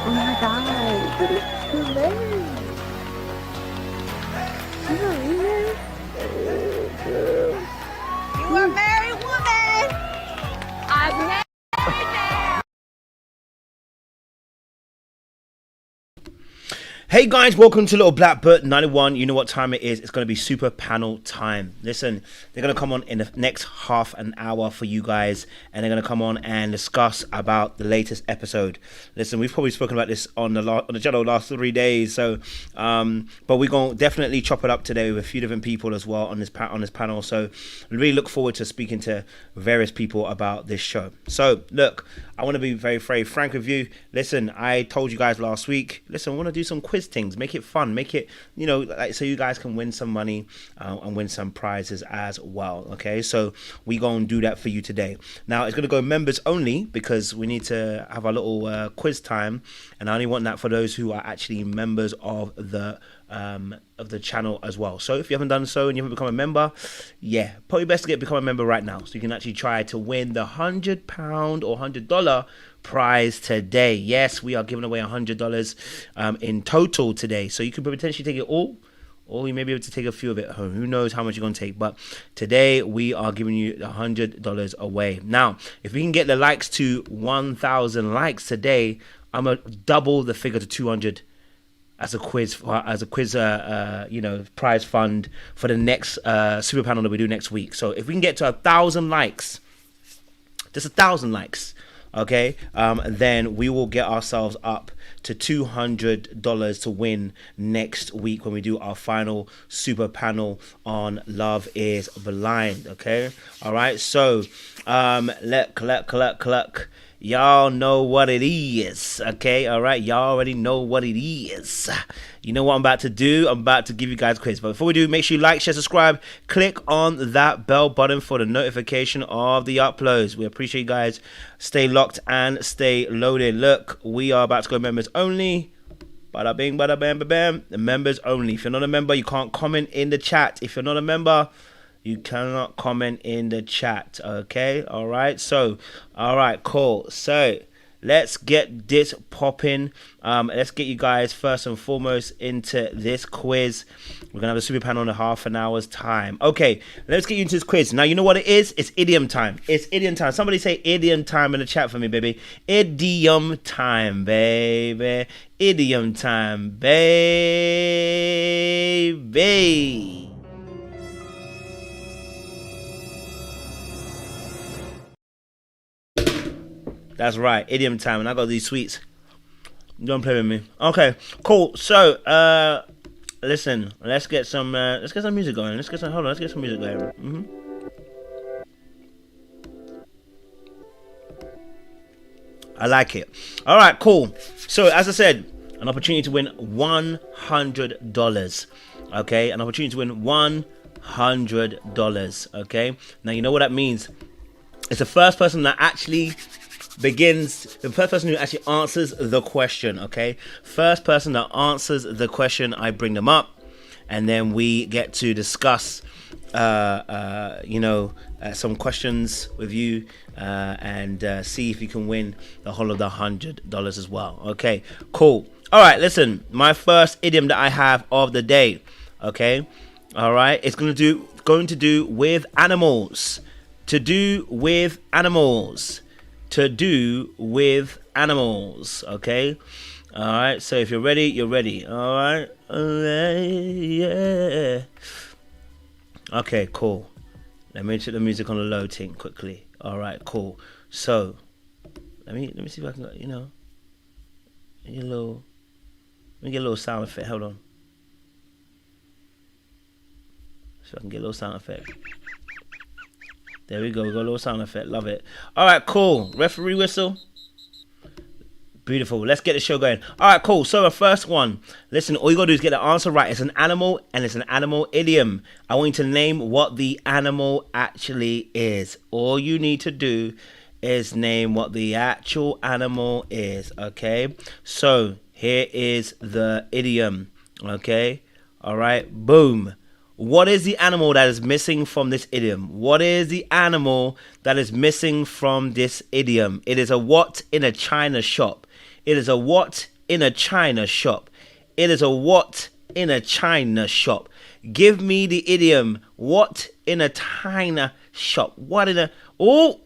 Oh my god, but it's too late. You are a married woman. I'm married now. Hey guys, welcome to Little Black Book 91. You know what time it is. It's going to be super panel time. Listen, they're going to come on in the next half an hour for you guys, and they're going to come on and discuss about the latest episode. Listen, we've probably spoken about this on the channel last 3 days, so but we're going to definitely chop it up today with a few different people as well on this panel. So I really look forward to speaking to various people about this show. So look, I want to be very, very frank with you. Listen, I told you guys last week, listen, I want to do some quiz things, make it fun, make it, you know, like, so you guys can win some money and win some prizes as well. Okay, so we gonna do that for you today. Now it's gonna go members only because we need to have our little quiz time, and I only want that for those who are actually members of the channel as well. So if you haven't done so and you haven't become a member, yeah, probably best to become a member right now, so you can actually try to win the £100 or $100 prize today. Yes, we are giving away $100 in total today, so you could potentially take it all, or you may be able to take a few of it home. Who knows how much you're going to take, but today we are giving you $100 away. Now if we can get the likes to 1,000 likes today, I'm gonna double the figure to 200 as a quiz prize fund for the next super panel that we do next week. So if we can get to 1,000 likes, just 1,000 likes, okay, then we will get ourselves up to $200 to win next week when we do our final super panel on Love is Blind. Okay, all right, so look, y'all know what it is. Okay, all right, y'all already know what it is. You know what I'm about to do? I'm about to give you guys a quiz. But before we do, make sure you like, share, subscribe. Click on that bell button for the notification of the uploads. We appreciate you guys. Stay locked and stay loaded. Look, we are about to go members only. Bada bing, bada bam, bam, bam. The members only. If you're not a member, you can't comment in the chat. If you're not a member, you cannot comment in the chat. Okay, all right. So, all right, cool. So let's get this popping. Let's get you guys first and foremost into this quiz. We're gonna have a super panel in a half an hour's time. Okay, let's get you into this quiz. Now you know what it is. It's idiom time. It's idiom time. Somebody say idiom time in the chat for me, baby. Idiom time, baby. Idiom time, baby. That's right, idiom time, and I got these sweets. Don't play with me. Okay, cool. So, listen, let's get some music going. Let's get some music going. I like it. All right, cool. So, as I said, an opportunity to win $100. Okay, an opportunity to win $100. Okay, now you know what that means. It's the first person that actually the first person who actually answers the question. Okay, first person that answers the question, I bring them up, and then we get to discuss some questions with you and see if you can win the whole of the $100 as well. Okay, cool. All right, listen, my first idiom that I have of the day. Okay, all right, it's going to do with animals. To do with animals. Okay, all right, so if you're ready, you're ready. All right, yeah. Okay, cool. Let me check the music on the low thing quickly. All right, cool. So let me see if I can, let me get a little sound effect. Hold on, so I can get a little sound effect. There we go. We got a little sound effect. Love it. All right, cool. Referee whistle. Beautiful. Let's get the show going. All right, cool. So the first one. Listen, all you got to do is get the answer right. It's an animal, and it's an animal idiom. I want you to name what the animal actually is. All you need to do is name what the actual animal is. Okay? So here is the idiom. Okay? All right. Boom. What is the animal that is missing from this idiom? What is the animal that is missing from this idiom? It is a what in a china shop. It is a what in a china shop. It is a what in a china shop. Give me the idiom. What in a china shop? What in a... Oh,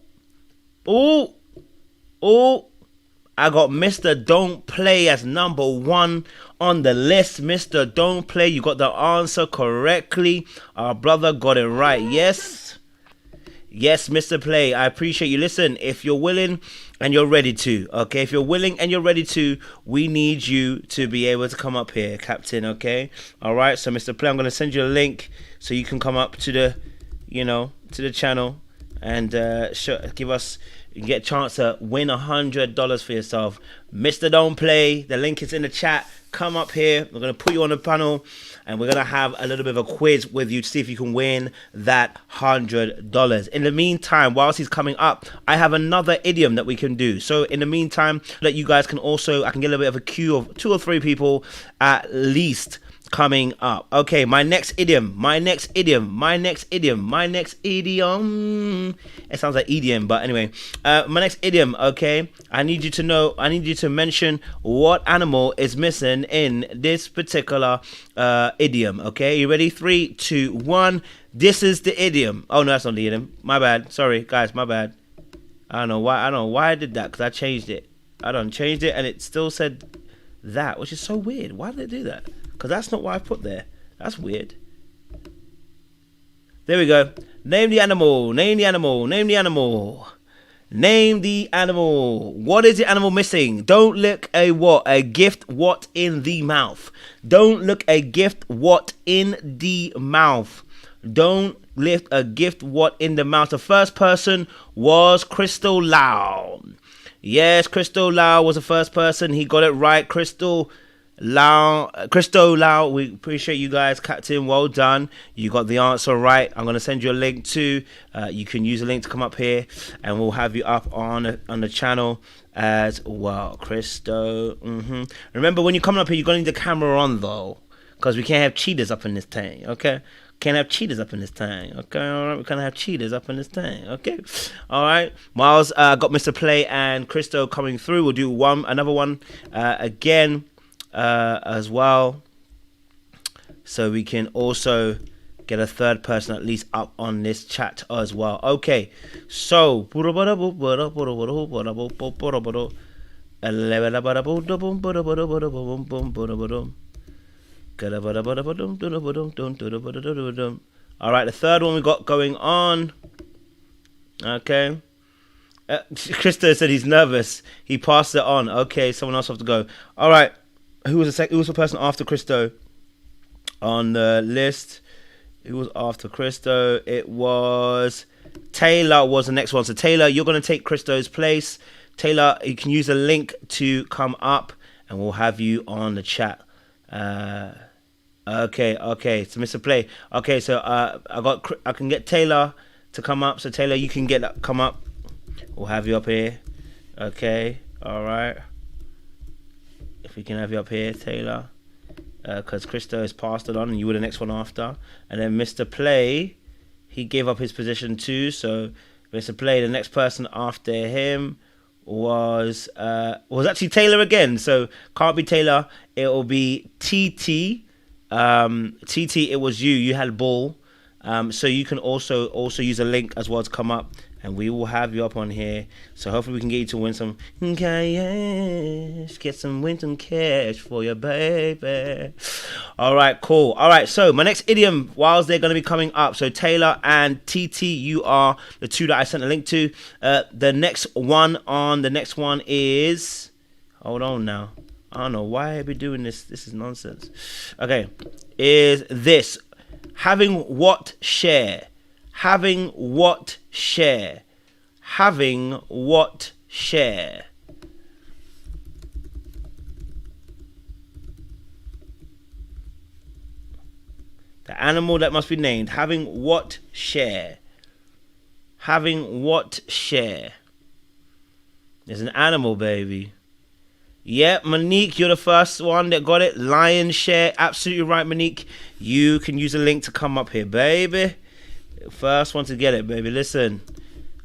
I got Mr. Don't Play as number 1 on the list. Mr. Don't Play, you got the answer correctly. Our brother got it right. Yes, Mr. Play, I appreciate you. Listen, if you're willing and you're ready to, okay, if you're willing and you're ready to, we need you to be able to come up here, Captain, okay? All right, so Mr. Play, I'm going to send you a link so you can come up to the, to the channel and give us... You get a chance to win $100 for yourself. Mr. Don't Play, the link is in the chat. Come up here. We're going to put you on the panel and we're going to have a little bit of a quiz with you to see if you can win that $100. In the meantime, whilst he's coming up, I have another idiom that we can do. So in the meantime, that you guys can also, I can get a little bit of a queue of 2 or 3 people at least coming up. Okay, my next idiom. It sounds like idiom, but anyway, my next idiom. Okay, I need you to mention what animal is missing in this particular idiom. Okay, you ready? 3, 2, 1. This is the idiom. Oh no, that's not the idiom. My bad. Sorry guys, my bad. I don't know why I did that, because I changed it. I done changed it and it still said that, which is so weird. Why did it do that? Because that's not what I put there. That's weird. There we go. Name the animal. Name the animal. What is the animal missing? Don't look a what? A gift what in the mouth. Don't look a gift what in the mouth. Don't lift a gift what in the mouth. The first person was Crystal Lau. Yes, Crystal Lau was the first person. He got it right. Crystal Lau, we appreciate you guys, Captain. Well done. You got the answer right. I'm going to send you a link too. You can use a link to come up here and we'll have you up on the channel as well. Christo. Remember, when you come up here, you're going to need the camera on though, because we can't have cheaters up in this thing. Okay, can't have cheaters up in this thing. Okay, all right, we can't have cheaters up in this thing. Okay, all right. Miles got Mr. Play and Christo coming through. We'll do another one again as well, so we can also get a third person at least up on this chat as well. Okay, so all right, the third one we got going on. Okay. Krista said he's nervous. He passed it on. Okay, someone else have to go. All right. Who was the person after Christo on the list? Who was after Christo? It was Taylor was the next one. So Taylor, you're going to take Christo's place. Taylor, you can use a link to come up and we'll have you on the chat. Okay. So Mr. Play. Okay, so I can get Taylor to come up. So Taylor, you can come up. We'll have you up here. Okay. All right. If we can have you up here, Taylor, because Christo has passed it on and you were the next one after. And then Mr. Play, he gave up his position too. So Mr. Play, the next person after him was actually Taylor again. So can't be Taylor. It will be TT. TT, it was you. You had ball. So you can also use a link as well to come up. And we will have you up on here. So hopefully we can get you to win some cash. Win some cash for your baby. All right, cool. All right, so my next idiom, whilst they're going to be coming up. So Taylor and TT, you are the two that I sent a link to. The next one is... Hold on now. I don't know why I be doing this. This is nonsense. Okay. Is this. Having what share? Having what share? Having what share? The animal that must be named. Having what share? Having what share? There's an animal, baby. Yeah, Monique, you're the first one that got it. Lion share. Absolutely right, Monique. You can use a link to come up here, baby. First one to get it, baby. Listen.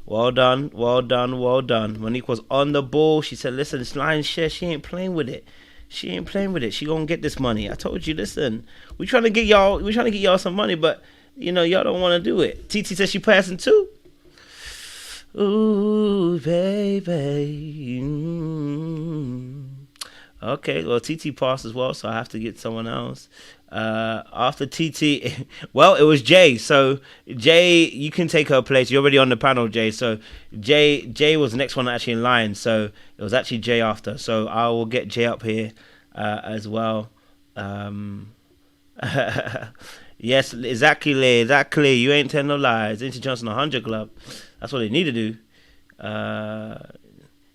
Well done. Well done. Well done. Monique was on the ball. She said, listen, it's lion share. She ain't playing with it. She ain't playing with it. She gonna get this money. I told you, listen, we trying to get y'all some money, but y'all don't want to do it. TT says she passing too. Ooh, baby. Okay, well, TT passed as well, so I have to get someone else. After TT, well, it was Jay. So Jay, you can take her place. You're already on the panel, Jay. So Jay was the next one actually in line. So it was actually Jay after. So I will get Jay up here as well. Yes, exactly. You ain't telling no lies. Inter Johnson 100 Club. That's what they need to do.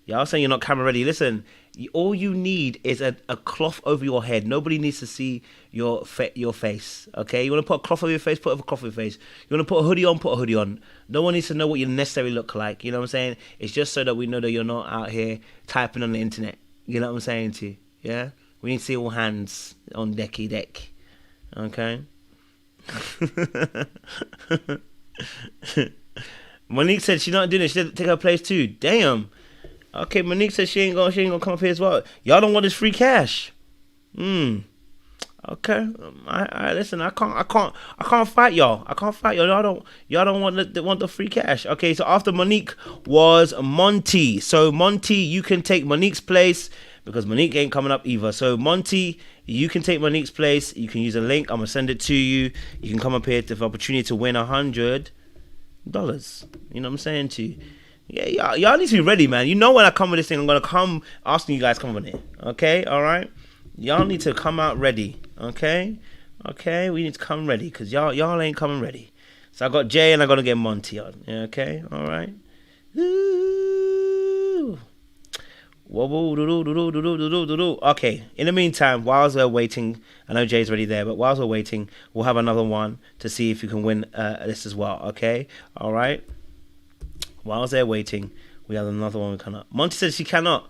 Y'all saying you're not camera ready. Listen, all you need is a cloth over your head. Nobody needs to see your face. Okay, you want to put a cloth over your face, put a cloth over your face. You want to put a hoodie on, put a hoodie on. No one needs to know what you necessarily look like. You know what I'm saying? It's just so that we know that you're not out here typing on the internet. You know what I'm saying to you? Yeah, we need to see all hands on decky deck. Okay. Monique said she's not doing it. She did take her place too. Damn. Okay, Monique said she ain't gonna come up here as well. Y'all don't want this free cash. Okay. I listen. I can't fight y'all. Y'all don't want the free cash. Okay. So after Monique was Monty. So Monty, you can take Monique's place because Monique ain't coming up either. So Monty, you can take Monique's place. You can use a link. I'm gonna send it to you. You can come up here to the opportunity to win $100. You know what I'm saying to you? Yeah, y'all need to be ready, man. You know when I come with this thing, I'm gonna come asking you guys to come on it. Okay, all right. Y'all need to come out ready. Okay, we need to come ready because y'all ain't coming ready. So I got Jay and I gotta get Monty on. Yeah, okay, all right. Ooh. Okay. In the meantime, whilst we're waiting, I know Jay's already there, but whilst we're waiting, we'll have another one to see if you can win this as well. Okay, all right. Whilst they're waiting, we have another one we cannot. Monty said she cannot.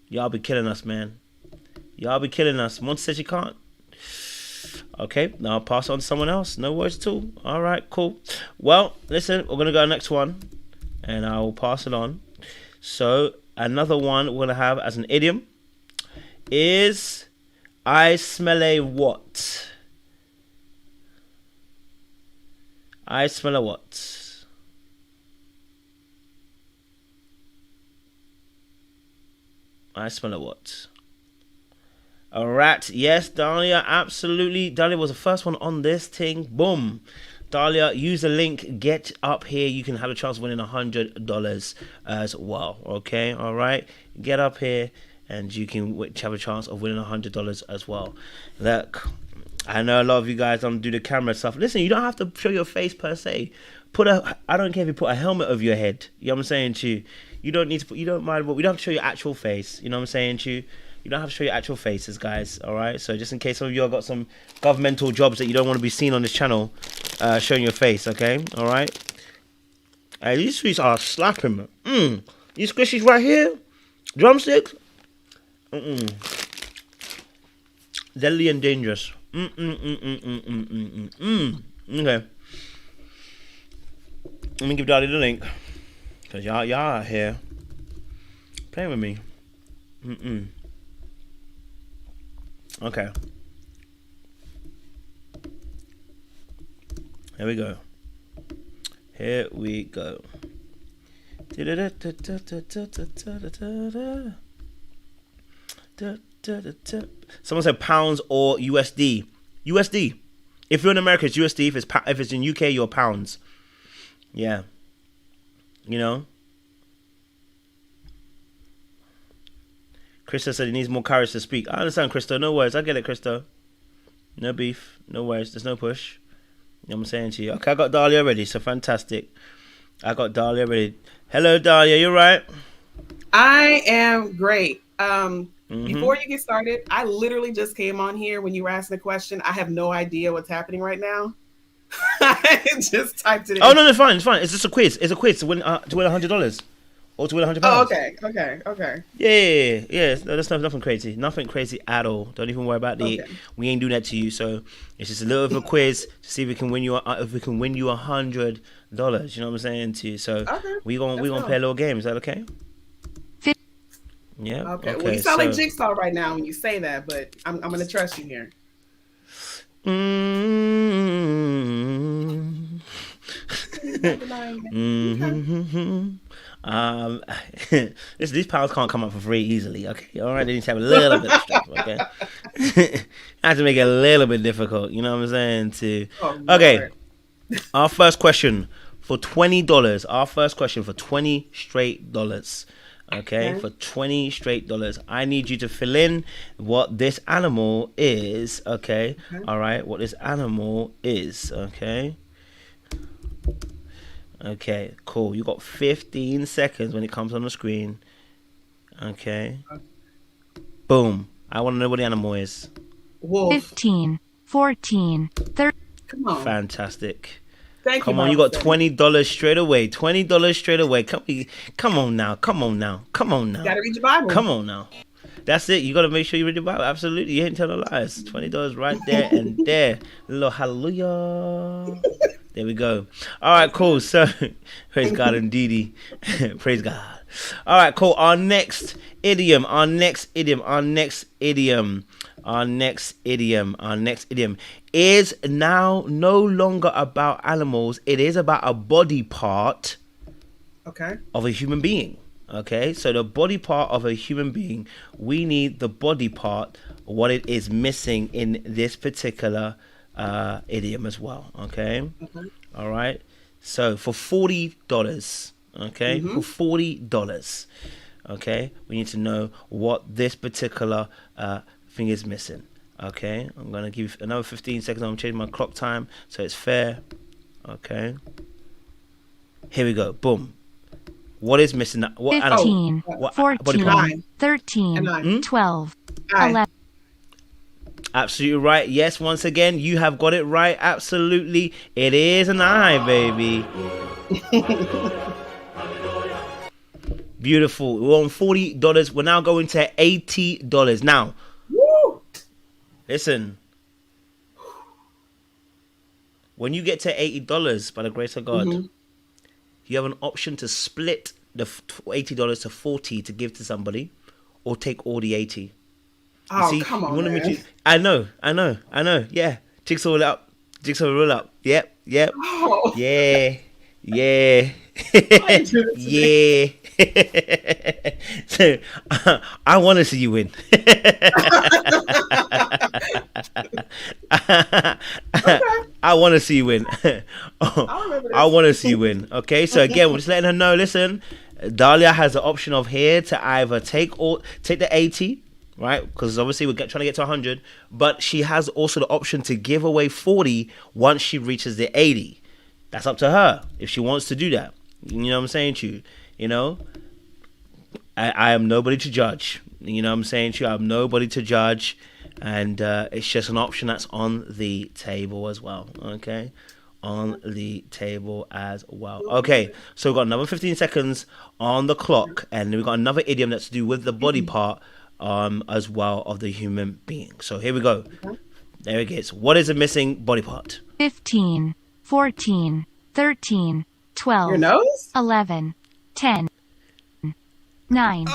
Y'all be killing us, man. Y'all be killing us. Monty said she can't. Okay, now I'll pass it on to someone else. No worries at all. All right, cool. Well, listen, we're going to go to the next one. And I will pass it on. So, another one we're going to have as an idiom is I smell a what? I smell a what? I smell a what? A rat. Yes, Dalia, absolutely. Dalia was the first one on this thing. Boom. Dalia, use the link. Get up here. You can have a chance of winning $100 as well. Okay, all right. Get up here, and you can have a chance of winning $100 as well. Look, I know a lot of you guys don't do the camera stuff. Listen, you don't have to show your face per se. I don't care if you put a helmet over your head. You know what I'm saying to you? You don't need to put. You don't mind. But we don't have to show your actual face. You know what I'm saying to you? You don't have to show your actual faces, guys. All right. So just in case some of you have got some governmental jobs that you don't want to be seen on this channel, showing your face. Okay. All right. Hey, these sweets are slapping. These squishies right here, drumsticks. Deadly and dangerous. Okay. Let me give Dalia the link, cause y'all out here playing with me. Okay. Here we go. Here we go. Someone said pounds or USD. USD. If you're in America, it's USD. If it's in UK, you're pounds. Yeah. You know. Krista said he needs more courage to speak. I understand, Krista. No worries. I get it, Krista. No beef. No worries. There's no push. You know what I'm saying to you. Okay, I got Dalia ready. So fantastic. I got Dalia ready. Hello, Dalia. You right? I am great. Before you get started, I literally just came on here when you were asking the question. I have no idea what's happening right now. I just typed it in. Oh, no, it's fine. It's fine. It's just a quiz. It's a quiz to win $100. Or to win £100. Oh, okay. Yeah. No, that's nothing crazy. Nothing crazy at all. Don't even worry about the. Okay. We ain't doing that to you. So it's just a little bit of a quiz to see if we can win you. If we can win you $100. You know what I'm saying to you. So we gonna play a little game. Is that okay? Yeah. Okay. Well, you sound like Jigsaw right now when you say that, but I'm going to trust you here. Mm-hmm. He's not denying it. Okay. These powers can't come up for free easily. Okay, all right. They need to have a little bit of strength. Okay, I have to make it a little bit difficult. You know what I'm saying? Okay, Lord. our first question for $20. Our first question for $20 straight. Okay, for $20 straight. I need you to fill in what this animal is. Okay, all right. What this animal is. Okay. Okay, cool. You got 15 seconds when it comes on the screen. Okay. Boom. I want to know what the animal is. Wolf. 15, 14, 13. Come on. Fantastic. Thank Come you, on, you got Bible $20 straight away. $20 straight away. Come on now. Come on now. Come on now. You gotta read your Bible. Come on now. That's it. You got to make sure you read your Bible. Absolutely. You ain't telling lies. $20 right there and there. Little hallelujah. There we go. All right, cool. So, praise God indeed. Praise God. All right, cool. Our next idiom is now no longer about animals. It is about a body part of a human being. Okay, so the body part of a human being, we need the body part, what it is missing in this particular idiom as well. Okay. All right, so for $40, okay, for $40, okay, we need to know what this particular thing is missing. Okay, I'm gonna give another 15 seconds. I'm changing my clock time so it's fair. Okay, here we go. Boom. What is missing? What 15, animal? 14, 13, 12, 11. Absolutely right. Yes, once again, you have got it right. Absolutely. It is an eye, baby. Beautiful. We're on $40. We're now going to $80. Now, listen. When you get to $80, by the grace of God, you have an option to split the $80 to 40 to give to somebody, or take all the 80. Oh, see, come on, man. I know. Yeah. Jigsaw roll up. Yep. Oh. Yeah. Yeah. So, I want to see you win. I want to see you win. I want to see you win. Okay, so again, we're just letting her know, listen, Dalia has the option of here to either take the 80, right? Because obviously we're trying to get to 100, but she has also the option to give away 40 once she reaches the 80. That's up to her if she wants to do that. You know what I'm saying to you? You know, I am nobody to judge. You know what I'm saying to you? I'm nobody to judge, and it's just an option that's on the table as well. Okay, on the table as well. Okay, so we've got another 15 seconds on the clock, and we've got another idiom that's to do with the body part as well of the human being. So here we go. There it is. What is the missing body part? 15, 14, 13, 12, Your nose? 11, 10, 9,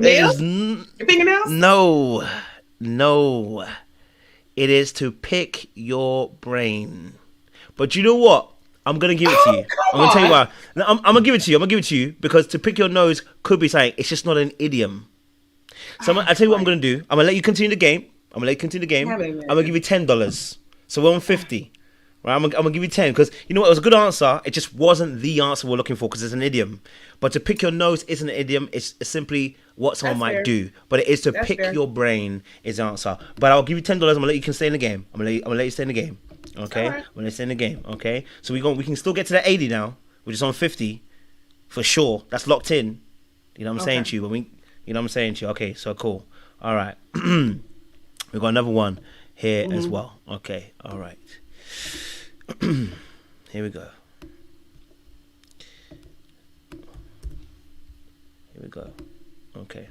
It is Your fingernails? no. It is to pick your brain. But you know what? I'm gonna give it to you. I'm gonna tell you why. No, I'm gonna give it to you. I'm gonna give it to you because to pick your nose could be something. It's just not an idiom. So I tell you what I'm gonna do. I'm gonna let you continue the game. I'm gonna give you $10. So we're on 50. Right, I'm gonna give you 10 because you know what, it was a good answer. It just wasn't the answer we're looking for because it's an idiom. But to pick your nose isn't an idiom. It's simply what someone might do. But it is to pick your brain is the answer. But I'll give you $10. I'm gonna let you stay in the game. I'm gonna let you stay in the game. Okay, I'm gonna stay in the game. Okay, so we can still get to that 80 now, which is on 50 for sure. That's locked in. You know what I'm saying to you? But you know what I'm saying to you? Okay, so cool. All right, we got another one here as well. Okay, all right. Here we go. Okay.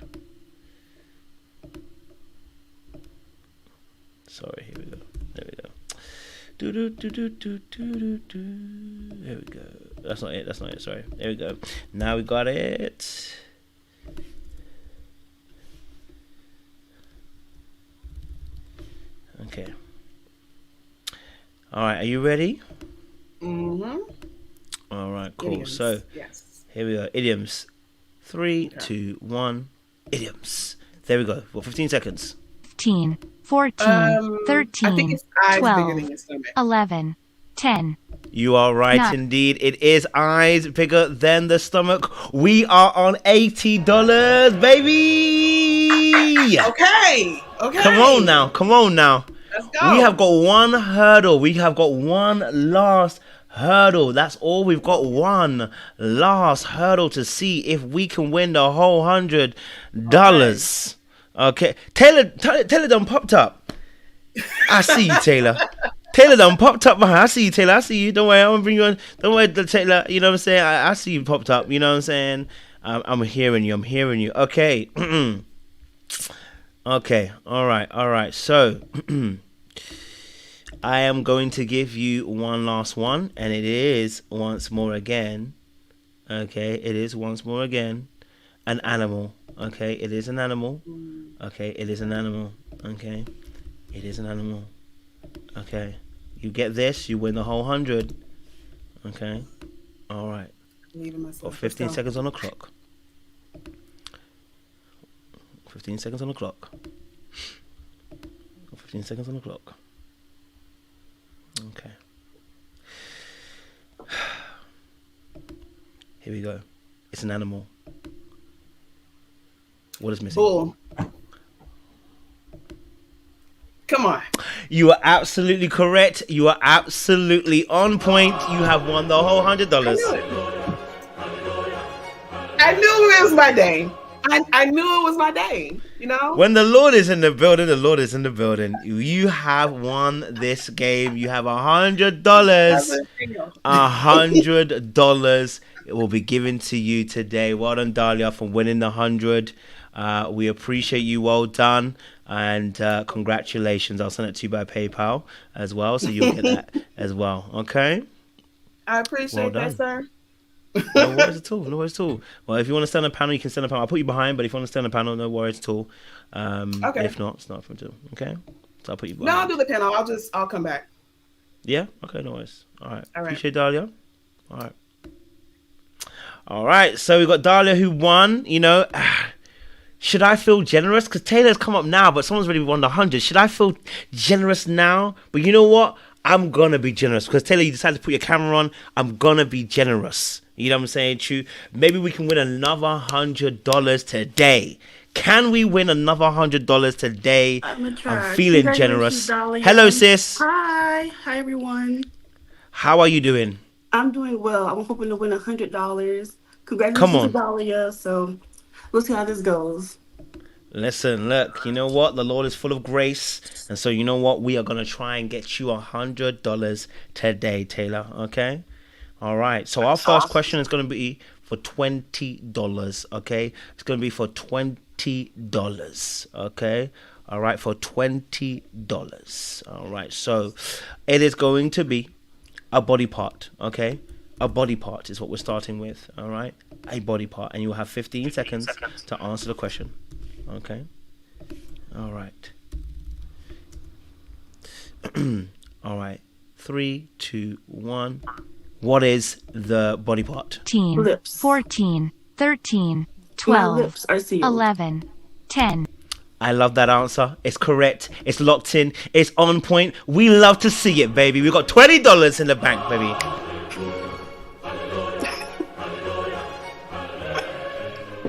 Sorry, here we go. There we go. There we go. That's not it. Sorry. There we go. Now we got it. Okay. All right, are you ready? Mm-hmm. All right, cool. Idioms. So Yes. here we go. Idioms. 3, 2, 1. Idioms. There we go. For 15 seconds. 15, 14, I 13, think it's eyes bigger 12, than your stomach. 11, 10. You are right, Nah. indeed. It is eyes bigger than the stomach. We are on $80, baby. Okay. Come on now. Come on now. Let's go. We have got one hurdle. We have got one last hurdle. That's all. We've got one last hurdle to see if we can win the whole $100. Okay. Taylor done popped up. I see you, Taylor. Taylor done popped up behind. I see you, Taylor. I see you. Don't worry. I'm gonna bring you on. Don't worry, Taylor. You know what I'm saying? I see you popped up. You know what I'm saying? I'm hearing you. I'm hearing you. Okay. Okay. All right. So I am going to give you one last one, and it is once more again. Okay. It is once more again an animal. Okay. It is an animal. Okay. It is an animal. Okay. It is an animal. Okay. You get this, you win the whole 100. Okay. All right. Got 15 seconds on the clock. 15 seconds on the clock. 15 seconds on the clock. Okay. Here we go. It's an animal. What is missing? Bull. Come on. You are absolutely correct. You are absolutely on point. You have won the whole $100. I knew it was my day. I knew it was my day. You know? When the Lord is in the building, the Lord is in the building. You have won this game. You have $100. $100. It will be given to you today. Well done, Dalia, for winning the 100. We appreciate you. Well done. And congratulations. I'll send it to you by PayPal as well, so you'll get that as well. Okay? I appreciate that, sir. No worries at all. No worries at all. Well, if you want to stand on the panel, you can stand on the panel. I'll put you behind, but if you want to stand on the panel, no worries at all. Okay. If not, it's not for two. Okay? So I'll put you behind. No, I'll do the panel. I'll come back. Yeah? Okay, no worries. All right. All right. Appreciate Dalia. All right. All right. So we've got Dalia who won. You know, should I feel generous? Because Taylor's come up now, but someone's already won the 100. Should I feel generous now? But you know what? I'm going to be generous. Because Taylor, you decided to put your camera on. I'm going to be generous. You know what I'm saying? True. Maybe we can win another $100 today. Can we win another $100 today? I'm feeling generous. Hello, sis. Hi everyone. How are you doing? I'm doing well. I'm hoping to win $100. Congratulations Come on. to Dalia. So we'll see how this goes. Listen, look, you know what? The Lord is full of grace. And so you know what? We are going to try and get you $100 today, Taylor. Okay? All right. So our first question is going to be for $20. Okay? It's going to be for $20. Okay? All right. For $20. All right. So it is going to be a body part. Okay? A body part is what we're starting with. All right? A body part. And you'll have 15 seconds to answer the question. Okay. All right. All right. 3, 2, 1. What is the body part? 13, Lips. 14, 13, My 12, lips are sealed. 11, 10. I love that answer. It's correct. It's locked in. It's on point. We love to see it, baby. We've got $20 in the bank, baby.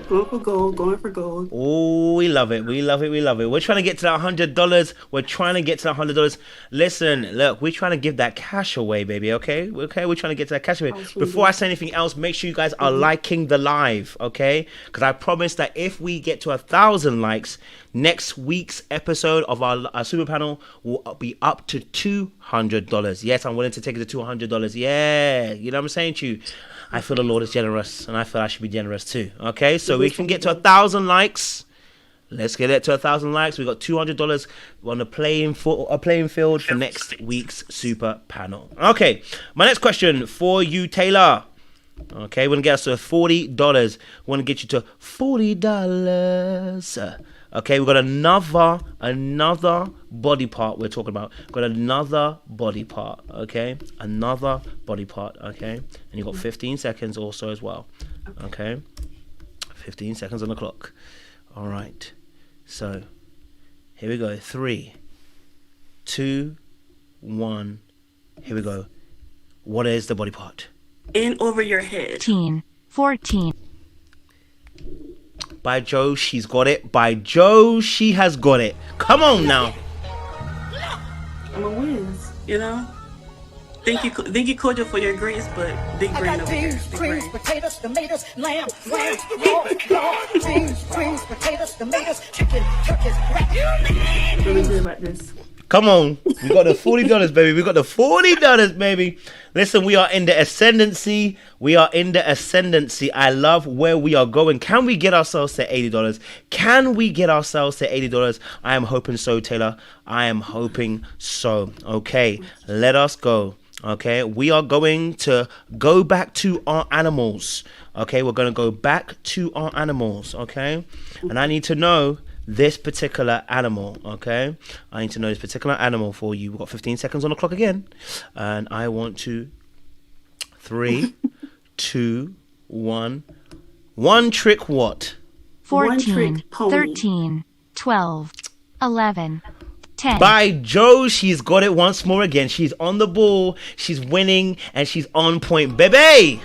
Going for gold, going for gold. Oh, we love it. We love it. We love it. We're trying to get to that $100. We're trying to get to that $100. Listen, look, we're trying to give that cash away, baby. Okay? Okay? We're trying to get to that cash away. Before I say anything else, make sure you guys are liking the live, okay? Because I promise that if we get to 1,000 likes, next week's episode of our super panel will be up to $200. Yes, I'm willing to take it to $200. Yeah. You know what I'm saying to you? I feel the Lord is generous, and I feel I should be generous too. Okay, so we can get to 1,000 likes. Let's get it to 1,000 likes. We got $200 on the playing field for next week's super panel. Okay, my next question for you, Taylor. Okay, we're gonna get us to $40. We want to get you to $40. Okay, we've got another body part we're talking about. We've got another body part, okay? Another body part, okay? And you've got 15 seconds also as well, okay? 15 seconds on the clock. All right. So, here we go. 3, 2, 1. Here we go. What is the body part? In over your head. 14. By Joe, she's got it. By Joe, she has got it. Come on now. I'm a whiz, you know? Thank you, cordial, for your grace, but big brain over here. Beans, Big creams, brain. potatoes, tomatoes, lamb, raw, beans, creams, potatoes, tomatoes, chicken, turkeys, Really good about this. Come on. We got the $40, baby. We got the $40, baby. Listen, we are in the ascendancy. I love where we are going. Can we get ourselves to $80? Can we get ourselves to $80? I am hoping so, Taylor. I am hoping so. Okay, let us go. Okay, we are going to go back to our animals. Okay, we're going to go back to our animals. Okay, and I need to know this particular animal. Okay, I need to know this particular animal for you. We've got 15 seconds on the clock again, and I want to 3, 2, 1. One trick what? 14, One trick pony. 13, 12, 11, 10. By Joe, she's got it once more again. She's on the ball, she's winning, and she's on point, baby.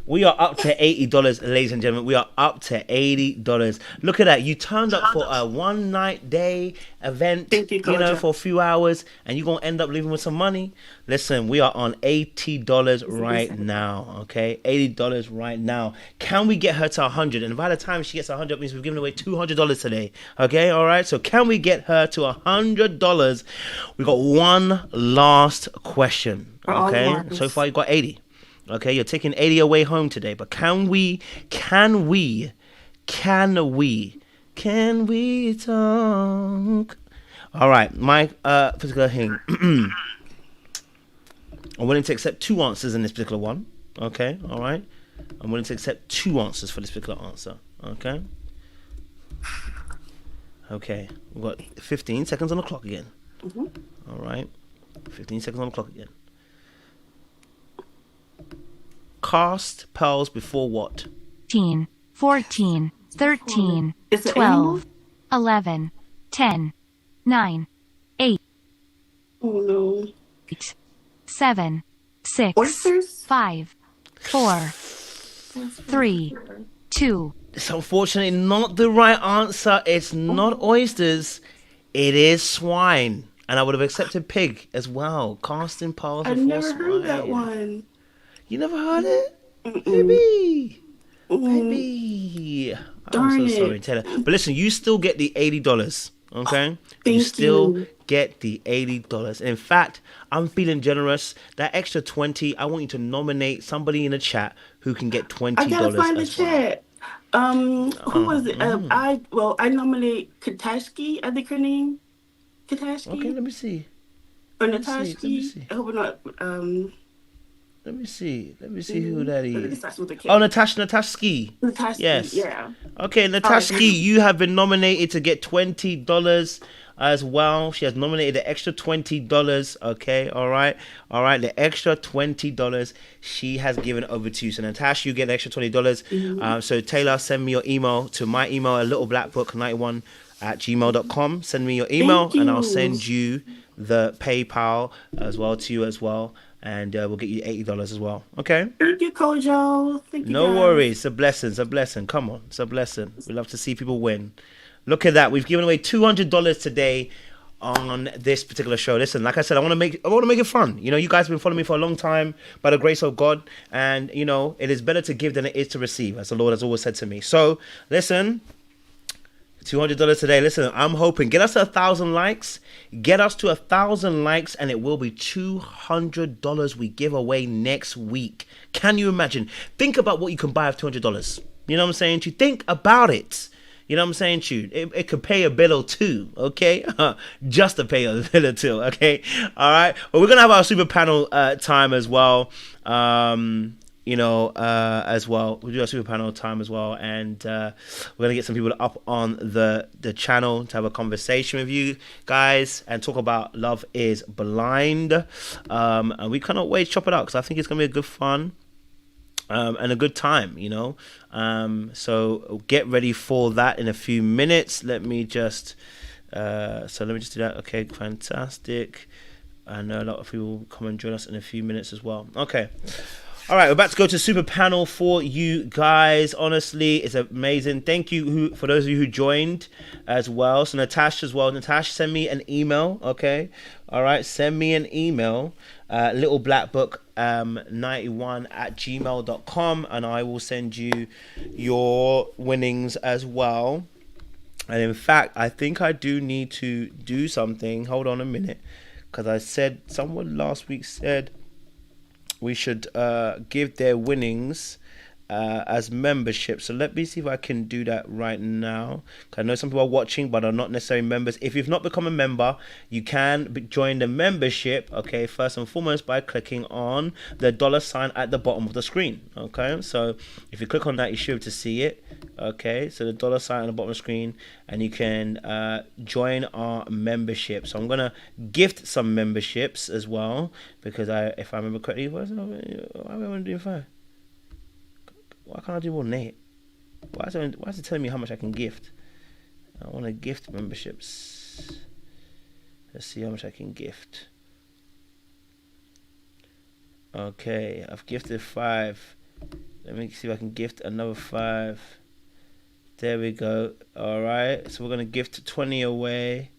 We are up to $80, ladies and gentlemen. We are up to $80. Look at that. You turned up for a one-night day event, Thank you, you know, Georgia. for a few hours, and you're going to end up leaving with some money. Listen, we are on $80 right now, okay? $80 right now. Can we get her to 100? And by the time she gets 100, it means we've given away $200 today, okay? All right? So can we get her to $100? We got one last question, For all okay? marbles. So far, you got 80. Okay, you're taking 80 away home today, but can we talk? All right, my particular thing. I'm willing to accept 2 answers in this particular one. Okay, all right. I'm willing to accept 2 answers for this particular answer. Okay. Okay, we've got 15 seconds on the clock again. All right, 15 seconds on the clock again. Cast pearls before what? 13, 14, 13, It's an 12, 11, 10, 9, 8, Oh no. 7, 6, Oysters? 5, 4, 3, 2. It's unfortunately not the right answer. It's not oysters. It is swine. And I would have accepted pig as well. Casting pearls I've before never swine. heard that one. You never heard it? Mm-mm. Baby. Mm. Baby. Darn I'm so it. sorry, Taylor. But listen, you still get the $80. Okay? Thank still you. get the $80. In fact, I'm feeling generous. That extra 20, I want you to nominate somebody in the chat who can get $20 I gotta find the as well. chat. Who was it? I nominate Katashki, I think her name. Katashki? Okay, let me see. Or let me see. Natashki. I hope I'm not Let me see who that I think it is. starts with a K. Oh, Natashki. Natashki, Yes. yeah. Okay, Natashki, you have been nominated to get $20 as well. She has nominated the extra $20. Okay, all right. The extra $20 she has given over to you. So Natasha, you get the extra $20. So Taylor, send me your email to my email at littleblackbook91@gmail.com. Send me your email Thank and I'll you. send you the PayPal as well to you as well. And we'll get you $80 as well. Okay? Thank you, Kojo. Thank you. No guys. worries. It's a blessing. It's a blessing. Come on. It's a blessing. We love to see people win. Look at that. We've given away $200 today on this particular show. Listen, like I said, I want to make it fun. You know, you guys have been following me for a long time by the grace of God. And, you know, it is better to give than it is to receive, as the Lord has always said to me. So, listen, $200 today. Listen, I'm hoping get us to 1,000 likes. Get us to 1,000 likes, and it will be $200 we give away next week. Can you imagine? Think about what you can buy with $200. You know what I'm saying? To think about it. You know what I'm saying, Tune? It could pay a bill or two, okay? Just to pay a bill or two, okay? All right. But we're gonna have our super panel time as well. As well. We do our super panel time as well, and we're gonna get some people up on the channel to have a conversation with you guys and talk about Love Is Blind. And we cannot wait to chop it out because I think it's gonna be a good fun. And a good time, so get ready for that in a few minutes. Let me just do that. Okay, fantastic. I know a lot of people will come and join us in a few minutes as well. Okay. All right, we're about to go to super panel for you guys. Honestly, it's amazing. Thank you for those of you who joined as well. So Natasha as well. Natasha, send me an email, okay? All right, send me an email, littleblackbook91@gmail.com, and I will send you your winnings as well. And in fact, I think I do need to do something. Hold on a minute, because someone last week said we should give their winnings as membership. So let me see if I can do that right now. I know some people are watching but are not necessarily members. If you've not become a member, you can join the membership, okay, first and foremost by clicking on the $ at the bottom of the screen. Okay, so if you click on that, you should be able to see it. Okay, so the $ at the bottom of the screen, and you can join our membership. So I'm gonna gift some memberships as well, because if I remember correctly, why am I going to do 5? Why can't I do more than 8? Why is it telling me how much I can gift? I want to gift memberships. Let's see how much I can gift. Okay, I've gifted 5. Let me see if I can gift another 5. There we go. All right, so we're gonna gift 20 away.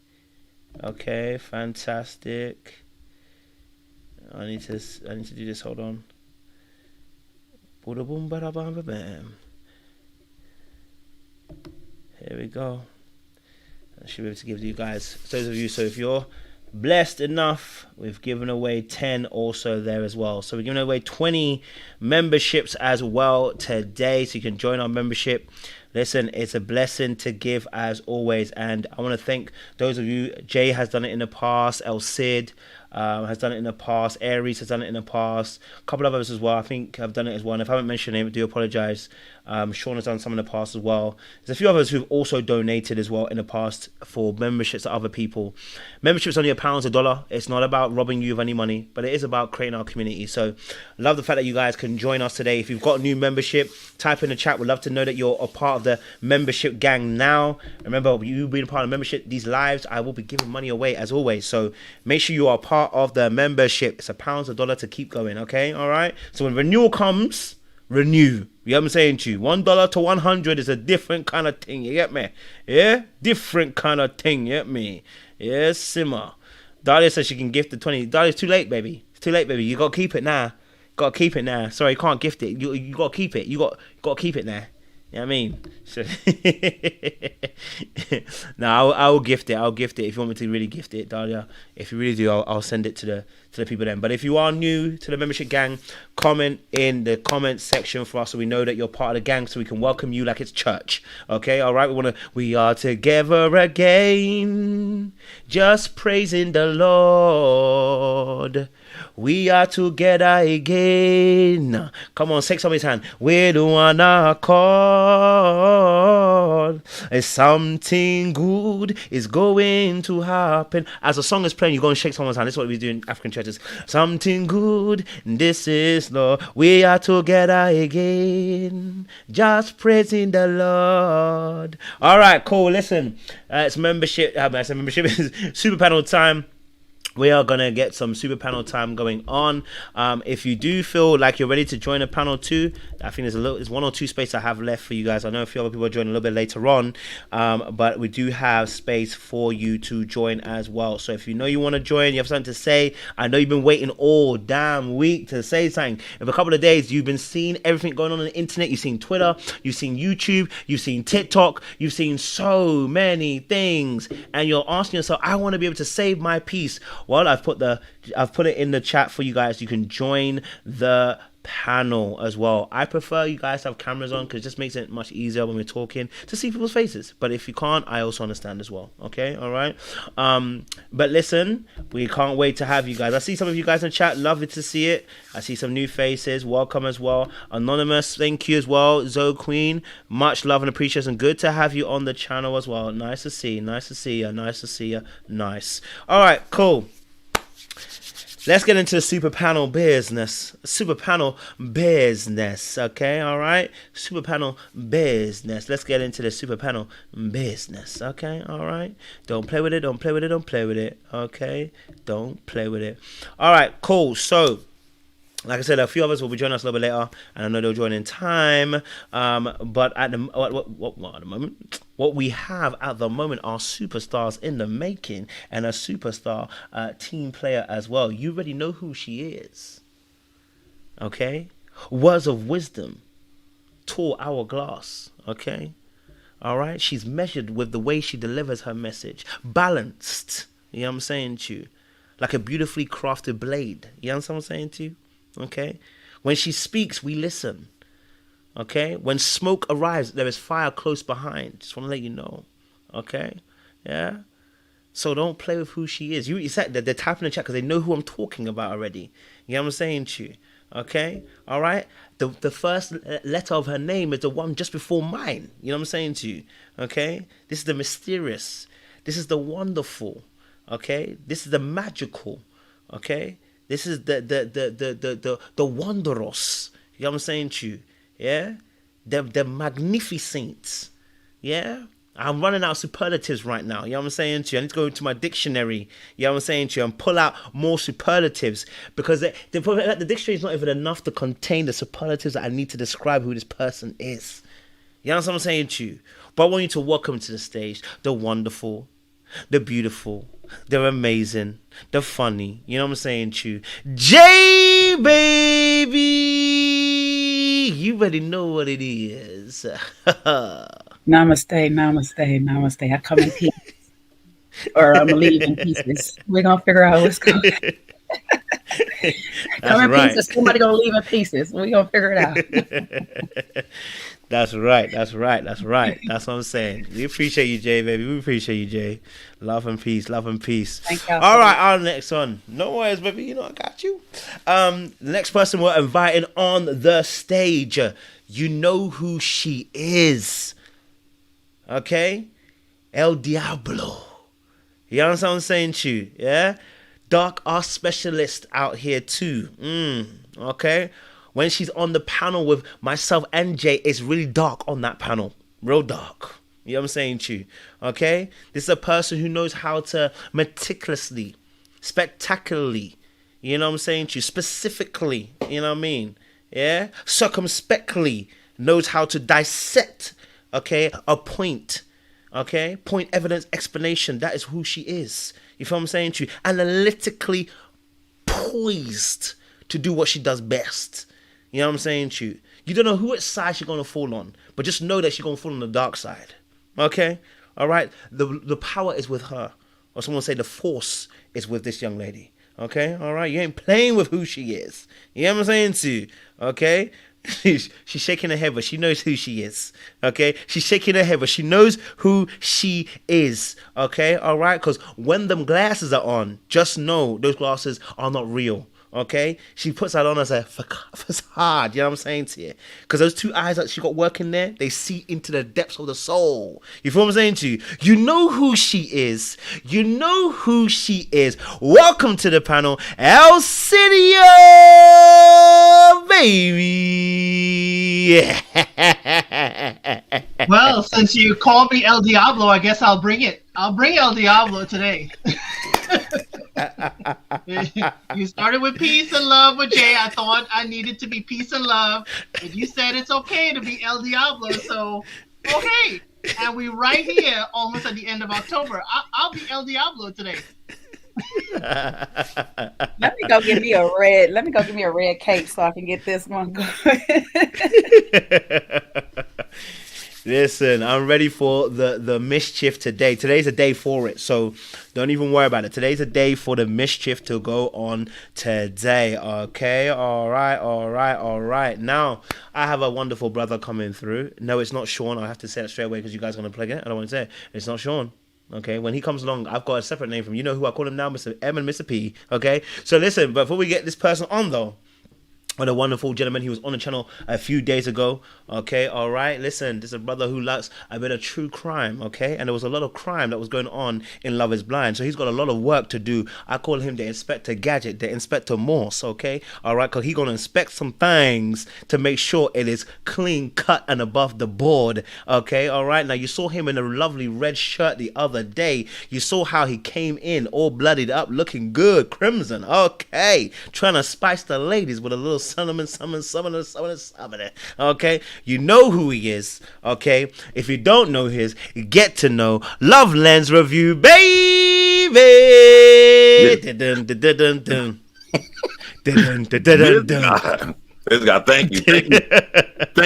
Okay, fantastic. I need to do this. Hold on. Here we go. I should be able to give you guys, those of you, so if you're blessed enough, we've given away 10 also there as well. So we're giving away 20 memberships as well today, so you can join our membership. Listen, it's a blessing to give as always, and I want to thank those of you. Jay has done it in the past, El Cid has done it in the past, Aries has done it in the past, a couple of others as well. I think I've done it as well, and if I haven't mentioned it, I do apologize. Sean has done some in the past as well. There's a few others who've also donated as well in the past for memberships to other people. Membership's only £1, $1. It's not about robbing you of any money, but it is about creating our community. So I love the fact that you guys can join us today. If you've got a new membership, type in the chat. We'd love to know that you're a part of the membership gang now. Remember, you being a part of the membership, these lives, I will be giving money away as always. So make sure you are part of the membership. It's £1, $1 to keep going, okay? All right? So when renewal comes, renew. You know what I'm saying to you? $1 to 100 is a different kind of thing. You get me? Yeah? Different kind of thing. You get me? Yeah, simmer. Dalia says she can gift the 20. Dalia, it's too late, baby. It's too late, baby. You got to keep it now. Got to keep it now. Sorry, you can't gift it. You got to keep it. You got to keep it now. You know what I mean? So no, I'll gift it. I'll gift it if you want me to really gift it, Dalia. If you really do, I'll send it to the people then. But if you are new to the membership gang, comment in the comment section for us so we know that you're part of the gang, so we can welcome you like it's church. Okay, all right. We are together again, just praising the Lord. We are together again. Come on, shake somebody's hand. We're the one accord. Something good is going to happen. As the song is playing, you go and shake someone's hand. This is what we do in African churches. Something good, this is Lord. We are together again, just praising the Lord. All right, cool. Listen, it's membership. I said membership is super panel time. We are going to get some super panel time going on. If you do feel like you're ready to join a panel too, I think there's 1 or 2 spaces I have left for you guys. I know a few other people are joining a little bit later on, but we do have space for you to join as well. So if you know you want to join, you have something to say. I know you've been waiting all damn week to say something. In a couple of days, you've been seeing everything going on the internet. You've seen Twitter, you've seen YouTube, you've seen TikTok, you've seen so many things, and you're asking yourself, I want to be able to save my peace. Well, I've put it in the chat for you guys. You can join the panel as well. I prefer you guys to have cameras on because it just makes it much easier when we're talking to see people's faces. But if you can't, I also understand as well. Okay, all right. But listen, we can't wait to have you guys. I see some of you guys in chat. Lovely to see it. I see some new faces. Welcome as well. Anonymous, thank you as well. Zoe Queen, much love and appreciation. Good to have you on the channel as well. Nice to see you. Nice to see you. Nice to see you. Nice. All right, cool. Let's get into the super panel business. Super panel business. Okay, all right. Super panel business. Let's get into the super panel business. Okay, all right. Don't play with it. Don't play with it. Don't play with it. Okay, don't play with it. All right, cool. So, like I said, a few of us will be joining us a little bit later, and I know they'll join in time. But at the moment, what we have at the moment are superstars in the making, and a superstar team player as well. You already know who she is. Okay, words of wisdom, tall hourglass. Okay, all right. She's measured with the way she delivers her message, balanced. You know what I'm saying to you, like a beautifully crafted blade. You know what I'm saying to you. Okay, when she speaks, we listen. Okay, when smoke arrives, there is fire close behind. Just want to let you know. Okay, yeah. So don't play with who she is. You said that they're tapping the chat because they know who I'm talking about already. You know what I'm saying to you? Okay, all right. The first letter of her name is the one just before mine. You know what I'm saying to you? Okay, this is the mysterious. This is the wonderful. Okay, this is the magical. Okay. This is the wondrous. You know what I'm saying to you? Yeah? The magnificent. Yeah? I'm running out of superlatives right now. You know what I'm saying to you? I need to go into my dictionary. You know what I'm saying to you? And pull out more superlatives. Because the dictionary is not even enough to contain the superlatives that I need to describe who this person is. You know what I'm saying to you? But I want you to welcome to the stage the wonderful, the beautiful, they're amazing, they're funny, you know what I'm saying to you, J baby, you already know what it is. Namaste. I come in peace, or I'm leave in pieces. We're gonna figure out what's going on. Come in pieces, somebody gonna leave in pieces. We're gonna figure it out. That's right. That's what I'm saying. We appreciate you, Jay, baby. We appreciate you, Jay. Love and peace. Thank you. All right, our next one. No worries, baby. You know I got you. The next person we're inviting on the stage. You know who she is. Okay? El Diablo. You know what I'm saying to you? Yeah? Dark art specialist out here too. Okay? When she's on the panel with myself and Jay, it's really dark on that panel. Real dark. You know what I'm saying to you? Okay? This is a person who knows how to meticulously, spectacularly, you know what I'm saying to you? Specifically, you know what I mean? Yeah? Circumspectly knows how to dissect, okay, a point. Okay? Point, evidence, explanation. That is who she is. You feel what I'm saying to you? Analytically poised to do what she does best. You know what I'm saying to you? You don't know which side she's going to fall on, but just know that she's going to fall on the dark side. Okay? All right? The power is with her. Or someone say the force is with this young lady. Okay? All right? You ain't playing with who she is. You know what I'm saying to you? Okay? She's shaking her head, but she knows who she is. Okay? She's shaking her head, but she knows who she is. Okay? All right? Because when them glasses are on, just know those glasses are not real. Okay, she puts that on as a facade. You know what I'm saying to you? Because those two eyes that she got working there, they see into the depths of the soul. You feel what I'm saying to you? You know who she is. You know who she is. Welcome to the panel, Alcidia, baby. Well, since you called me El Diablo, I guess I'll bring it. I'll bring El Diablo today. You started with peace and love with Jay. I thought I needed to be peace and love, but you said it's okay to be El Diablo, so okay. And we right here, almost at the end of October. I'll be El Diablo today. Let me go give me a red cape so I can get this one going. Listen, I'm ready for the mischief today. Today's a day for it, so don't even worry about it. Today's a day for the mischief to go on today. Okay, all right. Now, I have a wonderful brother coming through. No, it's not Sean. I have to say it straight away because you guys are going to plug it. I don't want to say it. It's not Sean. Okay, when he comes along, I've got a separate name for him. You know who I call him now? Mr. M and Mr. P. Okay, so listen, before we get this person on, though, what a wonderful gentleman. He was on the channel a few days ago. Okay, all right. Listen, this is a brother who likes a bit of true crime. Okay, and there was a lot of crime that was going on in Love Is Blind. So he's got a lot of work to do. I call him the Inspector Gadget, the Inspector Morse. Okay, all right, because he's gonna inspect some things to make sure it is clean cut and above the board. Okay, all right. Now you saw him in a lovely red shirt the other day. You saw how he came in all bloodied up, looking good, crimson. Okay, trying to spice the ladies with a little summon. Okay, you know who he is. Okay, if you don't know his, get to know. Love Lens Review, baby. This guy, thank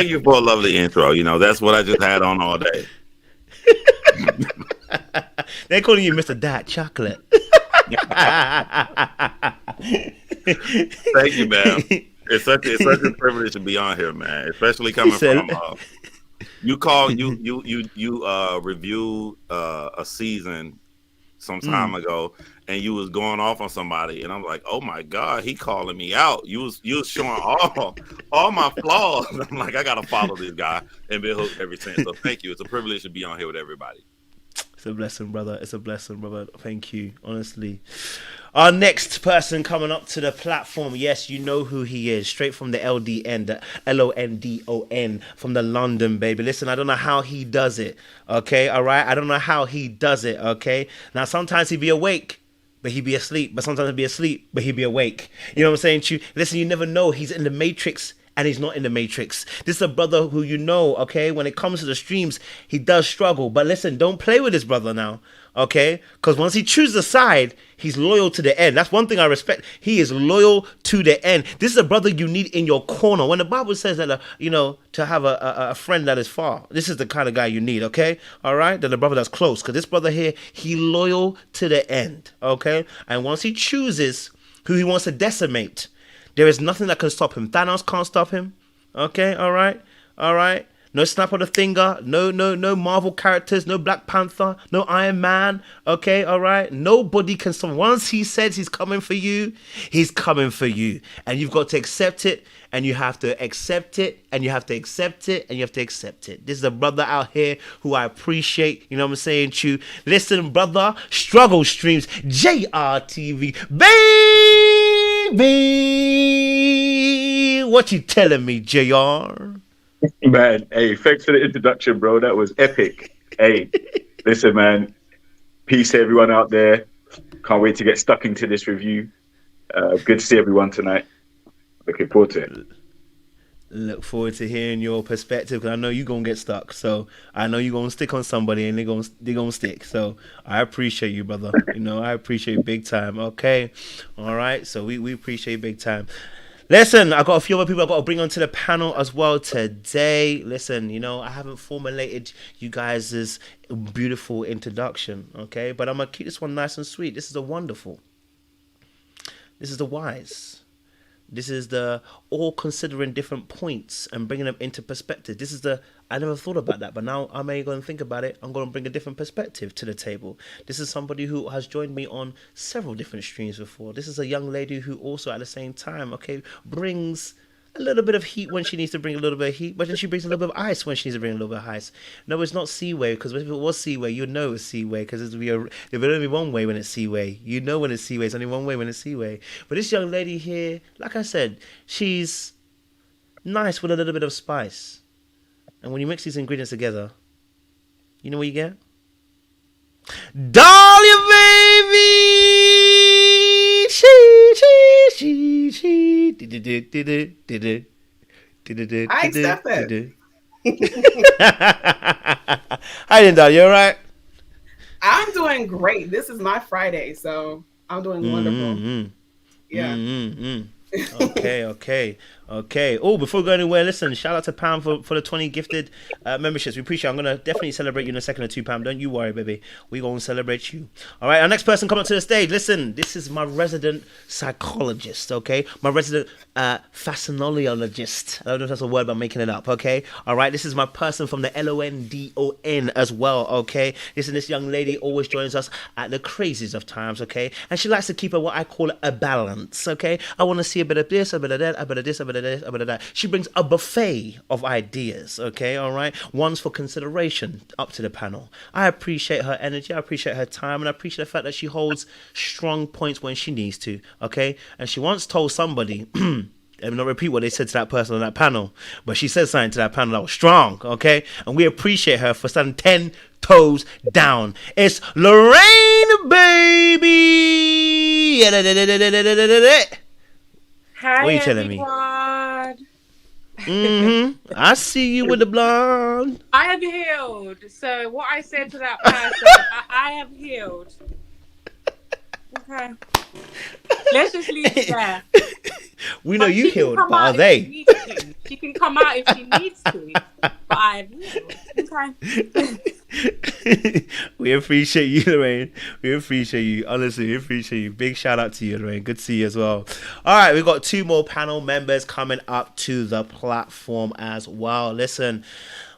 you for a lovely intro. You know, that's what I just had on all day. They're calling you Mr. Dad Chocolate. Thank you, man. It's such a privilege to be on here, man. Especially coming from you reviewed a season some time ago, and you was going off on somebody, and I'm like, oh my God, he calling me out. You was showing all my flaws. I'm like, I gotta follow this guy and be hooked ever since. So thank you. It's a privilege to be on here with everybody. It's a blessing, brother. It's a blessing, brother. Thank you, honestly. Our next person coming up to the platform, yes, you know who he is. Straight from the LDN, the LONDON, from the London, baby. Listen, I don't know how he does it, okay? All right? I don't know how he does it, okay? Now, sometimes he be awake, but he be asleep. But sometimes he be asleep, but he be awake. You know what I'm saying? Listen, you never know. He's in the Matrix, and he's not in the Matrix. This is a brother who you know, okay? When it comes to the streams, he does struggle. But listen, don't play with this brother now, okay? Because once he chooses a side, he's loyal to the end. That's one thing I respect. He is loyal to the end. This is a brother you need in your corner. When the Bible says that, to have a friend that is far, this is the kind of guy you need, okay? All right? Then the brother that's close. Because this brother here, he loyal to the end, okay? And once he chooses who he wants to decimate, there is nothing that can stop him. Thanos can't stop him. Okay, all right. No snap of the finger. No Marvel characters. No Black Panther. No Iron Man. Okay, all right. Nobody can stop him. Once he says he's coming for you, he's coming for you. And you've got to accept it. And you have to accept it. And you have to accept it. And you have to accept it. This is a brother out here who I appreciate. You know what I'm saying to you? Listen, brother. Struggle Streams. JRTV. Baby. What you telling me, JR? Man, hey, thanks for the introduction, bro. That was epic. Hey, listen, man. Peace to everyone out there. Can't wait to get stuck into this review. Good to see everyone tonight. Looking forward to it. Look forward to hearing your perspective, because I know you're going to get stuck. So I know you're going to stick on somebody, and they're going to stick. So I appreciate you, brother. I appreciate you big time. Okay. All right. So we appreciate you big time. Listen, I got a few other people I got to bring onto the panel as well today. Listen, I haven't formulated you guys' beautiful introduction, okay? But I'm going to keep this one nice and sweet. This is the wonderful. This is the wise. This is the all considering different points and bringing them into perspective. This is the, I never thought about that, but now I'm going to think about it. I'm going to bring a different perspective to the table. This is somebody who has joined me on several different streams before. This is a young lady who also at the same time, okay, brings a little bit of heat when she needs to bring a little bit of heat, but then she brings a little bit of ice when she needs to bring a little bit of ice. No, it's not Seaway, because if it was Seaway, you'd know it's Seaway, because there'll only be one way when it's Seaway. You know when it's Seaway, it's only one way when it's Seaway. But this young lady here, like I said, she's nice with a little bit of spice. And when you mix these ingredients together, you know what you get? Dalia, baby! I accept it. Hi, Dalia. You all right? I'm doing great. This is my Friday, so I'm doing wonderful. Yeah. Okay. Okay. Oh, before we go anywhere, listen, shout out to Pam for the 20 gifted memberships. We appreciate it. I'm going to definitely celebrate you in a second or two, Pam. Don't you worry, baby. We're going to celebrate you. All right. Our next person come up to the stage. Listen, this is my resident psychologist, okay? My resident fascinologist. I don't know if that's a word, but I'm making it up, okay? All right. This is my person from the LONDON as well, okay? Listen, this young lady always joins us at the craziest of times, okay? And she likes to keep what I call a balance, okay? I want to see a bit of this, a bit of that, a bit of this, a bit of this, a bit of that. She brings a buffet of ideas, okay? All right? One's for consideration up to the panel. I appreciate her energy, I appreciate her time, and I appreciate the fact that she holds strong points when she needs to, okay? And she once told somebody, I'm not repeat what they said to that person on that panel, but she said something to that panel that was strong, okay? And we appreciate her for standing 10 toes down. It's Lorraine, baby! Hi, what are you telling me? I see you with the blonde. I have healed. So what I said to that person, I have healed. Okay. Let's just leave it there. We know you healed, but are they? She can come out if she needs to. But I have healed. Okay. We appreciate you, Lorraine. We appreciate you. Honestly, we appreciate you. Big shout out to you, Lorraine. Good to see you as well. All right, we've got 2 more panel members coming up to the platform as well. Listen,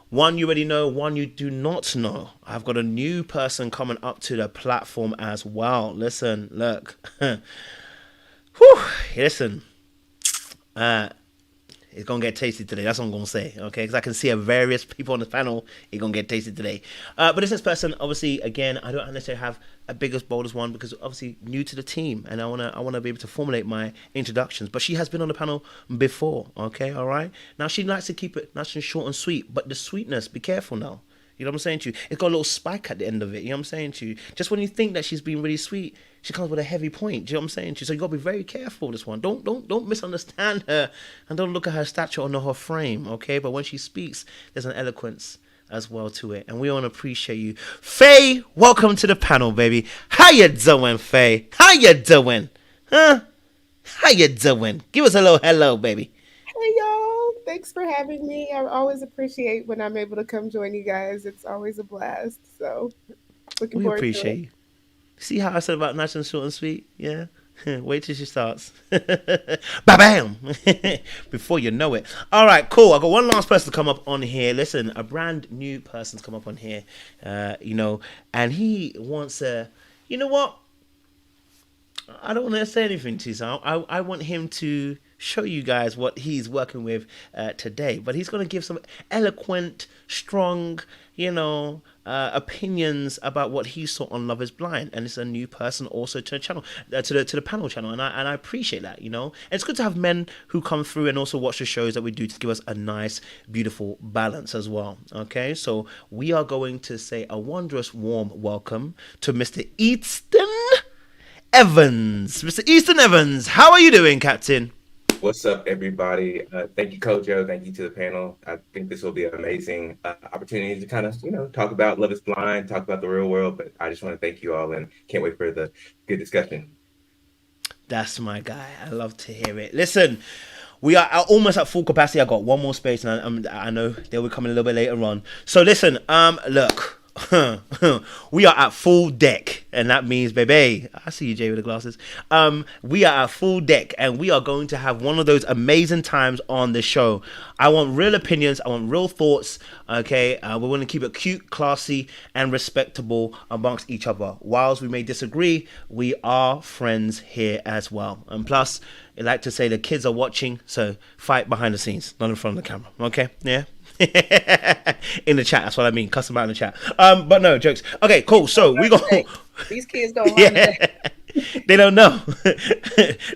one you already know, one you do not know. I've got a new person coming up to the platform as well. Listen, look. Whew, listen. It's going to get tasty today. That's what I'm going to say, okay? Because I can see various people on the panel. It's going to get tasty today. But this person, obviously, again, I don't necessarily have a biggest, boldest one because obviously new to the team. And I wanna be able to formulate my introductions. But she has been on the panel before, okay? All right? Now, she likes to keep it nice and short and sweet. But the sweetness, be careful now. You know what I'm saying to you? It's got a little spike at the end of it. You know what I'm saying to you? Just when you think that she's being really sweet, she comes with a heavy point. Do you know what I'm saying to you? So you got to be very careful with this one. Don't misunderstand her and don't look at her stature or her frame, okay? But when she speaks, there's an eloquence as well to it. And we want to appreciate you. Faye, welcome to the panel, baby. How you doing, Faye? How you doing? Huh? How you doing? Give us a little hello, baby. Hey, y'all. Thanks for having me. I always appreciate when I'm able to come join you guys. It's always a blast. So, looking forward to it. We appreciate you. See how I said about nice and short and sweet? Yeah. Wait till she starts. Ba-bam! Before you know it. All right, cool. I've got one last person to come up on here. Listen, a brand new person's come up on here, and he wants a... You know what? I don't want to say anything to you, so I want him to show you guys what he's working with today. But he's going to give some eloquent, strong, opinions about what he saw on Love is Blind, and it's a new person also to the channel, to the panel channel, and I appreciate that. And it's good to have men who come through and also watch the shows that we do to give us a nice, beautiful balance as well. Okay, so we are going to say a wondrous, warm welcome to Mr. Easton Evans. Mr. Easton Evans, how are you doing, Captain? What's up, everybody? Thank you, Kojo. Thank you to the panel. I think this will be an amazing opportunity to kind of, talk about Love is Blind, talk about the real world. But I just want to thank you all and can't wait for the good discussion. That's my guy. I love to hear it. Listen, we are almost at full capacity. I got one more space, and I know they'll be coming a little bit later on. So listen, look. We are at full deck, and that means, baby, I see you, Jay, with the glasses. We are at full deck, and we are going to have one of those amazing times on the show. I want real opinions, I want real thoughts. Okay, we want to keep it cute, classy, and respectable amongst each other. Whilst we may disagree, we are friends here as well. And plus, I like to say the kids are watching, so fight behind the scenes, not in front of the camera. Okay, yeah. In the chat, that's what I mean. Cuss them out in the chat. But no jokes. Okay, cool. So we go. These kids don't. Yeah. They don't know.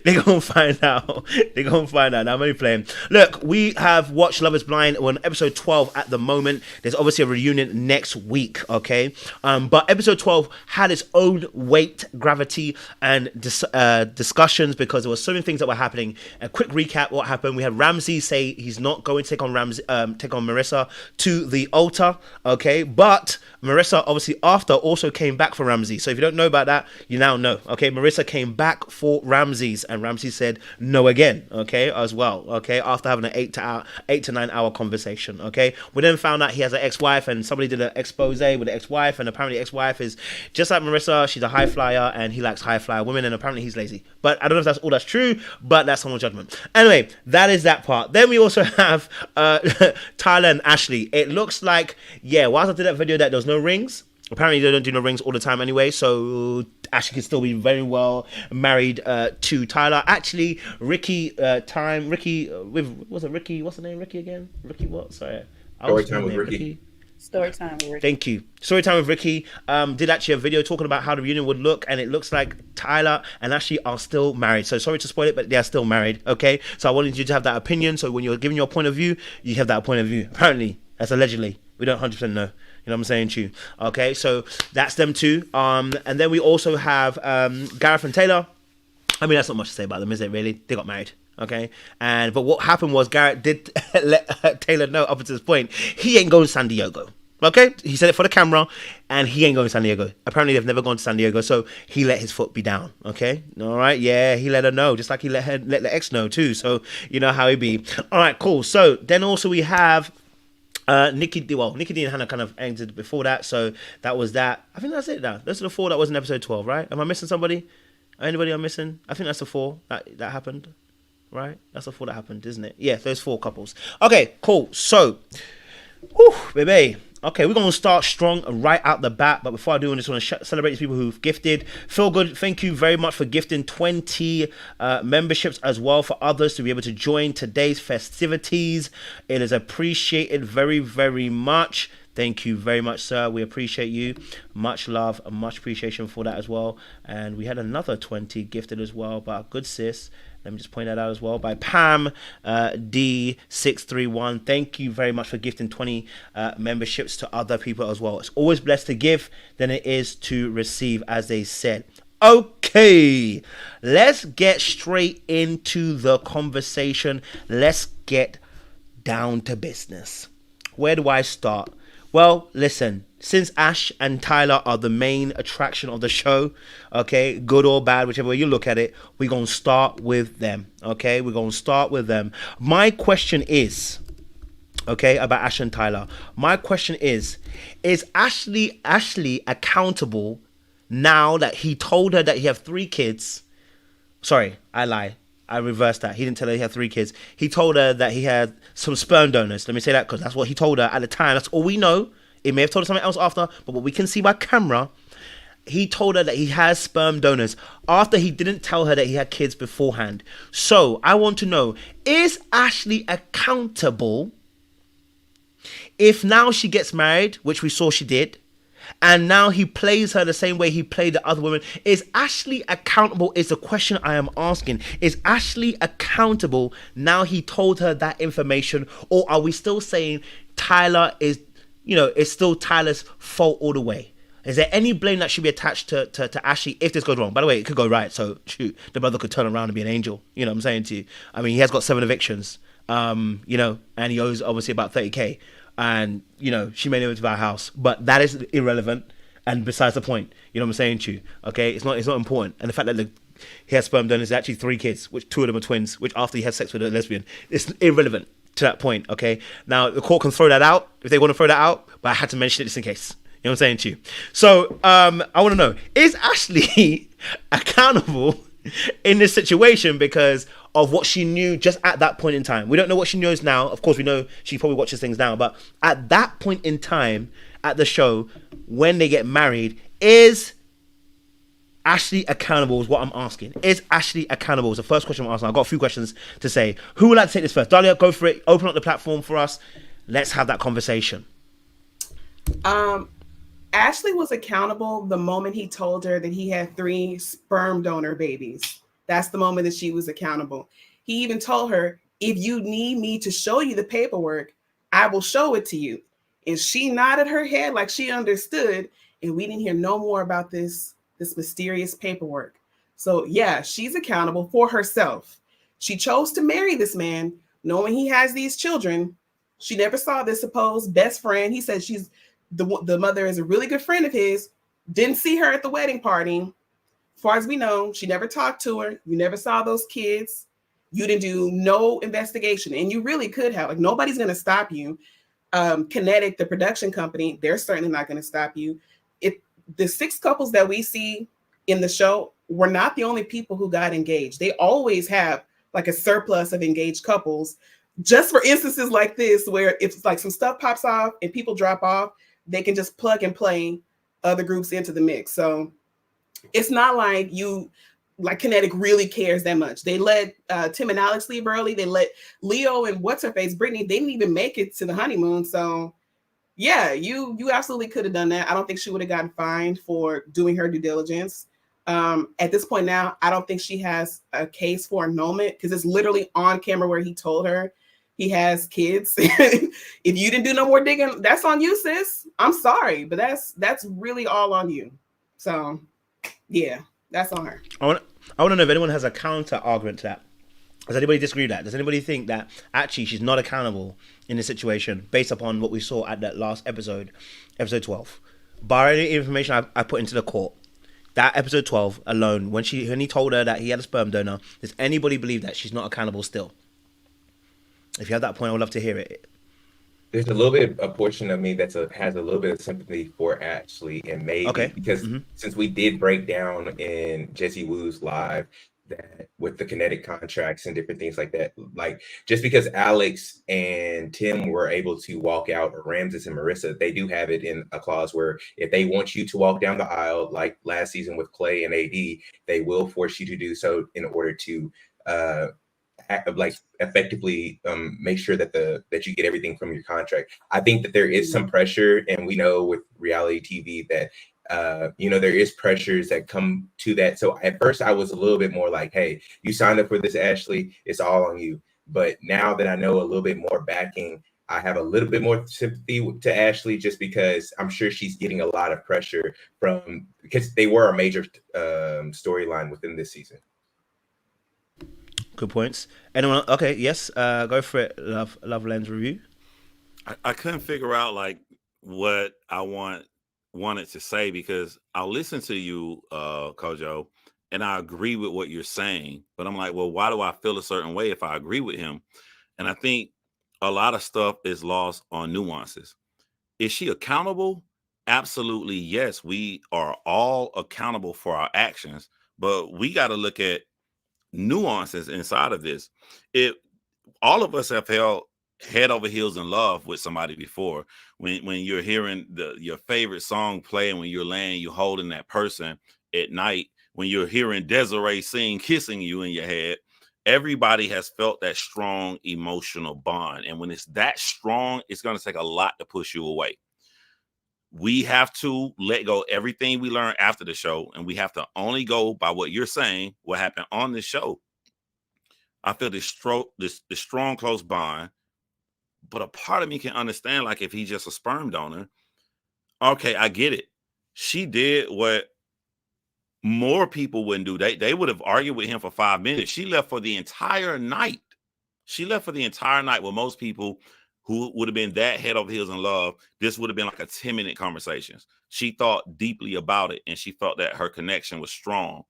They're gonna find out. They're gonna find out. Now I'm only playing. Look, we have watched Love is Blind. We're on episode 12 at the moment. There's obviously a reunion next week, okay? But episode 12 had its own weight, gravity, and discussions because there were so many things that were happening. A quick recap: what happened? We had Ramses say he's not going to take on Marissa to the altar, okay? But Merissa, obviously, after also came back for Ramsay. So if you don't know about that, you now know, okay? Okay, Marissa came back for Ramses, and Ramses said no again. Okay, as well. Okay, after having an 8 to 9 hour conversation. Okay, we then found out he has an ex-wife, and somebody did an expose with the ex-wife, and apparently the ex-wife is just like Marissa. She's a high flyer, and he likes high flyer women, and apparently he's lazy. But I don't know if that's all that's true, but that's someone's judgment. Anyway, that is that part. Then we also have Tyler and Ashley. It looks like, yeah, whilst I did that video, that there was no rings. Apparently they don't do no rings all the time anyway, so Ashley can still be very well married to Tyler. Actually, Ricky, what's her name? Ricky again? Ricky what? Sorry. Story time with Ricky. Story time with Ricky. Thank you. Story time with Ricky did actually a video talking about how the reunion would look, and it looks like Tyler and Ashley are still married. So sorry to spoil it, but they are still married, okay? So I wanted you to have that opinion, so when you're giving your point of view, you have that point of view. Apparently, that's allegedly. We don't 100% know. You know what I'm saying to you? Okay, so that's them two. And then we also have Gareth and Taylor. I mean, that's not much to say about them, is it really? They got married. Okay, but what happened was Gareth did let Taylor know up until this point he ain't going to San Diego. Okay, he said it for the camera, and he ain't going to San Diego. Apparently, they've never gone to San Diego, so he let his foot be down. Okay, all right, yeah, he let her know, just like he let the ex know too. So you know how he be. All right, cool. So then also we have Nikki D and Hannah kind of ended before that, so that was that. I think that's it now. Those are the 4 that was in episode 12, right? Am I missing somebody? Anybody I'm missing? I think that's the 4 that happened, right? That's the 4 that happened, isn't it? Yeah, those 4 couples. Okay, cool. So, whew, baby. Okay, we're going to start strong right out the bat. But before I do, I just want to celebrate these people who've gifted. Feel good. Thank you very much for gifting 20 memberships as well for others to be able to join today's festivities. It is appreciated very, very much. Thank you very much, sir. We appreciate you. Much love and much appreciation for that as well. And we had another 20 gifted as well by our good sis. Let me just point that out as well by Pam D631. Thank you very much for gifting 20 memberships to other people as well. It's always blessed to give than it is to receive, as they said. Okay, let's get straight into the conversation. Let's get down to business. Where do I start? Well, listen, since Ash and Tyler are the main attraction of the show, okay, good or bad, whichever way you look at it, we're going to start with them, okay? We're going to start with them. My question is, okay, about Ash and Tyler. My question is Ashley accountable now that he told her that he have 3 kids? Sorry, I lie. I reversed that. He didn't tell her he had 3 kids. He told her that he had some sperm donors. Let me say that because that's what he told her at the time. That's all we know. It may have told her something else after, but what we can see by camera, he told her that he has sperm donors after he didn't tell her that he had kids beforehand. So I want to know, is Ashley accountable if now she gets married, which we saw she did, and now he plays her the same way he played the other women? Is Ashley accountable is the question I am asking. Is Ashley accountable now he told her that information? Or are we still saying Tyler is, it's still Tyler's fault all the way? Is there any blame that should be attached to Ashley if this goes wrong? By the way, it could go right. So shoot, the brother could turn around and be an angel. You know what I'm saying to you? I mean, he has got 7 evictions, and he owes obviously about 30K. And, she may never to buy a house, but that is irrelevant and besides the point. You know what I'm saying to you? Okay, it's not important. And the fact that he has sperm donors is actually 3 kids, which 2 of them are twins, which after he had sex with a lesbian, it's irrelevant to that point. Okay, now the court can throw that out if they want to throw that out, but I had to mention it just in case. You know what I'm saying to you? So I want to know, is Ashley accountable in this situation because of what she knew just at that point in time? We don't know what she knows now. Of course, we know she probably watches things now, but at that point in time at the show, when they get married, is Ashley accountable is what I'm asking. Is Ashley accountable is the first question I'm asking. I've got a few questions to say. Who would like to take this first? Dalia, go for it. Open up the platform for us. Let's have that conversation. Ashley was accountable the moment he told her that he had 3 sperm donor babies. That's the moment that she was accountable. He even told her, if you need me to show you the paperwork, I will show it to you. And she nodded her head like she understood, and we didn't hear no more about this mysterious paperwork. So yeah, she's accountable for herself. She chose to marry this man knowing he has these children. She never saw this supposed best friend. He said she's the mother is a really good friend of his. Didn't see her at the wedding party. far as we know, she never talked to her. You never saw those kids. You didn't do no investigation, and you really could have. Like, nobody's going to stop you. Kinetic, the production company, they're certainly not going to stop you. The 6 couples that we see in the show were not the only people who got engaged. They always have like a surplus of engaged couples, just for instances like this, where if like some stuff pops off and people drop off, they can just plug and play other groups into the mix. So it's not like Kinetic really cares that much. They let Tim and Alex leave early. They let Leo and what's her face, Brittany, they didn't even make it to the honeymoon. So yeah, you absolutely could have done that. I don't think she would have gotten fined for doing her due diligence. At this point now, I don't think she has a case for annulment, because it's literally on camera where he told her he has kids. If you didn't do no more digging, that's on you, sis. I'm sorry, but that's really all on you. So yeah, that's on her. I want to know if anyone has a counter argument to that. Does anybody disagree with that? Does anybody think that actually she's not accountable in this situation based upon what we saw at that last episode 12? Bar any information I put into the court, that episode 12 alone, when he told her that he had a sperm donor, does anybody believe that she's not accountable still? If you have that point, I would love to hear it. There's a little bit, a portion of me has a little bit of sympathy for Ashley, and maybe because since we did break down in Jesse Wu's live that with the kinetic contracts and different things like that, like just because Alex and Tim were able to walk out, or Ramses and Marissa, they do have it in a clause where if they want you to walk down the aisle, like last season with Clay and AD, they will force you to do so in order to effectively make sure that you get everything from your contract. I think that there is some pressure, and we know with reality TV that there is pressures that come to that. So at first I was a little bit more like, hey, you signed up for this, Ashley, it's all on you. But now that I know a little bit more backing, I have a little bit more sympathy to Ashley, just because I'm sure she's getting a lot of pressure because they were a major storyline within this season. Good points. Anyone? Okay, yes. Go for it. Love Lens review. I couldn't figure out like what I wanted to say, because I'll listen to you, Kojo, and I agree with what you're saying. But I'm like, well, why do I feel a certain way if I agree with him? And I think a lot of stuff is lost on nuances. Is she accountable? Absolutely, yes. We are all accountable for our actions, but we got to look at nuances inside of this. All of us have held head over heels in love with somebody before. When you're hearing your favorite song play, and when you're laying, you holding that person at night, when you're hearing Desiree sing Kissing You in your head, everybody has felt that strong emotional bond. And when it's that strong, it's going to take a lot to push you away. We have to let go everything we learned after the show, and we have to only go by what you're saying, what happened on the show. I feel this strong, close bond, but a part of me can understand, like, if he's just a sperm donor, okay, I get it. She did what more people wouldn't do. They would have argued with him for 5 minutes. She left for the entire night. With most people who would have been that head over heels in love, this would have been like a 10-minute conversation. She thought deeply about it, and she felt that her connection was strong.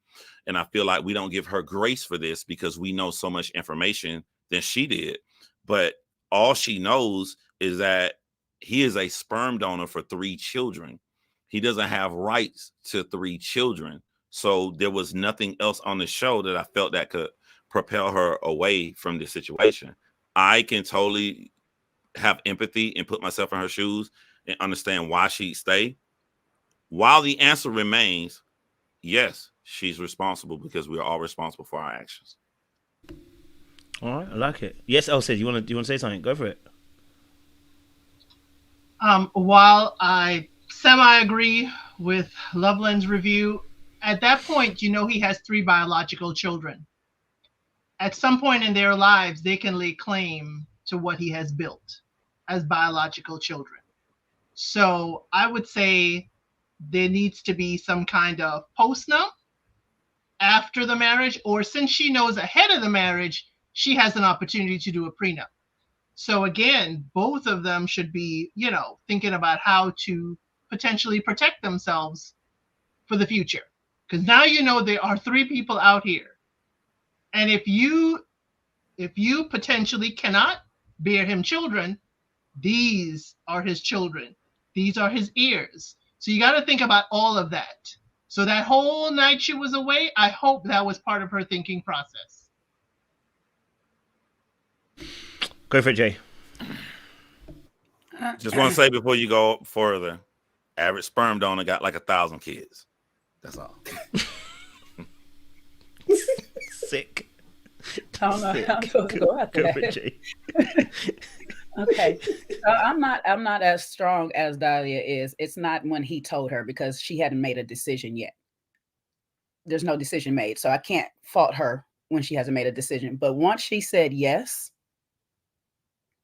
And I feel like we don't give her grace for this because we know so much information than she did. But all she knows is that he is a sperm donor for 3 children. He doesn't have rights to 3 children. So there was nothing else on the show that I felt that could propel her away from this situation. I can totally have empathy and put myself in her shoes and understand why she'd stay. While the answer remains, yes, she's responsible, because we are all responsible for our actions. All right, I like it. Yes, Elsie, do you want to say something? Go for it. While I semi-agree with Loveland's review, at that point, he has 3 biological children. At some point in their lives, they can lay claim to what he has built as biological children. So I would say there needs to be some kind of postnup after the marriage, or since she knows ahead of the marriage, she has an opportunity to do a prenup. So again, both of them should be, thinking about how to potentially protect themselves for the future. Because now you know there are 3 people out here. And if you potentially cannot bear him children, these are his children. These are his ears. So you got to think about all of that. So that whole night she was away, I hope that was part of her thinking process. Go for it, Jay. Just want to say before you go further, average sperm donor got like 1,000 kids. That's all. Sick. I don't know how I'm supposed to go after that. Okay, so I'm not as strong as Dalia is. It's not when he told her, because she hadn't made a decision yet. There's no decision made, so I can't fault her when she hasn't made a decision. But once she said yes,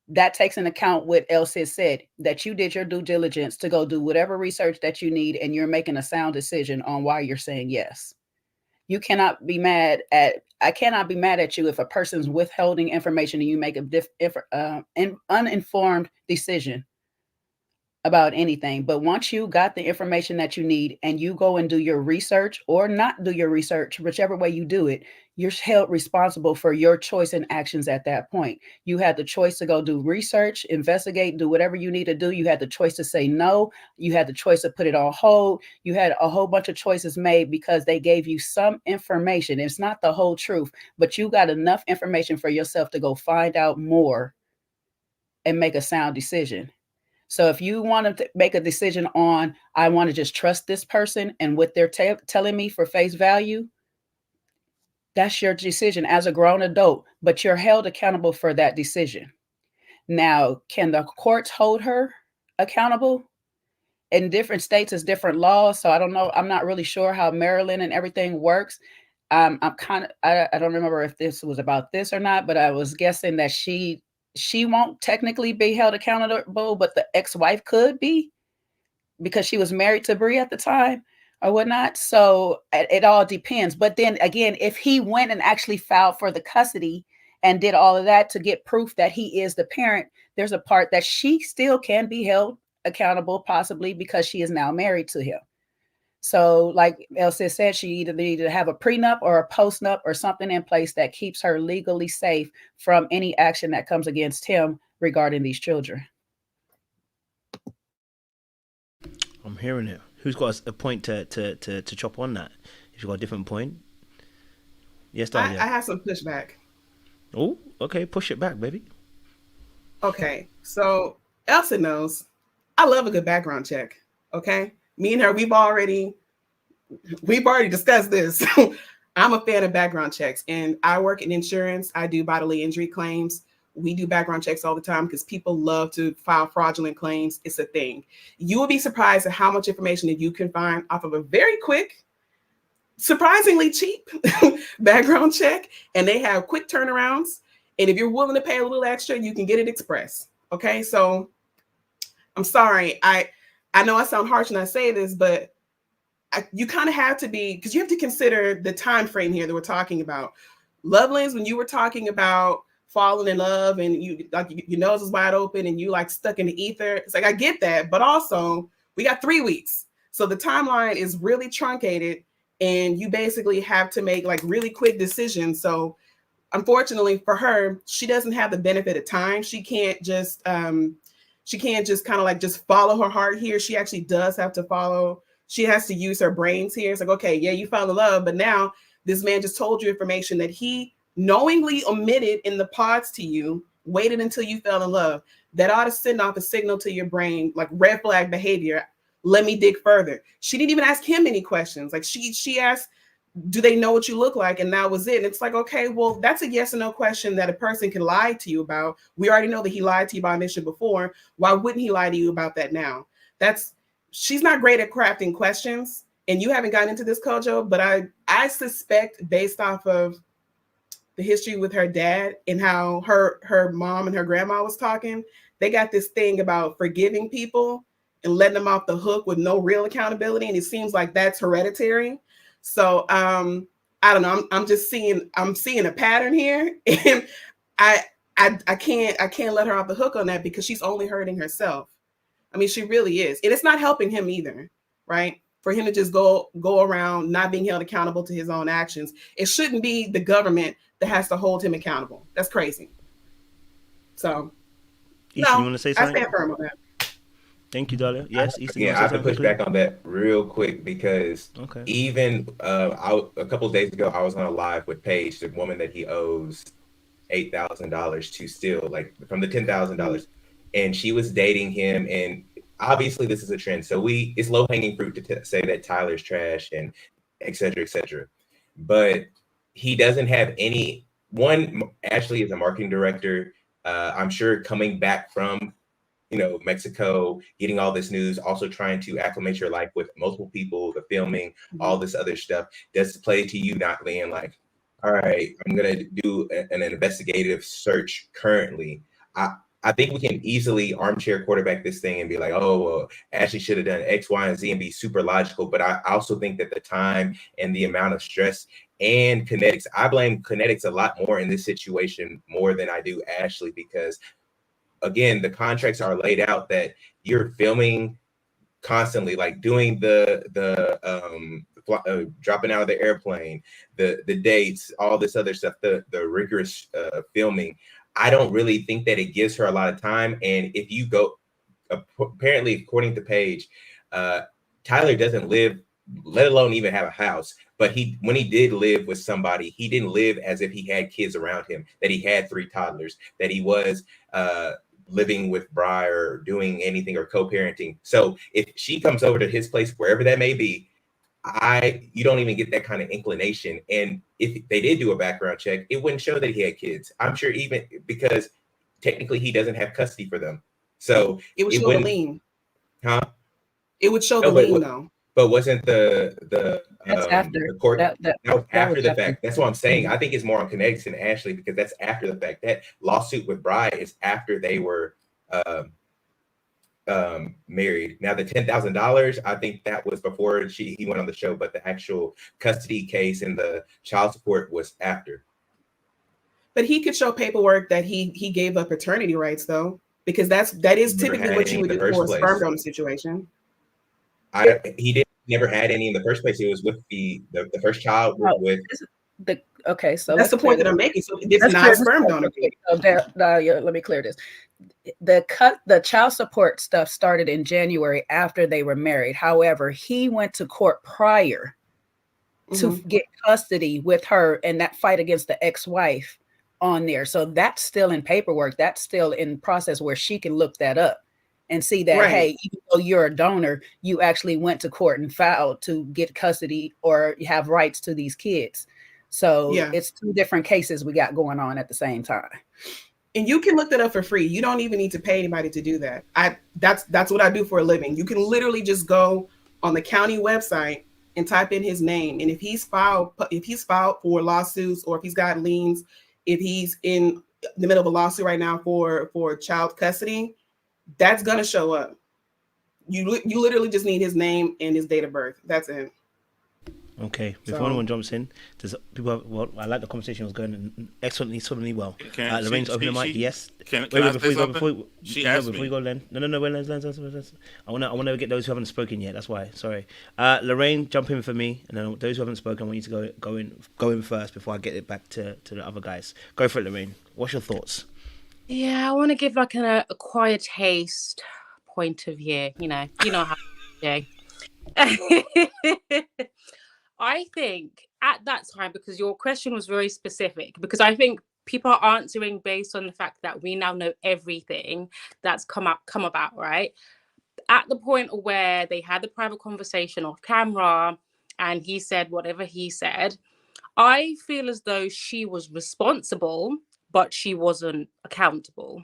that takes into account what Elsis said, that you did your due diligence to go do whatever research that you need, and you're making a sound decision on why you're saying yes. You cannot be mad at, I cannot be mad at you if a person's withholding information and you make an uninformed decision about anything. But once you got the information that you need and you go and do your research or not do your research, whichever way you do it, you're held responsible for your choice and actions at that point. You had the choice to go do research, investigate, do whatever you need to do. You had the choice to say no. You had the choice to put it on hold. You had a whole bunch of choices made because they gave you some information. It's not the whole truth, but you got enough information for yourself to go find out more and make a sound decision. So if you want to make a decision on, I want to just trust this person and what they're telling me for face value, that's your decision as a grown adult, but you're held accountable for that decision. Now, can the courts hold her accountable? In different states, it's different laws. So I don't know. I'm not really sure how Maryland and everything works. I'm kind of, I don't remember if this was about this or not, but I was guessing that she won't technically be held accountable, but the ex-wife could be, because she was married to Bree at the time or whatnot. So it all depends. But then again, if he went and actually filed for the custody and did all of that to get proof that he is the parent, there's a part that she still can be held accountable, possibly because she is now married to him. So like Elsa said, she either needed to have a prenup or a postnup or something in place that keeps her legally safe from any action that comes against him regarding these children. I'm hearing it. Who's got a point to chop on that? If you've got a different point. Yes, Dalia. I have some pushback. Oh, okay. Push it back, baby. Okay. So Elsa knows I love a good background check. Okay. Me and her, we've already discussed this. I'm a fan of background checks, and I work in insurance. I do bodily injury claims. We do background checks all the time because people love to file fraudulent claims. It's a thing. You will be surprised at how much information that you can find off of a very quick, surprisingly cheap background check. And they have quick turnarounds. And if you're willing to pay a little extra, you can get it express. Okay. So I'm sorry. I know I sound harsh when I say this, but you kind of have to be, because you have to consider the time frame here that we're talking about. Lovelands, when you were talking about falling in love and you like your nose is wide open and you like stuck in the ether, it's like I get that, but also we got 3 weeks, so the timeline is really truncated and you basically have to make like really quick decisions. So unfortunately for her, she doesn't have the benefit of time. She can't just kind of like just follow her heart here. She actually does have to follow. She has to use her brains here. It's like, okay, yeah, you fell in love, but now this man just told you information that he knowingly omitted in the pods to you, waited until you fell in love. That ought to send off a signal to your brain, like red flag behavior. Let me dig further. She didn't even ask him any questions. Like she asked, do they know what you look like? And that was it. And it's like, okay, well, that's a yes or no question that a person can lie to you about. We already know that he lied to you about this before. Why wouldn't he lie to you about that now? She's not great at crafting questions. And you haven't gotten into this, Kojo, but I suspect, based off of the history with her dad and how her mom and her grandma was talking, they got this thing about forgiving people and letting them off the hook with no real accountability. And it seems like that's hereditary. So I don't know. I'm seeing a pattern here, and I can't let her off the hook on that because she's only hurting herself. I mean, she really is, and it's not helping him either, right? for him to just go around not being held accountable to his own actions. It shouldn't be the government that has to hold him accountable. That's crazy. So, Ethan, you want to say something? I stand firm on that. Thank you, Dalia. Yes, Ethan. Yeah, I have to push back on that real quick because even a couple of days ago, I was on a live with Paige, the woman that he owes $8,000 to still, like from the $10,000, and she was dating him, and obviously this is a trend. So it's low hanging fruit to say that Tyler's trash and et cetera, but he doesn't have any. Ashley is a marketing director. I'm sure coming back from Mexico, getting all this news, also trying to acclimate your life with multiple people, the filming, all this other stuff, does play to you not being like, all right, I'm gonna do an investigative search currently. I think we can easily armchair quarterback this thing and be like, oh, well, Ashley should have done X, Y, and Z and be super logical. But I also think that the time and the amount of stress and kinetics, I blame kinetics a lot more in this situation more than I do Ashley, because again, the contracts are laid out that you're filming constantly, like doing the dropping out of the airplane, the dates, all this other stuff, the rigorous filming. I don't really think that it gives her a lot of time. And if you go, apparently, according to Paige, Tyler doesn't live, let alone even have a house. But when he did live with somebody, he didn't live as if he had kids around him, that he had 3 toddlers, that he was living with Bri or doing anything or co-parenting. So if she comes over to his place, wherever that may be, you don't even get that kind of inclination. And if they did do a background check, it wouldn't show that he had kids. I'm sure, even because technically he doesn't have custody for them. So it would show the lien. Huh? It would show the lien though. But wasn't the after the court that was after the fact? That's what I'm saying. I think it's more on kinetics than Ashley, because that's after the fact. That lawsuit with Bri is after they were married. Now the $10,000, I think that was before he went on the show, but the actual custody case and the child support was after. But he could show paperwork that he gave up paternity rights though, because that is typically what you would do for a sperm donor situation. He never had any in the first place. It was with the first child with so that's the point that I'm making. So it's not a sperm donor. Let me clear this. The child support stuff started in January after they were married. However, he went to court prior to get custody with her, and that fight against the ex-wife on there. So that's still in paperwork. That's still in process where she can look that up and see that, hey, even though you're a donor, you actually went to court and filed to get custody or have rights to these kids. So it's 2 different cases we got going on at the same time. And you can look that up for free. You don't even need to pay anybody to do that. That's what I do for a living. You can literally just go on the county website and type in his name. And if he's filed for lawsuits, or if he's got liens, if he's in the middle of a lawsuit right now for child custody, that's gonna show up. You literally just need his name and his date of birth. That's it. Okay. Before anyone jumps in, I like the conversation was going excellently well. Lorraine's open the mic. Yes. Before you go, Len. No. Len. I want to get those who haven't spoken yet. That's why. Sorry. Lorraine, jump in for me, and then those who haven't spoken, I want you to go in first before I get it back to the other guys. Go for it, Lorraine. What's your thoughts? Yeah, I want to give like an acquired taste point of view. You know how to do. I think at that time, because your question was very specific, because I think people are answering based on the fact that we now know everything that's come about, right? At the point where they had the private conversation off camera and he said whatever he said, I feel as though she was responsible, but she wasn't accountable,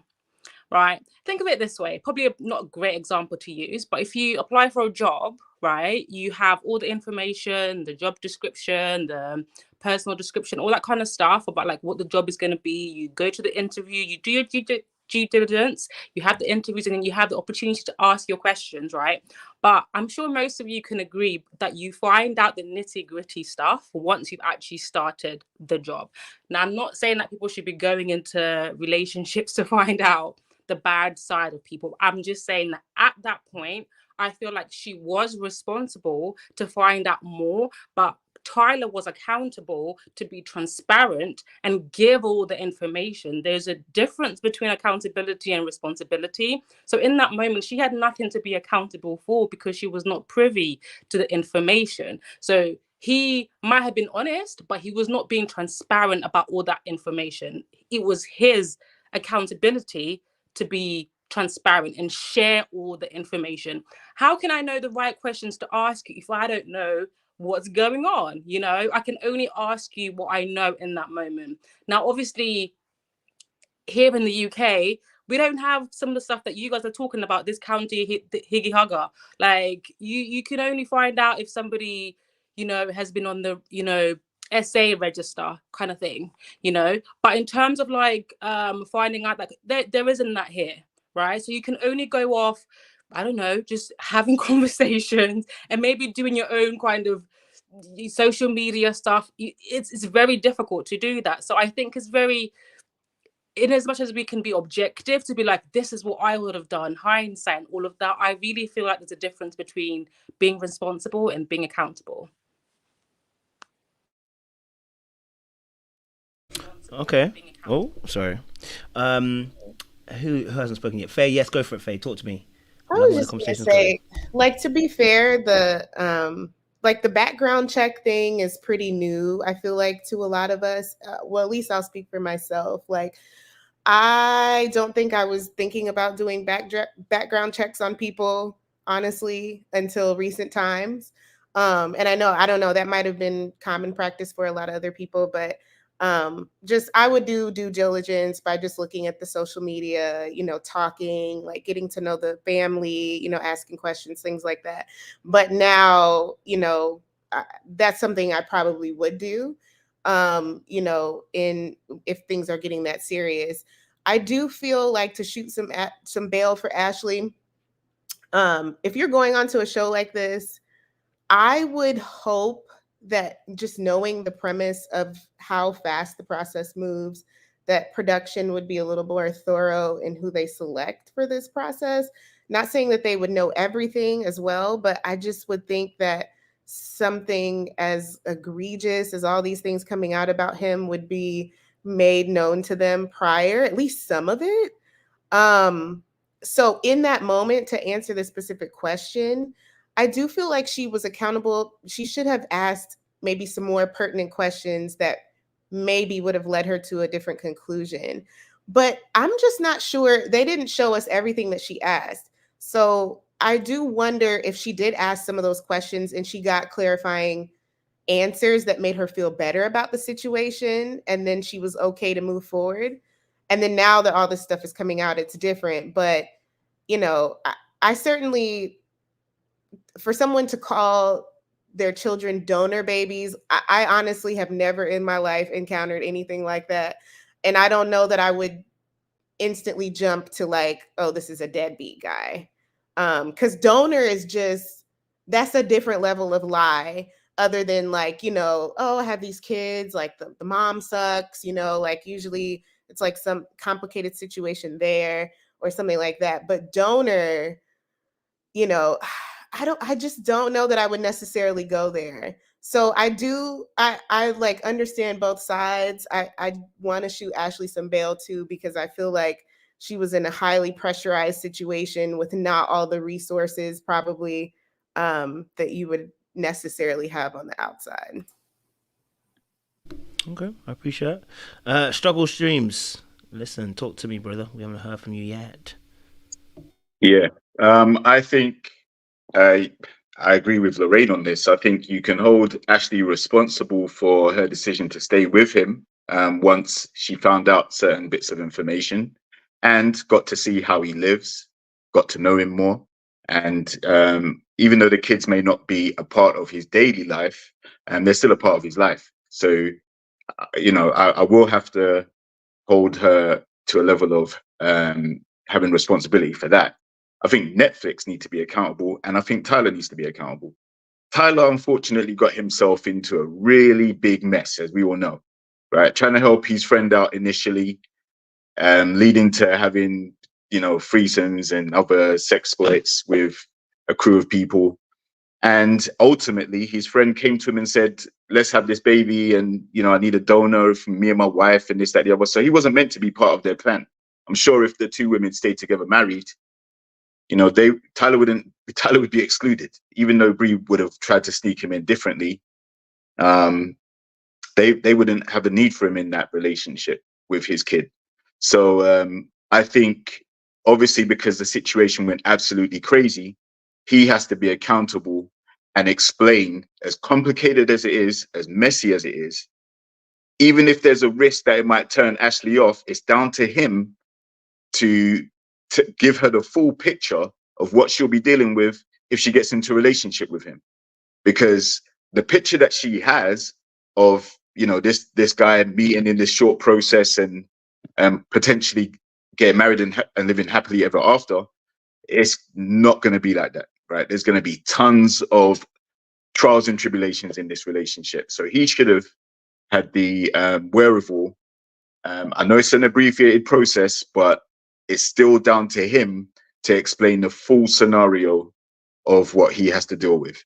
right? Think of it this way, probably not a great example to use, but if you apply for a job, right, you have all the information, the job description, the personal description, all that kind of stuff about like what the job is going to be. You go to the interview, you do your due diligence, you have the interviews, and then you have the opportunity to ask your questions, right? But I'm sure most of you can agree that you find out the nitty-gritty stuff once you've actually started the job. Now, I'm not saying that people should be going into relationships to find out the bad side of people. I'm just saying that at that point, I feel like she was responsible to find out more, but Tyler was accountable to be transparent and give all the information. There's a difference between accountability and responsibility. So in that moment, she had nothing to be accountable for because she was not privy to the information. So he might have been honest, but he was not being transparent about all that information. It was his accountability to be transparent and share all the information. How can I know the right questions to ask you if I don't know what's going on? You know, I can only ask you what I know in that moment. Now, obviously, here in the UK, we don't have some of the stuff that you guys are talking about, this county higgy hugger. Like, you can only find out if somebody, you know, has been on the, you know, SA register kind of thing, you know. But in terms of like finding out that there isn't that here, right? So you can only go off, I don't know, just having conversations and maybe doing your own kind of social media stuff. It's very difficult to do that. So I think it's very, in as much as we can be objective to be like, this is what I would have done, hindsight and all of that, I really feel like there's a difference between being responsible and being accountable. Okay. Oh, sorry. Who hasn't spoken yet? Faye, yes, go for it, Faye. Talk to me. I was just gonna say, like, to be fair, the background check thing is pretty new. I feel like to a lot of us, well, at least I'll speak for myself. Like, I don't think I was thinking about doing background checks on people, honestly, until recent times. And I don't know, that might have been common practice for a lot of other people, but just I would do due diligence by just looking at the social media, you know, talking, like getting to know the family, you know, asking questions, things like that. But now, you know, that's something I probably would do, you know, if things are getting that serious. I do feel like to shoot some bail for Ashley. If you're going onto a show like this, I would hope that just knowing the premise of how fast the process moves, that production would be a little more thorough in who they select for this process. Not saying that they would know everything as well, but I just would think that something as egregious as all these things coming out about him would be made known to them prior, at least some of it. So in that moment, to answer the specific question, I do feel like she was accountable. She should have asked maybe some more pertinent questions that maybe would have led her to a different conclusion. But I'm just not sure. They didn't show us everything that she asked. So I do wonder if she did ask some of those questions and she got clarifying answers that made her feel better about the situation, and then she was okay to move forward. And then now that all this stuff is coming out, it's different. But, you know, I certainly, for someone to call their children donor babies, I honestly have never in my life encountered anything like that. And I don't know that I would instantly jump to like, oh, this is a deadbeat guy. Because donor is just, that's a different level of lie, other than like, you know, oh, I have these kids, like the mom sucks, you know, like usually it's like some complicated situation there or something like that. But donor, you know, I just don't know that I would necessarily go there. So I like understand both sides. I want to shoot Ashley some bail too, because I feel like she was in a highly pressurized situation with not all the resources probably that you would necessarily have on the outside. Okay, I appreciate it. Struggle Streams. Listen, talk to me, brother. We haven't heard from you yet. Yeah, I think I agree with Lorraine on this. I think you can hold Ashley responsible for her decision to stay with him once she found out certain bits of information and got to see how he lives, got to know him more. And even though the kids may not be a part of his daily life, they're still a part of his life. So, you know, I will have to hold her to a level of having responsibility for that. I think Netflix need to be accountable, and I think Tyler needs to be accountable. Tyler, unfortunately, got himself into a really big mess, as we all know, right? Trying to help his friend out initially, leading to having, you know, threesomes and other sex exploits with a crew of people. And ultimately, his friend came to him and said, let's have this baby. And, you know, I need a donor from me and my wife and this, that, the other. So he wasn't meant to be part of their plan. I'm sure if the two women stayed together married, you know, Tyler would be excluded, even though Bree would have tried to sneak him in differently. They wouldn't have a need for him in that relationship with his kid. So I think, obviously, because the situation went absolutely crazy, he has to be accountable and explain, as complicated as it is, as messy as it is, even if there's a risk that it might turn Ashley off, it's down to him to give her the full picture of what she'll be dealing with if she gets into a relationship with him. Because the picture that she has of, you know, this guy meeting in this short process and potentially getting married and living happily ever after, it's not going to be like that, right? There's going to be tons of trials and tribulations in this relationship. So he should have had the wherewithal. I know it's an abbreviated process, but it's still down to him to explain the full scenario of what he has to deal with.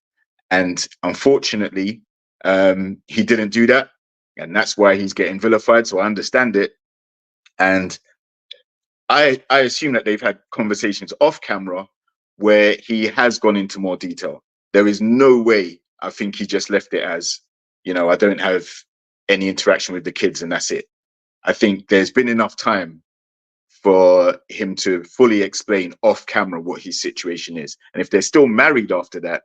And unfortunately, he didn't do that. And that's why he's getting vilified. So I understand it. And I assume that they've had conversations off camera where he has gone into more detail. There is no way I think he just left it as, you know, I don't have any interaction with the kids and that's it. I think there's been enough time for him to fully explain off camera what his situation is. And if they're still married after that,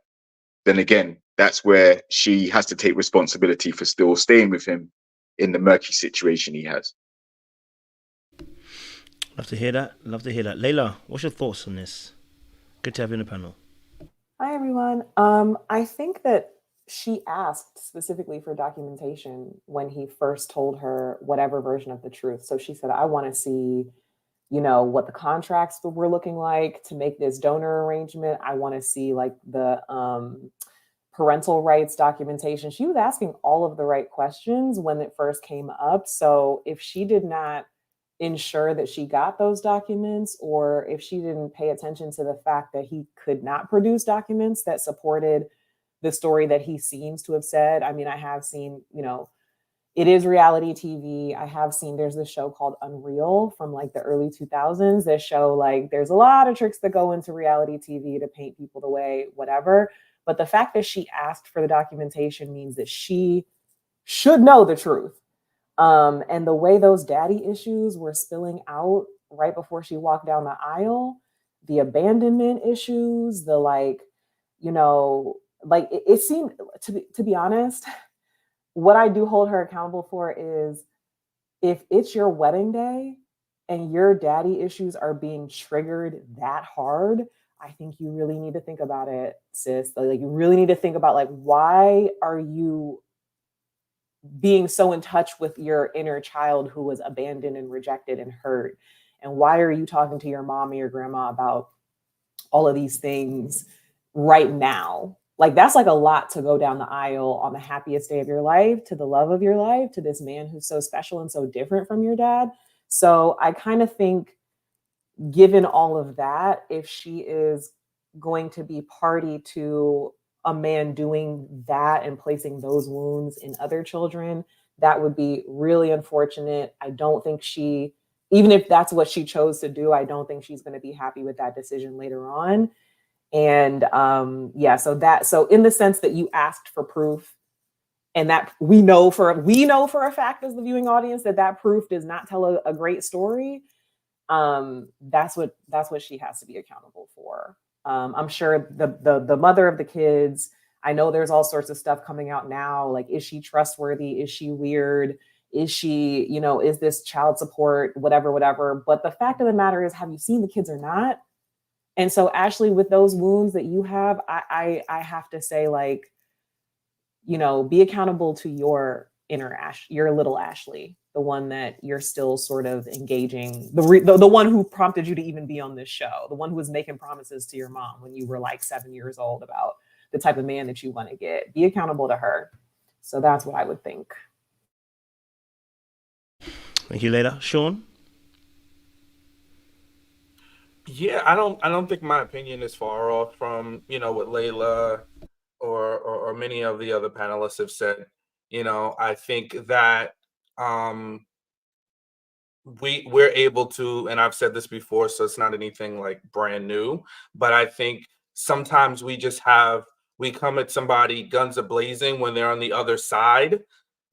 then again, that's where she has to take responsibility for still staying with him in the murky situation he has. Love to hear that. Love to hear that. Layla, what's your thoughts on this? Good to have you on the panel. Hi, everyone. I think that she asked specifically for documentation when he first told her whatever version of the truth. So she said, I want to see, you know, what the contracts were looking like to make this donor arrangement. I want to see like the parental rights documentation. She was asking all of the right questions when it first came up. So if she did not ensure that she got those documents, or if she didn't pay attention to the fact that he could not produce documents that supported the story that he seems to have said. I mean, I have seen, you know, it is reality TV. I have seen, there's this show called Unreal from like the early 2000s. That show, like, there's a lot of tricks that go into reality TV to paint people the way, whatever. But the fact that she asked for the documentation means that she should know the truth. And the way those daddy issues were spilling out right before she walked down the aisle, the abandonment issues, the like, you know, like it seemed, to be honest, what I do hold her accountable for is if it's your wedding day and your daddy issues are being triggered that hard, I think you really need to think about it, sis. Like, you really need to think about, like, why are you being so in touch with your inner child who was abandoned and rejected and hurt? And why are you talking to your mom and your grandma about all of these things right now? Like, that's like a lot to go down the aisle on the happiest day of your life, to the love of your life, to this man who's so special and so different from your dad. So I kind of think, given all of that, if she is going to be party to a man doing that and placing those wounds in other children, that would be really unfortunate. I don't think she, even if that's what she chose to do, I don't think she's going to be happy with that decision later on. And yeah, so in the sense that you asked for proof, and that we know for a fact as the viewing audience that proof does not tell a great story, that's what she has to be accountable for. I'm sure the mother of the kids, I know there's all sorts of stuff coming out now. Like, is she trustworthy? Is she weird? Is she, you know, is this child support, whatever. But the fact of the matter is, have you seen the kids or not? And so, Ashley, with those wounds that you have, I have to say, like, you know, be accountable to your inner your little Ashley, the one that you're still sort of engaging, the one who prompted you to even be on this show, the one who was making promises to your mom when you were like 7 years old about the type of man that you want to get. Be accountable to her. So that's what I would think. Thank you, Layla. Sean? Yeah, I don't think my opinion is far off from, what Layla or many of the other panelists have said. I think that um we're able to, and I've said this before, so it's not anything like brand new, but I think sometimes we come at somebody guns a blazing when they're on the other side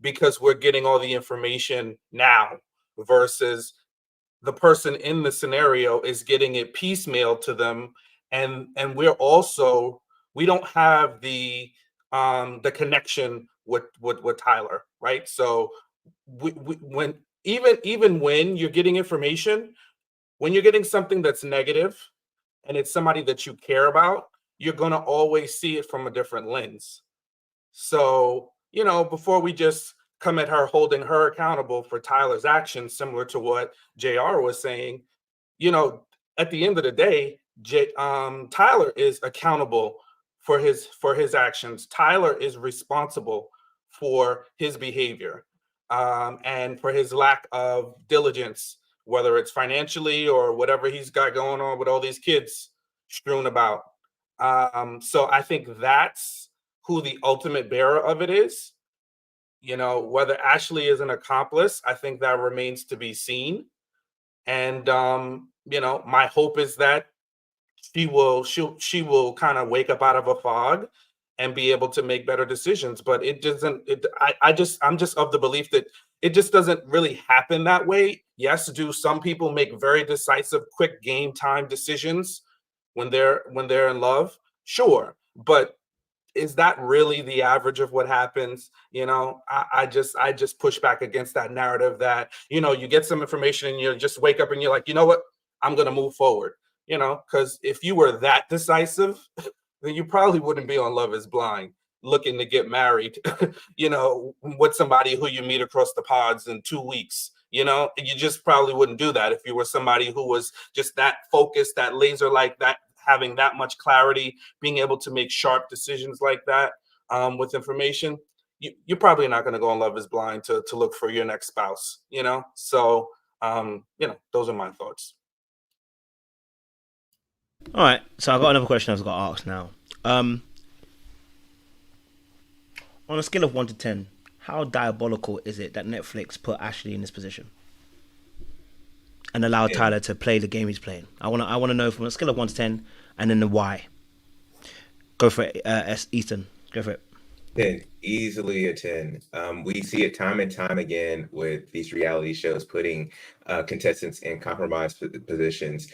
because we're getting all the information now versus the person in the scenario is getting it piecemeal to them, and we don't have the connection with Tyler, right? So when even when you're getting information, when you're getting something that's negative and it's somebody that you care about, you're going to always see it from a different lens. So, before we just come at her holding her accountable for Tyler's actions, similar to what JR was saying, you know, at the end of the day, Tyler is accountable for his actions. Tyler is responsible for his behavior, and for his lack of diligence, whether it's financially or whatever he's got going on with all these kids strewn about. So I think that's who the ultimate bearer of it is. Whether Ashley is an accomplice, I think that remains to be seen. And my hope is that she will kind of wake up out of a fog and be able to make better decisions. But it doesn't. I'm just of the belief that it just doesn't really happen that way. Yes, do some people make very decisive, quick game time decisions when they're in love? Sure, but is that really the average of what happens? I just push back against that narrative that, you get some information and you just wake up and you're like, you know what, I'm going to move forward, because if you were that decisive, then you probably wouldn't be on Love is Blind looking to get married, with somebody who you meet across the pods in 2 weeks. You just probably wouldn't do that if you were somebody who was just that focused, that laser like that, having that much clarity, being able to make sharp decisions like that, with information. You're probably not going to go on Love is Blind to look for your next spouse, So, those are my thoughts. All right, so I've got another question I've got to ask now. On a scale of 1 to 10, how diabolical is it that Netflix put Ashley in this position and allowed Tyler to play the game he's playing? I want to know from a scale of 1 to 10, and then the why. Go for it, Ethan. Go for it. 10, easily a 10. We see it time and time again with these reality shows putting contestants in compromised positions.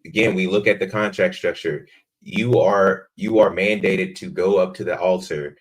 Again, we look at the contract structure. You are mandated to go up to the altar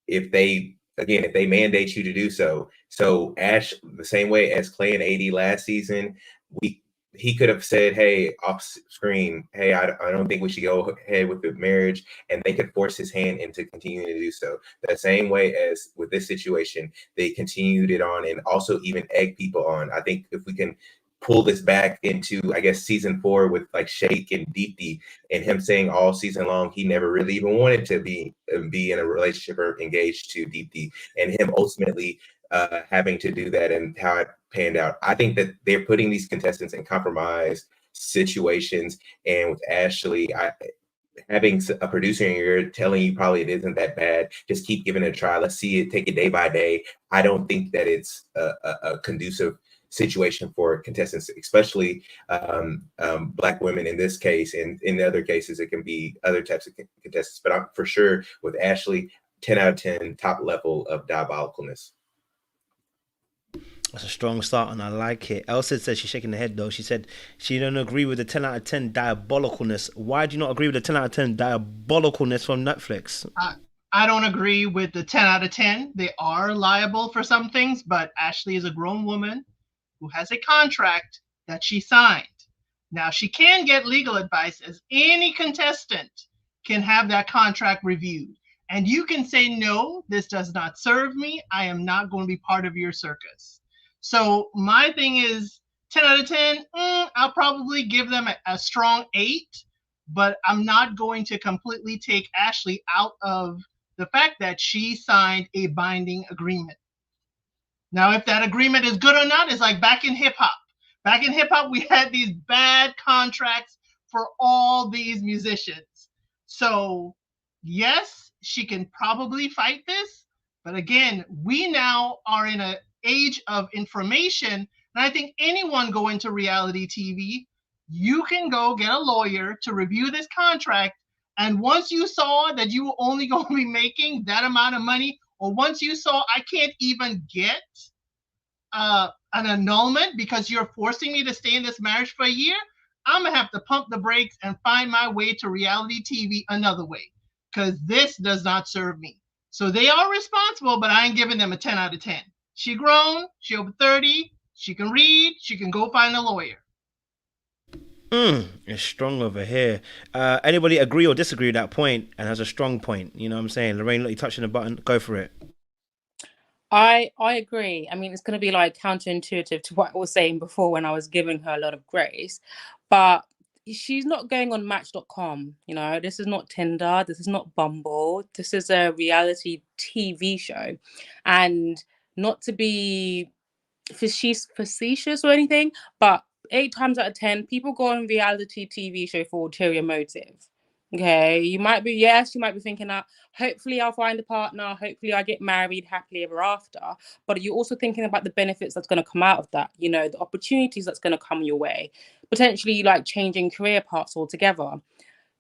if they mandate you to do so. So Ash, the same way as Clay and AD last season, he could have said, hey, off screen, hey, I don't think we should go ahead with the marriage, and they could force his hand into continuing to do so. The same way as with this situation, they continued it on and also even egg people on. I think if we can pull this back into, I guess, season 4 with like Shake and Deepti, and him saying all season long he never really even wanted to be in a relationship or engaged to Deepti, and him ultimately having to do that and how it panned out. I think that they're putting these contestants in compromised situations, and with Ashley, having a producer in your ear telling you probably it isn't that bad, just keep giving it a try. Let's see it, take it day by day. I don't think that it's a conducive situation for contestants, especially Black women in this case, and in other cases it can be other types of contestants. But I'm for sure with Ashley, 10 out of 10, top level of diabolicalness. That's a strong start, and I like it. Elsa says she's shaking her head, though. She said she don't agree with the 10 out of 10 diabolicalness. Why do you not agree with the 10 out of 10 diabolicalness from Netflix? I don't agree with the 10 out of 10. They are liable for some things, but Ashley is a grown woman who has a contract that she signed. Now, she can get legal advice, as any contestant can have that contract reviewed. And you can say, no, this does not serve me. I am not going to be part of your circus. So my thing is 10 out of 10, I'll probably give them a strong 8, but I'm not going to completely take Ashley out of the fact that she signed a binding agreement. Now, if that agreement is good or not is like back in hip hop. Back in hip hop, we had these bad contracts for all these musicians. So yes, she can probably fight this. But again, we now are in an age of information. And I think anyone go into reality TV, you can go get a lawyer to review this contract. And once you saw that you were only going to be making that amount of money, or once you saw I can't even get an annulment because you're forcing me to stay in this marriage for a year, I'm going to have to pump the brakes and find my way to reality TV another way, because this does not serve me. So they are responsible, but I ain't giving them a 10 out of 10. She grown, she over 30, she can read, she can go find a lawyer. It's strong over here. Anybody agree or disagree with that point and has a strong point? You know what I'm saying? Lorraine, look, you touching the button. Go for it. I agree. I mean, it's going to be like counterintuitive to what I was saying before when I was giving her a lot of grace, but she's not going on Match.com. You know, this is not Tinder. This is not Bumble. This is a reality TV show, and not to be facetious or anything, but 8 times out of 10, people go on reality TV show for ulterior motive. Okay, you might be thinking that hopefully I'll find a partner, hopefully I get married happily ever after. But you're also thinking about the benefits that's going to come out of that, you know, the opportunities that's going to come your way, potentially like changing career paths altogether.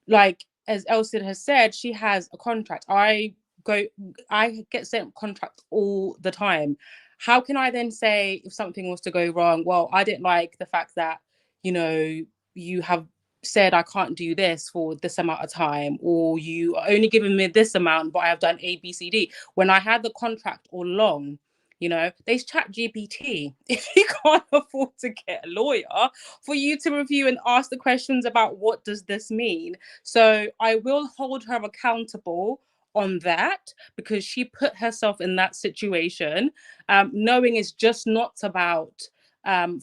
Like as Elsie has said, she has a contract. I get sent contracts all the time. How can I then say if something was to go wrong, well, I didn't like the fact that, you know, you have said I can't do this for this amount of time, or you are only giving me this amount, but I have done A, B, C, D. When I had the contract all along, you know, there's ChatGPT. If you can't afford to get a lawyer for you to review and ask the questions about what does this mean. So I will hold her accountable on that, because she put herself in that situation, knowing it's just not about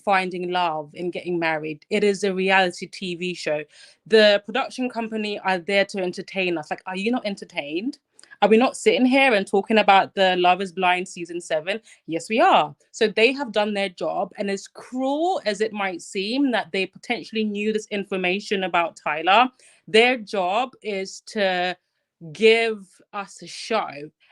finding love and getting married. It is a reality TV show. The production company are there to entertain us. Like, are you not entertained? Are we not sitting here and talking about the Love is Blind season 7? Yes, we are. So they have done their job, and as cruel as it might seem that they potentially knew this information about Tyler, their job is to give us a show,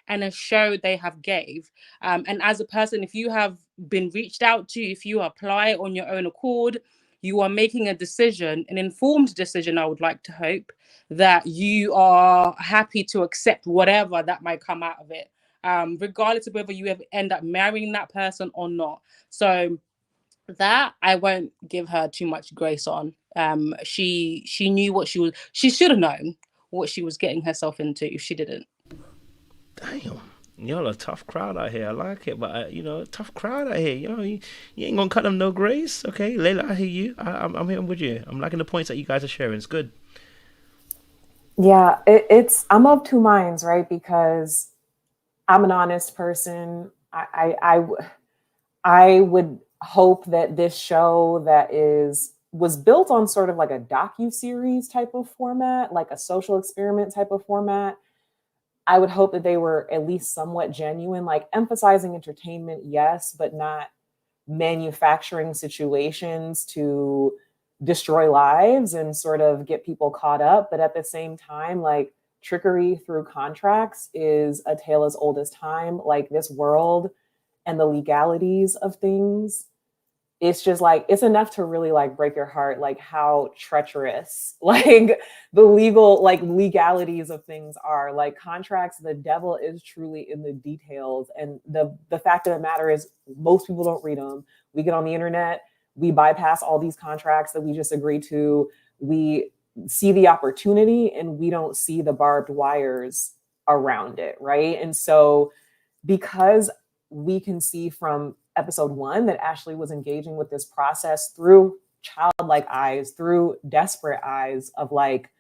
and a show they have gave. And as a person, if you have been reached out to, if you apply on your own accord, you are making a decision, an informed decision, I would like to hope, that you are happy to accept whatever that might come out of it, regardless of whether you ever end up marrying that person or not. So that I won't give her too much grace on. She knew what she should have known what she was getting herself into if she didn't. Damn. Y'all a tough crowd out here. I like it, but you know, tough crowd out here. You know, you ain't gonna cut them no grace, okay? Layla, I hear you. I'm here with you. I'm liking the points that you guys are sharing. It's good. Yeah, I'm of two minds, right? Because I'm an honest person. I would hope that this show that was built on sort of like a docu-series type of format, like a social experiment type of format, I would hope that they were at least somewhat genuine, like emphasizing entertainment, yes, but not manufacturing situations to destroy lives and sort of get people caught up. But at the same time, like, trickery through contracts is a tale as old as time. Like, this world and the legalities of things, it's just like, it's enough to really like break your heart, like how treacherous like the legalities of things are. Like, contracts, the devil is truly in the details. And the fact of the matter is, most people don't read them. We get on the internet, we bypass all these contracts that we just agreed to. We see the opportunity and we don't see the barbed wires around it, right? And so because we can see from episode 1 that Ashley was engaging with this process through childlike eyes, through desperate eyes of like,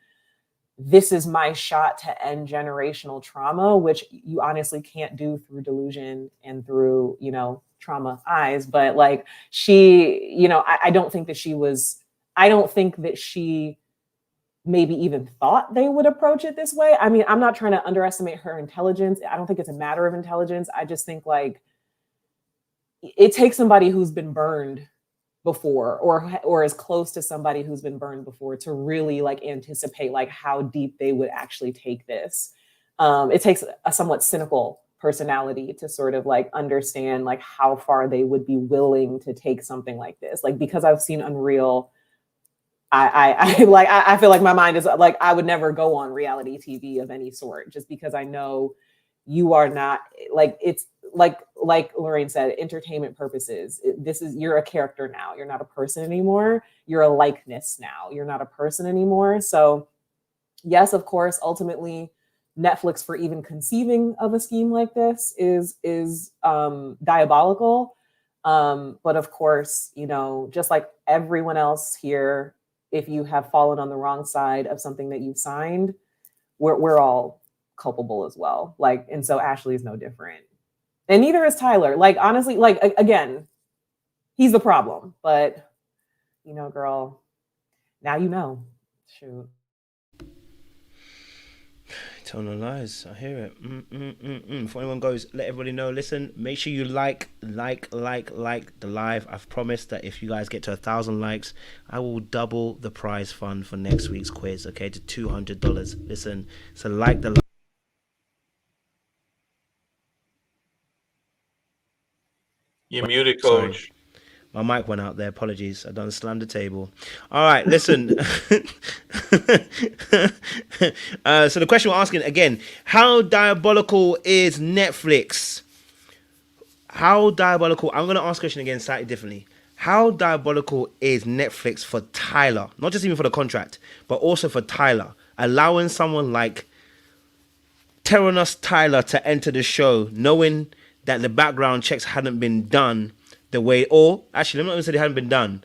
this is my shot to end generational trauma, which you honestly can't do through delusion and through, you know, trauma eyes. But like, she, you know, I don't think that she maybe even thought they would approach it this way. I mean, I'm not trying to underestimate her intelligence. I don't think it's a matter of intelligence. I just think like, it takes somebody who's been burned before, or as close to somebody who's been burned before, to really like anticipate like how deep they would actually take this. It takes a somewhat cynical personality to sort of like understand like how far they would be willing to take something like this. Like, because I've seen Unreal, I feel like my mind is like, I would never go on reality TV of any sort, just because I know you are not like, it's like Lorraine said, entertainment purposes. You're a character now. You're not a person anymore. You're a likeness now. You're not a person anymore. So yes, of course, ultimately Netflix, for even conceiving of a scheme like this, is diabolical. But of course, you know, just like everyone else here, if you have fallen on the wrong side of something that you've signed, we're all culpable as well. Like, and so Ashley is no different, and neither is Tyler. Like, honestly, like again, he's the problem. But you know, girl, now you know. Shoot. Tell no lies. I hear it. Before anyone goes, let everybody know. Listen, make sure you like the live. I've promised that if you guys get to 1,000 likes, I will double the prize fund for next week's quiz. Okay, to $200. Listen, so like the. You're muted, Coach. Sorry. My mic went out there. Apologies. I done slammed the table. All right, listen. So the question we're asking again: how diabolical is Netflix? How diabolical? I'm going to ask the question again slightly differently. How diabolical is Netflix for Tyler? Not just even for the contract, but also for Tyler, allowing someone like Terrence Tyler to enter the show, knowing that the background checks hadn't been done the way, or actually, I'm not going to say they hadn't been done,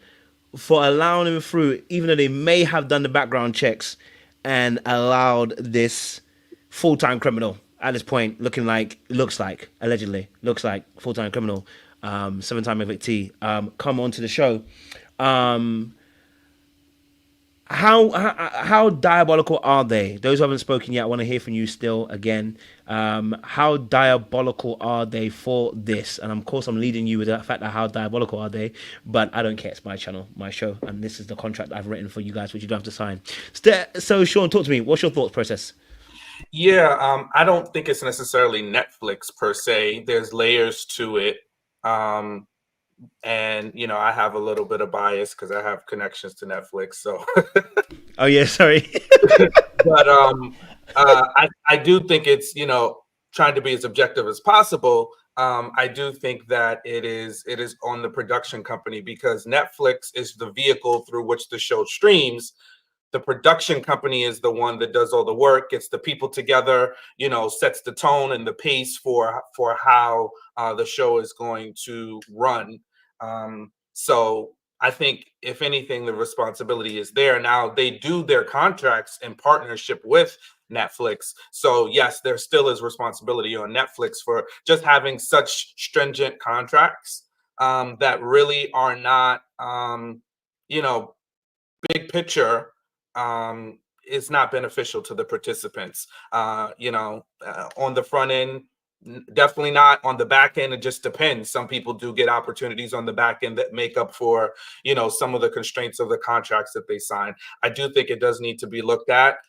for allowing him through, even though they may have done the background checks and allowed this full-time criminal at this point, allegedly looks like full-time criminal, 7-time evictee, come onto the show. How diabolical are they? Those who haven't spoken yet, I want to hear from you still again. How diabolical are they for this? And of course, I'm leading you with the fact that how diabolical are they? But I don't care. It's my channel, my show, and this is the contract I've written for you guys, which you don't have to sign. So Sean, talk to me. What's your thoughts process? Yeah, I don't think it's necessarily Netflix per se. There's layers to it. And you know, I have a little bit of bias because I have connections to Netflix. So oh yeah, sorry. But I do think it's, you know, trying to be as objective as possible. I do think that it is on the production company, because Netflix is the vehicle through which the show streams. The production company is the one that does all the work, gets the people together, you know, sets the tone and the pace for how the show is going to run. So I think, if anything, the responsibility is there. Now, they do their contracts in partnership with Netflix. So yes, there still is responsibility on Netflix for just having such stringent contracts that really are not, you know, big picture, is not beneficial to the participants. You know, on the front end, definitely not. On the back end, it just depends. Some people do get opportunities on the back end that make up for, you know, some of the constraints of the contracts that they sign. I do think it does need to be looked at.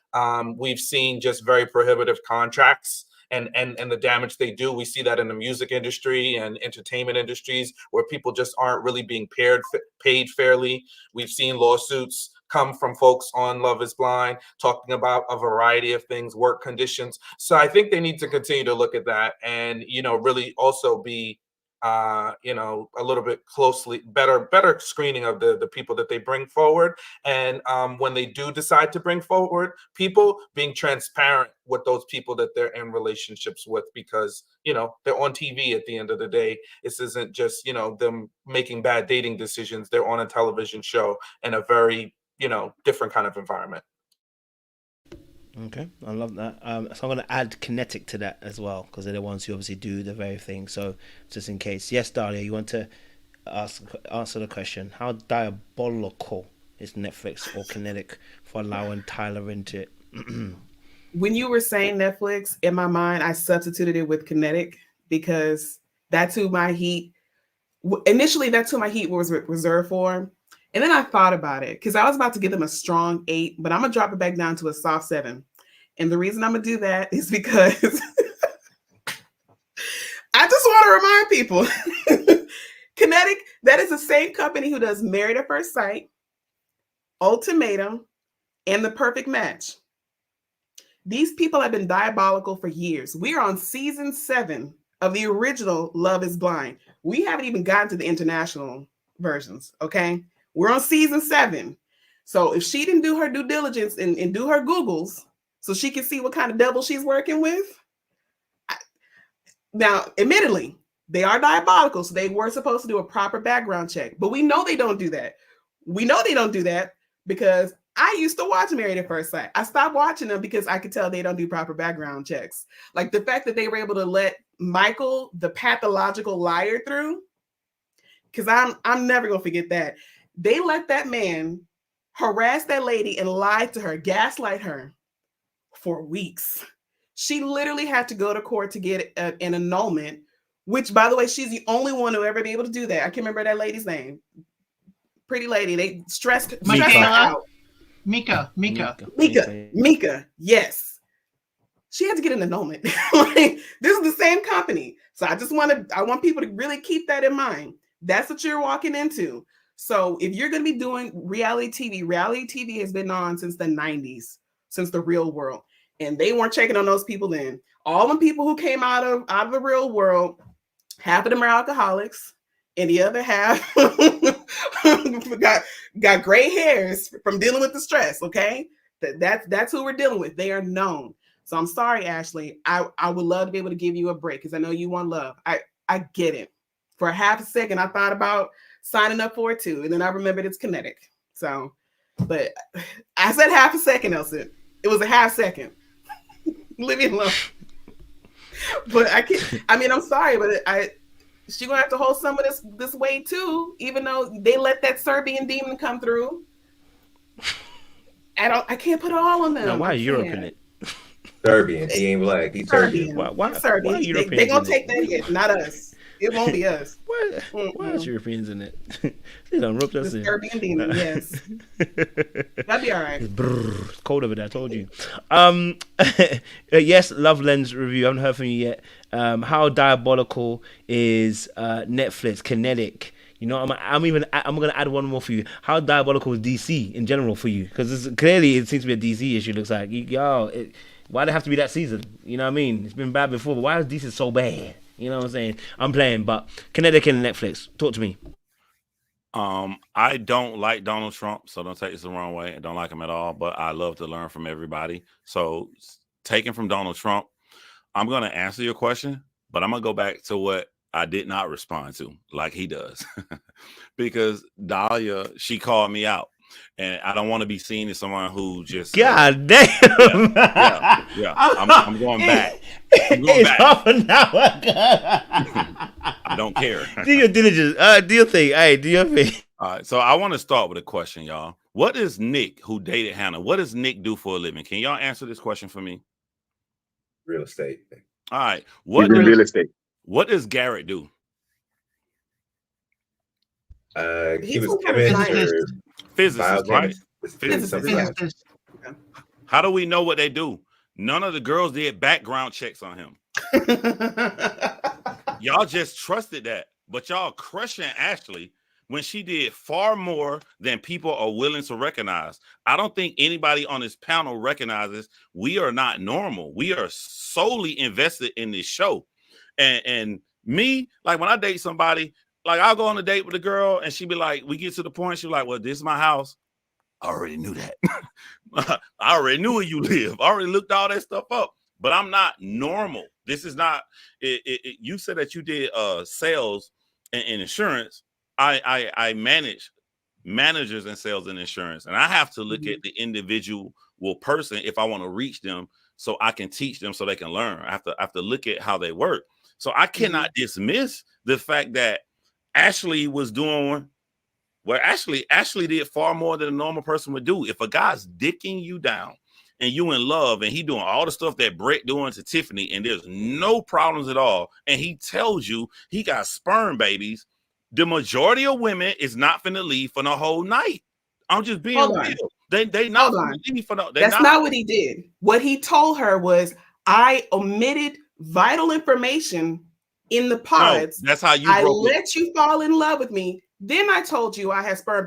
We've seen just very prohibitive contracts and the damage they do. We see that in the music industry and entertainment industries, where people just aren't really being paid fairly. We've seen lawsuits come from folks on Love is Blind talking about a variety of things, work conditions. So I think they need to continue to look at that and, you know, really also be, you know, a little bit better screening of the people that they bring forward. And when they do decide to bring forward people, being transparent with those people that they're in relationships with, because, you know, they're on TV at the end of the day. This isn't just, you know, them making bad dating decisions. They're on a television show in a very, you know, different kind of environment. Okay, I love that. So I'm going to add kinetic to that as well, because they're the ones who obviously do the very thing. So just in case. Yes, Dalia, you want to answer the question. How diabolical is Netflix or kinetic for allowing Tyler into it? When you were saying Netflix, in my mind, I substituted it with kinetic, because that's who my heat Initially, that's who my heat was reserved for. And then I thought about it because I was about to give them a strong 8, but I'm going to drop it back down to a soft 7. And the reason I'm going to do that is because I just want to remind people, Kinetic, that is the same company who does Married at First Sight, Ultimatum, and The Perfect Match. These people have been diabolical for years. We are on season 7 of the original Love is Blind. We haven't even gotten to the international versions, okay? We're on season 7. So if she didn't do her due diligence and do her Googles so she can see what kind of devil she's working with. Now, admittedly, they are diabolical, so they were supposed to do a proper background check. But we know they don't do that. We know they don't do that because I used to watch Married at First Sight. I stopped watching them because I could tell they don't do proper background checks. Like the fact that they were able to let Michael, the pathological liar, through, because I'm never going to forget that. They let that man harass that lady and lie to her, gaslight her for weeks. She literally had to go to court to get an annulment, which, by the way, she's the only one who ever be able to do that. I can't remember that lady's name. Pretty lady. They stressed her out. Mika. Yes. She had to get an annulment. Like, this is the same company. So I want people to really keep that in mind. That's what you're walking into. So if you're going to be doing reality TV has been on since the 90s, since The Real World. And they weren't checking on those people then. All the people who came out of the real world, half of them are alcoholics, and the other half got gray hairs from dealing with the stress. Okay, that's who we're dealing with. They are known. So I'm sorry, Ashley. I would love to be able to give you a break because I know you want love. I get it. For a half a second, I thought about signing up for it too, and then I remembered it's Kinetic. So, but I said half a second, Elson. It was a half second. Leave me alone. But I can't. I mean, I'm sorry, but she's gonna have to hold some of this weight too, even though they let that Serbian demon come through. I can't put it all on them. Now, why is Europe in it? Serbian. He ain't black. He's Serbian. Why Serbian? They gonna take that hit, not us. It won't be us. Why is Europeans in it? They done roped us in. Serbian demon, yes. That'd be all right. It's cold over there, I told you. Yes, Love Lens review. I haven't heard from you yet. How diabolical is Netflix? Kinetic. You know, I'm gonna add one more for you. How diabolical is DC in general for you? Because clearly it seems to be a DC issue. Looks like why did it have to be that season? You know what I mean? It's been bad before, but why is DC so bad? You know what I'm saying? I'm playing, but Kinetic and Netflix. Talk to me. I don't like Donald Trump, so don't take this the wrong way. I don't like him at all, but I love to learn from everybody. So taking from Donald Trump, I'm going to answer your question, but I'm going to go back to what I did not respond to like he does. Because Dalia, she called me out. And I don't want to be seen as someone who just God damn. Yeah. I'm going back. It's half an hour. I don't care. Do your diligence. Do your thing. Hey, do your thing. All right. So I want to start with a question, y'all. What does Nick, who dated Hannah, what does Nick do for a living? Can y'all answer this question for me? Real estate. All right. Real estate. What does Garrett do? He was chemist. Physicist, right? Physicist. How do we know what they do? None of the girls did background checks on him. Y'all just trusted that, but y'all crushing Ashley when she did far more than people are willing to recognize. I don't think anybody on this panel recognizes we are not normal. We are solely invested in this show. And me, like when I date somebody, like I'll go on a date with a girl and she'd be like, we get to the point, she's like, well, this is my house. I already knew that. I already knew where you live. I already looked all that stuff up, but I'm not normal. This is not, you said that you did sales and insurance. I manage managers in sales and insurance, and I have to look at the individual person if I want to reach them so I can teach them so they can learn. I have to look at how they work. So I cannot dismiss the fact that Ashley was doing well. Ashley did far more than a normal person would do. If a guy's dicking you down and you in love and he doing all the stuff that Brett doing to Tiffany and there's no problems at all, and he tells you he got sperm babies, The majority of women is not finna leave for the whole night. I'm just being real. They not finna leave for the. That's not what he did. What he told her was, I omitted vital information in the pods. No, that's how you let you fall in love with me. Then I told you I had sperm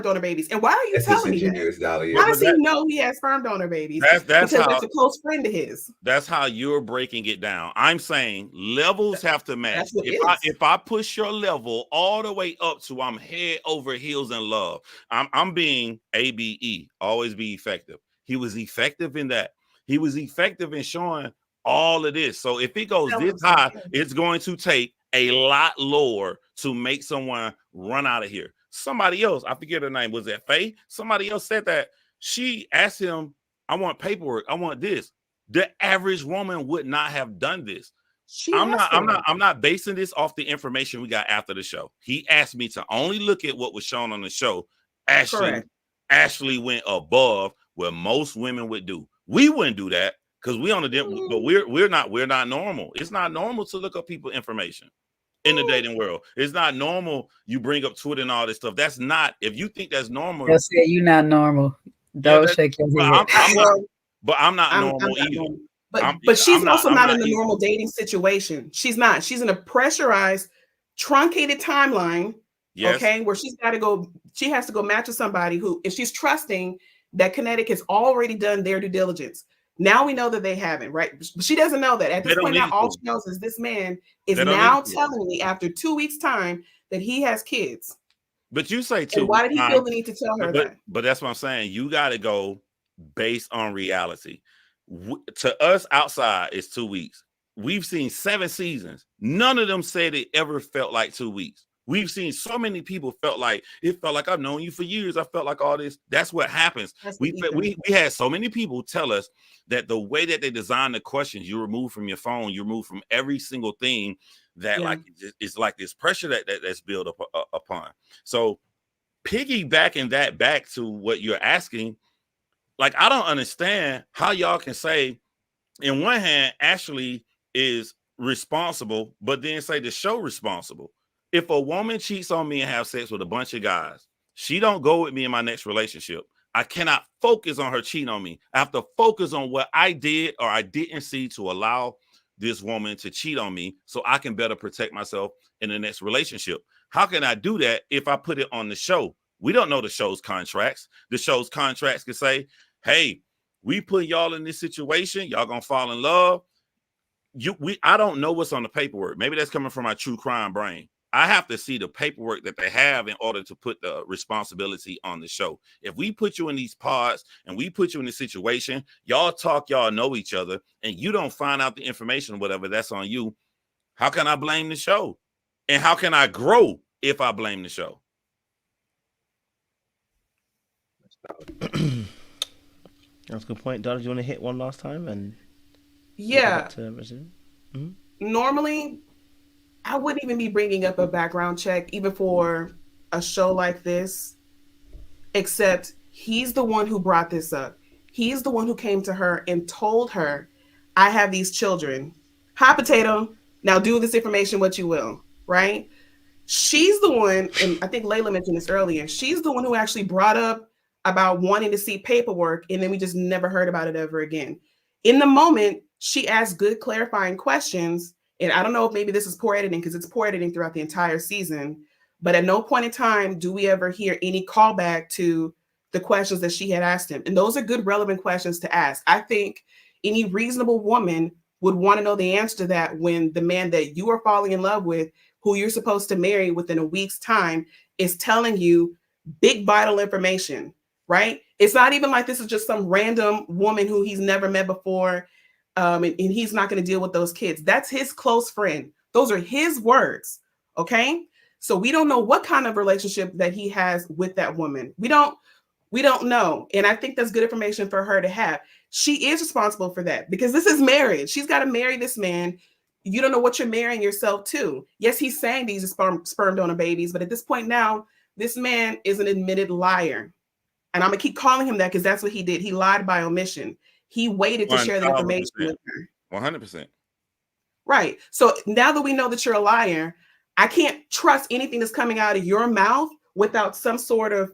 donor babies. And why are you telling me that? Dalia. How does he know he has sperm donor babies? That's because how, that's a close friend of his. That's how you're breaking it down. I'm saying levels have to match. If I push your level all the way up to I'm head over heels in love, I'm being ABE, always be effective. He was effective in that. He was effective in showing all of this. So if it goes this high, it's going to take a lot lower to make someone run out of here. Somebody else, I forget her name, was that Faye? Somebody else said that she asked him, I want paperwork, I want this. The average woman would not have done this. I'm not basing this off the information we got after the show. He asked me to only look at what was shown on the show. Ashley went above what most women would do. We wouldn't do that because we on a different, but we're not normal. It's not normal to look up people information in the dating world. It's not normal. You bring up Twitter and all this stuff. That's not, if you think that's normal. They'll say you're not normal. Don't shake your head. I'm not normal either. But she's also not in the normal dating situation. She's not. She's in a pressurized, truncated timeline. Yes. Okay, where she has to go match with somebody who, if she's trusting that Kinetic has already done their due diligence. Now we know that they haven't, right? But she doesn't know that. At this point now, all she knows is this man is now telling me after 2 weeks' time that he has kids. But you say 2 weeks. Why did he feel the need to tell her that? But that's what I'm saying. You got to go based on reality. To us outside, it's 2 weeks. We've seen 7 seasons. None of them said it ever felt like 2 weeks. We've seen so many people felt like I've known you for years. I felt like all this. That's what happens. We had so many people tell us that the way that they design the questions, you remove from your phone, you remove from every single thing that like it's like this pressure that's built up upon. So piggybacking that back to what you're asking, like I don't understand how y'all can say, in one hand, Ashley is responsible, but then say the show responsible. If a woman cheats on me and have sex with a bunch of guys, she don't go with me in my next relationship. I cannot focus on her cheating on me. I have to focus on what I did or I didn't see to allow this woman to cheat on me so I can better protect myself in the next relationship. How can I do that if I put it on the show? We don't know the show's contracts. The show's contracts can say, hey, we put y'all in this situation. Y'all gonna fall in love. I don't know what's on the paperwork. Maybe that's coming from my true crime brain. I have to see the paperwork that they have in order to put the responsibility on the show. If we put you in these pods and we put you in this situation, y'all talk, y'all know each other, and you don't find out the information or whatever, that's on you. How can I blame the show? And how can I grow if I blame the show? That's a good point. Dalia, do you want to hit one last time? And yeah. Normally, I wouldn't even be bringing up a background check, even for a show like this, except he's the one who brought this up. He's the one who came to her and told her, I have these children. Hot potato, now do this information what you will, right? She's the one, and I think Layla mentioned this earlier, she's the one who actually brought up about wanting to see paperwork, and then we just never heard about it ever again. In the moment, she asked good clarifying questions. And I don't know if maybe this is poor editing because it's poor editing throughout the entire season, but at no point in time do we ever hear any callback to the questions that she had asked him. And those are good, relevant questions to ask. I think any reasonable woman would want to know the answer to that when the man that you are falling in love with, who you're supposed to marry within a week's time, is telling you big, vital information, right? It's not even like this is just some random woman who he's never met before. And he's not going to deal with those kids. That's his close friend. Those are his words. Okay. So we don't know what kind of relationship that he has with that woman. We don't know. And I think that's good information for her to have. She is responsible for that because this is marriage. She's got to marry this man. You don't know what you're marrying yourself to. Yes, he's saying these are sperm donor babies, but at this point now, this man is an admitted liar. And I'm going to keep calling him that because that's what he did. He lied by omission. He waited to share the information with her. 100%. Right. So now that we know that you're a liar, I can't trust anything that's coming out of your mouth without some sort of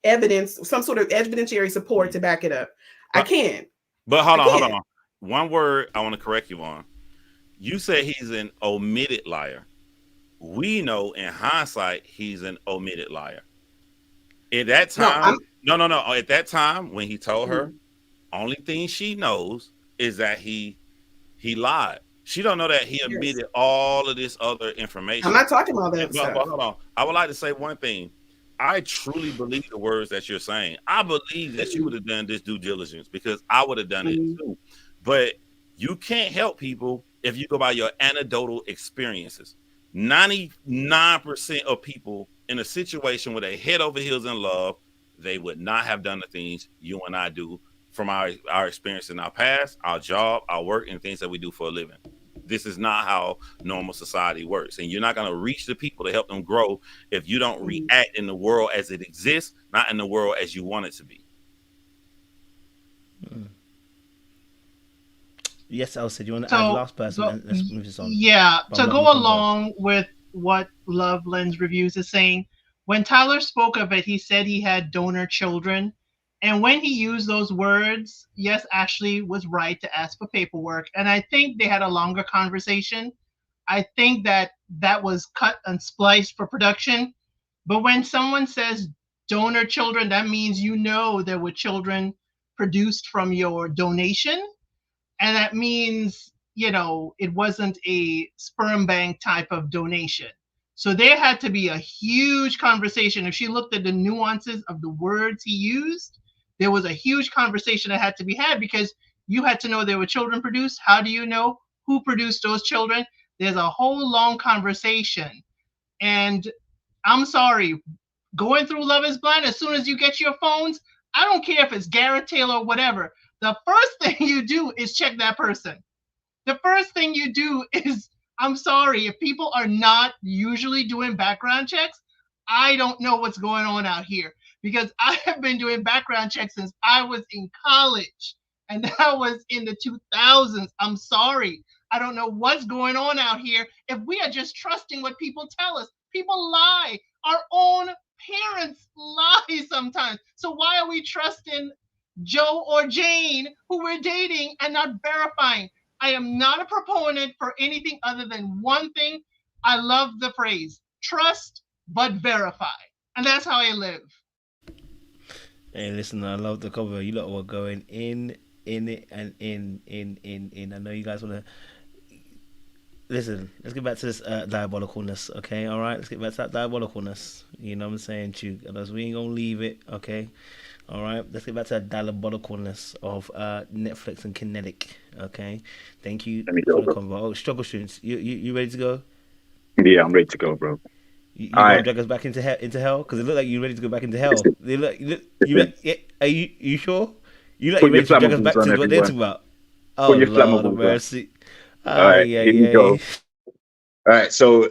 evidence, some sort of evidentiary support to back it up. I can't. But hold on. One word I want to correct you on. You said he's an omitted liar. We know in hindsight he's an omitted liar. At that time, no. At that time when he told her, only thing she knows is that he lied. She don't know that he omitted all of this other information. I'm not talking about that stuff. But hold on. I would like to say one thing. I truly believe the words that you're saying. I believe that you would have done this due diligence because I would have done it too. But you can't help people if you go by your anecdotal experiences. 99% of people in a situation where they head over heels in love, they would not have done the things you and I do from our experience in our past, our job, our work, and things that we do for a living. This is not how normal society works. And you're not going to reach the people to help them grow if you don't react in the world as it exists, not in the world as you want it to be. Yes, Elsa, do you want to add the last person? And let's move this on. Yeah, to go along with what Love Lens Reviews is saying, when Tyler spoke of it, he said he had donor children. And when he used those words, yes, Ashley was right to ask for paperwork. And I think they had a longer conversation. I think that was cut and spliced for production. But when someone says donor children, that means there were children produced from your donation. And that means, it wasn't a sperm bank type of donation. So there had to be a huge conversation. If she looked at the nuances of the words he used, there was a huge conversation that had to be had because you had to know there were children produced. How do you know who produced those children? There's a whole long conversation. And I'm sorry, going through Love is Blind, as soon as you get your phones, I don't care if it's Garrett Taylor or whatever. The first thing you do is check that person. The first thing you do is, I'm sorry, if people are not usually doing background checks, I don't know what's going on out here because I have been doing background checks since I was in college and that was in the 2000s. I'm sorry. I don't know what's going on out here. If we are just trusting what people tell us, people lie. Our own parents lie sometimes. So why are we trusting Joe or Jane who we're dating and not verifying? I am not a proponent for anything other than one thing. I love the phrase, trust but verify. And that's how I live. Hey, listen, I love the cover. You lot were going in it and in. I know you guys want to... Listen, let's get back to this diabolicalness, okay? All right, let's get back to that diabolicalness. You know what I'm saying, Chuck? Otherwise, we ain't going to leave it, okay? All right, let's get back to that diabolicalness of Netflix and Kinetic, okay? Thank you for the convo. Oh, Struggle Students, you ready to go? Yeah, I'm ready to go, bro. You want to drag us back into hell? Because it looked like you're ready to go back into hell. Are you sure? You look like you're ready to drag us back to what they're talking about. Oh, Lord of mercy. All right, here we go. All right, so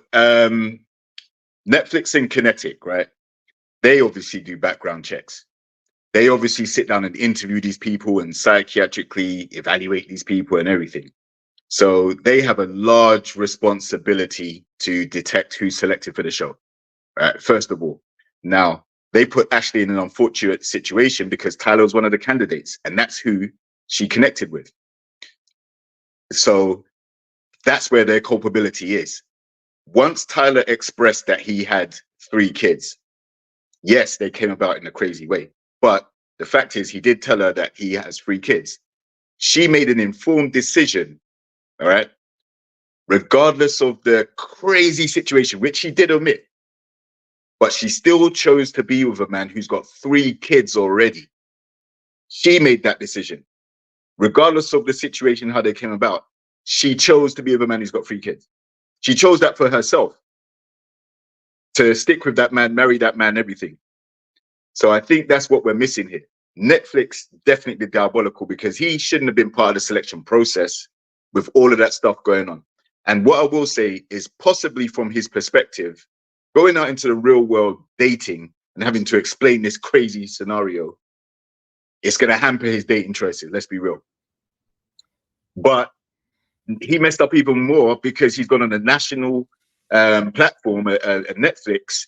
Netflix and Kinetic, right? They obviously do background checks. They obviously sit down and interview these people and psychiatrically evaluate these people and everything. So they have a large responsibility to detect who's selected for the show, right? First of all. Now, they put Ashley in an unfortunate situation because Tyler was one of the candidates, and that's who she connected with. So that's where their culpability is. Once Tyler expressed that he had 3 kids, yes, they came about in a crazy way. But the fact is, he did tell her that he has 3 kids. She made an informed decision, all right, regardless of the crazy situation, which she did omit. But she still chose to be with a man who's got 3 kids already. She made that decision. Regardless of the situation, how they came about, she chose to be with a man who's got 3 kids. She chose that for herself. To stick with that man, marry that man, everything. So I think that's what we're missing here. Netflix definitely diabolical because he shouldn't have been part of the selection process with all of that stuff going on. And what I will say is possibly from his perspective, going out into the real world dating and having to explain this crazy scenario, it's going to hamper his dating choices. Let's be real. But he messed up even more because he's gone on a national platform, Netflix,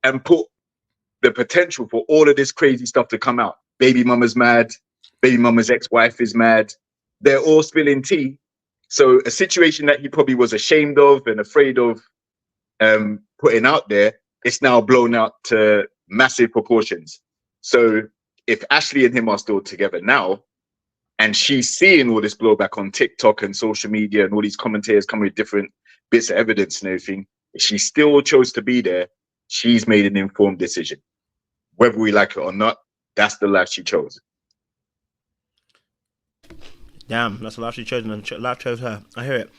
and put the potential for all of this crazy stuff to come out. Baby mama's mad. Baby mama's ex-wife is mad. They're all spilling tea. So a situation that he probably was ashamed of and afraid of putting out there, it's now blown out to massive proportions. So if Ashley and him are still together now, and she's seeing all this blowback on TikTok and social media and all these commentators coming with different bits of evidence and everything, if she still chose to be there, she's made an informed decision. Whether we like it or not, that's the life she chose. Damn, that's the life she chose, and life chose her. I hear it.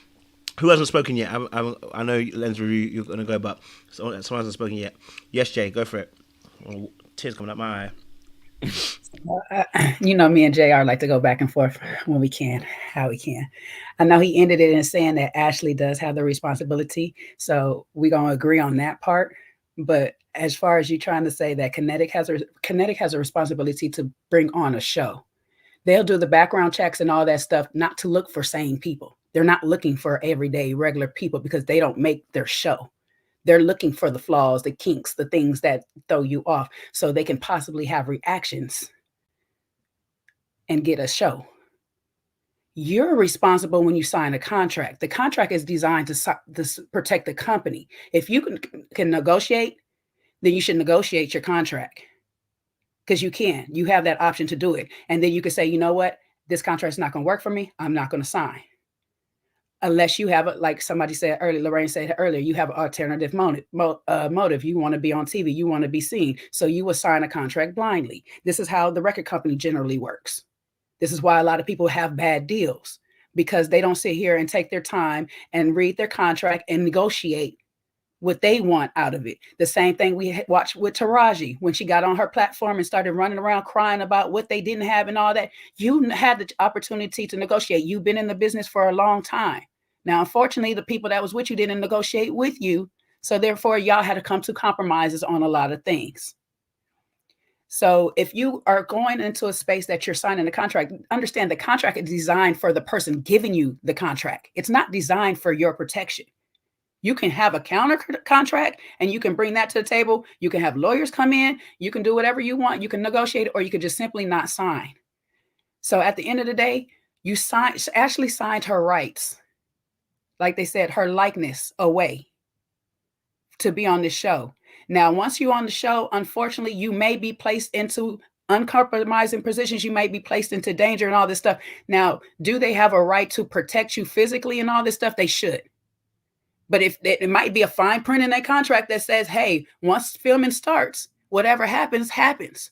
Who hasn't spoken yet? I know Lens Review, you're going to go, but someone hasn't spoken yet. Yes, Jay, go for it. Oh, tears coming out my eye. You know, me and JR like to go back and forth when we can, how we can. I know he ended it in saying that Ashley does have the responsibility, so we're going to agree on that part. But as far as you trying to say that Kinetic has a responsibility to bring on a show, they'll do the background checks and all that stuff, not to look for sane people. They're not looking for everyday regular people because they don't make their show. They're looking for the flaws, the kinks, the things that throw you off so they can possibly have reactions and get a show. You're responsible when you sign a contract. The contract is designed to protect the company. If you can negotiate, then you should negotiate your contract because you can. You have that option to do it. And then you can say, you know what? This contract's not going to work for me. I'm not going to sign. Unless you have, like somebody said earlier, Lorraine said earlier, you have an alternative motive. You want to be on TV. You want to be seen. So you will sign a contract blindly. This is how the record company generally works. This is why a lot of people have bad deals, because they don't sit here and take their time and read their contract and negotiate what they want out of it. The same thing we watched with Taraji when she got on her platform and started running around crying about what they didn't have and all that. You had the opportunity to negotiate. You've been in the business for a long time. Now, unfortunately, the people that was with you didn't negotiate with you. So therefore, y'all had to come to compromises on a lot of things. So if you are going into a space that you're signing a contract, understand the contract is designed for the person giving you the contract. It's not designed for your protection. You can have a counter contract and you can bring that to the table. You can have lawyers come in. You can do whatever you want. You can negotiate, or you can just simply not sign. So at the end of the day, Ashley signed her rights. Like they said, her likeness away to be on this show. Now, once you're on the show, unfortunately, you may be placed into uncompromising positions. You may be placed into danger and all this stuff. Now, do they have a right to protect you physically and all this stuff? They should. But if it might be a fine print in that contract that says, hey, once filming starts, whatever happens, happens.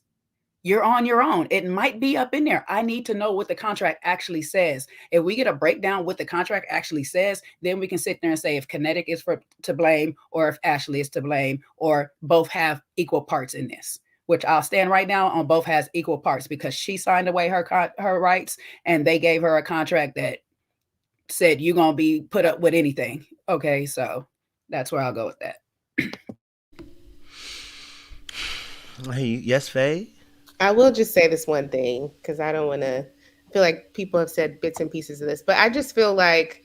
You're on your own. It might be up in there. I need to know what the contract actually says. If we get a breakdown what the contract actually says, then we can sit there and say if Kinetic is to blame, or if Ashley is to blame, or both have equal parts in this, which I'll stand right now on both has equal parts, because she signed away her rights and they gave her a contract that said you're going to be put up with anything. Okay, so that's where I'll go with that. Hey, yes, Faye? I will just say this one thing, because I don't want to feel like people have said bits and pieces of this, but I just feel like,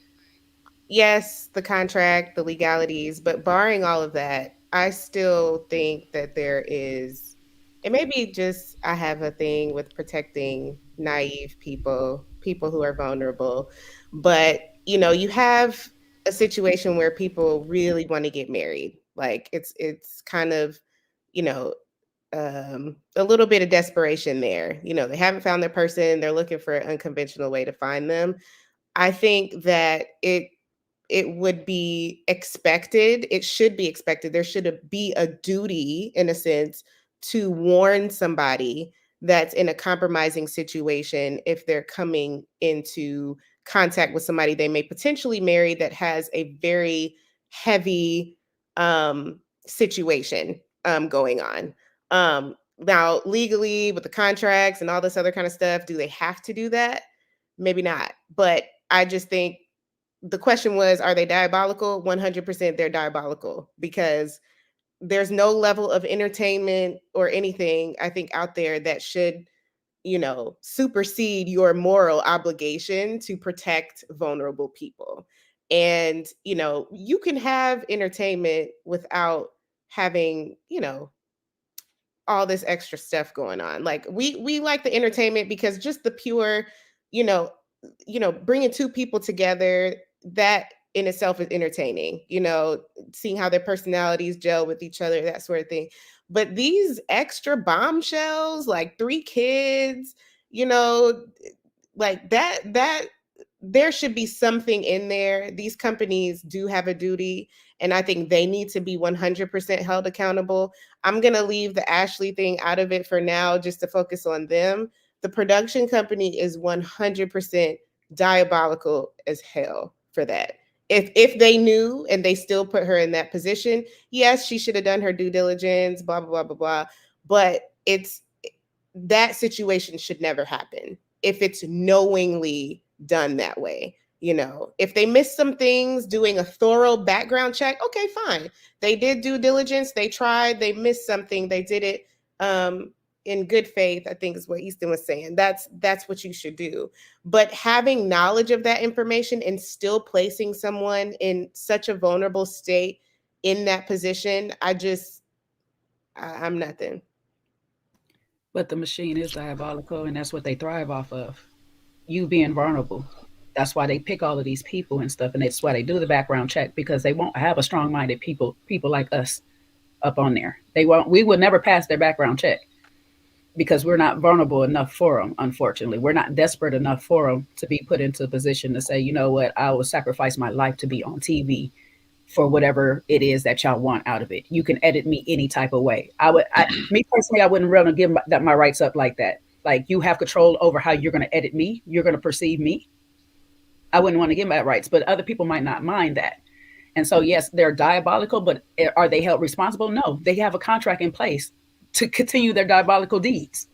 yes, the contract, the legalities, but barring all of that, I still think that there is, it may be just, I have a thing with protecting naive people who are vulnerable, but you have a situation where people really want to get married. Like it's kind of, a little bit of desperation there. They haven't found their person. They're looking for an unconventional way to find them. I think that it would be expected. It should be expected. There should be a duty, in a sense, to warn somebody that's in a compromising situation if they're coming into contact with somebody they may potentially marry that has a very heavy situation going on. Now, legally, with the contracts and all this other kind of stuff, do they have to do that? Maybe not. But I just think the question was, are they diabolical? 100% they're diabolical, because there's no level of entertainment or anything, I think, out there that should, supersede your moral obligation to protect vulnerable people. And, you know, you can have entertainment without having, you know, all this extra stuff going on. Like we like the entertainment because just the pure, you know, bringing two people together, that in itself is entertaining, you know, seeing how their personalities gel with each other, that sort of thing. But these extra bombshells, like 3 kids, you know, like that there should be something in there. These companies do have a duty, and I think they need to be 100% held accountable. I'm going to leave the Ashley thing out of it for now, just to focus on them. The production company is 100% diabolical as hell for that. If they knew and they still put her in that position, yes, she should have done her due diligence, blah, blah, blah, blah, blah. But that situation should never happen if it's knowingly done that way. You know, if they missed some things doing a thorough background check, okay, fine. They did due diligence, they tried, they missed something, they did it in good faith, I think is what Easton was saying. That's what you should do. But having knowledge of that information and still placing someone in such a vulnerable state in that position, I'm nothing. But the machine is diabolical, and that's what they thrive off of. You being vulnerable. That's why they pick all of these people and stuff, and that's why they do the background check, because they won't have a strong-minded people like us up on there. We would never pass their background check because we're not vulnerable enough for them, unfortunately. We're not desperate enough for them to be put into a position to say, you know what, I will sacrifice my life to be on TV for whatever it is that y'all want out of it. You can edit me any type of way. Me personally, I wouldn't really give my rights up like that. Like, you have control over how you're going to edit me. You're going to perceive me. I wouldn't want to give my rights, but other people might not mind that. And so, yes, they're diabolical, but are they held responsible? No, they have a contract in place to continue their diabolical deeds.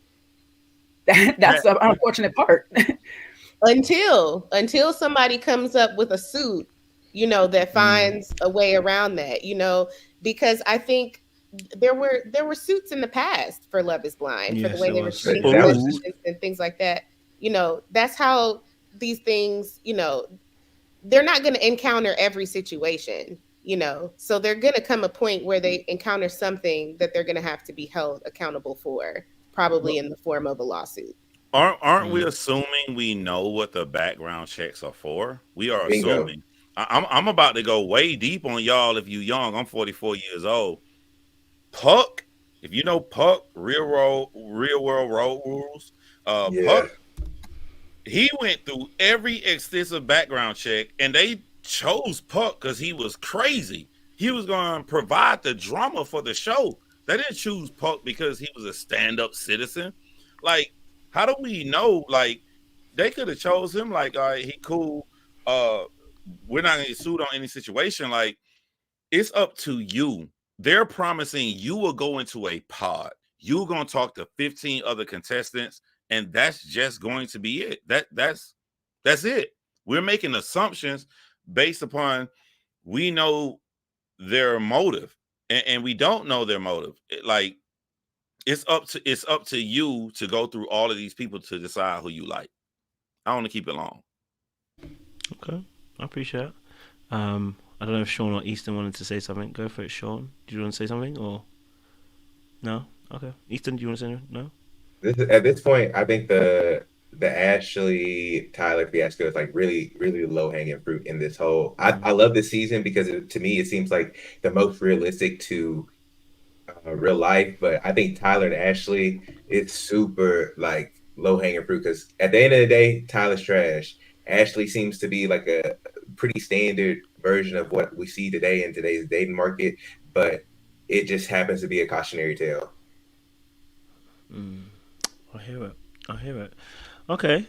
That's the unfortunate part. Until somebody comes up with a suit, you know, that finds a way around that, you know, because I think there were suits in the past for Love is Blind, for the way they were treating and things like that. You know, that's how these things, you know, they're not going to encounter every situation, you know, so they're going to come a point where they encounter something that they're going to have to be held accountable for, probably in the form of a lawsuit. Aren't we assuming we know what the background checks are for? We are assuming. I'm about to go way deep on y'all. If you young, I'm 44 years old. Puck, if you know Puck, real world road rules. Puck, he went through every extensive background check, and they chose Puck because he was crazy. He was going to provide the drama for the show. They didn't choose Puck because he was a stand-up citizen. Like, how do we know? Like, they could have chose him. Like, all right, he cool. We're not going to get sued on any situation. Like, it's up to you. They're promising you will go into a pod. You're going to talk to 15 other contestants, and that's just going to be it. That's it. We're making assumptions based upon we know their motive, and we don't know their motive. Like, it's up to you to go through all of these people to decide who you like. I want to keep it long. Okay, I appreciate it. I don't know if Sean or Easton wanted to say something. Go for it, Sean. Do you want to say something or no? Okay, Easton, do you want to say anything? No. At this point, I think the Ashley Tyler fiasco is like really, really low hanging fruit in this whole. I love this season because to me it seems like the most realistic to real life. But I think Tyler and Ashley, it's super like low hanging fruit because at the end of the day, Tyler's trash. Ashley seems to be like a pretty standard version of what we see today in today's dating market, but it just happens to be a cautionary tale. I hear it. Okay.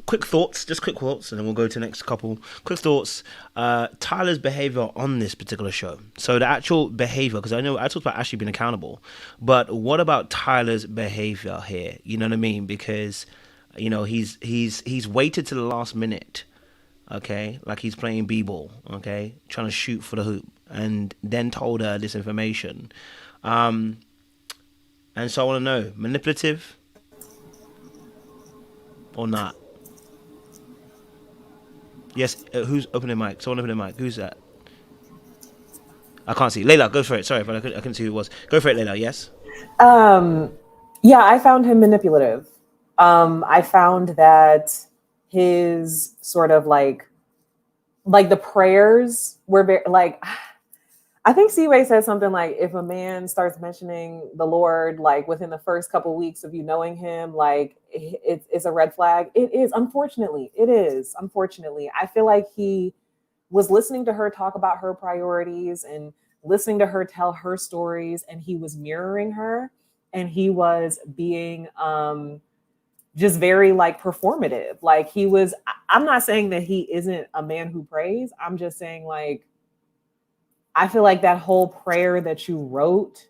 Quick thoughts, and then we'll go to the next couple. Quick thoughts. Tyler's behavior on this particular show. So the actual behavior, because I know I talked about Ashley being accountable, but what about Tyler's behavior here? You know what I mean? Because, you know, he's waited to the last minute. Okay, like he's playing b-ball, okay, trying to shoot for the hoop, and then told her this information. And so I want to know, manipulative or not? Yes, who's opening mic? Someone opening mic. Who's that? I can't see. Layla, go for it. Sorry, but I couldn't see who it was. Go for it, Layla. Yes. Yeah, I found him manipulative. I found that his sort of like the prayers were very like. I think Seaway said something like, if a man starts mentioning the Lord, like within the first couple weeks of you knowing him, like it's a red flag. It is, unfortunately. It is, unfortunately. I feel like he was listening to her talk about her priorities and listening to her tell her stories, and he was mirroring her, and he was being just very like performative. Like he was, I'm not saying that he isn't a man who prays. I'm just saying like, I feel like that whole prayer that you wrote,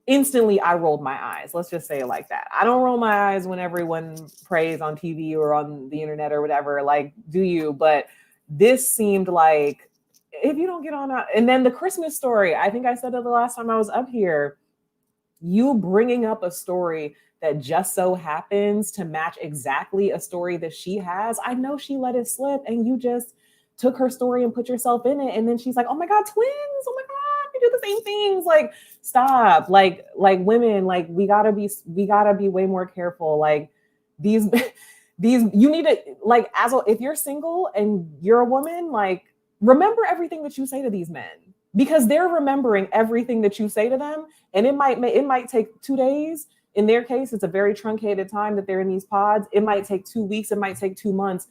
instantly I rolled my eyes. Let's just say it like that. I don't roll my eyes when everyone prays on TV or on the internet or whatever. Like, do you? But this seemed like, if you don't get on out, and then the Christmas story, I think I said it the last time I was up here, you bringing up a story that just so happens to match exactly a story that she has. I know she let it slip, and you just took her story and put yourself in it. And then she's like, oh my God, twins. Oh my God, we do the same things. Like, stop. Like women, like we gotta be way more careful. Like these, you need to, like, if you're single and you're a woman, like remember everything that you say to these men, because they're remembering everything that you say to them. And it might take 2 days. In their case, it's a very truncated time that they're in these pods. It might take 2 weeks. It might take 2 months.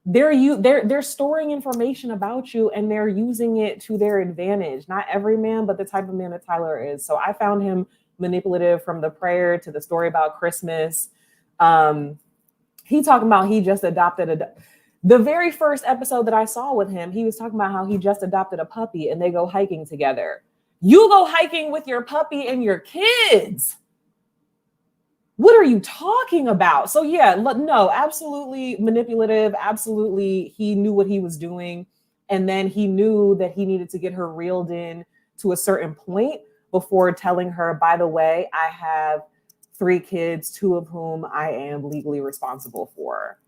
They're storing information about you, and they're using it to their advantage. Not every man, but the type of man that Tyler is. So I found him manipulative, from the prayer to the story about Christmas. He talking about he just adopted the very first episode that I saw with him, he was talking about how he just adopted a puppy and they go hiking together. You go hiking with your puppy and your kids. What are you talking about? So yeah, no, absolutely manipulative. Absolutely. He knew what he was doing. And then he knew that he needed to get her reeled in to a certain point before telling her, by the way, I have 3 kids, 2 of whom I am legally responsible for.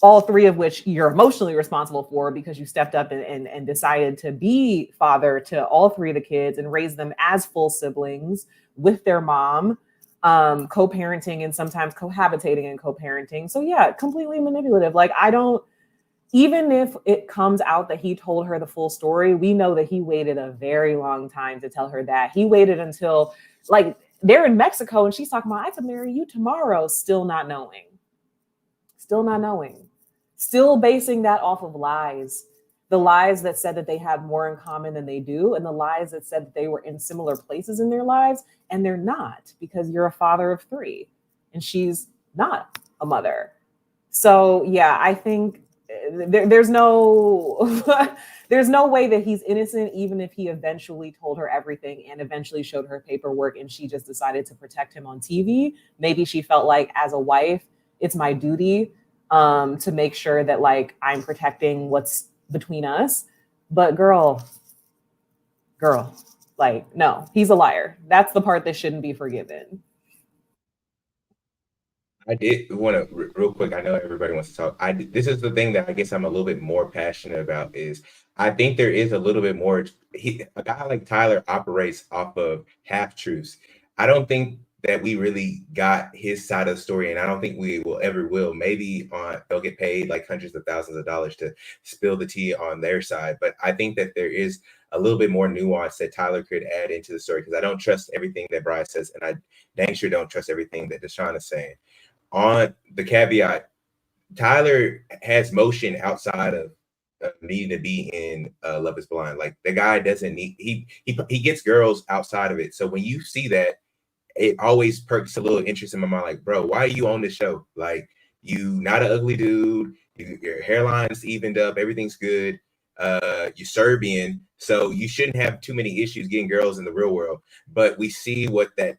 All 3 of which you're emotionally responsible for, because you stepped up and decided to be father to all 3 of the kids and raise them as full siblings with their mom. Co-parenting and sometimes cohabitating and co-parenting. So yeah, completely manipulative. Like even if it comes out that he told her the full story, we know that he waited a very long time to tell her that. He waited until like they're in Mexico and she's talking about, I could marry you tomorrow, still not knowing, still basing that off of lies. The lies that said that they have more in common than they do, and the lies that said that they were in similar places in their lives, and they're not, because you're a father of 3 and she's not a mother. So yeah, I think there's no there's no way that he's innocent, even if he eventually told her everything and eventually showed her paperwork and she just decided to protect him on TV. Maybe she felt like, as a wife, it's my duty to make sure that like I'm protecting what's between us. But girl, like, no, he's a liar. That's the part that shouldn't be forgiven. I did want to real quick. I know everybody wants to talk. This is the thing that I guess I'm a little bit more passionate about. Is I think there is a little bit more. A guy like Tyler operates off of half truths. I don't think that we really got his side of the story, and I don't think we will ever will. Maybe they'll get paid like hundreds of thousands of dollars to spill the tea on their side, but I think that there is a little bit more nuance that Tyler could add into the story, because I don't trust everything that Bryce says, and I dang sure don't trust everything that Deshaun is saying. On the caveat, Tyler has motion outside of needing to be in Love is Blind. Like, the guy doesn't need, he gets girls outside of it. So when you see that, it always perks a little interest in my mind. Like, bro, why are you on this show? Like, you not an ugly dude. Your hairline's evened up. Everything's good. You're Serbian, so you shouldn't have too many issues getting girls in the real world. But we see what that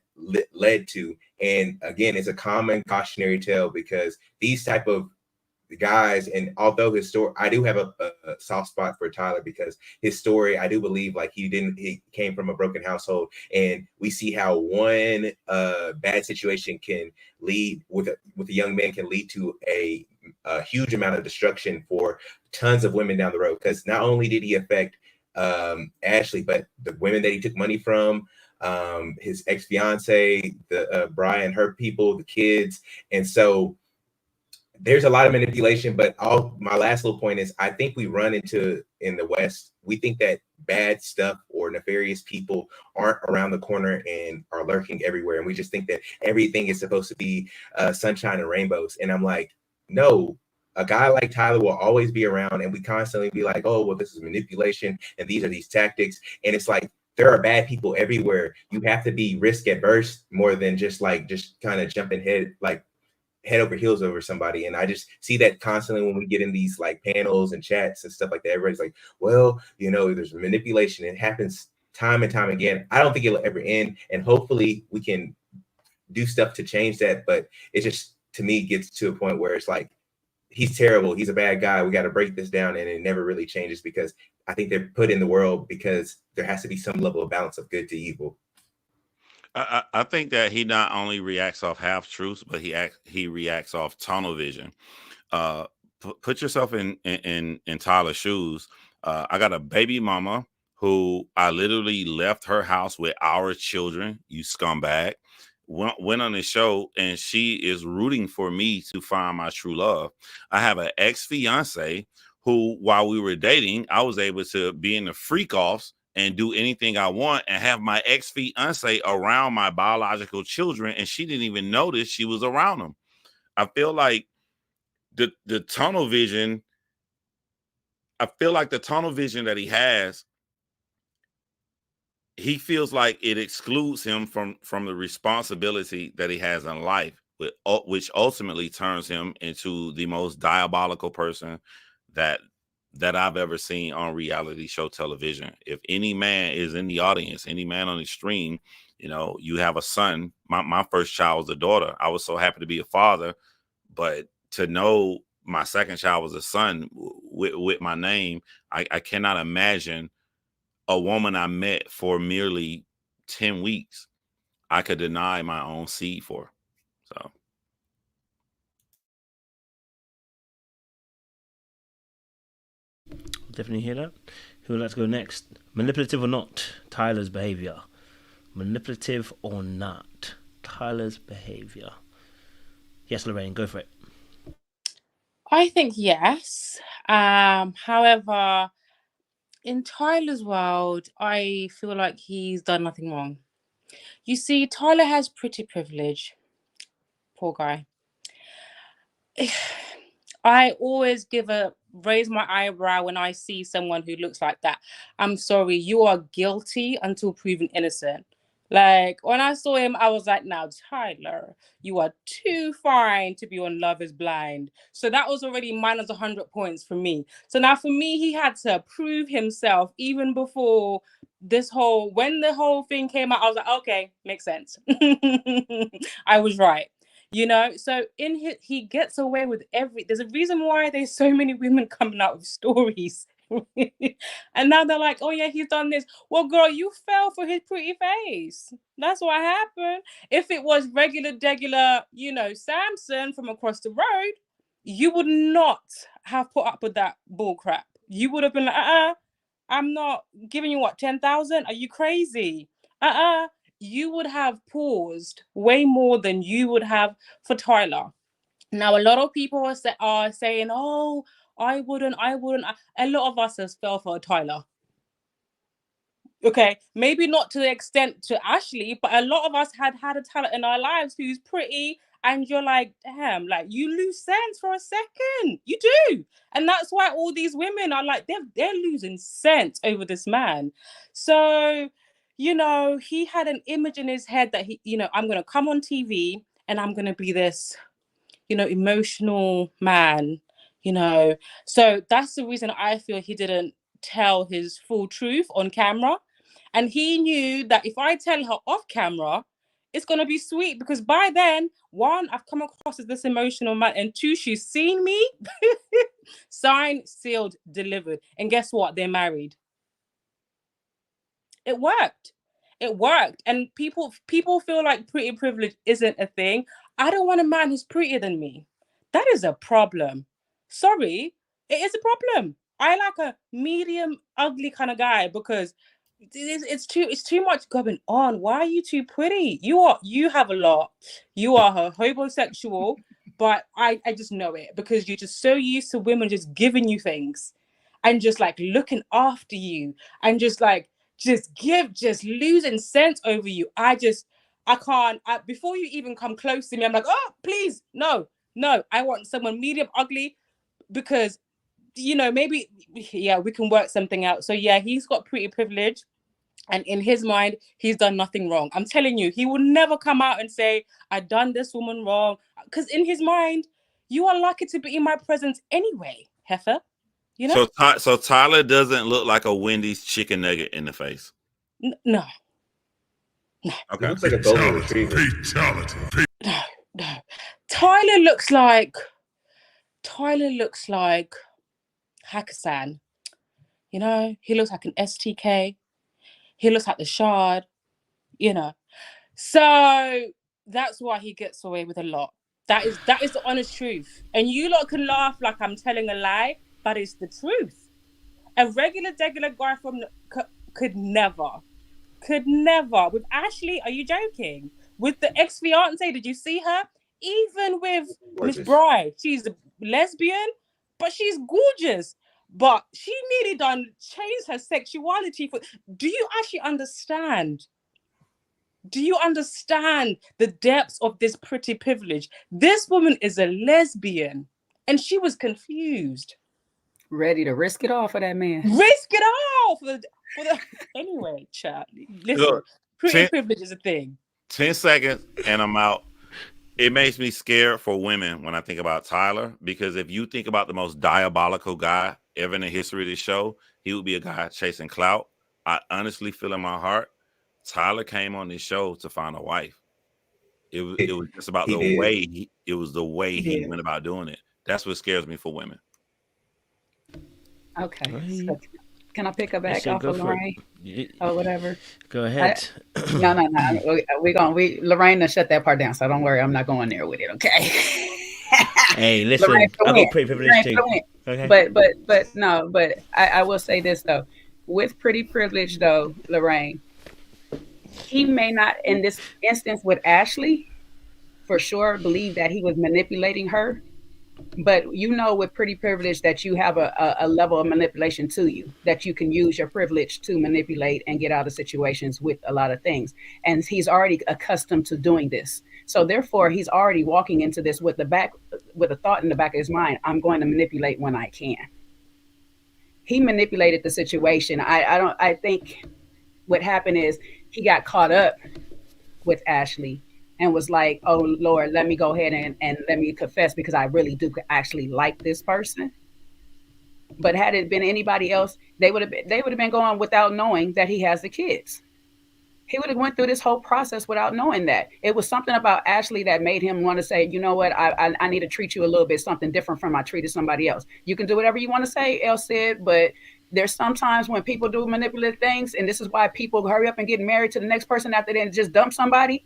led to. And again, it's a common cautionary tale, because these type of guys, and although his story, I do have a soft spot for Tyler, because his story, I do believe, like, he came from a broken household, and we see how one bad situation can lead with a young man can lead to a a huge amount of destruction for tons of women down the road. Because not only did he affect Ashley, but the women that he took money from, his ex-fiance, the Brian, her people, the kids. And so there's a lot of manipulation, but my last little point is I think we run into in the West, we think that bad stuff or nefarious people aren't around the corner and are lurking everywhere. And we just think that everything is supposed to be sunshine and rainbows. And I'm like, no, a guy like Tyler will always be around, and we constantly be like, oh, well, this is manipulation and these are these tactics. And it's like, there are bad people everywhere. You have to be risk adverse more than just kind of jumping head over heels over somebody. And I just see that constantly when we get in these like panels and chats and stuff like that. Everybody's like, well, there's manipulation. It happens time and time again. I don't think it'll ever end. And hopefully we can do stuff to change that. But it just, to me, gets to a point where it's like, he's terrible. He's a bad guy. We got to break this down. And it never really changes, because I think they're put in the world because there has to be some level of balance of good to evil. I think that he not only reacts off half truths, but he reacts off tunnel vision. Put yourself in Tyler's shoes. I got a baby mama who I literally left her house with our children. You scumbag. Went on the show, and she is rooting for me to find my true love. I have an ex-fiance who, while we were dating, I was able to be in the freak offs and do anything I want and have my ex-fiance around my biological children, and she didn't even notice she was around them. I feel like the tunnel vision, that he has, he feels like it excludes him from the responsibility that he has in life, which ultimately turns him into the most diabolical person that I've ever seen on reality show television. If any man is in the audience, any man on the stream, you have a son. My first child was a daughter. I was so happy to be a father, but to know my second child was a son with my name, I cannot imagine a woman I met for merely 10 weeks I could deny my own seed for. So. Definitely hear that. Who would like to go next? Manipulative or not? Tyler's behavior. Manipulative or not? Tyler's behavior. Yes, Lorraine, go for it. I think yes. However, in Tyler's world, I feel like he's done nothing wrong. You see, Tyler has pretty privilege. Poor guy. I always raise my eyebrow when I see someone who looks like that. I'm sorry, you are guilty until proven innocent. Like, when I saw him, I was like, now, Tyler, you are too fine to be on Love is Blind. So that was already minus 100 points for me. So now for me, he had to prove himself even before when the whole thing came out. I was like, okay, makes sense. I was right. So he gets away with there's a reason why there's so many women coming out with stories. And now they're like, oh yeah, he's done this. Well, girl, you fell for his pretty face. That's what happened. If it was regular, Samson from across the road, you would not have put up with that bull crap. You would have been like, I'm not giving you 10,000. Are you crazy? You would have paused way more than you would have for Tyler. Now, a lot of people are saying, oh, I wouldn't. A lot of us has fell for Tyler. Okay, maybe not to the extent to Ashley, but a lot of us had a talent in our lives who's pretty, and you're like, damn, like you lose sense for a second. You do. And that's why all these women are like, they're losing sense over this man. So, he had an image in his head that I'm going to come on TV and I'm going to be this, emotional man, So that's the reason I feel he didn't tell his full truth on camera. And he knew that if I tell her off camera, it's going to be sweet, because by then, one, I've come across as this emotional man, and two, she's seen me. Signed, sealed, delivered. And guess what? They're married. It worked. And people feel like pretty privilege isn't a thing. I don't want a man who's prettier than me. that is a problem. Sorry, it is a problem. I like a medium ugly kind of guy because it's too much going on. Why are you too pretty? You have a lot. You are a homosexual, but I just know it because you're just so used to women just giving you things and just like looking after you and just losing sense over you. I can't. Before you even come close to me, I'm like, oh, please, no. I want someone medium ugly because, maybe, yeah, we can work something out. So yeah, he's got pretty privilege. And in his mind, he's done nothing wrong. I'm telling you, he will never come out and say, I done this woman wrong. Because in his mind, you are lucky to be in my presence anyway, heifer. So Tyler doesn't look like a Wendy's chicken nugget in the face. No. Okay. He looks like a golden retriever. No. Tyler looks like Hakkasan. He looks like an STK. He looks like the Shard, So that's why he gets away with a lot. That is the honest truth. And you lot can laugh like I'm telling a lie, but it's the truth. A regular guy could never. With Ashley, are you joking? With the ex-fiance, did you see her? Even with Miss Bride, she's a lesbian, but she's gorgeous. But she nearly changed her sexuality. Do you actually understand? Do you understand the depths of this pretty privilege? This woman is a lesbian, and she was confused. Ready to risk it all for that man. Risk it all for the anyway, chat. Listen, Look, pretty privilege is a thing. 10 seconds and I'm out. It makes me scared for women when I think about Tyler, because if you think about the most diabolical guy ever in the history of this show, he would be a guy chasing clout. I honestly feel in my heart, Tyler came on this show to find a wife. It was just about the way he went about doing it. That's what scares me for women. Okay. So can I pick her back off of Lorraine or whatever? Go ahead. No. Lorraine done shut that part down, so don't worry. I'm not going there with it. Okay. Hey, listen, I got pretty privilege too. Okay. But I will say this though, with pretty privilege though, Lorraine, he may not in this instance with Ashley, for sure, believe that he was manipulating her. But with pretty privilege that you have a level of manipulation to you, that you can use your privilege to manipulate and get out of situations with a lot of things. And he's already accustomed to doing this. So therefore, he's already walking into this with a thought in the back of his mind, I'm going to manipulate when I can. He manipulated the situation. I think what happened is he got caught up with Ashley and was like, oh Lord, let me go ahead and let me confess, because I really do actually like this person. But had it been anybody else, they would have been going without knowing that he has the kids. He would have went through this whole process without knowing that. It was something about Ashley that made him want to say, you know what, I need to treat you a little bit something different from I treated somebody else. You can do whatever you want to say, El Cid, but there's sometimes when people do manipulative things, and this is why people hurry up and get married to the next person after they just dump somebody,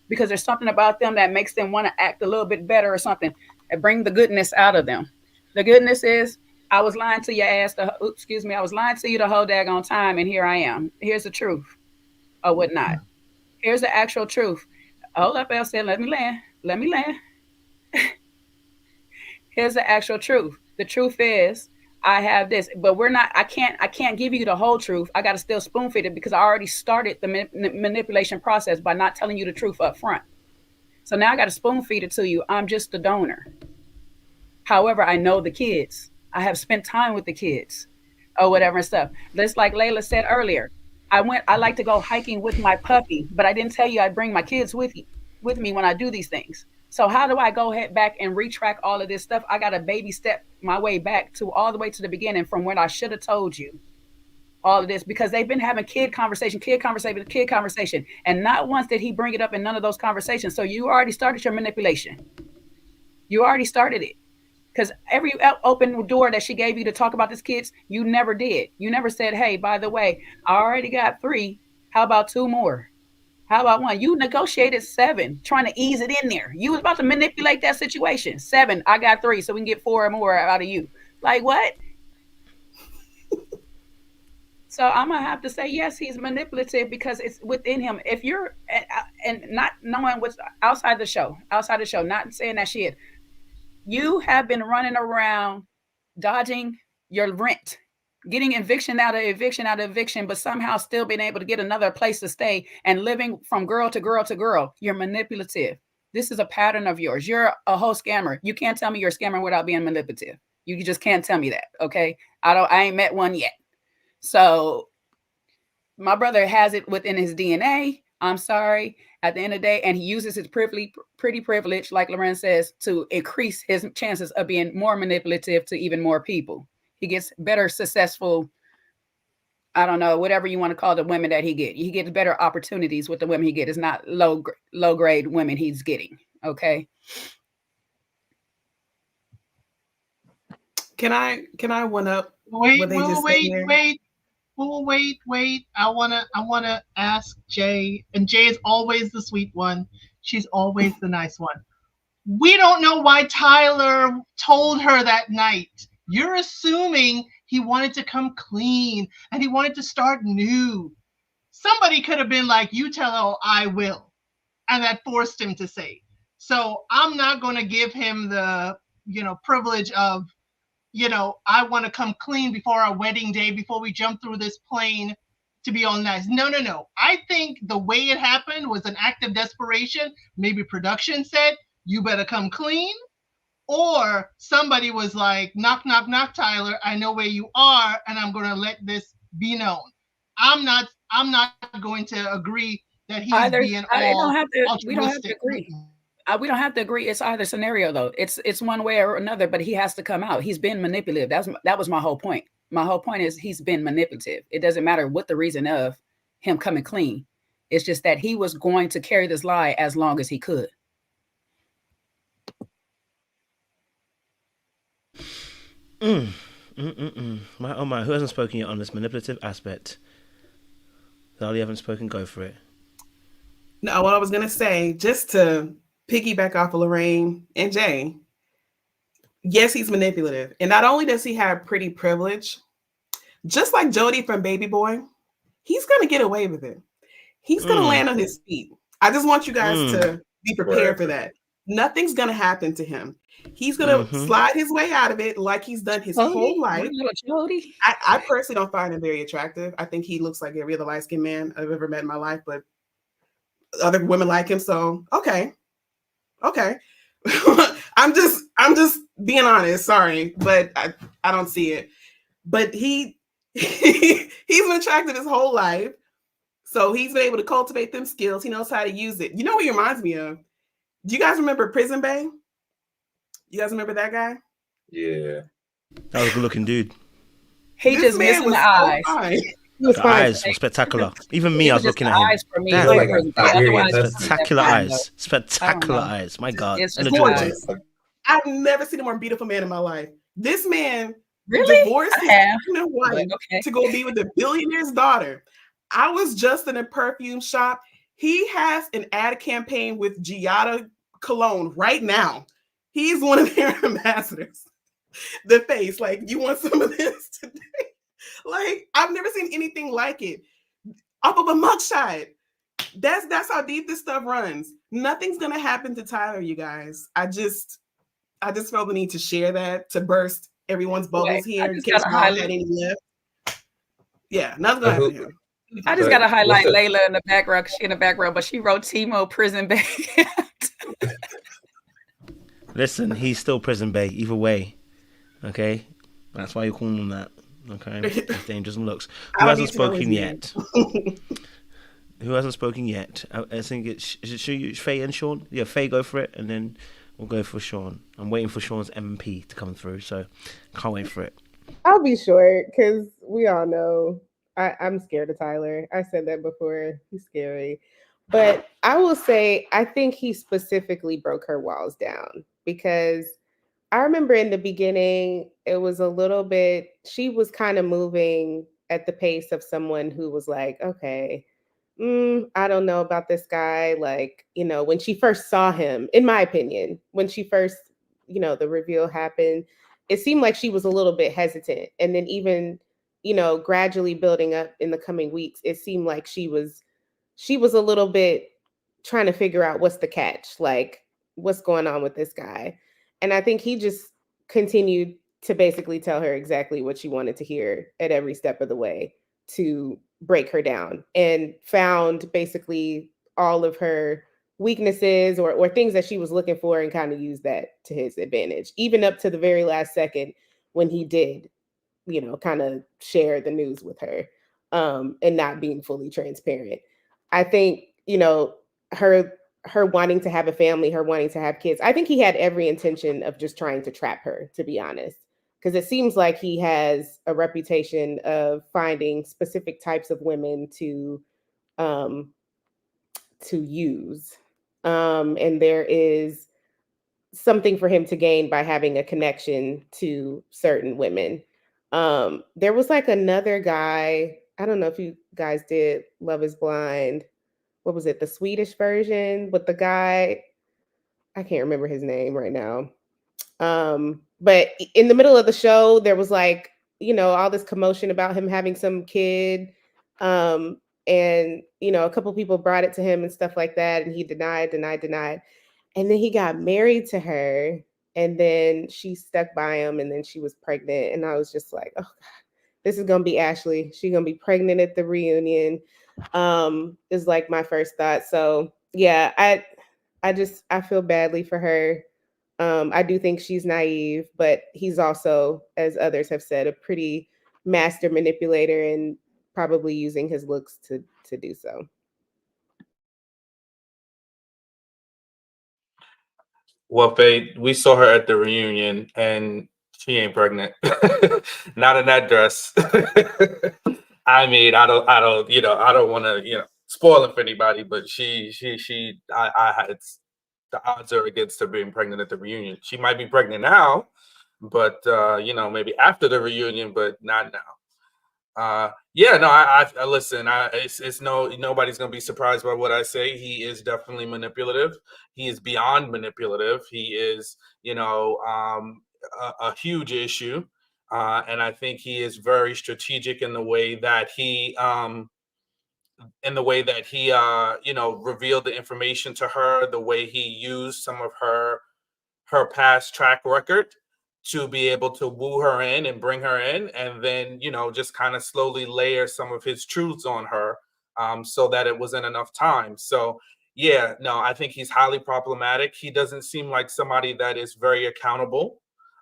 because there's something about them that makes them want to act a little bit better or something and bring the goodness out of them. The goodness is, I was lying to your ass. I was lying to you the whole daggone time, and here I am. Here's the truth, or whatnot. Here's the actual truth. Hold up, El said, let me land. Here's the actual truth. The truth is, I have this, but I can't give you the whole truth. I got to still spoon feed it because I already started the manipulation process by not telling you the truth up front. So now I got to spoon feed it to you. I'm just the donor. However, I know the kids. I have spent time with the kids or whatever and stuff. Just like Layla said earlier, I like to go hiking with my puppy, but I didn't tell you I'd bring my kids with me when I do these things. So how do I go back and retrack all of this stuff? I got to baby step my way back to all the way to the beginning from when I should have told you all of this, because they've been having kid conversation. And not once did he bring it up in none of those conversations. So you already started your manipulation. You already started it. Because every open door that she gave you to talk about these kids, you never did. You never said, hey, by the way, I already got 3. How about 2 more? How about 1? You negotiated 7, trying to ease it in there. You was about to manipulate that situation. 7, I got 3, so we can get 4 or more out of you. Like what? So I'm gonna have to say yes, he's manipulative because it's within him. If you're and not knowing what's outside the show, not saying that she is. You have been running around dodging your rent, getting eviction out of eviction, but somehow still being able to get another place to stay and living from girl to girl to girl. You're manipulative. This is a pattern of yours. You're a whole scammer. You can't tell me you're a scammer without being manipulative. You just can't tell me that. Okay. I ain't met one yet. So my brother has it within his DNA. I'm sorry. At the end of the day, and he uses his pretty privilege, like Loren says, to increase his chances of being more manipulative to even more people. He gets better, successful, I don't know, whatever you want to call the women that he get. He gets better opportunities with the women he get. It's not low grade women he's getting. Okay. Can I one up? Wait. I wanna ask Jay, and Jay is always the sweet one. She's always the nice one. We don't know why Tyler told her that night. You're assuming he wanted to come clean and he wanted to start new. Somebody could have been like, you tell her I will. And that forced him to say. So I'm not going to give him the, privilege of, I want to come clean before our wedding day, before we jump through this plane to be all nice. No. I think the way it happened was an act of desperation. Maybe production said, you better come clean. Or somebody was like, knock, knock, knock, Tyler. I know where you are, and I'm going to let this be known. I'm not going to agree that he's being altruistic. We don't have to agree. We don't have to agree. It's either scenario though. It's one way or another, but he has to come out. He's been manipulative. That was my whole point. My whole point is he's been manipulative. It doesn't matter what the reason of him coming clean. It's just that he was going to carry this lie as long as he could. My, who hasn't spoken yet on this manipulative aspect? Dalia, haven't spoken. Go for it. No, what I was gonna say, just to piggyback off of Lorraine and Jay, yes, he's manipulative, and not only does he have pretty privilege, just like Jody from Baby Boy, he's gonna get away with it. He's gonna land on his feet. I just want you guys to be prepared for that. Nothing's gonna happen to him. He's gonna slide his way out of it like he's done his whole life. I personally don't find him very attractive. I think he looks like every other light-skinned man I've ever met in my life, but other women like him. So okay. I'm just being honest. Sorry, but I don't see it. But he's been attractive his whole life, so he's been able to cultivate them skills. He knows how to use it. You know what he reminds me of? Do you guys remember Prison Bae? You guys remember that guy? Yeah. That was a good looking dude. He just missing the eyes. The eyes were spectacular. Even me, I was looking at him. Spectacular eyes. Spectacular eyes. My God. It's gorgeous. I've never seen a more beautiful man in my life. This man divorced his wife to go be with a billionaire's daughter. I was just in a perfume shop. He has an ad campaign with Giada Cologne right now. He's one of their ambassadors. The face, like, you want some of this today? Like, I've never seen anything like it. Off of a mugshot. That's how deep this stuff runs. Nothing's gonna happen to Tyler, you guys. I just felt the need to share that, to burst everyone's bubbles here in case y'all had any left. Yeah, nothing's gonna happen to him. I just gotta highlight Layla in the background. She in the background, but she wrote Timo Prison Bae. Listen, he's still Prison Bae, either way. Okay? That's why you're calling him that. Okay? It's dangerous looks. Who hasn't spoken yet? Who hasn't spoken yet? I think is it Faye and Sean? Yeah, Faye, go for it, and then we'll go for Sean. I'm waiting for Sean's MP to come through, so can't wait for it. I'll be short, because we all know I'm scared of Tyler. I said that before. He's scary. But I will say, I think he specifically broke her walls down, because I remember in the beginning, it was a little bit, she was kind of moving at the pace of someone who was like, okay, I don't know about this guy. Like, when she first saw him, in my opinion, when she first, the reveal happened, it seemed like she was a little bit hesitant. And then even, gradually building up in the coming weeks, it seemed like she was a little bit trying to figure out what's the catch, like what's going on with this guy. And I think he just continued to basically tell her exactly what she wanted to hear at every step of the way to break her down, and found basically all of her weaknesses or things that she was looking for, and kind of used that to his advantage, even up to the very last second when he did, kind of share the news with her, and not being fully transparent. I think, her wanting to have a family, her wanting to have kids, I think he had every intention of just trying to trap her, to be honest. Because it seems like he has a reputation of finding specific types of women um, to use. And there is something for him to gain by having a connection to certain women. There was like another guy, I don't know if you guys did Love is Blind. What was it? The Swedish version with the guy, I can't remember his name right now. But in the middle of the show, there was like, all this commotion about him having some kid. And, a couple people brought it to him and stuff like that. And he denied. And then he got married to her. And then she stuck by him. And then she was pregnant. And I was just like, oh, God, this is going to be Ashley. She's going to be pregnant at the reunion. Is like my first thought. So, yeah, I feel badly for her. I do think she's naive, but he's also, as others have said, a pretty master manipulator, and probably using his looks to do so. Well, Faye, we saw her at the reunion, and she ain't pregnant. Not in that dress. I mean, I don't, I don't want to, spoil it for anybody, but it's the odds are against her being pregnant at the reunion. She might be pregnant now, but maybe after the reunion, but not now. Yeah, no, I listen. It's nobody's gonna be surprised by what I say. He is definitely manipulative. He is beyond manipulative. He is, a huge issue, and I think he is very strategic in the way that he revealed the information to her, the way he used some of her past track record to be able to woo her in and bring her in, and then just kind of slowly layer some of his truths on her, so that it wasn't enough time. So yeah, no, I think he's highly problematic. He doesn't seem like somebody that is very accountable,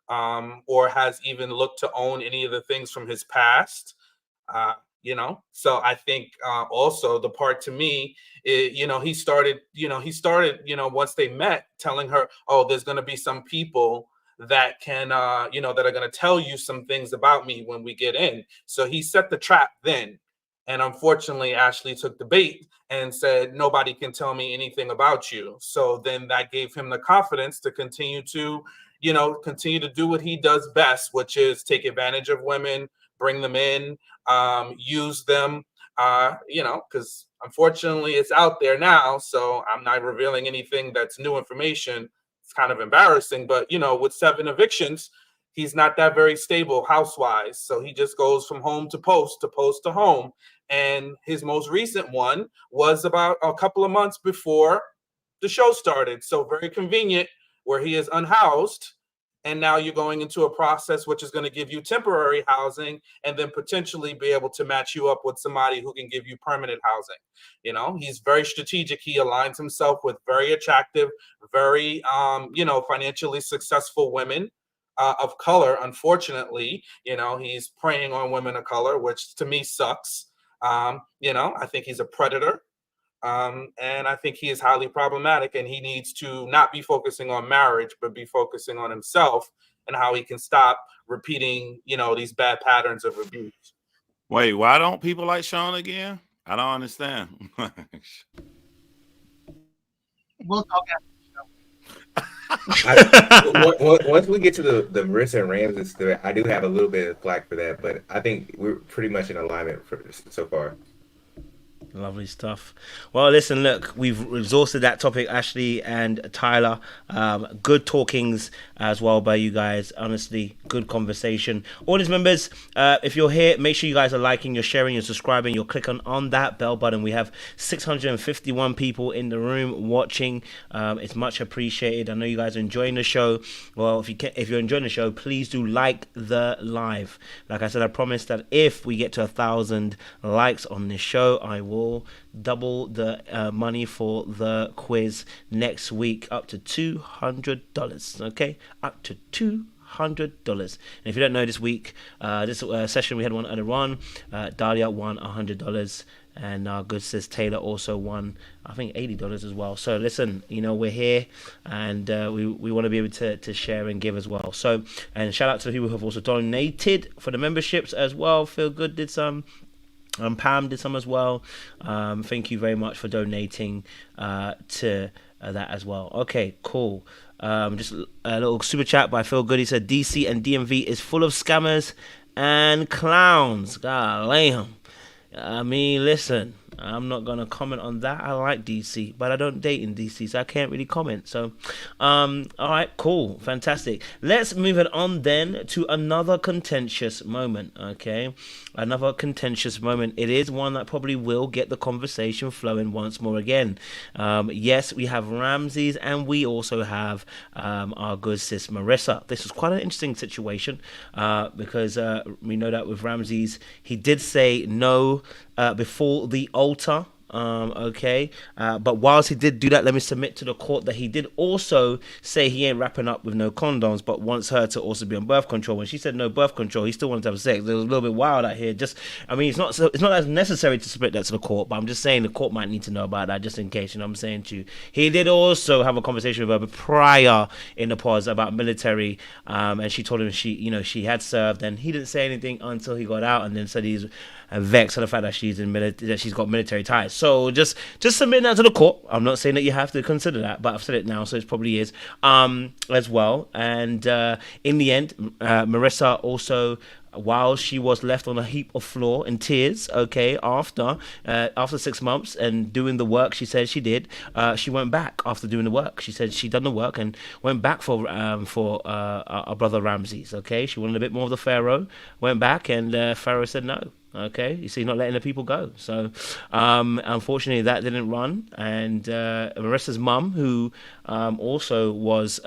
or has even looked to own any of the things from his past. So I think also the part to me is, he started once they met, telling her, oh, there's going to be some people that can that are going to tell you some things about me when we get in. So he set the trap then, and unfortunately Ashley took the bait and said, nobody can tell me anything about you. So then that gave him the confidence to continue to do what he does best, which is take advantage of women, bring them in, use them, because unfortunately it's out there now. So I'm not revealing anything that's new information. It's kind of embarrassing, but with 7 evictions, he's not that very stable house-wise. So he just goes from home to post to home. And his most recent one was about a couple of months before the show started. So very convenient, where he is unhoused. And now you're going into a process which is going to give you temporary housing, and then potentially be able to match you up with somebody who can give you permanent housing. He's very strategic. He aligns himself with very attractive, very, financially successful women of color. Unfortunately, he's preying on women of color, which to me sucks. I think he's a predator. And I think he is highly problematic, and he needs to not be focusing on marriage, but be focusing on himself and how he can stop repeating, these bad patterns of abuse. Wait, why don't people like Sean again? I don't understand. We'll talk once we get to the Marissa and Ramses story, I do have a little bit of flack for that, but I think we're pretty much in alignment so far. Lovely stuff. Well, listen, look, we've exhausted that topic, Ashley and Tyler. Good talkings as well by you guys. Honestly, good conversation. Audience members, if you're here, make sure you guys are liking, you're sharing, you're subscribing, you're clicking on that bell button. We have 651 people in the room watching. It's much appreciated. I know you guys are enjoying the show. Well, if you're enjoying the show, please do like the live. Like I said, I promise that if we get to 1,000 likes on this show, I will double the money for the quiz next week, up to $200. Okay, up to $200. And if you don't know, this week, this session we had one earlier on. Dalia won $100, and our good sis Taylor also won, I think, $80 as well. So listen, we're here, and we want to be able to share and give as well. So, and shout out to the people who have also donated for the memberships as well. Feel Good did some. Pam did some as well. Thank you very much for donating to that as well. Okay, cool. Just a little super chat by Feel Good. He said DC and DMV is full of scammers and clowns. Golly. I mean, listen, I'm not going to comment on that. I like DC, but I don't date in DC, so I can't really comment. So, all right, cool, fantastic. Let's move it on then to another contentious moment, okay? Another contentious moment. It is one that probably will get the conversation flowing once more again. Yes, we have Ramses, and we also have our good sis Marissa. This is quite an interesting situation because we know that with Ramses, he did say no before the altar. But whilst he did do that, let me submit to the court that he did also say he ain't wrapping up with no condoms, but wants her to also be on birth control. When she said no birth control, he still wanted to have sex. It was a little bit wild out here. It's not as necessary to submit that to the court, but I'm just saying the court might need to know about that just in case. I'm saying to you, he did also have a conversation with her prior in the pause about military, and she told him she had served, and he didn't say anything until he got out, and then said he's vexed at the fact that she's got military ties. So just submit that to the court. I'm not saying that you have to consider that, but I've said it now, so it probably is as well. And in the end, Merissa also, while she was left on a heap of floor in tears, after 6 months and doing the work she said she did, she went back after doing the work. She said she'd done the work and went back for our brother Ramses. She wanted a bit more of the Pharaoh, went back, and Pharaoh said no. You see, not letting the people go. So, unfortunately, that didn't run. And Marissa's mum, who also was,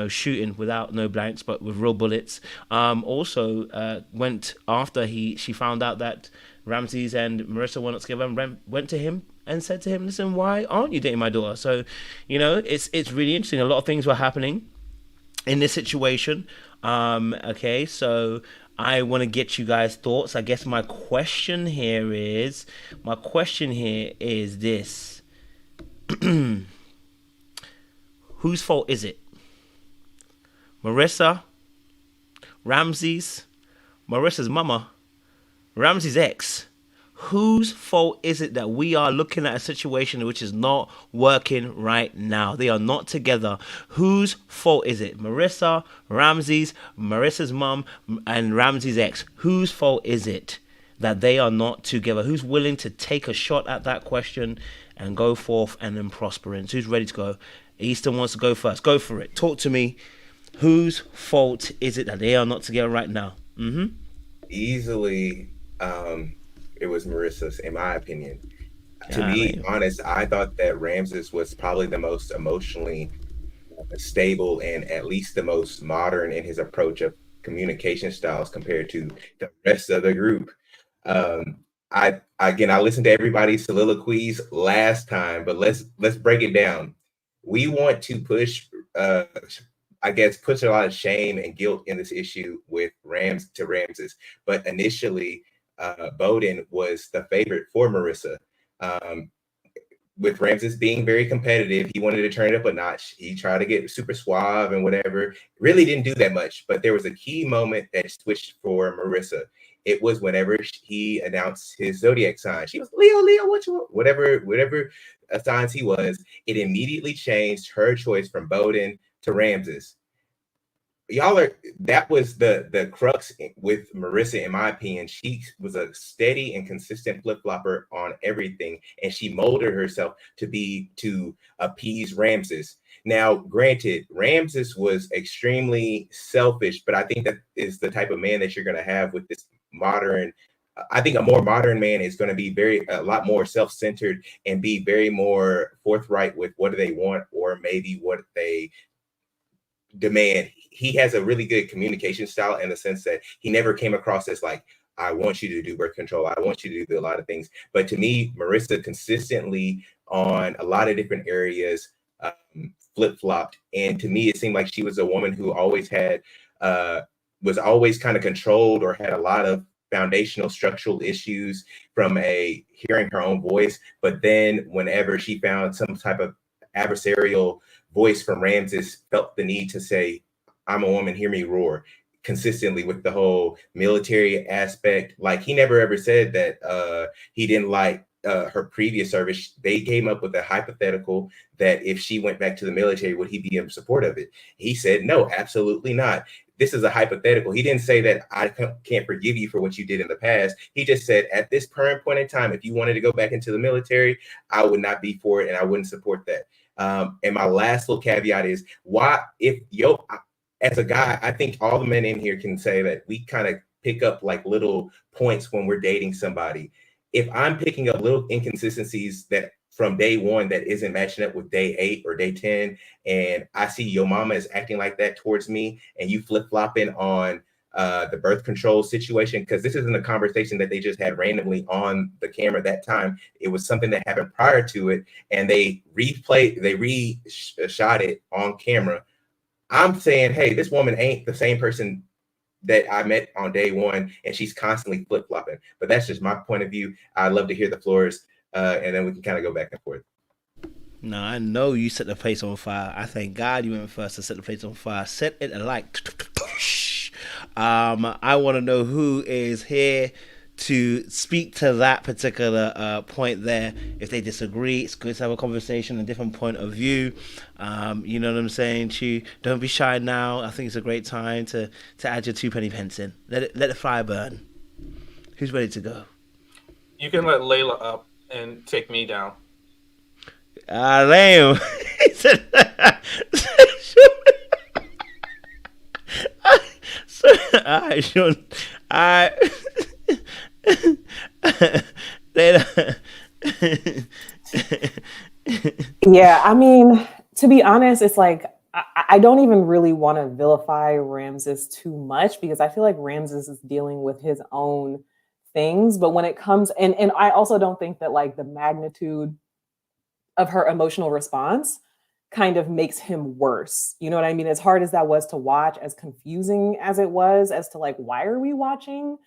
shooting without no blanks, but with real bullets, also went after she found out that Ramses and Marissa were not together, and went to him and said to him, "Listen, why aren't you dating my daughter?" So, it's really interesting. A lot of things were happening in this situation. So I want to get you guys' thoughts. I guess my question here is this. Whose fault is it? Marissa, Ramses, Marissa's mama, Ramses' ex. Whose fault is it that we are looking at a situation which is not working right now? They are not together. Whose fault is it? Marissa, Ramses, Marissa's mum, and Ramses' ex. Whose fault is it that they are not together? Who's willing to take a shot at that question and go forth and then prosperance? Who's ready to go? Easton wants to go first. Go for it. Talk to me. Whose fault is it that they are not together right now? Easily, it was Marissa's, in my opinion. To be honest, I thought that Ramses was probably the most emotionally stable and at least the most modern in his approach of communication styles compared to the rest of the group. I listened to everybody's soliloquies last time, but let's break it down. We want to push a lot of shame and guilt in this issue with Ramses, but initially Bowden was the favorite for Marissa. With Ramses being very competitive, he wanted to turn it up a notch. He tried to get super suave and whatever. Really didn't do that much, but there was a key moment that switched for Marissa. It was whenever he announced his zodiac sign. She was Leo, whatever signs he was. It immediately changed her choice from Bowden to Ramses. that was the crux with Marissa, in my opinion. She was a steady and consistent flip-flopper on everything, and she molded herself to appease Ramses. Now, granted, Ramses was extremely selfish, but I think that is the type of man that you're going to have with this modern. I think a more modern man is going to be a lot more self-centered and be very more forthright with what do they want, or maybe what they demand. He has a really good communication style in the sense that he never came across as like, I want you to do birth control, I want you to do a lot of things. But to me, Marissa consistently on a lot of different areas flip-flopped. And to me, it seemed like she was a woman who always had, was always kind of controlled or had a lot of foundational structural issues from hearing her own voice. But then whenever she found some type of adversarial voice from Ramses, felt the need to say, I'm a woman, hear me roar, consistently with the whole military aspect. Like, he never ever said that he didn't like her previous service. They came up with a hypothetical that if she went back to the military, would he be in support of it? He said, no, absolutely not. This is a hypothetical. He didn't say that I can't forgive you for what you did in the past. He just said, at this current point in time, if you wanted to go back into the military, I would not be for it, and I wouldn't support that. And my last little caveat is, as a guy, I think all the men in here can say that we kind of pick up like little points when we're dating somebody. If I'm picking up little inconsistencies that from day one that isn't matching up with day 8 or day 10, and I see your mama is acting like that towards me, and you flip-flopping on the birth control situation, because this isn't a conversation that they just had randomly on the camera that time. It was something that happened prior to it, and they shot it on camera. I'm saying, hey, this woman ain't the same person that I met on day one, and she's constantly flip-flopping. But that's just my point of view. I'd love to hear the floors, and then we can kind of go back and forth. No, I know you set the place on fire. I thank God you went first to set the place on fire. Set it alight. I want to know who is here to speak to that particular point there. If they disagree, it's good to have a conversation, a different point of view. You know what I'm saying, Chu? Don't be shy now. I think it's a great time to add your 2 penny pence in. Let the fire burn. Who's ready to go? You can let Layla up and take me down. Lame. Alright, Sean. Yeah, I mean, to be honest, it's like I don't even really want to vilify Ramses too much, because I feel like Ramses is dealing with his own things. But when it comes, and I also don't think that like the magnitude of her emotional response kind of makes him worse. You know what I mean? As hard as that was to watch, as confusing as it was as to like, why are we watching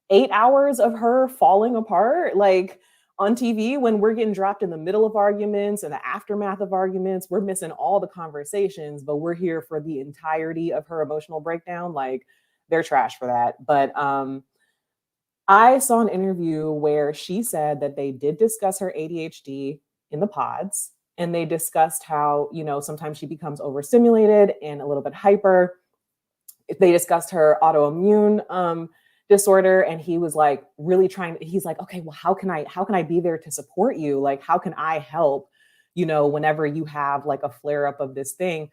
8 hours of her falling apart like on TV when we're getting dropped in the middle of arguments and the aftermath of arguments? We're missing all the conversations, but we're here for the entirety of her emotional breakdown. Like, they're trash for that. But I saw an interview where she said that they did discuss her ADHD in the pods, and they discussed how, you know, sometimes she becomes overstimulated and a little bit hyper. They discussed her autoimmune disorder, and he was like really he's like, okay, well, how can I be there to support you? Like, how can I help, you know, whenever you have like a flare up of this thing?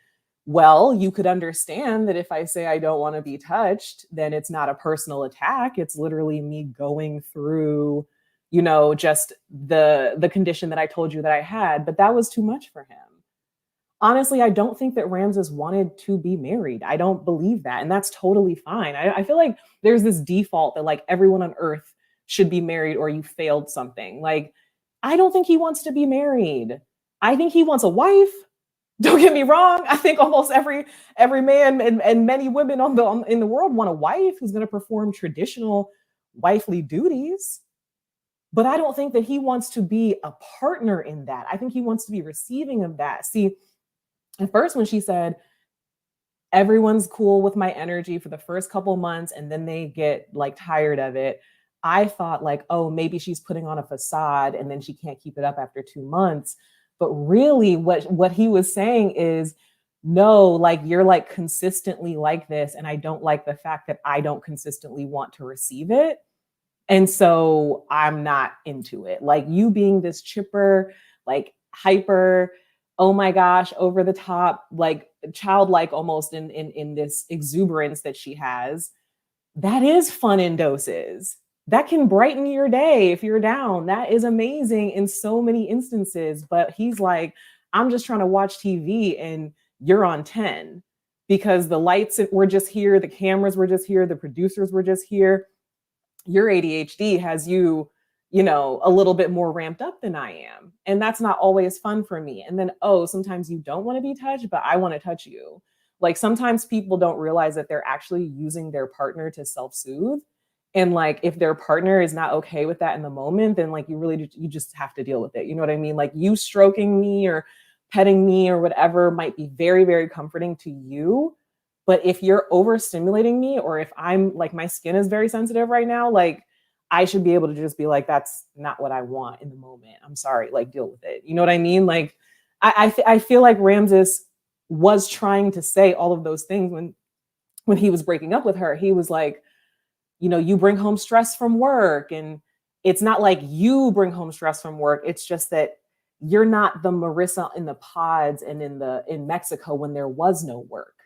Well, you could understand that if I say I don't want to be touched, then it's not a personal attack. It's literally me going through, you know, just the condition that I told you that I had. But that was too much for him. Honestly, I don't think that Ramses wanted to be married. I don't believe that. And that's totally fine. I feel like there's this default that like everyone on earth should be married or you failed something. Like, I don't think he wants to be married. I think he wants a wife. Don't get me wrong. I think almost every man and many women in the world want a wife who's going to perform traditional wifely duties. But I don't think that he wants to be a partner in that. I think he wants to be receiving of that. See, at first when she said, everyone's cool with my energy for the first couple months and then they get like tired of it, I thought like, oh, maybe she's putting on a facade and then she can't keep it up after 2 months. But really what he was saying is, no, like you're like consistently like this, and I don't like the fact that I don't consistently want to receive it. And so I'm not into it. Like you being this chipper, like hyper, oh my gosh, over the top, like childlike almost in this exuberance that she has. That is fun in doses. That can brighten your day if you're down. That is amazing in so many instances. But he's like, I'm just trying to watch TV and you're on 10 because the lights were just here, the cameras were just here, the producers were just here. Your ADHD has you, you know, a little bit more ramped up than I am. And that's not always fun for me. And then, oh, sometimes you don't want to be touched, but I want to touch you. Like sometimes people don't realize that they're actually using their partner to self-soothe. And like if their partner is not okay with that in the moment, then like you just have to deal with it. You know what I mean? Like you stroking me or petting me or whatever might be very, very comforting to you. But if you're overstimulating me, or if I'm like, my skin is very sensitive right now, like I should be able to just be like, that's not what I want in the moment. I'm sorry, like deal with it. You know what I mean? Like I feel like Ramses was trying to say all of those things when he was breaking up with her. He was like, you know, you bring home stress from work, and it's not like you bring home stress from work. It's just that you're not the Marissa in the pods and in Mexico when there was no work.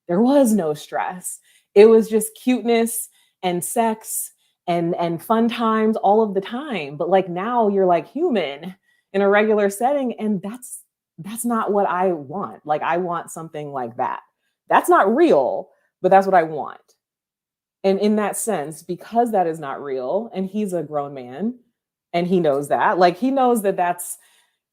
There was no stress. It was just cuteness and sex and fun times all of the time. But like now you're like human in a regular setting, and that's not what I want. Like I want something like that. That's not real, but that's what I want. And in that sense, because that is not real, and he's a grown man and he knows that, like he knows that that's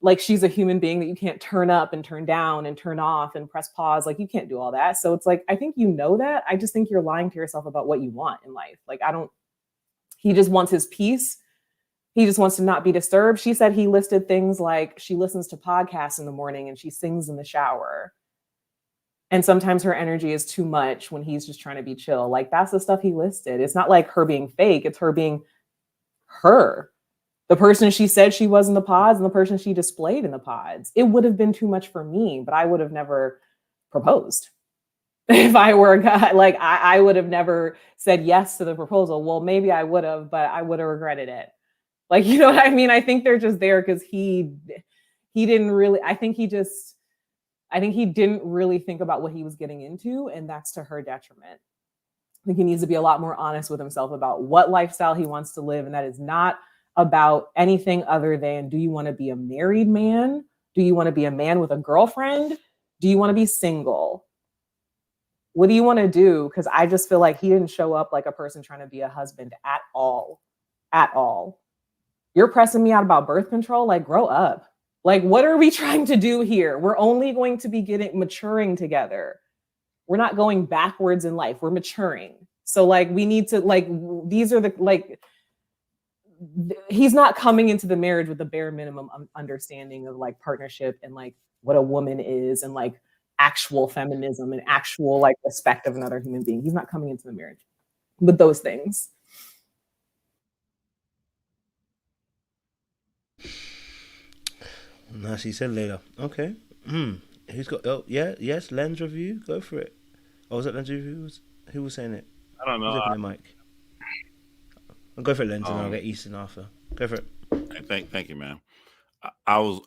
like she's a human being that you can't turn up and turn down and turn off and press pause. Like you can't do all that. So it's like, I think you know that. I just think you're lying to yourself about what you want in life. Like he just wants his peace. He just wants to not be disturbed. She said he listed things like she listens to podcasts in the morning and she sings in the shower. And sometimes her energy is too much when he's just trying to be chill. Like that's the stuff he listed. It's not like her being fake. It's her being her. The person she said she was in the pods and the person she displayed in the pods. It would have been too much for me, but I would have never proposed. If I were a guy, like I would have never said yes to the proposal. Well, maybe I would have, but I would have regretted it. Like, you know what I mean? I think they're just there because he didn't really, I think he didn't really think about what he was getting into, and that's to her detriment. I think he needs to be a lot more honest with himself about what lifestyle he wants to live, and that is not about anything other than, do you want to be a married man? Do you want to be a man with a girlfriend? Do you want to be single? What do you want to do? Because I just feel like he didn't show up like a person trying to be a husband at all. At all. You're pressing me out about birth control? Like, grow up. Like, what are we trying to do here? We're only going to be maturing together. We're not going backwards in life. We're maturing. So like, we need to like, these are the, like, he's not coming into the marriage with the bare minimum understanding of like partnership and like what a woman is and like actual feminism and actual like respect of another human being. He's not coming into the marriage with those things. Nice, he said later. Okay. Who's got? Oh yeah, yes. Lens review. Go for it. Oh, was it Lens review? Who was saying it? I don't know. Who's opening the mic? I'll go for Lens and I'll get Easton after. Go for it. Thank you, man. I was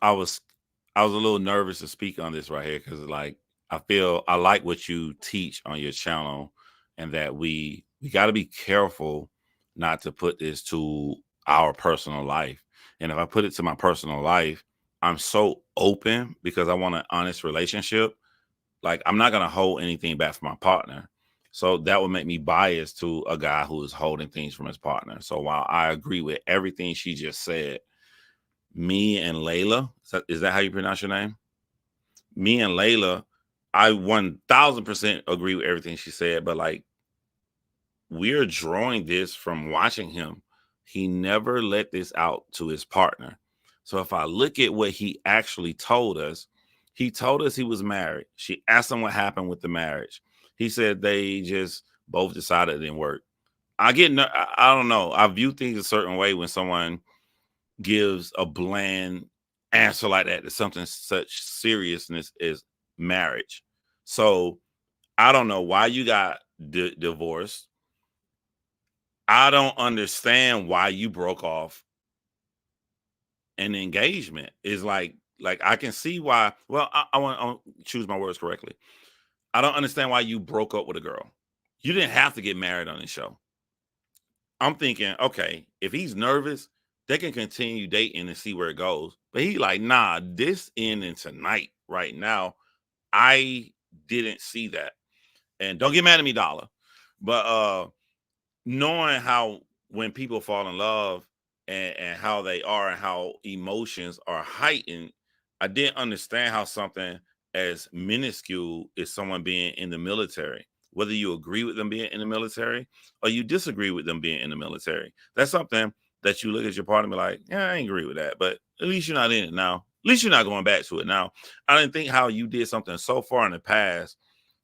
a little nervous to speak on this right here because like I like what you teach on your channel, and that we got to be careful not to put this to our personal life. And if I put it to my personal life, I'm so open because I want an honest relationship. Like I'm not gonna hold anything back from my partner. So that would make me biased to a guy who is holding things from his partner. So while I agree with everything she just said, me and Layla, is that how you pronounce your name? Me and Layla, I 1000% agree with everything she said, but like we're drawing this from watching him. He never let this out to his partner. So if I look at what he actually told us, he told us he was married. She asked him what happened with the marriage. He said they just both decided it didn't work. I don't know. I view things a certain way when someone gives a bland answer like that to something such seriousness as marriage. So I don't know why you got divorced. I don't understand why you broke off an engagement. Is like I can see why. Well, I want to choose my words correctly. I don't understand why you broke up with a girl. You didn't have to get married on this show. I'm thinking, okay, if he's nervous, they can continue dating and see where it goes. But he like, nah, this ending tonight, right now. I didn't see that. And don't get mad at me, Dalia. But knowing how when people fall in love and how they are and how emotions are heightened, I didn't understand how something as minuscule as someone being in the military, whether you agree with them being in the military or you disagree with them being in the military. That's something that you look at your partner and be like, yeah, I ain't agree with that, but at least you're not in it now. At least you're not going back to it now. I didn't think how you did something so far in the past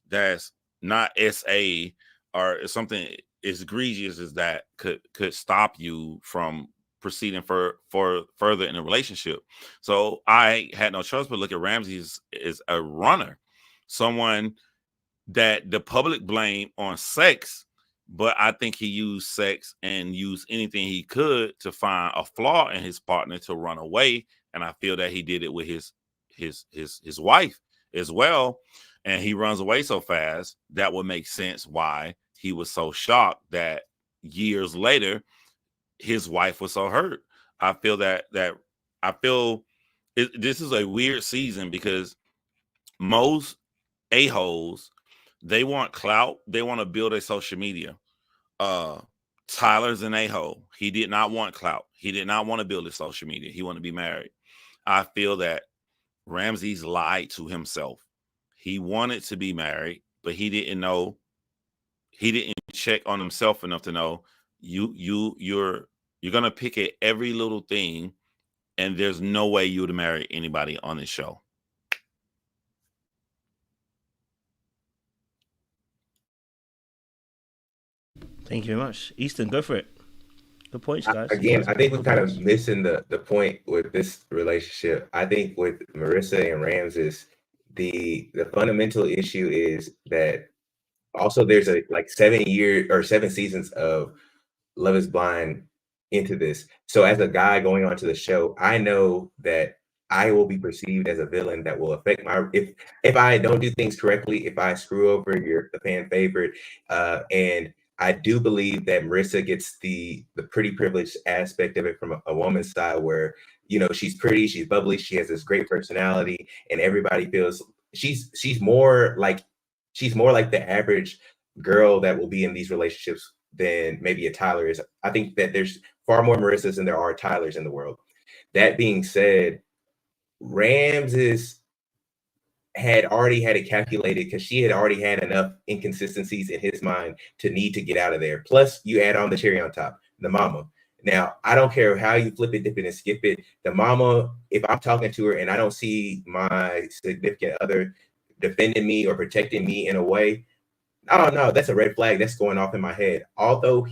that's not SA or something as egregious as that could stop you from proceeding further in a relationship. So I had no choice but look at Ramses as a runner, someone that the public blame on sex, but I think he used sex and used anything he could to find a flaw in his partner to run away. And I feel that he did it with his wife as well. And he runs away so fast that would make sense why he was so shocked that years later his wife was so hurt. I feel that this is a weird season because most a-holes, they want clout, they want to build a social media. Tyler's an a-hole. He did not want clout. He did not want to build his social media. He wanted to be married. I feel that Ramses lied to himself. He wanted to be married, but he didn't know. He didn't check on himself enough to know you're gonna pick at every little thing, and there's no way you would marry anybody on this show. Thank you very much. Easton, go for it. Good points, guys. Again, I think we're kind of missing the point with this relationship. I think with Marissa and Ramses, the fundamental issue is that also there's a 7 year or 7 seasons of Love is Blind into this. So as a guy going onto the show, I know that I will be perceived as a villain that will affect my if I don't do things correctly, if I screw over the fan favorite, and I do believe that Marissa gets the pretty privileged aspect of it from a woman's style where, you know, she's pretty, she's bubbly, she has this great personality, and everybody feels she's more like the average girl that will be in these relationships than maybe a Tyler is. I think that there's far more Marissas than there are Tylers in the world. That being said, Ramses had already had it calculated because she had already had enough inconsistencies in his mind to need to get out of there. Plus, you add on the cherry on top, the mama. Now, I don't care how you flip it, dip it, and skip it. The mama, if I'm talking to her and I don't see my significant other defending me or protecting me in a way, I don't know. That's a red flag that's going off in my head. Although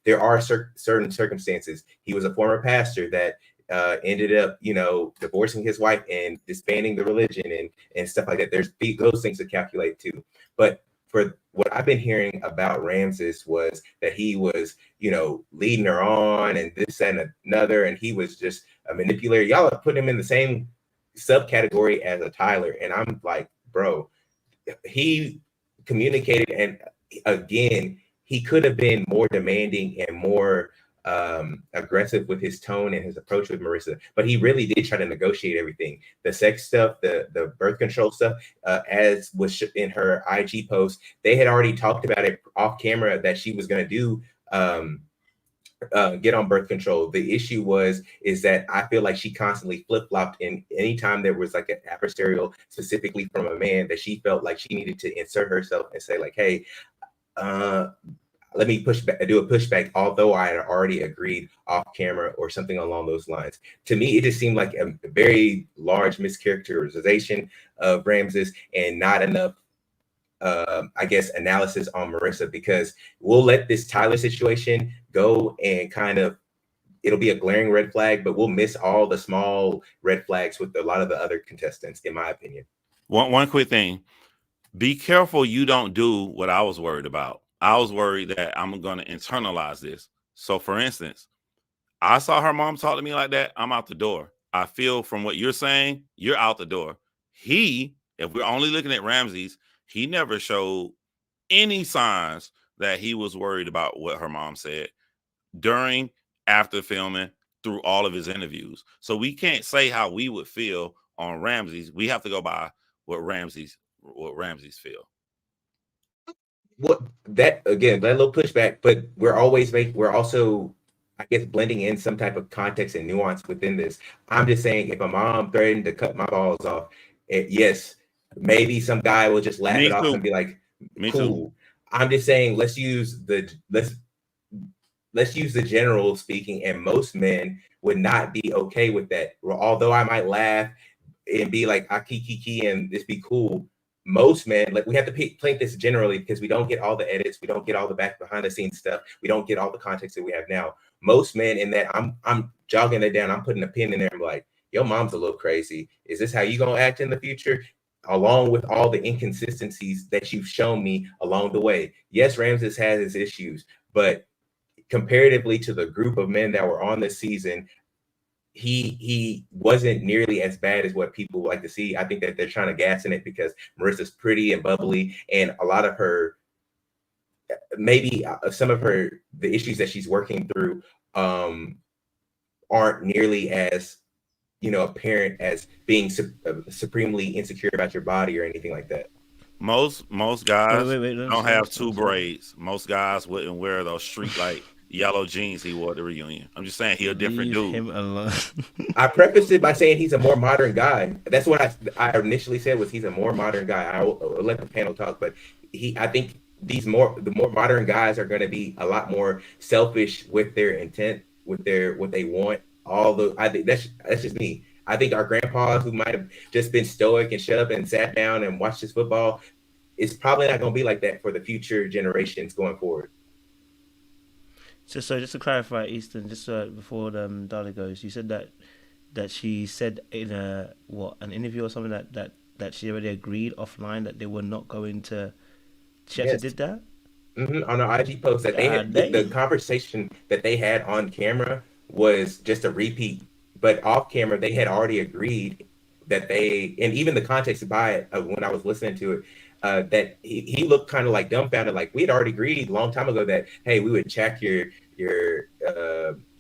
there are certain circumstances. He was a former pastor that ended up, you know, divorcing his wife and disbanding the religion and stuff like that. There's those things to calculate too. But for what I've been hearing about Ramses was that he was, you know, leading her on and this and another, and he was just a manipulator. Y'all have put him in the same subcategory as a Tyler, and I'm like, bro, he communicated, and again, he could have been more demanding and more aggressive with his tone and his approach with Marissa, but he really did try to negotiate everything. The sex stuff, the birth control stuff, as was in her IG post, they had already talked about it off camera that she was going to do get on birth control. The issue is that I feel like she constantly flip-flopped, and anytime there was like an adversarial specifically from a man that she felt like she needed to insert herself and say like, hey, let me do a pushback, although I had already agreed off camera or something along those lines. To me, it just seemed like a very large mischaracterization of Ramses and not enough I guess analysis on Marissa, because we'll let this Tyler situation go and kind of it'll be a glaring red flag, but we'll miss all the small red flags with a lot of the other contestants, in my opinion. One quick thing. be careful you don't do what I was worried about. I was worried that I'm going to internalize this. So, for instance, I saw her mom talk to me like that. I'm out the door. I feel from what you're saying, you're out the door. If we're only looking at Ramses, he never showed any signs that he was worried about what her mom said during, after filming, through all of his interviews. So we can't say how we would feel on Ramses. We have to go by what Ramses feel. What that again, that little pushback, but we're also, I guess, blending in some type of context and nuance within this. I'm just saying, if a mom threatened to cut my balls off, yes, maybe some guy will just laugh it off and be like, cool. I'm just saying, let's use the general speaking, and most men would not be okay with that. Although I might laugh and be like, ah, kiki, and this be cool. Most men, like, we have to paint this generally because we don't get all the edits, we don't get all the behind the scenes stuff, we don't get all the context that we have now. Most men, in that I'm jogging it down, I'm putting a pin in there, I'm like, your mom's a little crazy. Is this how you gonna act in the future? Along with all the inconsistencies that you've shown me along the way. Yes, Ramses has his issues, but comparatively to the group of men that were on this season, he wasn't nearly as bad as what people like to see. I think that they're trying to gas in it because Marissa's pretty and bubbly, and a lot of her, maybe some of her, the issues that she's working through aren't nearly as, apparent as being supremely insecure about your body or anything like that. Most guys don't have two braids. Most guys wouldn't wear those street like yellow jeans he wore at the reunion. I'm just saying, he a different dude. Him alone. I prefaced it by saying he's a more modern guy. That's what I initially said, was he's a more modern guy. I'll let the panel talk, but I think the more modern guys are going to be a lot more selfish with their intent, with what they want. I think that's just me. I think our grandpas who might have just been stoic and shut up and sat down and watched this football, it's probably not going to be like that for the future generations going forward. So just to clarify, Easton, just before Dalia goes, you said that she said in an interview or something that she already agreed offline that they were not going to. She actually did that? Mm-hmm. On our IG post, that they had the conversation that they had on camera was just a repeat, but off camera they had already agreed that and even the context by it, when I was listening to it, that he looked kind of like dumbfounded, like we had already agreed a long time ago that, hey, we would check your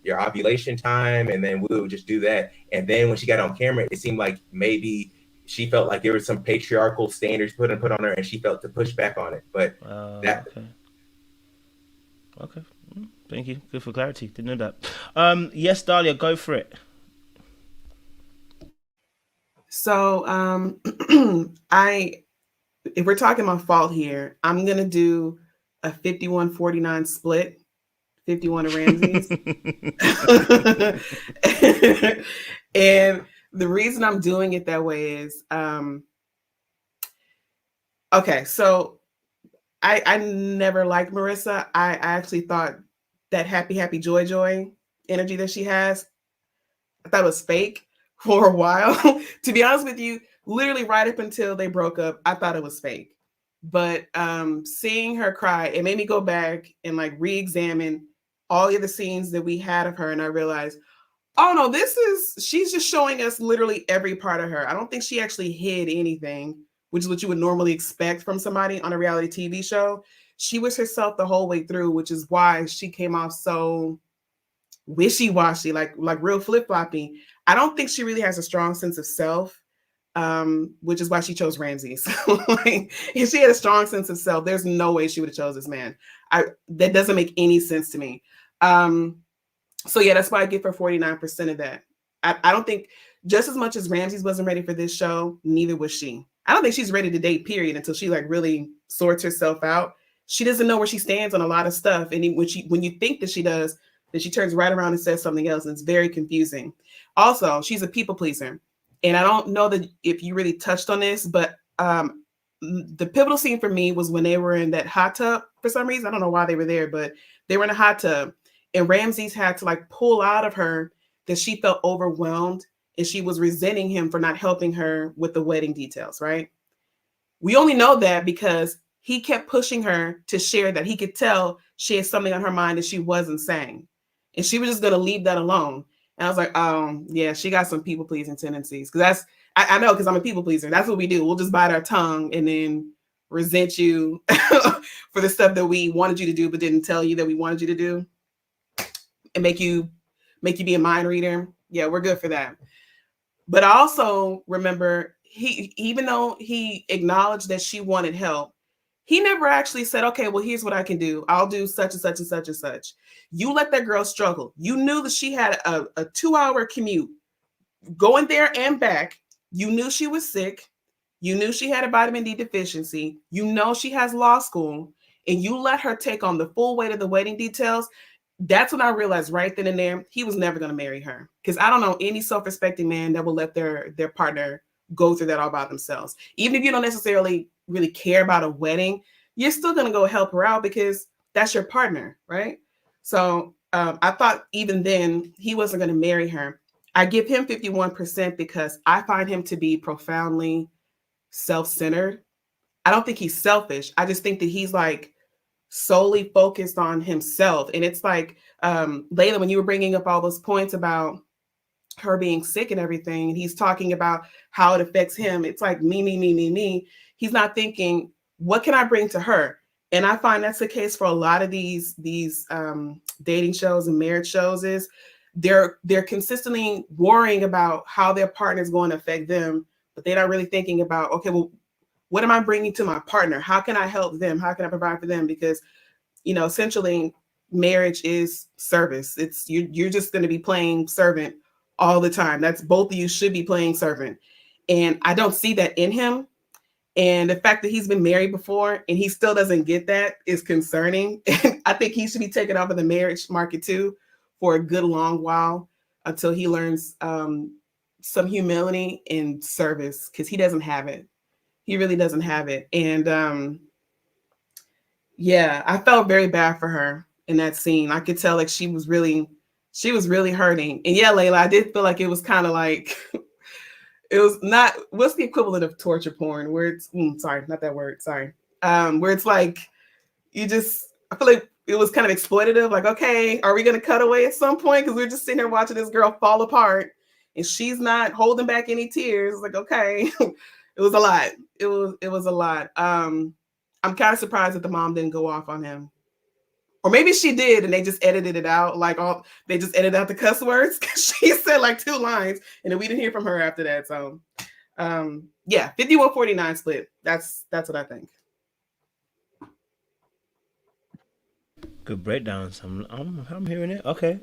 ovulation time, and then we would just do that. And then when she got on camera, it seemed like maybe she felt like there was some patriarchal standards put on her, and she felt to push back on it. But okay. Thank you. Good for clarity. Didn't know that. Yes, Dalia, go for it. So if we're talking about fault here, I'm gonna do a 51-49 split. 51 to Ramses. And the reason I'm doing it that way is okay, so I never liked Marissa. I actually thought that happy joy energy that she has, I thought it was fake for a while. To be honest with you, literally right up until they broke up, I thought it was fake. But seeing her cry, it made me go back and like re-examine all of the scenes that we had of her, and I realized, oh no, she's just showing us literally every part of her. I don't think she actually hid anything, which is what you would normally expect from somebody on a reality TV show. She was herself the whole way through, which is why she came off so wishy-washy, like real flip-floppy. I don't think she really has a strong sense of self, which is why she chose Ramses. Like, if she had a strong sense of self, there's no way she would have chose this man. That doesn't make any sense to me. So yeah, that's why I give her 49% of that. I don't think, just as much as Ramses wasn't ready for this show, neither was she. I don't think she's ready to date, period, until she like really sorts herself out. She doesn't know where she stands on a lot of stuff. And when you think that she does, then she turns right around and says something else. And it's very confusing. Also, she's a people pleaser. And I don't know that if you really touched on this, but the pivotal scene for me was when they were in that hot tub for some reason. I don't know why they were there, but they were in a hot tub. And Ramses had to like pull out of her that she felt overwhelmed and she was resenting him for not helping her with the wedding details, right? We only know that because he kept pushing her to share that. He could tell she had something on her mind that she wasn't saying. And she was just going to leave that alone. And I was like, oh, yeah, she got some people pleasing tendencies. Because I know, because I'm a people pleaser. That's what we do. We'll just bite our tongue and then resent you for the stuff that we wanted you to do, but didn't tell you that we wanted you to do, and make you be a mind reader. Yeah, we're good for that. But I also remember even though he acknowledged that she wanted help, he never actually said, okay, well, here's what I can do. I'll do such and such and such and such. You let that girl struggle. You knew that she had a 2-hour commute going there and back. You knew she was sick. You knew she had a vitamin D deficiency. You know she has law school, and you let her take on the full weight of the wedding details. That's when I realized right then and there, he was never going to marry her. Because I don't know any self-respecting man that will let their partner go through that all by themselves. Even if you don't necessarily really care about a wedding, you're still going to go help her out because that's your partner, right? So I thought even then he wasn't going to marry her. I give him 51% because I find him to be profoundly self-centered. I don't think he's selfish. I just think that he's like solely focused on himself. And it's like, Layla, when you were bringing up all those points about her being sick and everything, and he's talking about how it affects him, it's like me. He's not thinking, what can I bring to her? And I find that's the case for a lot of these dating shows and marriage shows. Is they're consistently worrying about how their partner is going to affect them, but they're not really thinking about, okay, well, what am I bringing to my partner? How can I help them? How can I provide for them? Because, essentially marriage is service. It's you're just going to be playing servant all the time. That's both of you should be playing servant. And I don't see that in him. And the fact that he's been married before and he still doesn't get that is concerning. And I think he should be taken off of the marriage market too for a good long while until he learns some humility and service, because he doesn't have it. He really doesn't have it. And yeah, I felt very bad for her in that scene. I could tell like she was really hurting. And yeah, Layla, I did feel like it was kind of like it was not, what's the equivalent of torture porn where it's sorry, not that word, sorry. Where it's like I feel like it was kind of exploitative, like, okay, are we gonna cut away at some point? Because we're just sitting there watching this girl fall apart and she's not holding back any tears. It's like, okay. It was a lot. It was a lot. I'm kind of surprised that the mom didn't go off on him. Or maybe she did and they just edited it out. They just edited out the cuss words because she said like 2 lines and then we didn't hear from her after that. So yeah, 51-49 split. That's what I think. Good breakdowns. I'm hearing it. Okay.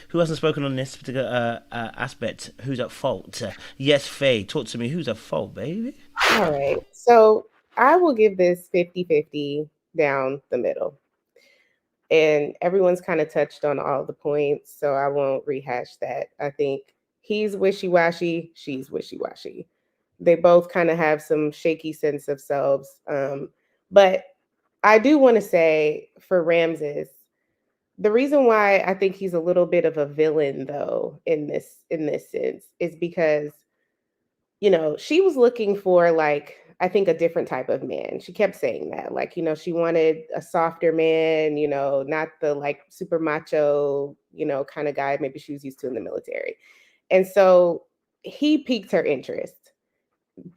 Who hasn't spoken on this particular aspect? Who's at fault? Yes, Faye, talk to me. Who's at fault, baby? All right. So I will give this 50-50 down the middle. And everyone's kind of touched on all the points, so I won't rehash that. I think he's wishy-washy, she's wishy-washy. They both kind of have some shaky sense of selves. But I do want to say for Ramses, the reason why I think he's a little bit of a villain, though, in this sense, is because, she was looking for, like, I think a different type of man. She kept saying that, like, she wanted a softer man, not the like super macho, kind of guy maybe she was used to in the military. And so he piqued her interest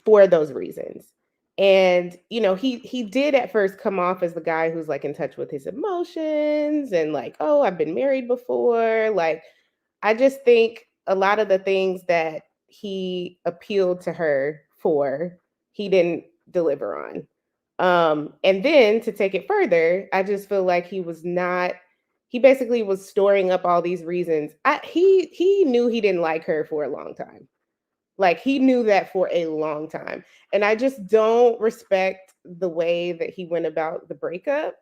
for those reasons. And, he did at first come off as the guy who's like in touch with his emotions and like, oh, I've been married before. Like, I just think a lot of the things that he appealed to her for, he didn't deliver on. And then to take it further, I just feel like he basically was storing up all these reasons. He knew he didn't like her for a long time. Like, he knew that for a long time. And I just don't respect the way that he went about the breakup,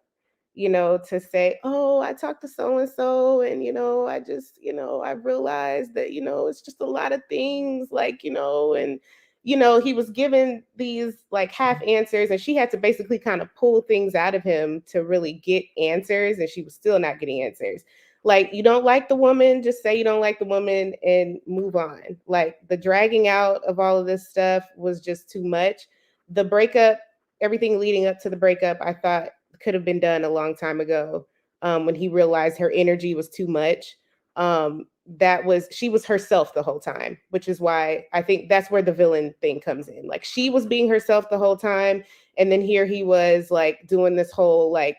to say, oh, I talked to so-and-so and, I just, I realized that, it's just a lot of things like, and, he was given these like half answers and she had to basically kind of pull things out of him to really get answers. And she was still not getting answers. Like, you don't like the woman, just say you don't like the woman and move on. Like, the dragging out of all of this stuff was just too much. The breakup, everything leading up to the breakup, I thought could have been done a long time ago. When he realized her energy was too much. She was herself the whole time, which is why I think that's where the villain thing comes in. Like, she was being herself the whole time, and then here he was like doing this whole like,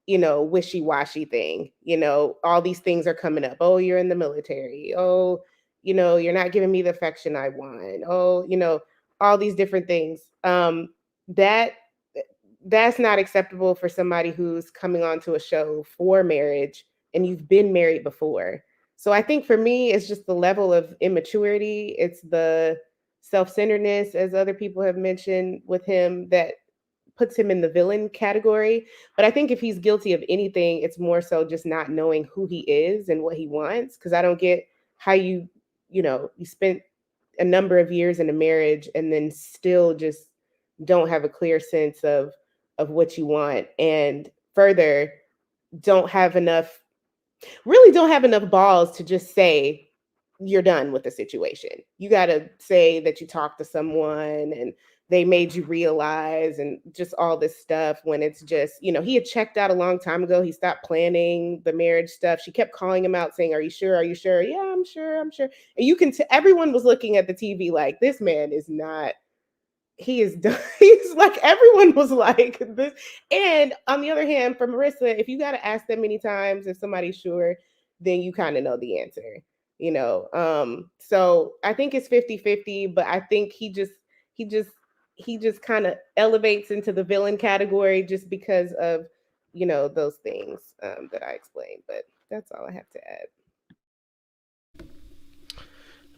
you know, wishy-washy thing. You know, all these things are coming up. Oh, you're in the military. Oh, you know, you're not giving me the affection I want. Oh, you know, all these different things. That's not acceptable for somebody who's coming onto a show for marriage and you've been married before. So I think for me, it's just the level of immaturity. It's the self-centeredness, as other people have mentioned with him, that puts him in the villain category. But I think if he's guilty of anything, it's more so just not knowing who he is and what he wants. Because I don't get how you spent a number of years in a marriage and then still just don't have a clear sense of what you want, and further really don't have enough balls to just say you're done with the situation. You got to say that you talked to someone and they made you realize, and just all this stuff, when it's just, you know, he had checked out a long time ago. He stopped planning the marriage stuff. She kept calling him out saying, are you sure? Are you sure? Yeah, I'm sure. I'm sure. And you can everyone was looking at the TV like, this man is not, he is done. He's like, everyone was like this. And on the other hand, for Marissa, if you got to ask that many times if somebody's sure, then you kind of know the answer, you know? So I think it's 50-50, but I think he just kind of elevates into the villain category just because of, you know, those things that I explained. But that's all I have to add.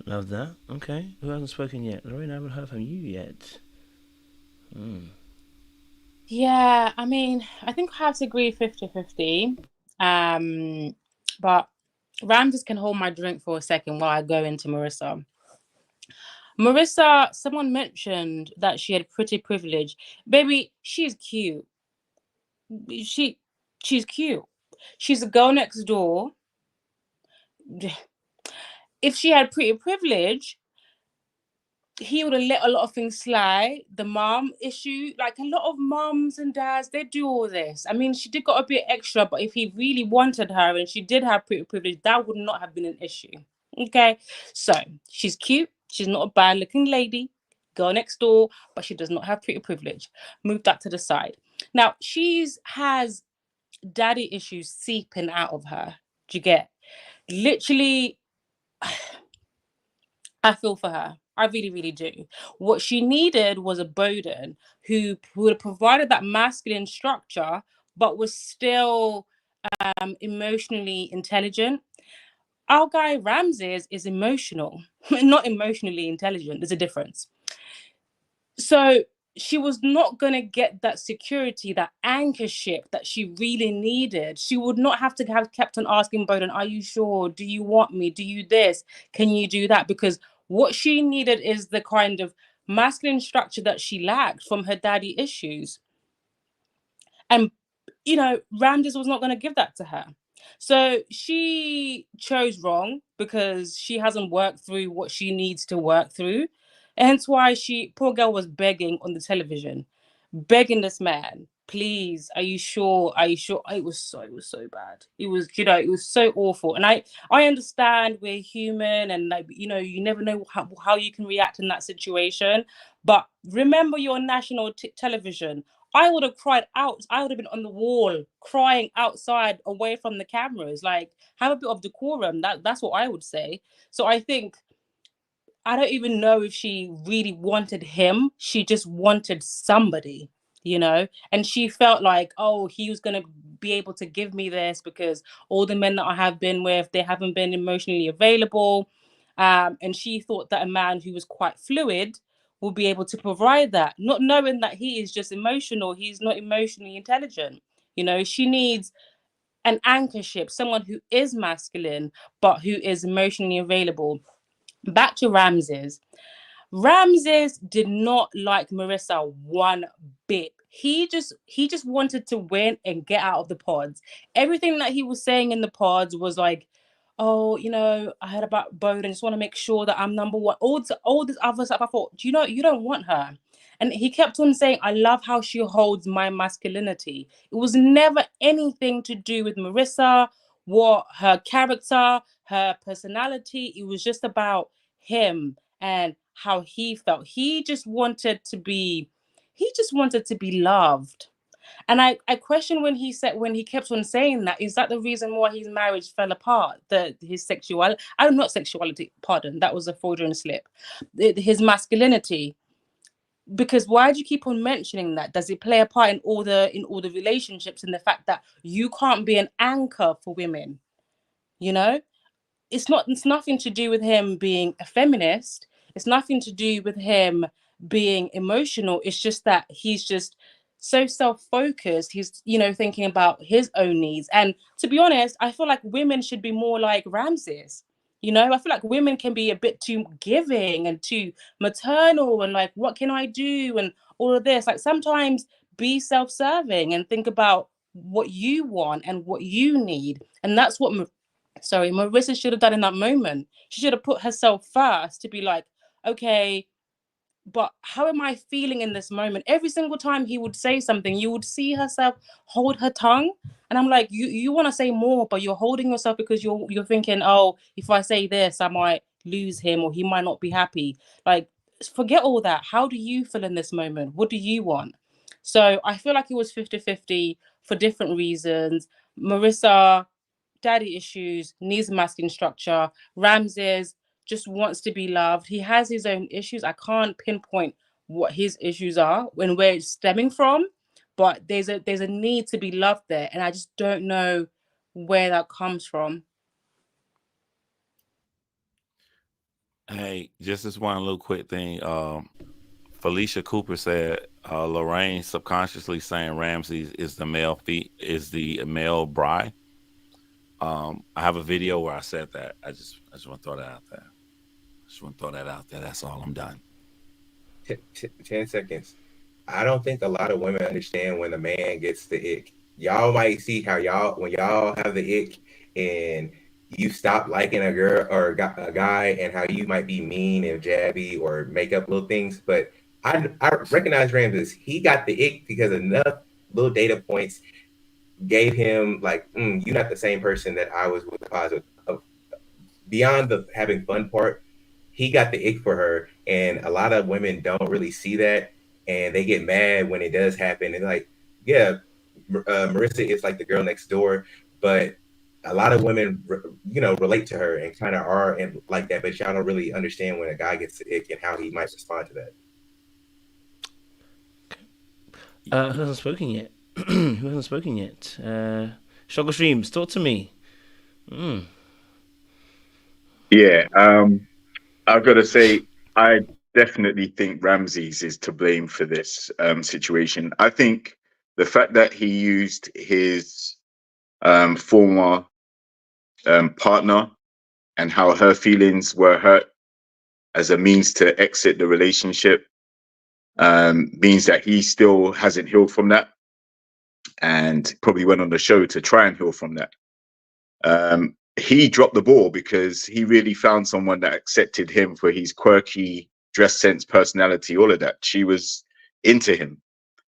Love that. Okay. Who hasn't spoken yet? Lorraine, I haven't heard from you yet. Yeah, I mean, I think I have to agree 50-50. But Ramses can hold my drink for a second while I go into Marissa. Marissa, someone mentioned that she had pretty privilege. Baby, she's cute. She's cute. She's a girl next door. If she had pretty privilege, he would have let a lot of things slide. The mom issue, like a lot of moms and dads, they do all this. I mean, she did got a bit extra, but if he really wanted her and she did have pretty privilege, that would not have been an issue. Okay, so she's cute. She's not a bad looking lady, girl next door, but she does not have pretty privilege. Move that to the side. Now, has daddy issues seeping out of her. Do you get? Literally, I feel for her. I really, really do. What she needed was a Bowden who would have provided that masculine structure, but was still emotionally intelligent. Our guy Ramses is emotional, not emotionally intelligent. There's a difference. So she was not going to get that security, that anchor ship that she really needed. She would not have to have kept on asking Bowden, are you sure? Do you want me? Do you this? Can you do that? Because what she needed is the kind of masculine structure that she lacked from her daddy issues. And, you know, Ramses was not going to give that to her. So she chose wrong because she hasn't worked through what she needs to work through. And hence why poor girl was begging on the television, begging this man, please, are you sure? Are you sure? It was so bad. It was, you know, it was so awful. And I understand we're human and, like, you know, you never know how you can react in that situation. But remember your national television. I would have cried out. I would have been on the wall crying outside away from the cameras. Like, have a bit of decorum. That's what I would say. So I think, I don't even know if she really wanted him. She just wanted somebody, you know? And she felt like, oh, he was going to be able to give me this because all the men that I have been with, they haven't been emotionally available. And she thought that a man who was quite fluid will be able to provide that, not knowing that he is just emotional. He's not emotionally intelligent. You know, she needs an anchor ship, someone who is masculine, but who is emotionally available. Back to Ramses. Ramses did not like Marissa one bit. He just wanted to win and get out of the pods. Everything that he was saying in the pods was like, oh, you know, I heard about Bowden. I just want to make sure that I'm number one. All this other stuff. I thought, do you know, you don't want her. And he kept on saying, I love how she holds my masculinity. It was never anything to do with Marissa, what her character, her personality. It was just about him and how he felt. He just wanted to be loved. And I question when he kept on saying that, is that the reason why his marriage fell apart? His sexuality, not sexuality, pardon, that was a Freudian slip. His masculinity. Because why do you keep on mentioning that? Does it play a part in all the relationships, and the fact that you can't be an anchor for women? You know, it's nothing to do with him being a feminist. It's nothing to do with him being emotional. It's just that he's just so self-focused. He's, thinking about his own needs. And to be honest, I feel like women should be more like Ramses. I feel like women can be a bit too giving and too maternal and like, what can I do? And all of this. Like, sometimes be self-serving and think about what you want and what you need. And that's what Marissa should have done in that moment. She should have put herself first to be like, okay, but how am I feeling in this moment? Every single time he would say something, you would see herself hold her tongue. And I'm like, you want to say more, but you're holding yourself because you're thinking, oh, if I say this, I might lose him or he might not be happy. Like, forget all that. How do you feel in this moment? What do you want? So I feel like it was 50-50 for different reasons. Marissa, daddy issues, needs masculine structure. Ramses just wants to be loved. He has his own issues. I can't pinpoint what his issues are and where it's stemming from, but there's a need to be loved there, and I just don't know where that comes from. Hey, just this one little quick thing. Felicia Cooper said Lorraine subconsciously saying Ramses is the male bride. I have a video where I said that. I just want to throw that out there. That's all. I'm done. 10 seconds. I don't think a lot of women understand when a man gets the ick. Y'all might see how when y'all have the ick and you stop liking a girl or a guy, and how you might be mean and jabby or make up little things. But I recognize Ramses. He got the ick because enough little data points gave him like, you're not the same person that I was with. Positive. Beyond the having fun part, he got the ick for her, and a lot of women don't really see that, and they get mad when it does happen. And like, yeah, Marissa is like the girl next door, but a lot of women, relate to her and kind of are and like that, but y'all don't really understand when a guy gets the ick and how he might respond to that. Who hasn't spoken yet? Who hasn't spoken yet? Sugar Streams, talk to me. Yeah, I've got to say, I definitely think Ramses is to blame for this situation. I think the fact that he used his former partner and how her feelings were hurt as a means to exit the relationship means that he still hasn't healed from that, and probably went on the show to try and heal from that. He dropped the ball because he really found someone that accepted him for his quirky dress sense, personality, all of that. She was into him,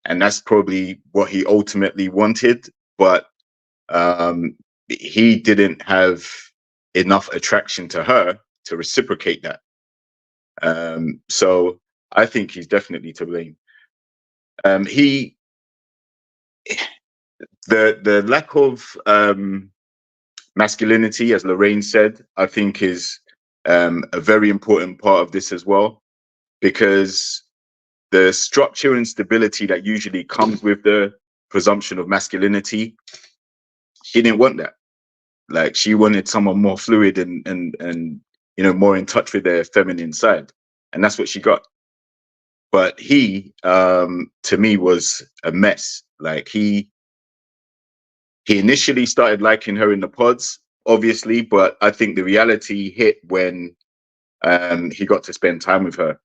and that's probably what he ultimately wanted, but he didn't have enough attraction to her to reciprocate that. So I think he's definitely to blame. The lack of masculinity, as Lorraine said, I think is a very important part of this as well, because the structure and stability that usually comes with the presumption of masculinity, she didn't want that. Like, she wanted someone more fluid and more in touch with their feminine side, and that's what she got. But he, to me, was a mess. Like, he initially started liking her in the pods, obviously, but I think the reality hit when he got to spend time with her.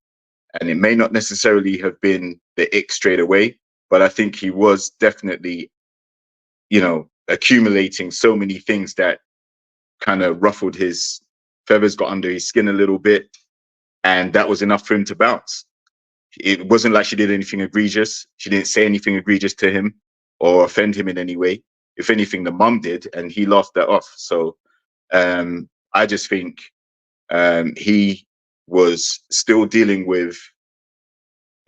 And it may not necessarily have been the ick straight away, but I think he was definitely, accumulating so many things that kind of ruffled his feathers, got under his skin a little bit, and that was enough for him to bounce. It wasn't like she did anything egregious. She didn't say anything egregious to him or offend him in any way. If anything, the mum did, and he laughed that off. So I just think he was still dealing with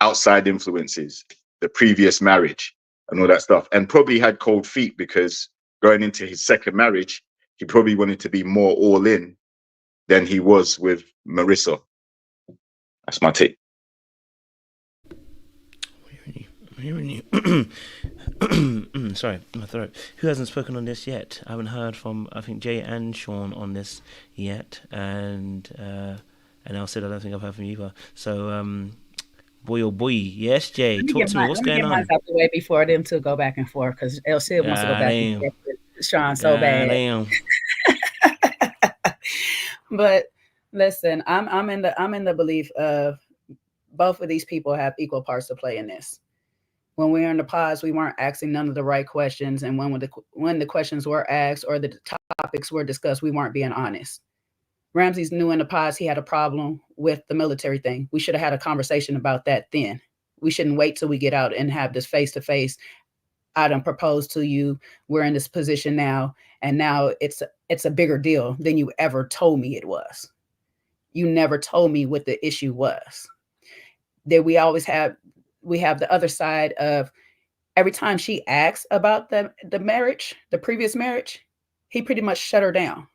outside influences, the previous marriage and all that stuff, and probably had cold feet because going into his second marriage, he probably wanted to be more all in than he was with Marissa. That's my take. Sorry, my throat. Who hasn't spoken on this yet? I haven't heard from, I think, Jay and Sean on this yet, and Sid, I don't think I've heard from you either. So, boy oh boy, yes, Jay, talk to me. What's going on? Let me get mine out the way before them two go back and forth, because Sid wants to go back and forth with Sean so bad. But listen, I'm in the belief of both of these people have equal parts to play in this. When we were in the pods, we weren't asking none of the right questions, and when the questions were asked or the topics were discussed, we weren't being honest. Ramses knew in the pods he had a problem with the military thing. We should have had a conversation about that then. We shouldn't wait till we get out and have this face-to-face. I done proposed to you. We're in this position now, and now it's a bigger deal than you ever told me it was. You never told me what the issue was. That we have the other side of every time she asks about the marriage, the previous marriage, he pretty much shut her down.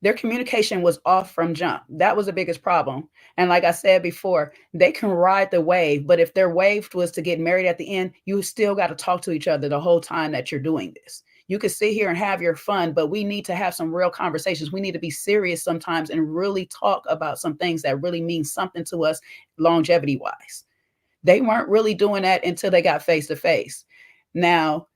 Their communication was off from jump. That was the biggest problem. And like I said before, they can ride the wave, but if their wave was to get married at the end, you still got to talk to each other the whole time that you're doing this. You can sit here and have your fun, but we need to have some real conversations. We need to be serious sometimes and really talk about some things that really mean something to us longevity wise. They weren't really doing that until they got face to face. Now,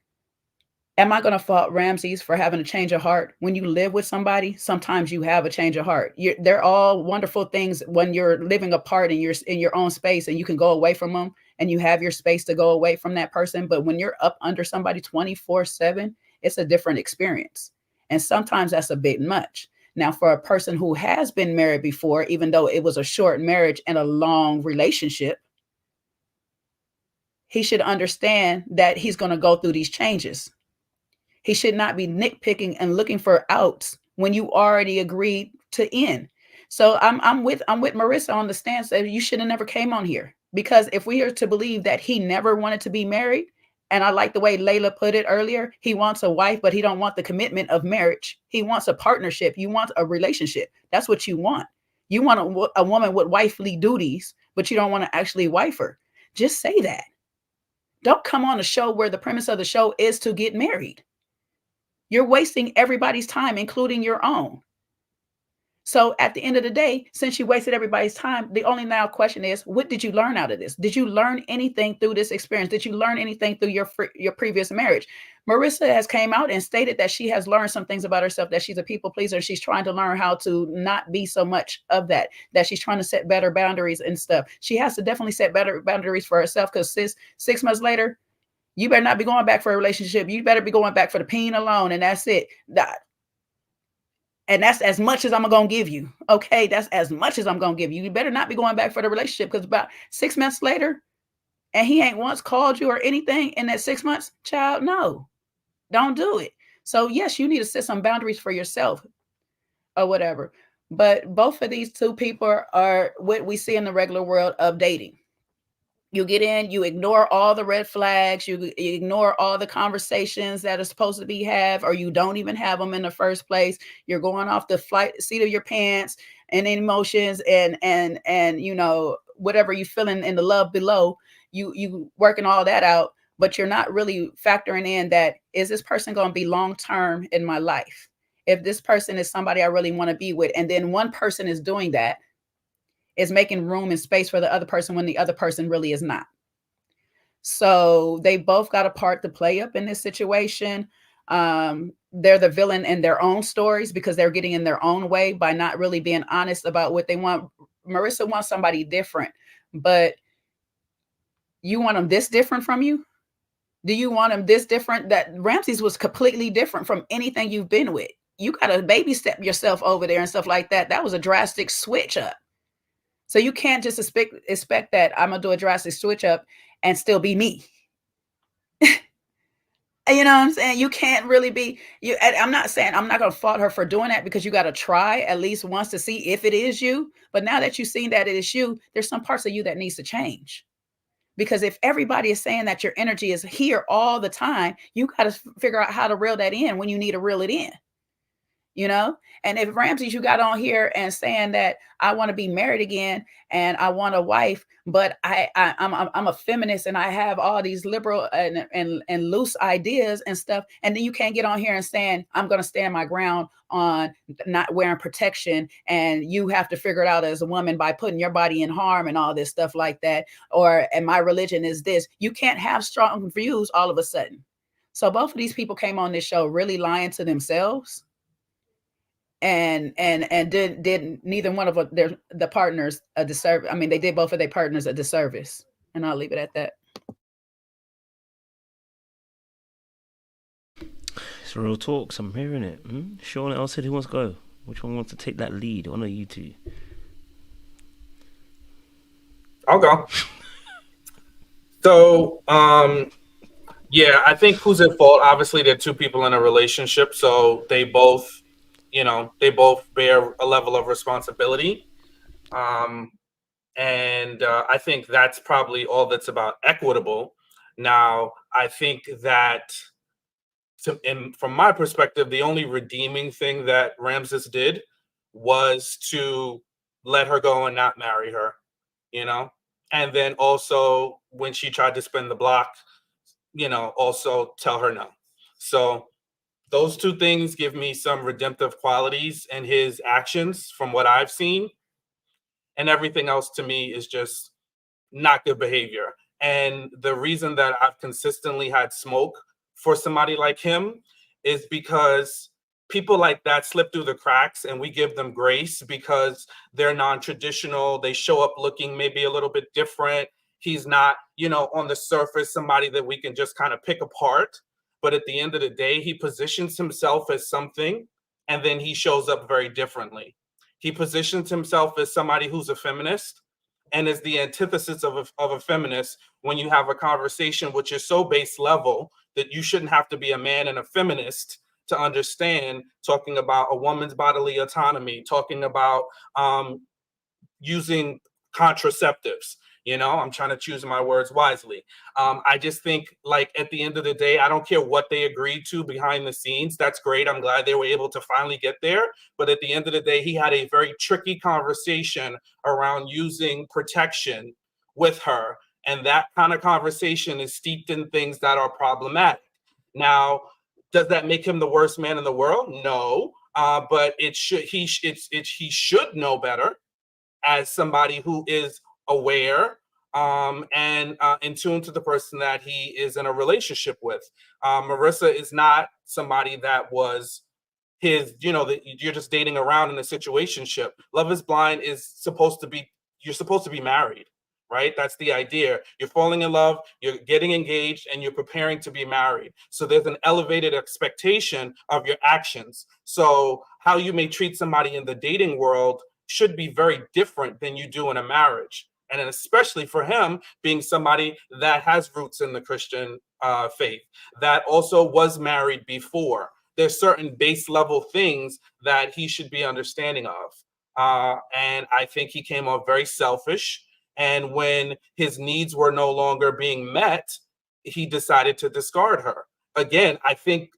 am I going to fault Ramses for having a change of heart? When you live with somebody, sometimes you have a change of heart. They're all wonderful things when you're living apart and you're in your own space and you can go away from them and you have your space to go away from that person. But when you're up under somebody 24/7, it's a different experience. And sometimes that's a bit much. Now, for a person who has been married before, even though it was a short marriage and a long relationship, he should understand that he's going to go through these changes. He should not be nitpicking and looking for outs when you already agreed to end. So I'm with Marissa on the stance that you should have never came on here, because if we are to believe that he never wanted to be married, and I like the way Layla put it earlier, he wants a wife, but he don't want the commitment of marriage. He wants a partnership. You want a relationship. That's what you want. You want a woman with wifely duties, but you don't want to actually wife her. Just say that. Don't come on a show where the premise of the show is to get married. You're wasting everybody's time, including your own. So at the end of the day, since you wasted everybody's time, the only now question is, what did you learn out of this? Did you learn anything through this experience? Did you learn anything through your previous marriage? Marissa has came out and stated that she has learned some things about herself, that she's a people pleaser. She's trying to learn how to not be so much of that she's trying to set better boundaries and stuff. She has to definitely set better boundaries for herself, because 6 months later, you better not be going back for a relationship. You better be going back for the peen alone, and that's it. And that's as much as I'm going to give you. Okay, that's as much as I'm going to give you. You better not be going back for the relationship, because about 6 months later, and he ain't once called you or anything in that 6 months, child, no, don't do it. So yes, you need to set some boundaries for yourself or whatever. But both of these two people are what we see in the regular world of dating. You get in, you ignore all the red flags, you ignore all the conversations that are supposed to be had, or you don't even have them in the first place. You're going off the seat of your pants and emotions and you know, whatever you feeling in the love below, you working all that out, but you're not really factoring in that, is this person going to be long-term in my life? If this person is somebody I really want to be with, and then one person is doing that, is making room and space for the other person when the other person really is not. So they both got a part to play up in this situation. They're the villain in their own stories because they're getting in their own way by not really being honest about what they want. Marissa wants somebody different, but you want them this different from you? Do you want them this different? That Ramses was completely different from anything you've been with. You got to baby step yourself over there and stuff like that. That was a drastic switch up. So you can't just expect that I'm gonna do a drastic switch up and still be me. You know what I'm saying? You can't really be you. I'm not saying I'm not gonna fault her for doing that, because you got to try at least once to see if it is you. But now that you've seen that it is you, there's some parts of you that needs to change. Because if everybody is saying that your energy is here all the time, you got to figure out how to reel that in when you need to reel it in. You know, and if Ramses, you got on here and saying that I want to be married again and I want a wife, but I'm a feminist and I have all these liberal and loose ideas and stuff, and then you can't get on here and saying I'm going to stand my ground on not wearing protection, and you have to figure it out as a woman by putting your body in harm and all this stuff like that, or and my religion is this. You can't have strong views all of a sudden. So both of these people came on this show really lying to themselves. And did neither one of the partners a disservice. I mean, they did both of their partners a disservice, and I'll leave it at that. It's real talks. I'm hearing it. Sean else said, who wants to go? Which one wants to take that lead? One of you two. I'll go. So, yeah, I think who's at fault? Obviously, they're two people in a relationship, so they both bear a level of responsibility. And I think that's probably all that's about equitable. Now, I think that from my perspective, the only redeeming thing that Ramses did was to let her go and not marry her, you know? And then also when she tried to spin the block, you know, also tell her no. So those two things give me some redemptive qualities in his actions from what I've seen. And everything else to me is just not good behavior. And the reason that I've consistently had smoke for somebody like him is because people like that slip through the cracks and we give them grace because they're non-traditional. They show up looking maybe a little bit different. He's not, you know, on the surface, somebody that we can just kind of pick apart. But at the end of the day, he positions himself as something, and then he shows up very differently. He positions himself as somebody who's a feminist, and is the antithesis of a feminist when you have a conversation which is so base level that you shouldn't have to be a man and a feminist to understand, talking about a woman's bodily autonomy, talking about using contraceptives. You know, I'm trying to choose my words wisely. I just think, like, at the end of the day, I don't care what they agreed to behind the scenes. That's great. I'm glad they were able to finally get there. But at the end of the day, he had a very tricky conversation around using protection with her. And that kind of conversation is steeped in things that are problematic. Now, does that make him the worst man in the world? No. But he should know better as somebody who is aware and in tune to the person that he is in a relationship with. Merissa is not somebody that was his, you know, that you're just dating around in a situationship. Love is Blind is supposed to be, you're supposed to be married, right? That's the idea. You're falling in love, you're getting engaged, and you're preparing to be married. So there's an elevated expectation of your actions. So how you may treat somebody in the dating world should be very different than you do in a marriage. And especially for him being somebody that has roots in the Christian faith, that also was married before. There's certain base level things that he should be understanding of. And I think he came off very selfish. And when his needs were no longer being met, he decided to discard her. Again, I think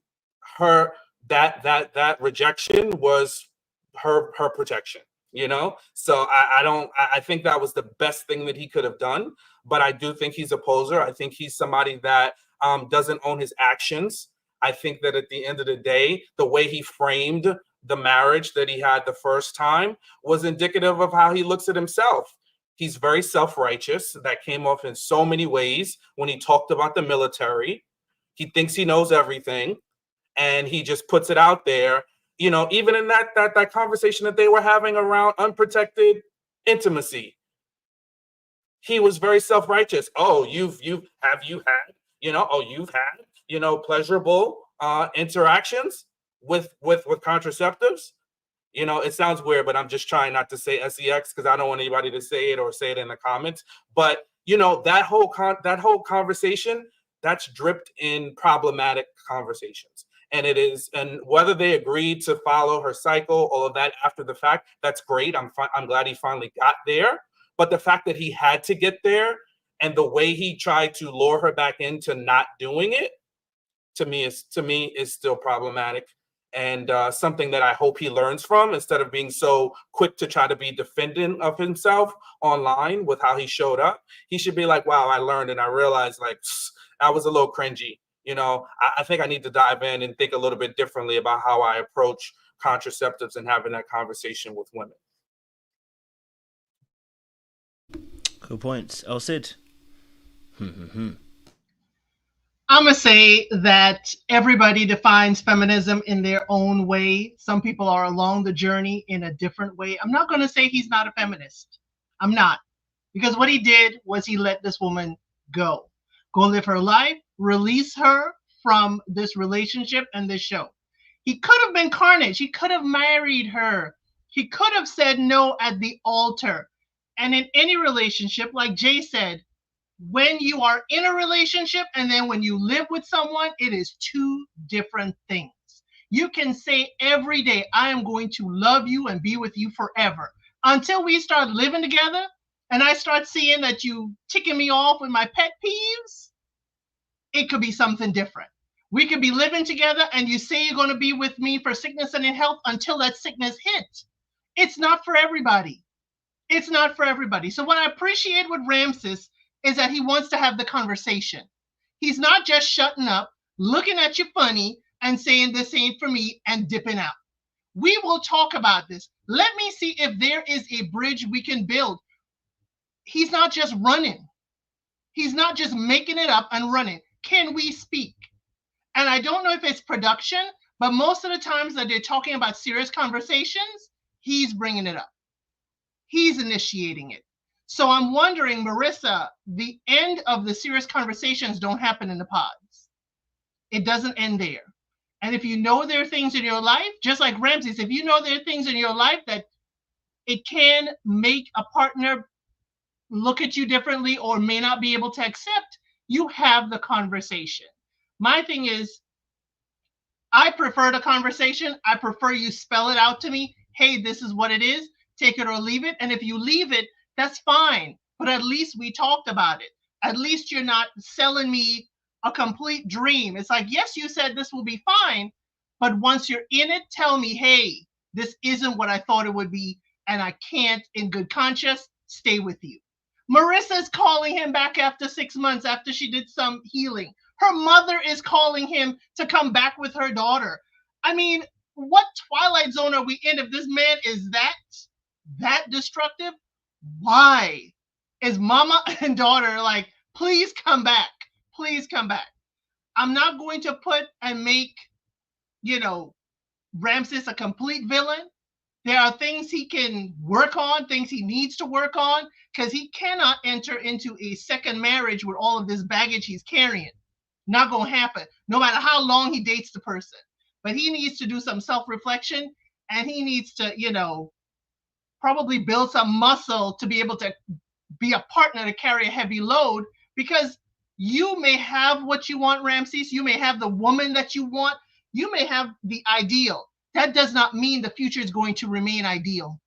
that rejection was her protection. You know, so I think that was the best thing that he could have done. But I do think he's a poser. I think he's somebody that doesn't own his actions. I think that at the end of the day, the way he framed the marriage that he had the first time was indicative of how he looks at himself. He's very self-righteous. That came off in so many ways when he talked about the military. He thinks he knows everything, and he just puts it out there. You know, even in that conversation that they were having around unprotected intimacy, he was very self-righteous. Oh, you've had, pleasurable interactions with contraceptives. You know, it sounds weird, but I'm just trying not to say sex because I don't want anybody to say it or say it in the comments. But you know, that whole conversation, that's dripped in problematic conversations. And it is, and whether they agreed to follow her cycle, all of that after the fact, that's great. I'm glad he finally got there. But the fact that he had to get there and the way he tried to lure her back into not doing it, to me is still problematic, and something that I hope he learns from, instead of being so quick to try to be defendant of himself online with how he showed up. He should be like, wow, I learned and I realized, like, I was a little cringy. You know, I think I need to dive in and think a little bit differently about how I approach contraceptives and having that conversation with women. Cool points. El Cid. I'm going to say that everybody defines feminism in their own way. Some people are along the journey in a different way. I'm not going to say he's not a feminist. I'm not. Because what he did was he let this woman go live her life, release her from this relationship and this show. He could have been carnage. He could have married her. He could have said no at the altar. And in any relationship, like Jay said, when you are in a relationship and then when you live with someone, it is two different things. You can say every day, I am going to love you and be with you forever. Until we start living together and I start seeing that you ticking me off with my pet peeves, it could be something different. We could be living together and you say you're going to be with me for sickness and in health until that sickness hits. It's not for everybody. It's not for everybody. So what I appreciate with Ramses is that he wants to have the conversation. He's not just shutting up, looking at you funny and saying this ain't for me and dipping out. We will talk about this. Let me see if there is a bridge we can build. He's not just running. He's not just making it up and running. Can we speak? And I don't know if it's production, but most of the times that they're talking about serious conversations, he's bringing it up. He's initiating it. So I'm wondering, Marissa, the end of the serious conversations don't happen in the pods. It doesn't end there. And if you know there are things in your life, just like Ramses, if you know there are things in your life that it can make a partner look at you differently or may not be able to accept, you have the conversation. My thing is, I prefer the conversation. I prefer you spell it out to me. Hey, this is what it is. Take it or leave it. And if you leave it, that's fine. But at least we talked about it. At least you're not selling me a complete dream. It's like, yes, you said this will be fine. But once you're in it, tell me, hey, this isn't what I thought it would be. And I can't, in good conscience, stay with you. Marissa's calling him back after 6 months after she did some healing. Her mother is calling him to come back with her daughter. I mean, what Twilight Zone are we in if this man is that destructive? Why is mama and daughter like, please come back, please come back? I'm not going to put and make, Ramses a complete villain. There are things he can work on, things he needs to work on, because he cannot enter into a second marriage with all of this baggage he's carrying. Not going to happen, no matter how long he dates the person. But he needs to do some self-reflection, and he needs to, probably build some muscle to be able to be a partner to carry a heavy load, because you may have what you want, Ramses. You may have the woman that you want. You may have the ideal. That does not mean the future is going to remain ideal.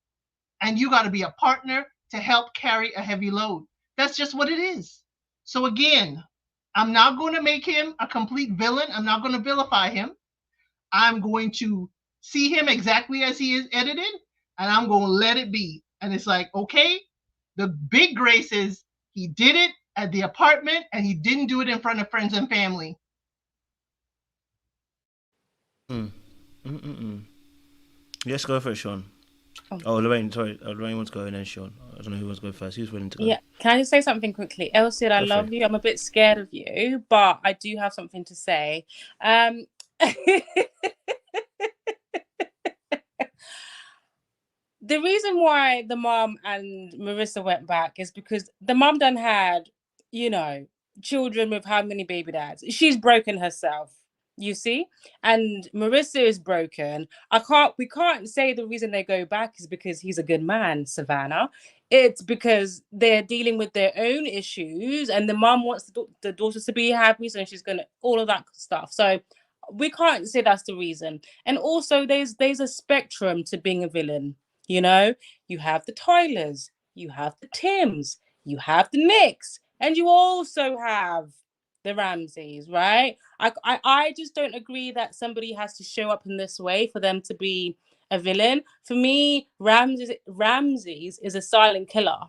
And you got to be a partner to help carry a heavy load. That's just what it is. So again, I'm not going to make him a complete villain. I'm not going to vilify him. I'm going to see him exactly as he is edited, and I'm going to let it be. And it's like, okay, the big grace is he did it at the apartment and he didn't do it in front of friends and family. Let's go for it, Sean. Oh, Lorraine, sorry. Lorraine wants to go and then Sean. I don't know who wants to go first. Who's willing to go? Yeah, can I just say something quickly? Elsie, I love you. I'm a bit scared of you, but I do have something to say. The reason why the mom and Marissa went back is because the mom done had, children with how many baby dads? She's broken herself. You see, and Marissa is broken. We can't say the reason they go back is because he's a good man, Savannah. It's because they're dealing with their own issues, and the mom wants the daughters to be happy, so she's gonna all of that stuff. So we can't say that's the reason. And also, there's a spectrum to being a villain. You know, you have the Tylers, you have the Tims, you have the Nicks, and you also have the Ramses, right? I just don't agree that somebody has to show up in this way for them to be a villain. For me, Ramses is a silent killer.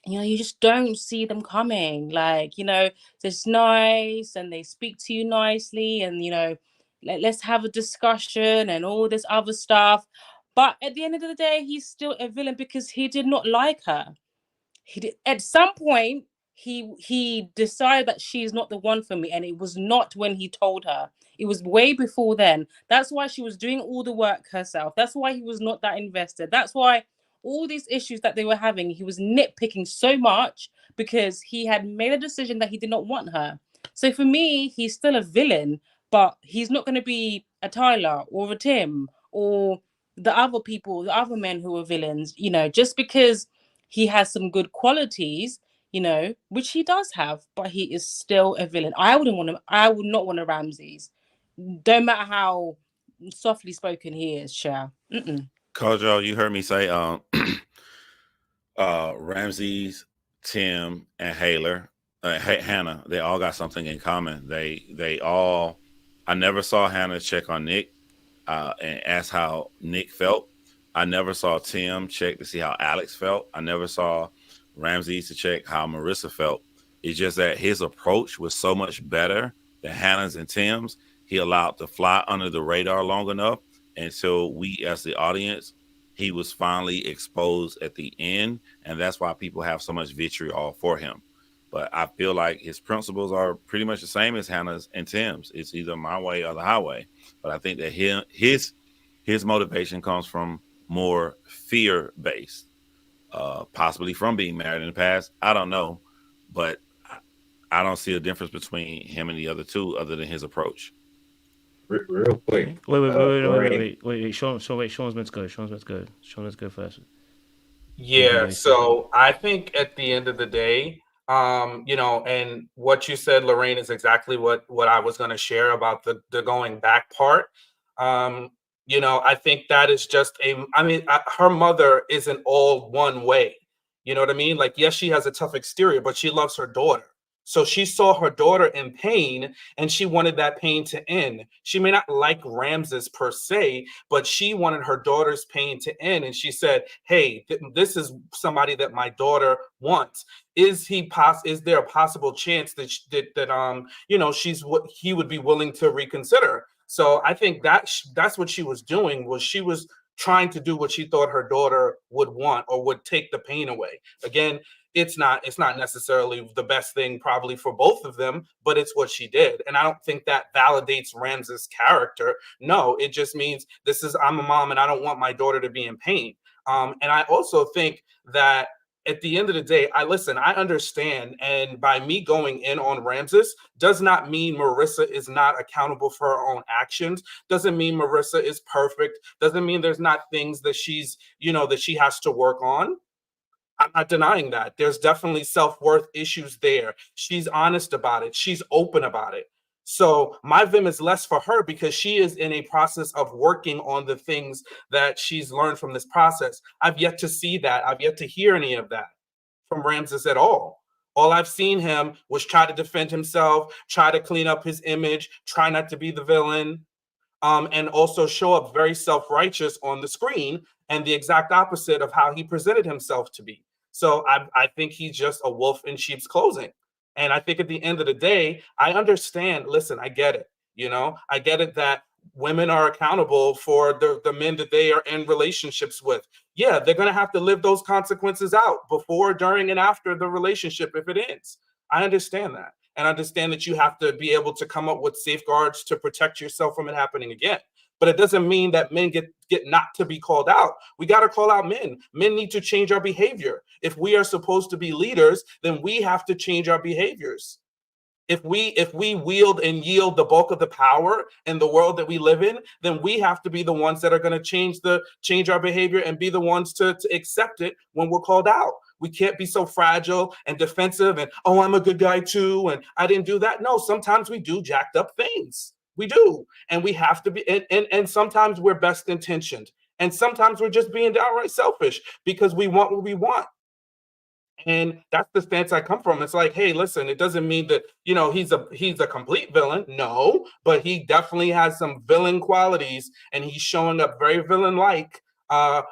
You know, you just don't see them coming. Like, you know, it's nice and they speak to you nicely and, you know, let's have a discussion and all this other stuff. But at the end of the day, he's still a villain because he did not like her. He did, at some point he decided that she's not the one for me, and it was not when he told her. It was way before then. That's why she was doing all the work herself. That's why he was not that invested. That's why all these issues that they were having, he was nitpicking so much because he had made a decision that he did not want her. So for me, he's still a villain, but he's not going to be a Tyler or a Tim or the other people, the other men who are villains, you know, just because he has some good qualities, you know, which he does have, but he is still a villain. I would not want a Ramses. Don't matter how softly spoken he is, Cher. Kojo, you heard me say Ramses, Tim, and Hannah, they all got something in common. They all, I never saw Hannah check on Nick and ask how Nick felt. I never saw Tim check to see how Alex felt. I never saw Ramses to check how Marissa felt. It's just that his approach was so much better than Hannah's and Tim's. He allowed to fly under the radar long enough until we, as the audience, he was finally exposed at the end. And that's why people have so much vitriol for him. But I feel like his principles are pretty much the same as Hannah's and Tim's. It's either my way or the highway. But I think that his motivation comes from more fear-based, possibly from being married in the past. I don't know, but I don't see a difference between him and the other two other than his approach. Real quick. Wait. Sean's meant to go. Sean's meant to go first. Yeah, so I think at the end of the day, you know, and what you said, Lorraine, is exactly what I was going to share about the going back part. You know, I think that is just her mother isn't all one way. You know what I mean? Like, yes, she has a tough exterior, but she loves her daughter. So she saw her daughter in pain and she wanted that pain to end. She may not like Ramses per se, but she wanted her daughter's pain to end. And she said, hey, this is somebody that my daughter wants. Is there a possible chance that you know, he would be willing to reconsider? So I think that's what she was doing, was she was trying to do what she thought her daughter would want or would take the pain away. Again, it's not necessarily the best thing probably for both of them, but it's what she did. And I don't think that validates Ramses' character. No, it just means I'm a mom and I don't want my daughter to be in pain. And I also think that at the end of the day, I understand. And by me going in on Ramses does not mean Marissa is not accountable for her own actions. Doesn't mean Marissa is perfect. Doesn't mean there's not things that that she has to work on. I'm not denying that. There's definitely self-worth issues there. She's honest about it. She's open about it. So my vim is less for her because she is in a process of working on the things that she's learned from this process. I've yet to see that. I've yet to hear any of that from Ramses at all. All I've seen him was try to defend himself, try to clean up his image, try not to be the villain, and also show up very self-righteous on the screen, and the exact opposite of how he presented himself to be. So I think he's just a wolf in sheep's clothing. And I think at the end of the day, I understand. Listen, I get it. You know, I get it that women are accountable for the men that they are in relationships with. Yeah, they're going to have to live those consequences out before, during, and after the relationship if it ends. I understand that. And understand that you have to be able to come up with safeguards to protect yourself from it happening again. But it doesn't mean that men get not to be called out. We got to call out men. Men need to change our behavior. If we are supposed to be leaders, then we have to change our behaviors. If we wield and yield the bulk of the power in the world that we live in, then we have to be the ones that are going to change our behavior and be the ones to accept it when we're called out. We can't be so fragile and defensive and, oh, I'm a good guy too, and I didn't do that. No, sometimes we do jacked up things. We do. And we have to be, and sometimes we're best intentioned. And sometimes we're just being downright selfish because we want what we want. And that's the stance I come from. It's like, hey, listen, it doesn't mean that, he's a complete villain. No, but he definitely has some villain qualities, and he's showing up very villain-like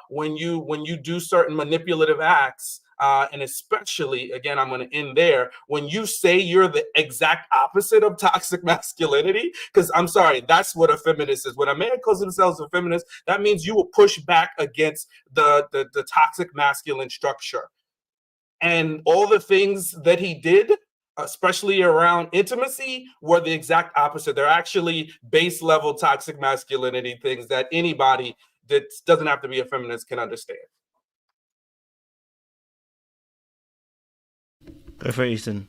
when you do certain manipulative acts. And especially, again, I'm going to end there, when you say you're the exact opposite of toxic masculinity, because I'm sorry, that's what a feminist is. When a man calls themselves a feminist, that means you will push back against the toxic masculine structure. And all the things that he did, especially around intimacy, were the exact opposite. They're actually base level toxic masculinity things that anybody that doesn't have to be a feminist can understand. Go for it, Easton.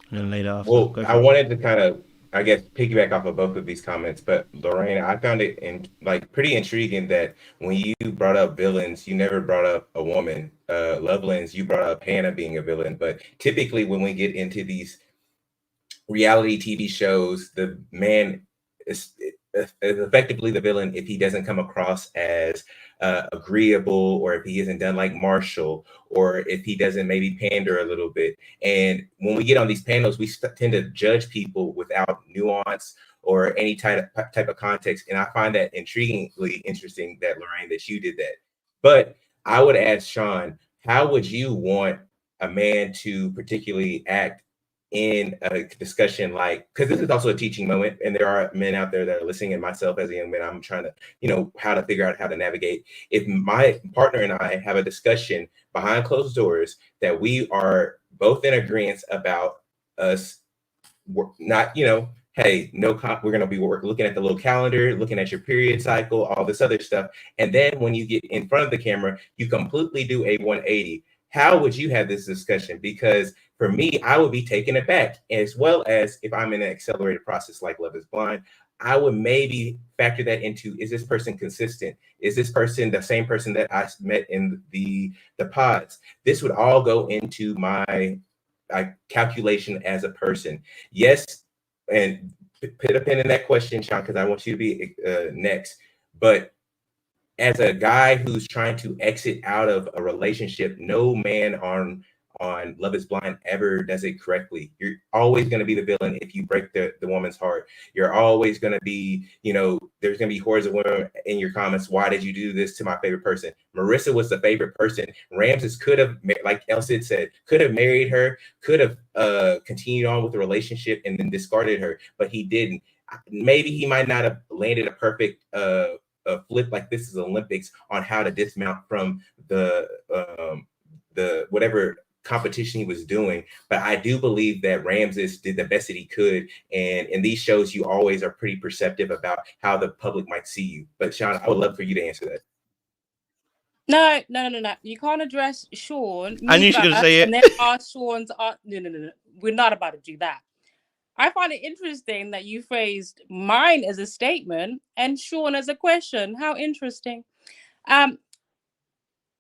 And then later after. Well, I wanted to kind of, I guess, piggyback off of both of these comments, but Lorraine, I found it pretty intriguing that when you brought up villains, you never brought up a woman. Lovelands, you brought up Hannah being a villain, but typically when we get into these reality TV shows, the man is effectively the villain if he doesn't come across as agreeable, or if he isn't done like Marshall, or if he doesn't maybe pander a little bit. And when we get on these panels, we tend to judge people without nuance or any type of context. And I find that intriguingly interesting that, Lorraine, that you did that. But I would ask Sean, how would you want a man to particularly act in a discussion like, because this is also a teaching moment, and there are men out there that are listening, and myself as a young man, I'm trying to, how to figure out how to navigate. If my partner and I have a discussion behind closed doors that we are both in agreement about us not, hey, we're going to be looking at the little calendar, looking at your period cycle, all this other stuff. And then when you get in front of the camera, you completely do a 180. How would you have this discussion? Because for me, I would be taken aback, as well as if I'm in an accelerated process like Love is Blind, I would maybe factor that into, is this person consistent? Is this person the same person that I met in the pods? This would all go into my calculation as a person. Yes, and put a pin in that question, Sean, because I want you to be next. But as a guy who's trying to exit out of a relationship, no man on Love is Blind ever does it correctly. You're always going to be the villain if you break the woman's heart. You're always going to be, there's going to be hordes of women in your comments. Why did you do this to my favorite person? Marissa was the favorite person. Ramses could have, like Elsid said, could have married her, could have continued on with the relationship and then discarded her, but he didn't. Maybe he might not have landed a perfect flip like this is Olympics on how to dismount from the whatever competition he was doing, but I do believe that Ramses did the best that he could. And in these shows, you always are pretty perceptive about how the public might see you. But Sean, I would love for you to answer that. No. You can't address Sean. I knew she was going to say it. And then ask Sean's. No. We're not about to do that. I find it interesting that you phrased mine as a statement and Sean as a question. How interesting.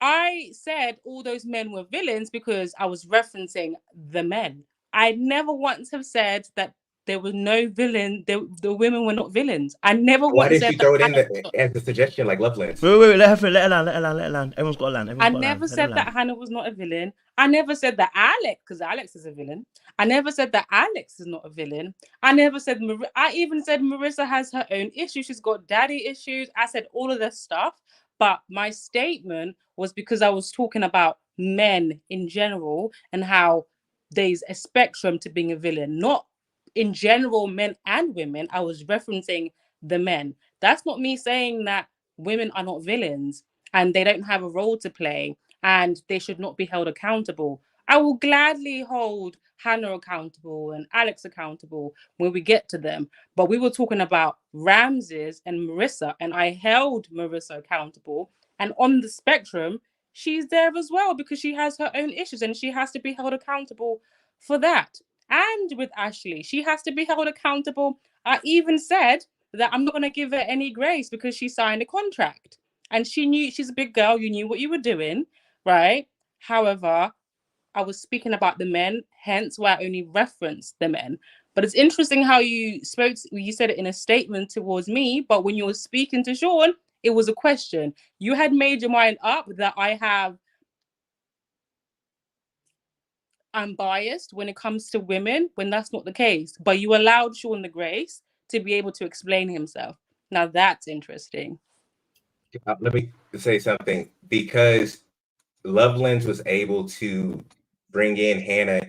I said all those men were villains because I was referencing the men. I never once have said that there was no villain. The women were not villains. I never Why once did you throw it in as a suggestion like Lovelands? Wait, let her land. Everyone's got to land. I never said that Hannah was not a villain. I never said that Alex, because Alex is a villain. I never said that Alex is not a villain. I never said, I even said Merissa has her own issues. She's got daddy issues. I said all of this stuff. But my statement was because I was talking about men in general and how there's a spectrum to being a villain, not in general men and women. I was referencing the men. That's not me saying that women are not villains and they don't have a role to play and they should not be held accountable. I will gladly hold Hannah accountable and Alex accountable when we get to them. But we were talking about Ramses and Merissa, and I held Merissa accountable. And on the spectrum, she's there as well because she has her own issues and she has to be held accountable for that. and with Ashley. She has to be held accountable. I even said that I'm not going to give her any grace because she signed a contract. And she knew, she's a big girl, you knew what you were doing, right? However, I was speaking about the men, hence why I only referenced the men. But it's interesting how you spoke, you said it in a statement towards me, but when you were speaking to Sean, it was a question. You had made your mind up that I'm biased when it comes to women, when that's not the case. But you allowed Sean the grace to be able to explain himself. Now that's interesting. Let me say something, because Lovelands was able to bring in Hannah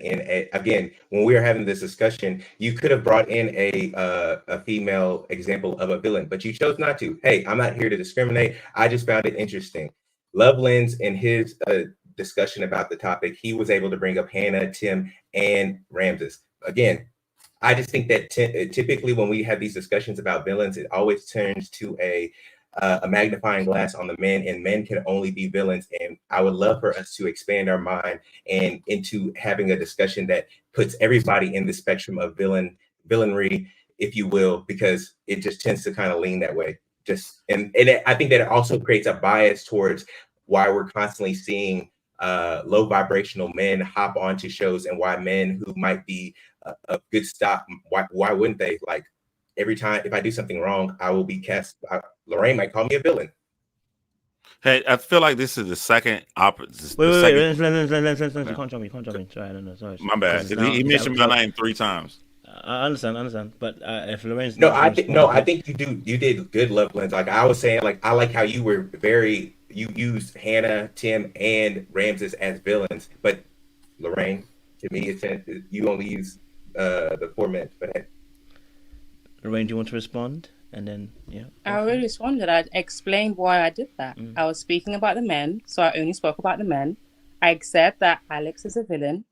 again, when we were having this discussion, you could have brought in a female example of a villain, but you chose not to. Hey, I'm not here to discriminate. I just found it interesting. Lovelands, in his discussion about the topic, he was able to bring up Hannah, Tim, and Ramses. Again, I just think that typically when we have these discussions about villains, it always turns to a magnifying glass on the men, and men can only be villains. And I would love for us to expand our mind and into having a discussion that puts everybody in the spectrum of villainry, if you will, because it just tends to kind of lean that way. I think that it also creates a bias towards why we're constantly seeing low vibrational men hop onto shows, and why men who might be a good stop, why wouldn't they? Like, every time if I do something wrong, I will be cast. Lorraine might call me a villain. Hey, I feel like this is the second opposite. Wait. You can't jump in. Sorry, I don't know. Sorry. My bad. He mentioned my name 3 times. I understand. But if Lorraine's I think you did good, Lovelands. Like I was saying, like I like how you were you used Hannah, Tim, and Ramses as villains, but Lorraine, to me, you only use the 4 men. But hey. Lorraine, do you want to respond? And then, yeah. I already responded. I explained why I did that. I was speaking about the men, so I only spoke about the men. I said that Alex is a villain.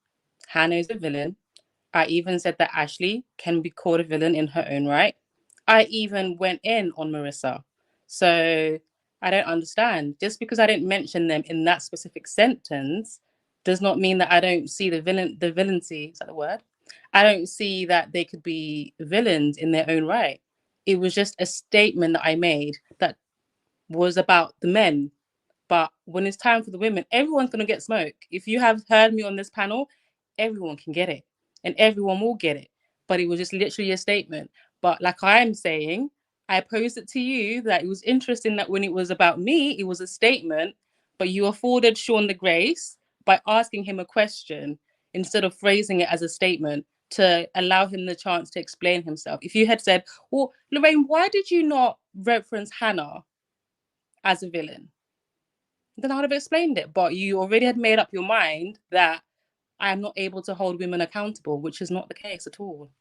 Hannah is a villain. I even said that Ashley can be called a villain in her own right. I even went in on Marissa. So I don't understand. Just because I didn't mention them in that specific sentence does not mean that I don't see the villaincy. Is that the word? I don't see that they could be villains in their own right. It was just a statement that I made that was about the men. But when it's time for the women, everyone's going to get smoke. If you have heard me on this panel, everyone can get it. And everyone will get it. But it was just literally a statement. But like I'm saying, I posed it to you that it was interesting that when it was about me, it was a statement. But you afforded Sean the grace by asking him a question instead of phrasing it as a statement, to allow him the chance to explain himself. If you had said, well, Lorraine, why did you not reference Hannah as a villain? Then I would have explained it. But you already had made up your mind that I am not able to hold women accountable, which is not the case at all.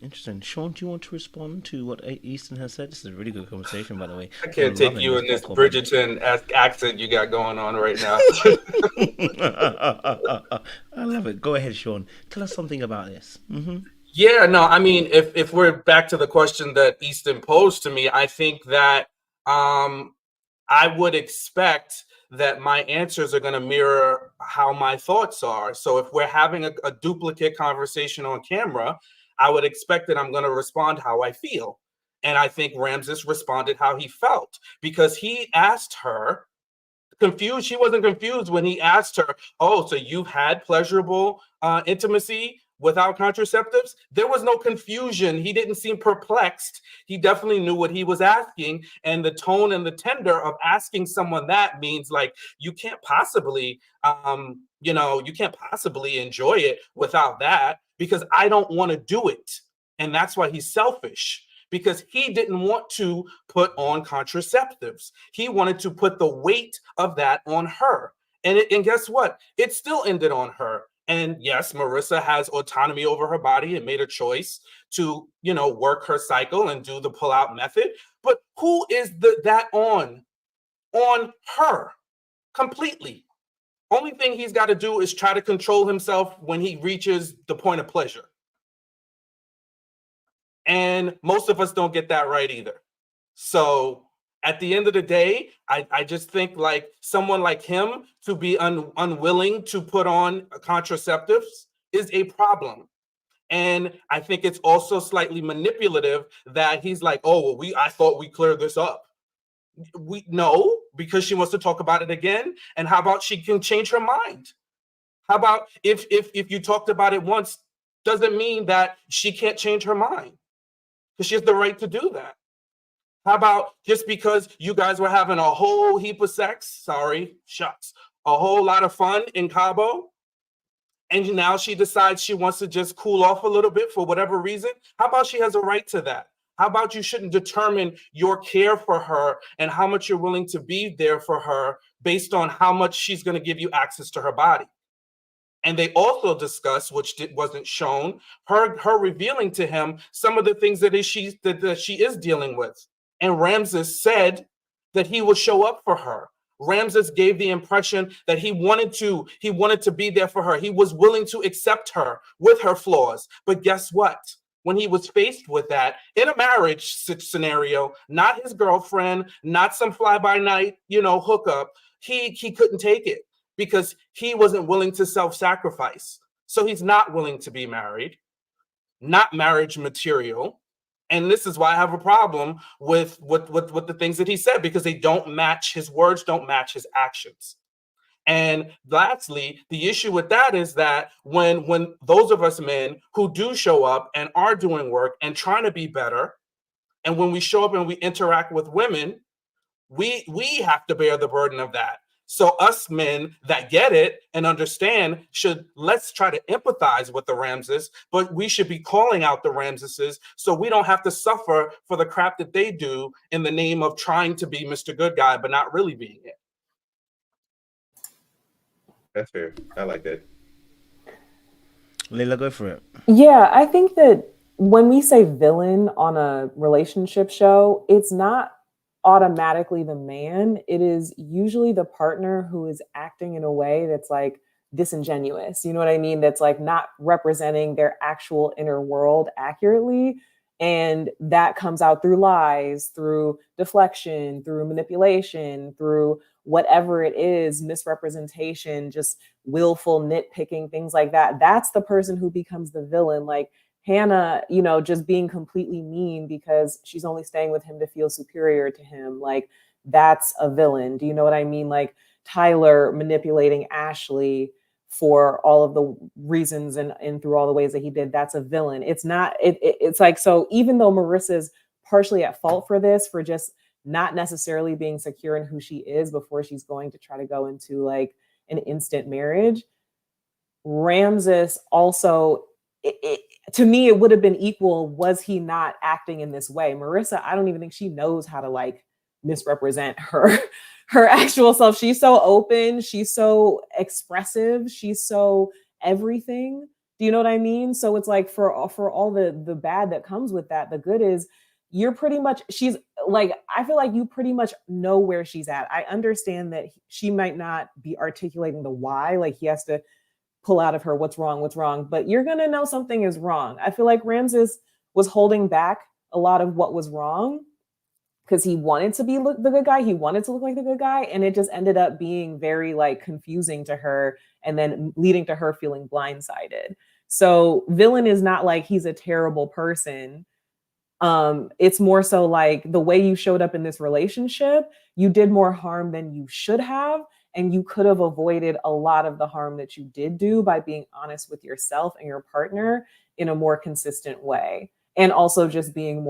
Interesting. Sean, do you want to respond to what Easton has said? This is a really good conversation, by the way. I can't take you in this Bridgerton accent you got going on right now. I love it. Go ahead, Sean. Tell us something about this. Yeah, no, I mean, if we're back to the question that Easton posed to me, I think that I would expect that my answers are going to mirror how my thoughts are. So if we're having a duplicate conversation on camera, I would expect that I'm going to respond how I feel. And I think Ramses responded how he felt, because he asked her, confused. She wasn't confused when he asked her, oh, so you've had pleasurable intimacy without contraceptives? There was no confusion. He didn't seem perplexed. He definitely knew what he was asking. And the tone and the tender of asking someone that means, like, you can't possibly, you can't possibly enjoy it without that, because I don't want to do it. And that's why he's selfish, because he didn't want to put on contraceptives. He wanted to put the weight of that on her. And guess what? It still ended on her. And yes, Merissa has autonomy over her body and made a choice to, work her cycle and do the pull-out method. But who is that on? On her completely. Only thing he's got to do is try to control himself when he reaches the point of pleasure. And most of us don't get that right either. So at the end of the day, I just think, like, someone like him to be unwilling to put on contraceptives is a problem. And I think it's also slightly manipulative that he's like, oh, well, I thought we cleared this up. No, because she wants to talk about it again. And how about she can change her mind? How about if you talked about it once, doesn't mean that she can't change her mind, because she has the right to do that. How about just because you guys were having a whole heap of sex, a whole lot of fun in Cabo, and now she decides she wants to just cool off a little bit for whatever reason? How about she has a right to that? How about you shouldn't determine your care for her and how much you're willing to be there for her based on how much she's going to give you access to her body? And they also discuss, which wasn't shown, her revealing to him some of the things that she is dealing with. And Ramses said that he would show up for her. Ramses gave the impression that he wanted to be there for her. He was willing to accept her with her flaws. But guess what? When he was faced with that in a marriage scenario, not his girlfriend, not some fly-by-night, hookup, he couldn't take it because he wasn't willing to self-sacrifice. So he's not willing to be married, not marriage material. And this is why I have a problem with the things that he said, because they don't match, his words don't match his actions. And lastly, the issue with that is that when those of us men who do show up and are doing work and trying to be better, and when we show up and we interact with women, we have to bear the burden of that. So us men that get it and understand let's try to empathize with the Ramses, but we should be calling out the Ramseses so we don't have to suffer for the crap that they do in the name of trying to be Mr. Good Guy, but not really being it. That's fair. I like that. Layla, go for it. Yeah, I think that when we say villain on a relationship show, it's not automatically the man. It is usually the partner who is acting in a way that's like disingenuous. You know what I mean? That's like not representing their actual inner world accurately. And that comes out through lies, through deflection, through manipulation, through whatever it is, misrepresentation, just willful nitpicking, things like that. That's the person who becomes the villain. Like Hannah, just being completely mean because she's only staying with him to feel superior to him. Like that's a villain. Do you know what I mean? Like Tyler manipulating Ashley for all of the reasons and through all the ways that he did, that's a villain. It's not, it's like, so even though Marissa's partially at fault for this, for just not necessarily being secure in who she is before she's going to try to go into like an instant marriage, Ramses also, to me, it would have been equal. Was he not acting in this way? Marissa, I don't even think she knows how to like misrepresent her actual self. She's so open. She's so expressive. She's so everything. Do you know what I mean? So it's like for all the bad that comes with that, the good is she's like, I feel like you pretty much know where she's at. I understand that she might not be articulating the why, like he has to pull out of her what's wrong, but you're going to know something is wrong. I feel like Ramses was holding back a lot of what was wrong because he wanted to be the good guy. He wanted to look like the good guy. And it just ended up being very like confusing to her and then leading to her feeling blindsided. So villain is not like he's a terrible person. It's more so like the way you showed up in this relationship, you did more harm than you should have. And you could have avoided a lot of the harm that you did do by being honest with yourself and your partner in a more consistent way. And also just being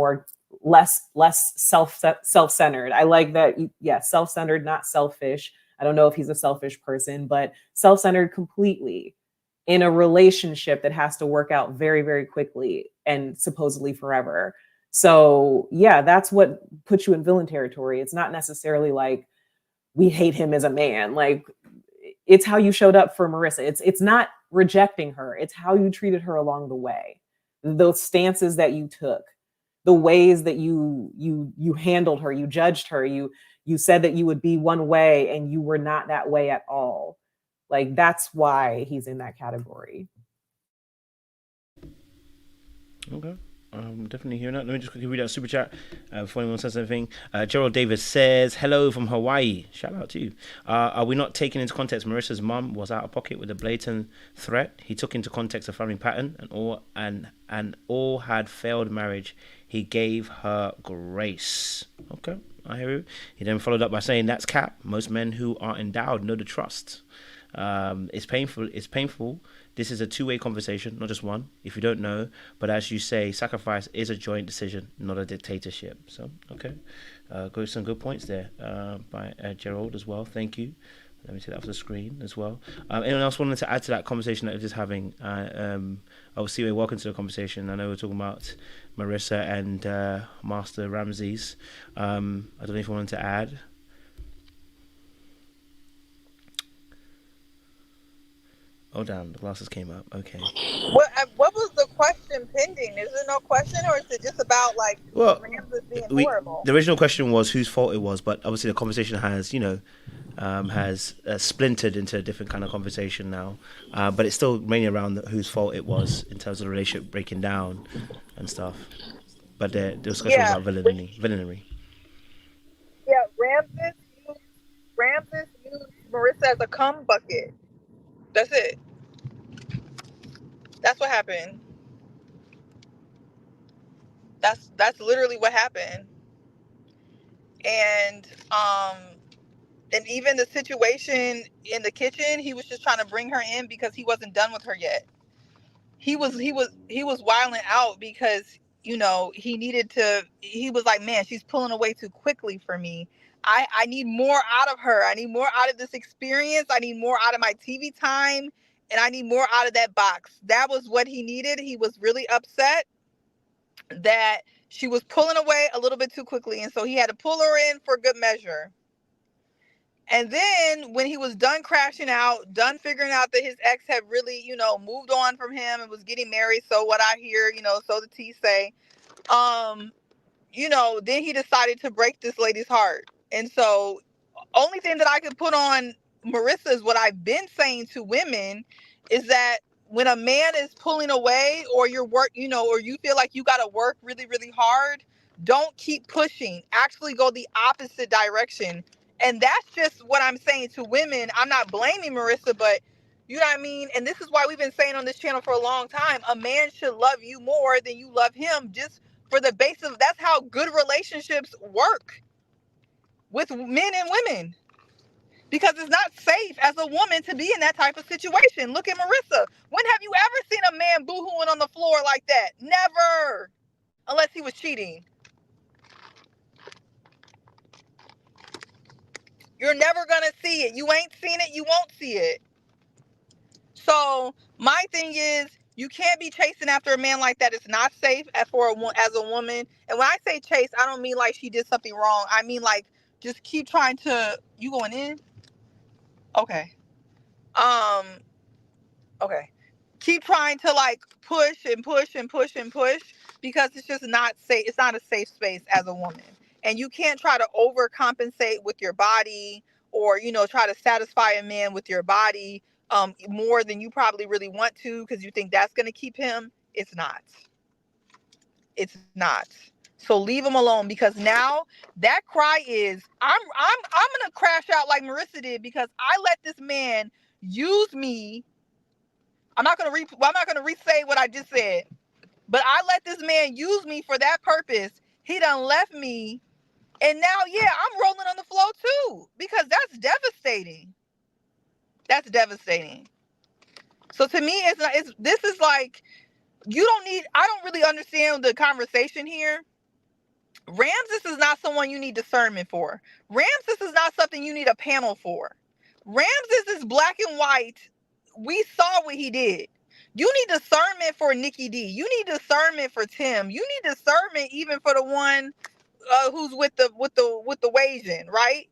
less self-centered. I like that. Yeah, self-centered, not selfish. I don't know if he's a selfish person, but self-centered completely in a relationship that has to work out very, very quickly and supposedly forever. So yeah, that's what puts you in villain territory. It's not necessarily like, we hate him as a man. Like it's how you showed up for Marissa. It's not rejecting her. It's how you treated her along the way. Those stances that you took, the ways that you handled her, you judged her, you said that you would be one way and you were not that way at all. Like that's why he's in that category. Okay. Definitely hearing that. Let me just quickly read out super chat before anyone says anything. Gerald Davis says, hello from Hawaii. Shout out to you. Are we not taking into context Marissa's mum was out of pocket with a blatant threat? He took into context a family pattern and all had failed marriage. He gave her grace. Okay, I hear you. He then followed up by saying, that's cap. Most men who are endowed know the trust. It's painful. It's painful. This is a two-way conversation, not just one, if you don't know. But as you say, sacrifice is a joint decision, not a dictatorship. So, okay. Some good points there by Gerald as well. Thank you. Let me take that off the screen as well. Anyone else wanted to add to that conversation that we're just having? Obviously, welcome to the conversation. I know we're talking about Marissa and Master Ramses. I don't know if you wanted to add. Oh, damn, the glasses came up. Okay. What was the question pending? Is there no question, or is it just about, like, Ramses being horrible? The original question was whose fault it was, but obviously the conversation has, has splintered into a different kind of conversation now. But it's still mainly around whose fault it was in terms of the relationship breaking down and stuff. But the discussion was about villainy. Yeah, Ramses used Marissa as a cum bucket. That's it. That's what happened. That's literally what happened. And even the situation in the kitchen, he was just trying to bring her in because he wasn't done with her yet. He was wilding out because, he was like, man, she's pulling away too quickly for me. I need more out of her. I need more out of this experience. I need more out of my TV time. And I need more out of that box. That was what he needed. He was really upset that she was pulling away a little bit too quickly. And so he had to pull her in for good measure. And then when he was done crashing out, done figuring out that his ex had really, moved on from him and was getting married. So what I hear, so the T say, then he decided to break this lady's heart. And so only thing that I could put on Marissa is what I've been saying to women is that when a man is pulling away or your work, or you feel like you got to work really, really hard, don't keep pushing. Actually go the opposite direction. And that's just what I'm saying to women. I'm not blaming Marissa, but you know what I mean? And this is why we've been saying on this channel for a long time, a man should love you more than you love him, just for the basis of that's how good relationships work with men and women. Because it's not safe as a woman to be in that type of situation. Look at Marissa. When have you ever seen a man boo-hooing on the floor like that? Never. Unless he was cheating. You're never going to see it. You ain't seen it. You won't see it. So my thing is, you can't be chasing after a man like that. It's not safe as a woman. And when I say chase, I don't mean like she did something wrong. I mean like just keep trying to... You going in? Okay. Okay. Keep trying to like push and push and push and push because it's just not safe. It's not a safe space as a woman. And you can't try to overcompensate with your body or, try to satisfy a man with your body more than you probably really want to because you think that's going to keep him. It's not. It's not. So leave him alone because now that cry is I'm going to crash out like Marissa did because I let this man use me. I'm not going to re-say what I just said, but I let this man use me for that purpose. He done left me. And now, I'm rolling on the floor too, because that's devastating. That's devastating. So to me, this is like, I don't really understand the conversation here. Ramses is not someone you need discernment for. Ramses is not something you need a panel for. Ramses is black and white. We saw what he did. You need discernment for Nikki D. You need discernment for Tim. You need discernment even for the one who's with the Wasian, right?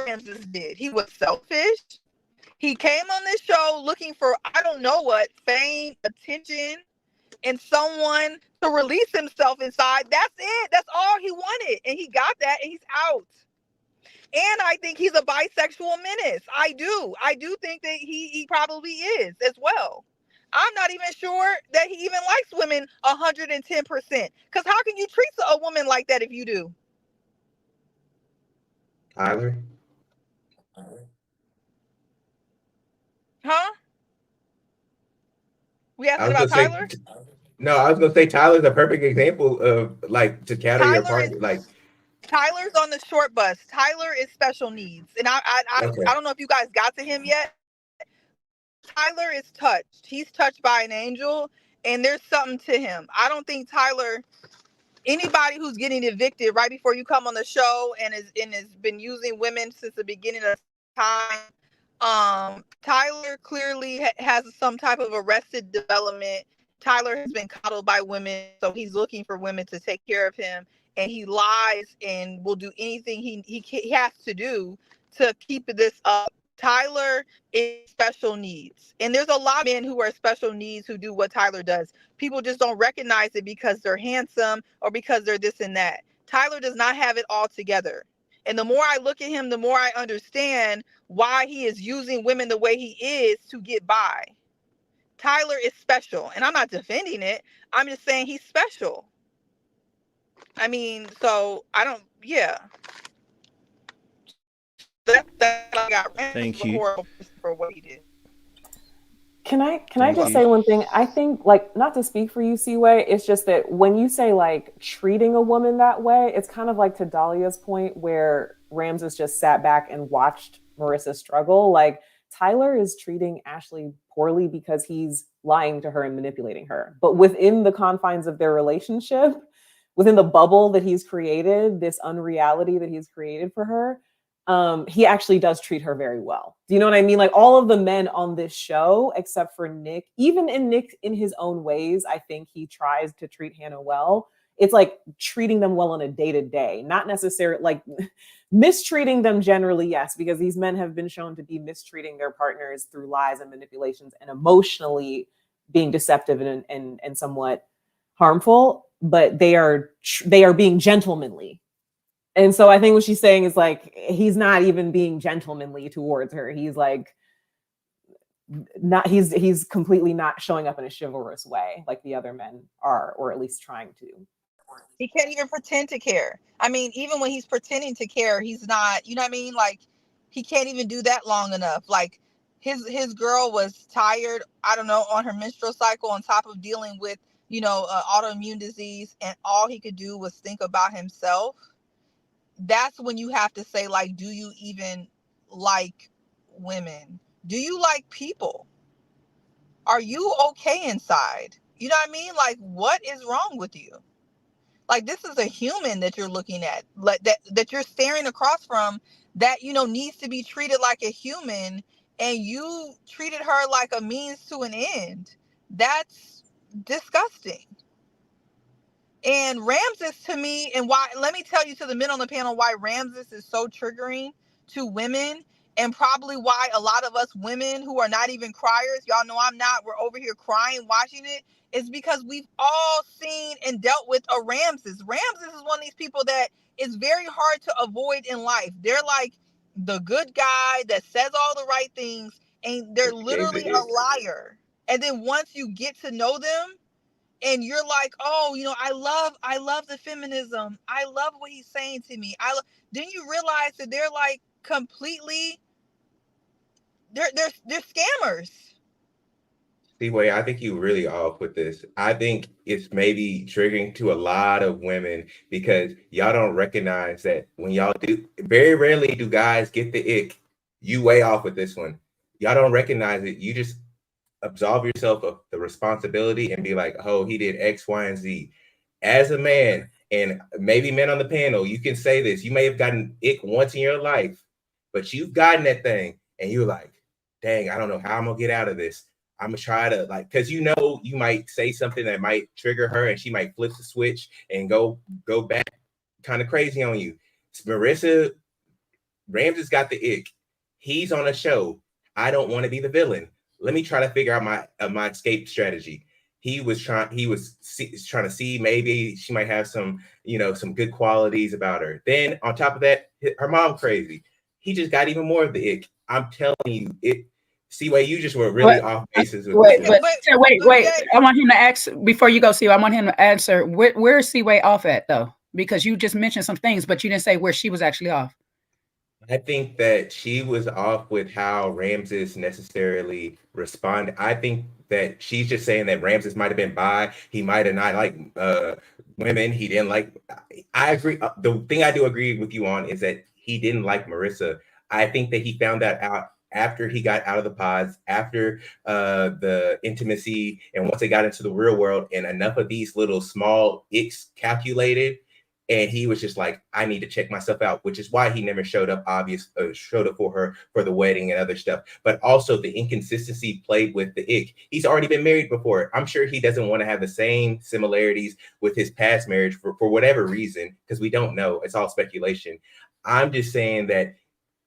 Ramses did. He was selfish. He came on this show looking for I don't know what, fame, attention, and someone to release himself inside. That's it. That's all he wanted, and he got that, and he's out. And I think he's a bisexual menace. I do think that he probably is as well. I'm not even sure that he even likes women 110%. Because how can you treat a woman like that if you do? Tyler? Huh? We I asking was about gonna say, Tyler? no, I was gonna say Tyler's a perfect example of like to counter your partner. Like Tyler's on the short bus. Tyler is special needs. And I okay. don't know if you guys got to him yet. Tyler is touched. He's touched by an angel, and there's something to him. I don't think Tyler, anybody who's getting evicted right before you come on the show and has been using women since the beginning of time, Tyler clearly has some type of arrested development. Tyler has been coddled by women, so he's looking for women to take care of him, and he lies and will do anything he has to do to keep this up. Tyler is special needs, and there's a lot of men who are special needs who do what Tyler does. People just don't recognize it because they're handsome or because they're this and that. Tyler does not have it all together. And the more I look at him, the more I understand why he is using women the way he is to get by. Tyler is special, and I'm not defending it. I'm just saying he's special. I mean, so I don't, yeah. That I got. Thank you for what he did. Can I just say one thing? I think, like, not to speak for you, Seaway, it's just that when you say like treating a woman that way, it's kind of like to Dalia's point where Ramses just sat back and watched Marissa struggle. Like Tyler is treating Ashley poorly because he's lying to her and manipulating her. But within the confines of their relationship, within the bubble that he's created, this unreality that he's created for her, he actually does treat her very well. Do you know what I mean? Like all of the men on this show, except for Nick, even Nick in his own ways, I think he tries to treat Hannah well. It's like treating them well on a day-to-day, not necessarily like mistreating them generally, yes, because these men have been shown to be mistreating their partners through lies and manipulations and emotionally being deceptive and somewhat harmful, but they are being gentlemanly. And so I think what she's saying is like, he's not even being gentlemanly towards her. He's like, he's completely not showing up in a chivalrous way like the other men are, or at least trying to. He can't even pretend to care. I mean, even when he's pretending to care, he's not, you know what I mean? Like he can't even do that long enough. Like his girl was tired, I don't know, on her menstrual cycle on top of dealing with, autoimmune disease, and all he could do was think about himself. That's when you have to say, like, do you even like women? Do you like people? Are you okay inside? You know what I mean? Like, what is wrong with you? Like, this is a human that you're looking at, like that you're staring across from, that, needs to be treated like a human, and you treated her like a means to an end. That's disgusting. And Ramses, to me, and why, let me tell you, to the men on the panel, why Ramses is so triggering to women, and probably why a lot of us women who are not even criers, y'all know I'm not, we're over here crying watching it, is because we've all seen and dealt with a Ramses. Ramses is one of these people that is very hard to avoid in life. They're like the good guy that says all the right things, and they're literally a liar. And then once you get to know them, and you're like, oh, I love the feminism. I love what he's saying to me. Then you realize that they're like completely, they're scammers. Seaway, I think you really off with this. I think it's maybe triggering to a lot of women because y'all don't recognize that when y'all do, very rarely do guys get the ick. You way off with this one. Y'all don't recognize it. You just absolve yourself of the responsibility and be like, oh, he did X, Y, and Z. As a man, and maybe men on the panel, you can say this. You may have gotten ick once in your life, but you've gotten that thing and you're like, dang, I don't know how I'm gonna get out of this. I'm gonna try to because you might say something that might trigger her and she might flip the switch and go back kind of crazy on you. Marissa, Ramses got the ick. He's on a show. I don't want to be the villain. Let me try to figure out my escape strategy. He was trying to see maybe she might have some, some good qualities about her. Then on top of that, her mom crazy. He just got even more of the ick. I'm telling you, it. Seaway, you just were really off bases with wait, this. wait. I want him to ask before you go, Seaway. I want him to answer where is Seaway off at though? Because you just mentioned some things, but you didn't say where she was actually off. I think that she was off with how Ramses necessarily responded. I think that she's just saying that Ramses might have been bi. He might have not liked women. He didn't like. I agree. The thing I do agree with you on is that he didn't like Marissa. I think that he found that out after he got out of the pods, after the intimacy, and once they got into the real world, and enough of these little small icks calculated. And he was just like, I need to check myself out, which is why he never showed up for her for the wedding and other stuff. But also the inconsistency played with the ick. He's already been married before. I'm sure he doesn't want to have the same similarities with his past marriage for whatever reason, because we don't know. It's all speculation. I'm just saying that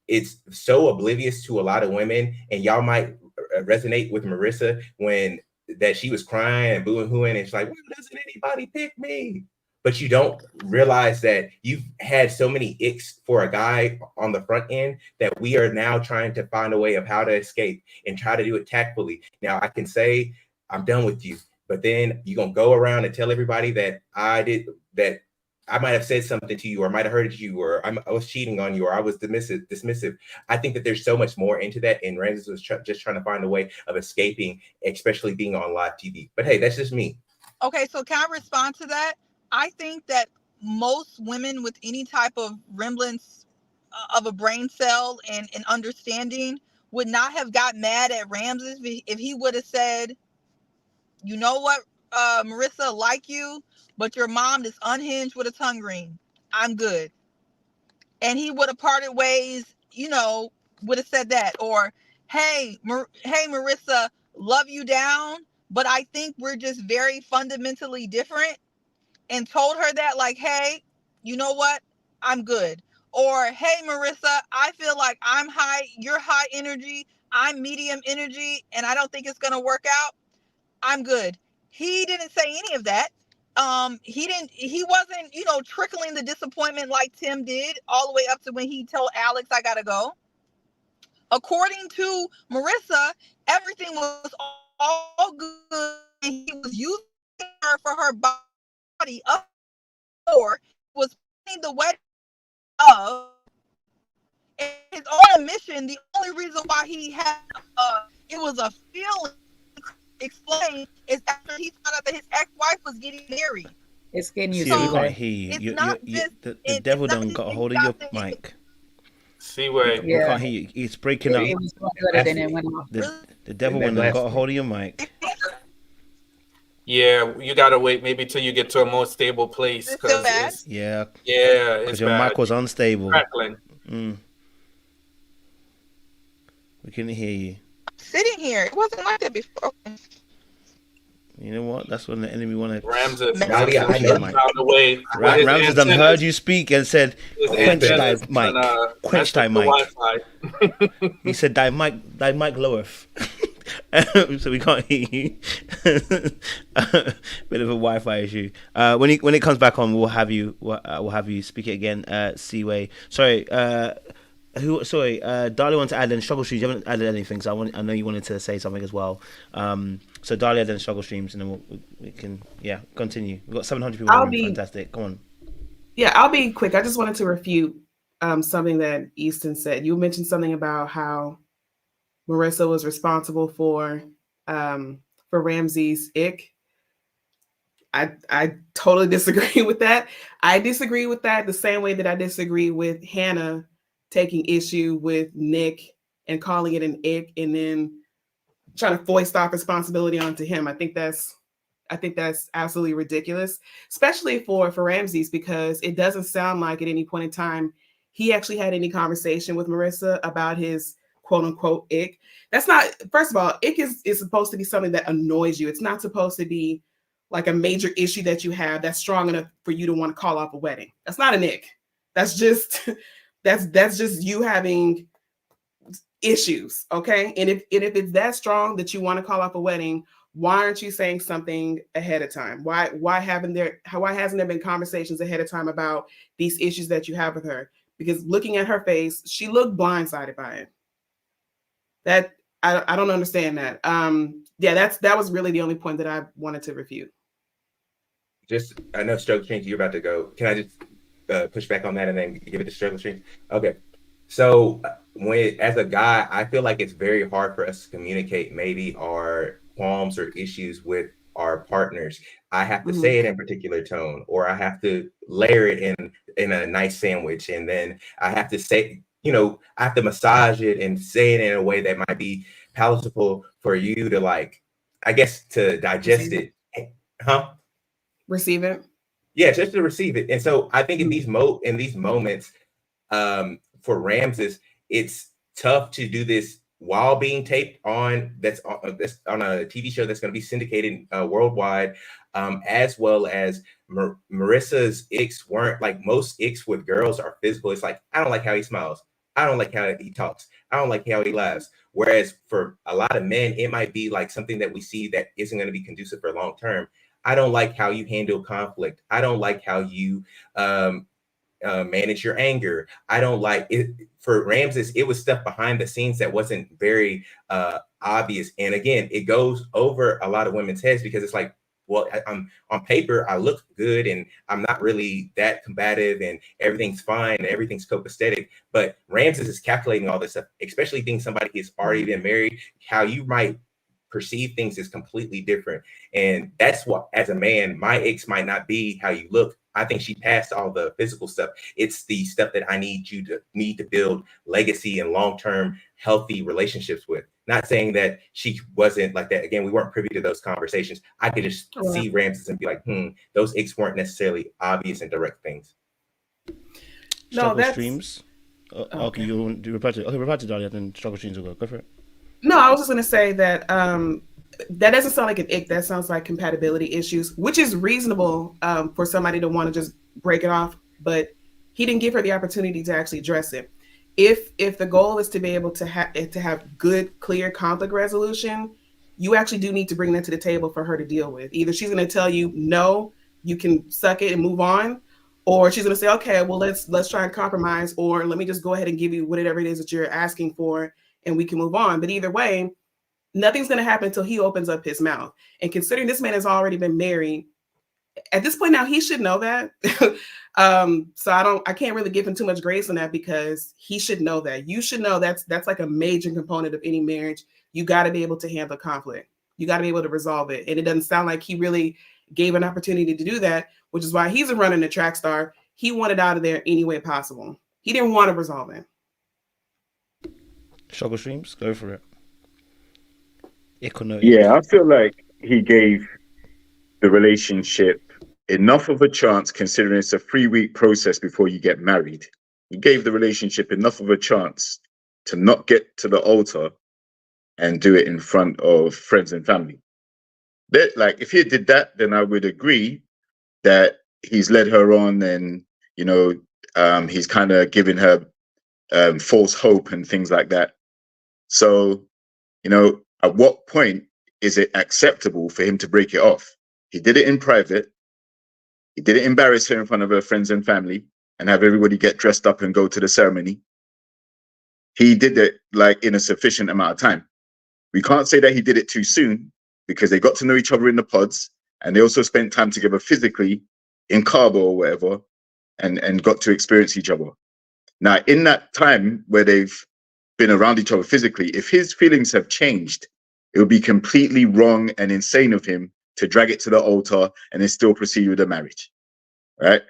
it's so oblivious to a lot of women, and y'all might resonate with Marissa when that she was crying and booing hooing, and she's like, why doesn't anybody pick me? But you don't realize that you've had so many icks for a guy on the front end that we are now trying to find a way of how to escape and try to do it tactfully. Now I can say I'm done with you, but then you're gonna go around and tell everybody that I might have said something to you, or might have hurted you, or I was cheating on you, or I was dismissive. I think that there's so much more into that, and Ramses was just trying to find a way of escaping, especially being on live TV. But hey, that's just me. Okay, so can I respond to that? I think that most women with any type of remnants of a brain cell and understanding would not have got mad at Ramses if he would have said, you know what, Marissa, like you, but your mom is unhinged with a tongue ring. I'm good. And he would have parted ways, would have said that. Or, hey, Marissa, love you down, but I think we're just very fundamentally different. And told her that, like, hey, you know what? I'm good. Or, hey, Marissa, I feel like I'm high, you're high energy, I'm medium energy, and I don't think it's going to work out. I'm good. He didn't say any of that. He wasn't, trickling the disappointment like Tim did all the way up to when he told Alex, I got to go. According to Marissa, everything was all good. And he was using her for her body. Up or was planning the wedding of his own admission. The only reason why he had it was a feeling explained is after he found out that his ex-wife was getting married. It's getting you. See, we can't hear you. The devil done got a hold of your mic. Seaway. We can't hear you. It's breaking up. It was good and it went off. The devil went and got a hold of your mic. Yeah, you gotta wait maybe till you get to a more stable place. Because yeah, because your mic was unstable. Crackling. We couldn't hear you. Sitting here, it wasn't like that before. You know what? That's when the enemy wanted. Ramses, Dalia, Ramses done heard you speak and said, "Quench thy mic, quench thy mic." He said, "Thy mic loweth." So we can't hear you. Bit of a Wi-Fi issue. When it comes back on, we'll have you speak it again. Seaway. Sorry. Dalia wants to add in struggle streams. You haven't added anything, so I know you wanted to say something as well. So Dalia then struggle streams, and then we can continue. We've got 700 people. Fantastic. Come on. Yeah, I'll be quick. I just wanted to refute something that Easton said. You mentioned something about how Marissa was responsible for Ramsay's ick. I totally disagree with that. I disagree with that the same way that I disagree with Hannah taking issue with Nick and calling it an ick and then trying to foist off responsibility onto him. I think that's absolutely ridiculous, especially for Ramses, because it doesn't sound like at any point in time he actually had any conversation with Marissa about his quote unquote ick. That's not, first of all, ick is supposed to be something that annoys you. It's not supposed to be like a major issue that you have that's strong enough for you to want to call off a wedding. That's not an ick. That's just that's just you having issues, okay? And if it's that strong that you want to call off a wedding, why aren't you saying something ahead of time? Why hasn't there been conversations ahead of time about these issues that you have with her? because looking at her face, she looked blindsided by it. That I don't understand that. That was really the only point that I wanted to refute. Just, I know Struggle Streams, you're about to go. Can I just push back on that and then give it to Struggle Streams? Okay. So as a guy, I feel like it's very hard for us to communicate maybe our qualms or issues with our partners. I have to say it in a particular tone, or I have to layer it in a nice sandwich, and then I have to say, I have to massage it and say it in a way that might be palatable for you to, like, I guess, to digest it. Huh? Receive it. Yeah, just to receive it. And so I think in these moments, for Ramses, it's tough to do this while being taped on that's on a TV show that's going to be syndicated worldwide, as well as Marissa's icks weren't like most icks with girls are physical. It's like, I don't like how he smiles. I don't like how he talks. I don't like how he laughs. Whereas for a lot of men, it might be like something that we see that isn't going to be conducive for long term. I don't like how you handle conflict. I don't like how you manage your anger. I don't like it. For Ramses, it was stuff behind the scenes that wasn't very obvious. And again, it goes over a lot of women's heads because it's like, well, I'm on paper, I look good and I'm not really that combative and everything's fine and everything's copacetic. But Ramses is calculating all this stuff, especially being somebody who's already been married. How you might perceive things is completely different. And that's what, as a man, my icks might not be how you look. I think she passed all the physical stuff. It's the stuff that I need to build legacy and long-term healthy relationships with. Not saying that she wasn't like that. Again, we weren't privy to those conversations. I could just see Ramses and be like, those icks weren't necessarily obvious and direct things. Struggle Streams. Okay, you want to reply to Dalia, then Struggle Streams will go for it. No, I was just going to say that that doesn't sound like an ick. That sounds like compatibility issues, which is reasonable for somebody to want to just break it off. But he didn't give her the opportunity to actually address it. If the goal is to be able to have good, clear conflict resolution, you actually do need to bring that to the table for her to deal with. Either she's going to tell you, no, you can suck it and move on, or she's going to say, okay, well, let's try and compromise, or let me just go ahead and give you whatever it is that you're asking for, and we can move on. But either way, nothing's going to happen until he opens up his mouth. And considering this man has already been married, at this point now, he should know that. So I can't really give him too much grace on that, because he should know that. You should know that's like a major component of any marriage. You got to be able to handle conflict. You got to be able to resolve it. And it doesn't sound like he really gave an opportunity to do that, which is why he's a running the track star. He wanted out of there any way possible. He didn't want to resolve it. Struggle Streams, go for it. Yeah, I feel like he gave the relationship enough of a chance, considering it's a 3-week process before you get married. He gave the relationship enough of a chance to not get to the altar and do it in front of friends and family. Like, if he did that, then I would agree that he's led her on, and he's kind of given her false hope and things like that. So, at what point is it acceptable for him to break it off? He did it in private. He didn't embarrass her in front of her friends and family and have everybody get dressed up and go to the ceremony. He did it like in a sufficient amount of time. We can't say that he did it too soon, because they got to know each other in the pods, and they also spent time together physically in Cabo or whatever, and got to experience each other. Now, in that time where they've been around each other physically, if his feelings have changed, it would be completely wrong and insane of him to drag it to the altar and then still proceed with the marriage, right?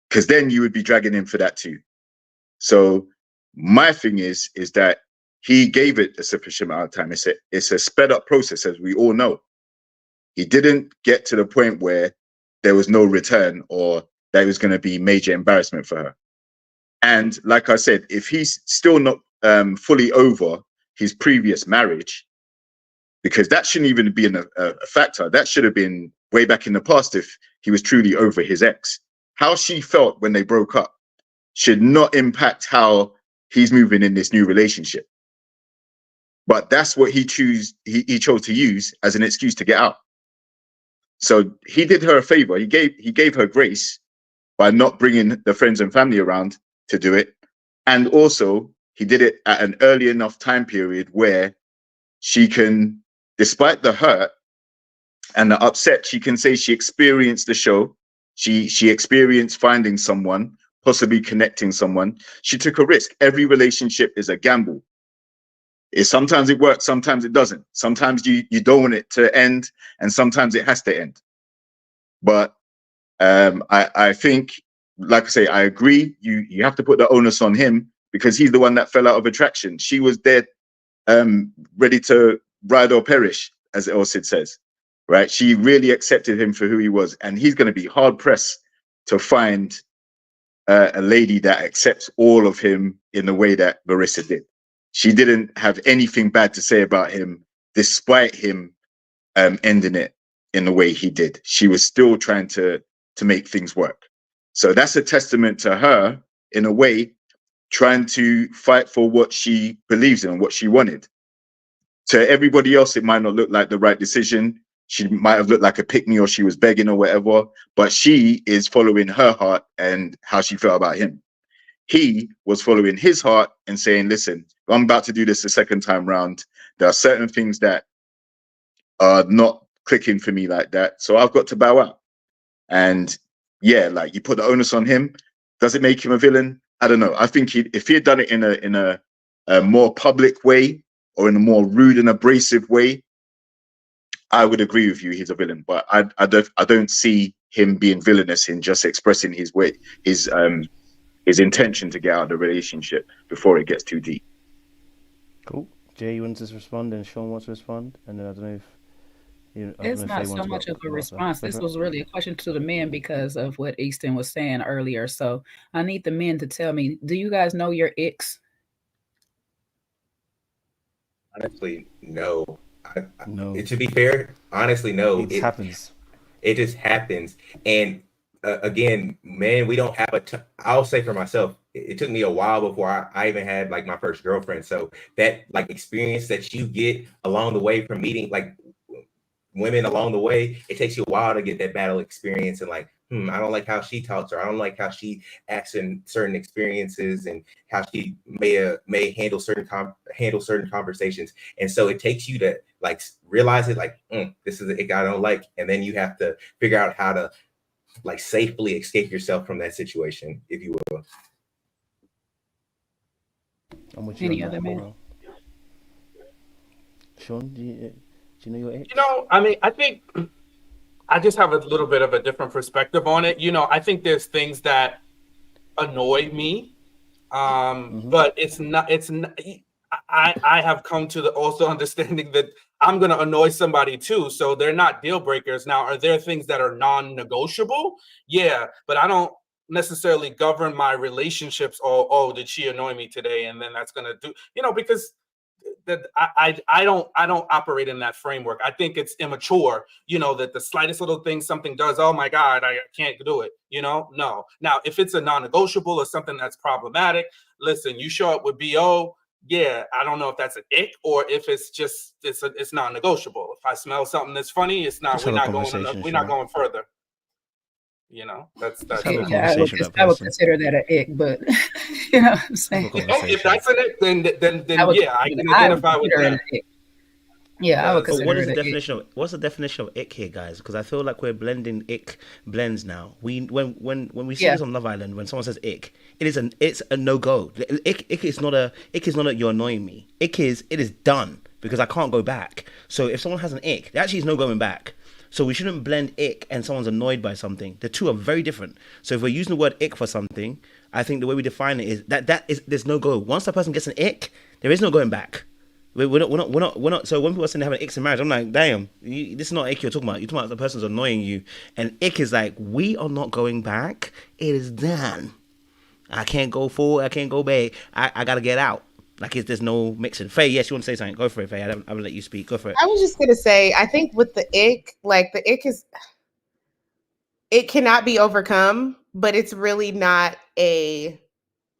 Because then you would be dragging him for that too. So my thing is that he gave it a sufficient amount of time. It's a sped up process, as we all know. He didn't get to the point where there was no return, or that was going to be major embarrassment for her. And like I said, if he's still not fully over his previous marriage, because that shouldn't even be a factor. That should have been way back in the past if he was truly over his ex. How she felt when they broke up should not impact how he's moving in this new relationship. But that's what he chose to use as an excuse to get out. So he did her a favor. He gave her grace by not bringing the friends and family around to do it, And also, he did it at an early enough time period where she can, despite the hurt and the upset, she can say she experienced the show. She experienced finding someone, possibly connecting someone. She took a risk. Every relationship is a gamble. Sometimes it works, sometimes it doesn't. Sometimes you don't want it to end, and sometimes it has to end. But I think, like I say, I agree. You have to put the onus on him because he's the one that fell out of attraction. She was there, ready to ride or perish, as Elsid says, right? She really accepted him for who he was, and he's going to be hard pressed to find a lady that accepts all of him in the way that Marissa did. She didn't have anything bad to say about him, despite him ending it in the way he did. She was still trying to make things work. So that's a testament to her, in a way, trying to fight for what she believes in and what she wanted. To everybody else, it might not look like the right decision. She might have looked like a pick-me, or she was begging or whatever, but she is following her heart and how she felt about him. He was following his heart and saying, listen, I'm about to do this the second time round. There are certain things that are not clicking for me like that, so I've got to bow out. And yeah, like, you put the onus on him. Does it make him a villain? I don't know. I think if he had done it in a more public way, or in a more rude and abrasive way, I would agree with you. He's a villain, but I don't see him being villainous in just expressing his way, his intention to get out of the relationship before it gets too deep. Cool. Jay, you want to respond, and Sean wants to respond, and then I don't know if it's not so much of a response. This was really a question to the men because of what Easton was saying earlier. So I need the men to tell me, do you guys know your icks? Honestly, no. No. To be fair, honestly, no. It happens. It just happens. And again, man, we don't have I'll say for myself, it took me a while before I even had like my first girlfriend. So that like experience that you get along the way from meeting like women along the way, it takes you a while to get that battle experience and like, I don't like how she talks, or I don't like how she acts in certain experiences and how she may handle certain conversations. And so it takes you to like realize it, like, this is a guy I don't like. And then you have to figure out how to like safely escape yourself from that situation, if you will. Any other man? Sean, do you know your age? I mean, I think I just have a little bit of a different perspective on it. I think there's things that annoy me, but it's not. I have come to the also understanding that I'm going to annoy somebody too, so they're not deal breakers. Now, are there things that are non-negotiable? Yeah, but I don't necessarily govern my relationships. Oh, did she annoy me today? And then that's going to do, because that I don't operate in that framework. I think it's immature, that the slightest little thing something does, oh my God, I can't do it. No. Now, if it's a non-negotiable or something that's problematic, listen, you show up with BO. Yeah, I don't know if that's an ick or if it's just it's non-negotiable. If I smell something that's funny, it's not. We're not going further. That's yeah, I would consider that an ick, but you know what I'm saying. If that's an ick, then I can identify with that. Yeah, I would consider. But what is the definition of what's the definition of ick here, guys? Because I feel like we're blending ick blends now. When we see this on Love Island, when someone says ick, it's a no go. Ick is not a you're annoying me. It is done because I can't go back. So if someone has an ick, there actually is no going back. So we shouldn't blend ick and someone's annoyed by something. The two are very different. So if we're using the word ick for something, I think the way we define it is that is there's no go. Once that person gets an ick, there is no going back. We're not. So when people are saying they have an icks in marriage, I'm like, damn, this is not ick you're talking about. You're talking about the person's annoying you, and ick is like, we are not going back. It is done. I can't go forward. I can't go back. I gotta get out. Like, there's no mixing. Faye, yes, you want to say something? Go for it, Faye. I'm gonna let you speak. Go for it. I was just gonna say, I think with the ick, like the ick it cannot be overcome, but it's really not a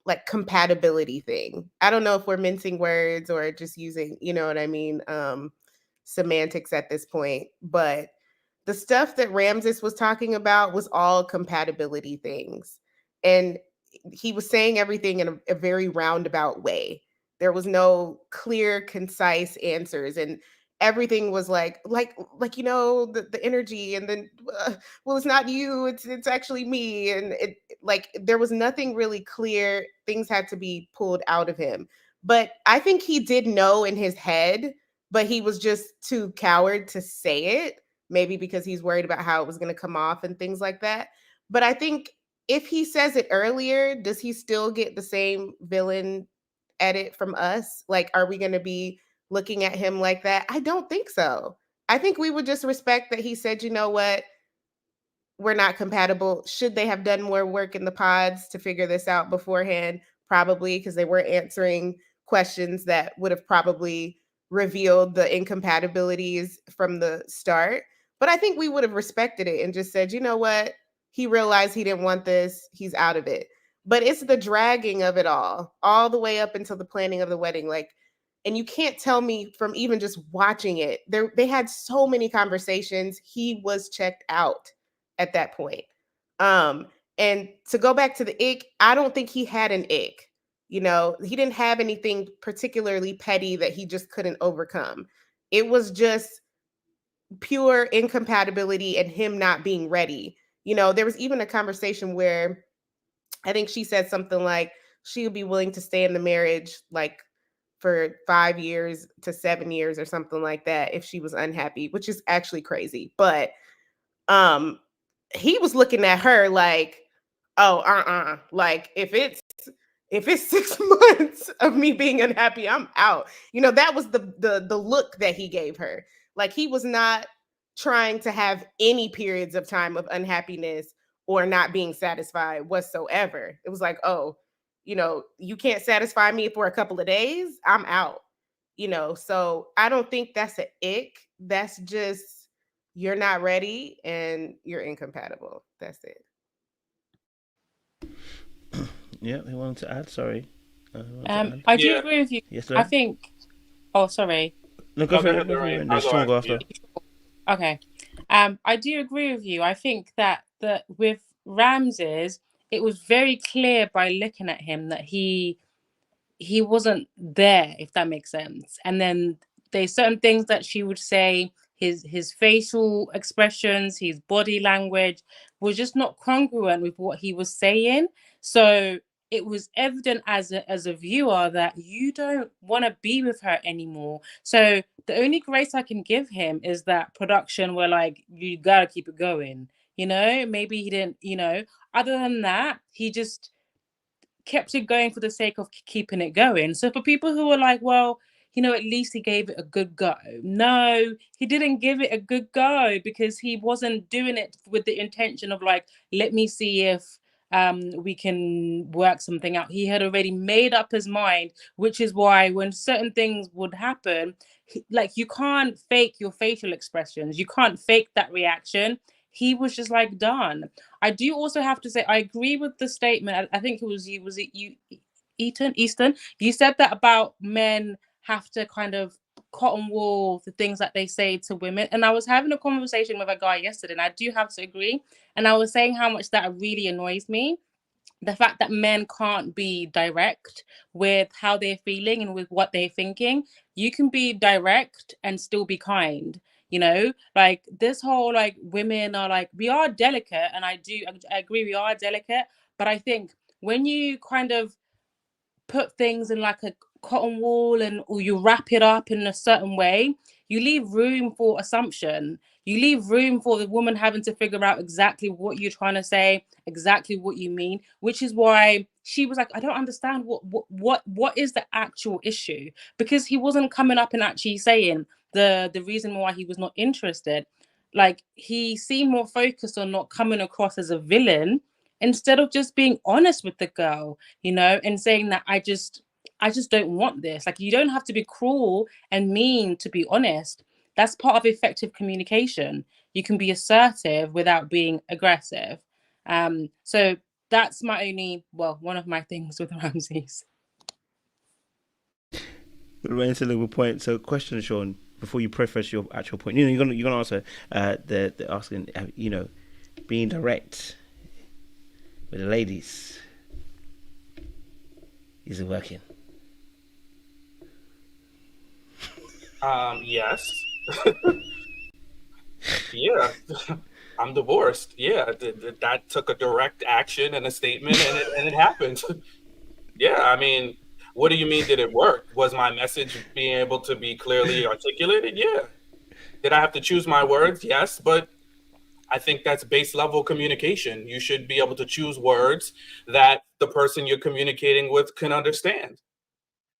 like compatibility thing. I don't know if we're mincing words or just using, you know what I mean, semantics at this point, but the stuff that Ramses was talking about was all compatibility things. And he was saying everything in a very roundabout way. There was no clear, concise answers, and everything was like the energy, and then well, it's not you, it's actually me, and it like there was nothing really clear. Things had to be pulled out of him. But I think he did know in his head, but he was just too coward to say it, maybe because he's worried about how it was going to come off and things like that. But I think if he says it earlier, does he still get the same villain edit from us? Like, are we going to be looking at him like that? I don't think so. I think we would just respect that he said, you know what, we're not compatible. Should they have done more work in the pods to figure this out beforehand? Probably, because they were answering questions that would have probably revealed the incompatibilities from the start. But I think we would have respected it and just said, you know what, he realized he didn't want this, he's out of it. But it's the dragging of it all the way up until the planning of the wedding. Like, and you can't tell me from even just watching it, they had so many conversations. He was checked out at that point. And to go back to the ick, I don't think he had an ick. You know, he didn't have anything particularly petty that he just couldn't overcome. It was just pure incompatibility and him not being ready. You know, there was even a conversation where I think she said something like she would be willing to stay in the marriage like for 5 years to 7 years or something like that if she was unhappy, which is actually crazy. But he was looking at her like, oh, like if it's 6 months of me being unhappy, I'm out. You know, that was the look that he gave her. Like, he was not trying to have any periods of time of unhappiness or not being satisfied whatsoever. It was like, oh, you know, you can't satisfy me for a couple of days, I'm out. You know, so I don't think that's an ick. That's just you're not ready and you're incompatible. That's it. Yeah, they wanted to add. Sorry. I do agree with you. Yes, I think. Oh, sorry. No, go for it. No, someone go after. Okay. I do agree with you. I think that with Ramses, it was very clear by looking at him that he wasn't there, if that makes sense. And then there's certain things that she would say, his facial expressions, his body language was just not congruent with what he was saying. So it was evident as a viewer that you don't want to be with her anymore. So the only grace I can give him is that production were like, you gotta keep it going. You know, maybe he didn't, you know, other than that, he just kept it going for the sake of keeping it going. So for people who are like, well, you know, at least he gave it a good go. No, he didn't give it a good go because he wasn't doing it with the intention of like, let me see if we can work something out. He had already made up his mind, which is why when certain things would happen, like you can't fake your facial expressions. You can't fake that reaction. He was just like done. I do also have to say, I agree with the statement. I think it was you, Easton? You said that about men have to kind of cotton wool the things that they say to women. And I was having a conversation with a guy yesterday, and I do have to agree. And I was saying how much that really annoys me. The fact that men can't be direct with how they're feeling and with what they're thinking. You can be direct and still be kind. You know, like this whole like women are like, we are delicate, and I agree we are delicate, but I think when you kind of put things in like a cotton wool or you wrap it up in a certain way, you leave room for assumption. You leave room for the woman having to figure out exactly what you're trying to say, exactly what you mean, which is why she was like, I don't understand what is the actual issue, because he wasn't coming up and actually saying the reason why he was not interested. Like, he seemed more focused on not coming across as a villain instead of just being honest with the girl, you know, and saying that I just don't want this. Like, you don't have to be cruel and mean to be honest. That's part of effective communication. You can be assertive without being aggressive. So that's one of my things with Ramses. Right into a little point. So, question, Sean, before you preface your actual point, you know, you're gonna answer the asking, you know, being direct with the ladies. Is it working? Yes. Yeah. I'm divorced. Yeah, that took a direct action and a statement, and it happened. Yeah, I mean, what do you mean? Did it work? Was my message being able to be clearly articulated? Yeah. Did I have to choose my words? Yes, but I think that's base level communication. You should be able to choose words that the person you're communicating with can understand.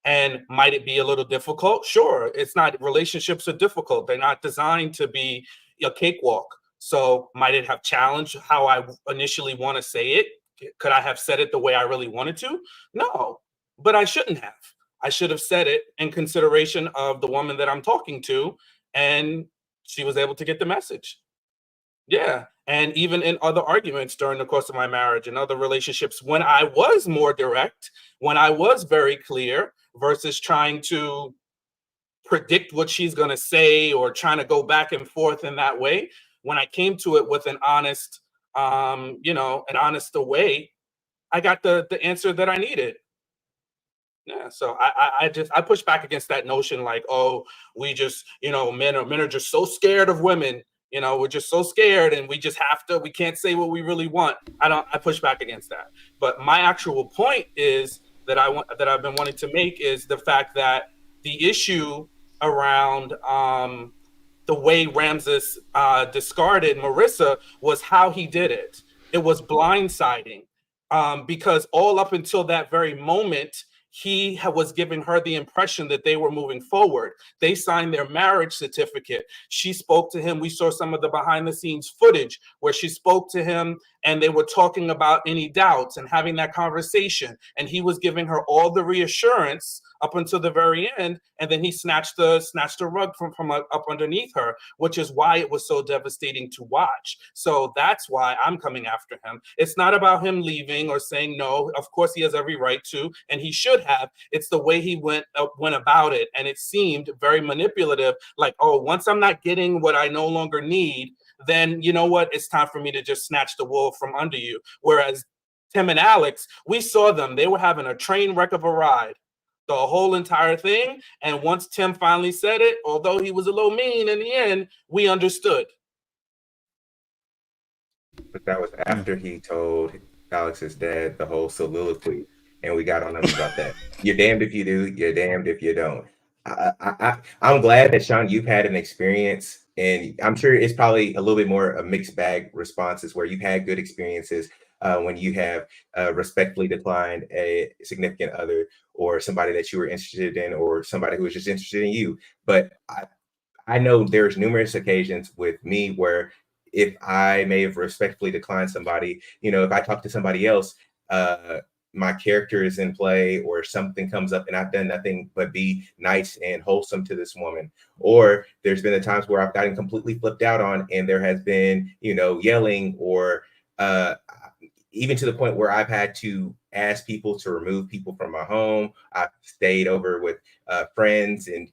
And might it be a little difficult? Sure. It's not, relationships are difficult. They're not designed to be a cakewalk. So might it have challenged how I initially want to say it? Could I have said it the way I really wanted to? No, but I shouldn't have. I should have said it in consideration of the woman that I'm talking to, and she was able to get the message. Yeah. And even in other arguments during the course of my marriage and other relationships, when I was more direct, when I was very clear versus trying to predict what she's going to say or trying to go back and forth in that way, when I came to it with an honest, an honest way, I got the answer that I needed. Yeah, so I push back against that notion like, oh, we just, men are just so scared of women. We're just so scared and we can't say what we really want. I push back against that. But my actual point is that I've been wanting to make is the fact that the issue around the way Ramses discarded Marissa was how he did it. It was blindsiding because all up until that very moment, he was giving her the impression that they were moving forward. They signed their marriage certificate. She spoke to him. We saw some of the behind the scenes footage where she spoke to him and they were talking about any doubts and having that conversation. And he was giving her all the reassurance up until the very end. And then he snatched the rug from up underneath her, which is why it was so devastating to watch. So that's why I'm coming after him. It's not about him leaving or saying no. Of course, he has every right to, and he should have. It's the way he went about it. And it seemed very manipulative. Like, oh, once I'm not getting what I no longer need, then you know what? It's time for me to just snatch the wool from under you. Whereas Tim and Alex, we saw them. They were having a train wreck of a ride the whole entire thing. And once Tim finally said it, although he was a little mean in the end, we understood. But that was after he told Alex's dad the whole soliloquy, and we got on him about that. You're damned if you do, you're damned if you don't. I'm glad that, Sean, you've had an experience, and I'm sure it's probably a little bit more a mixed bag responses where you've had good experiences when you have respectfully declined a significant other or somebody that you were interested in or somebody who was just interested in you. But I know there's numerous occasions with me where if I may have respectfully declined somebody, if I talk to somebody else, my character is in play or something comes up and I've done nothing but be nice and wholesome to this woman. Or there's been the times where I've gotten completely flipped out on and there has been, yelling or even to the point where I've had to ask people to remove people from my home. I've stayed over with friends and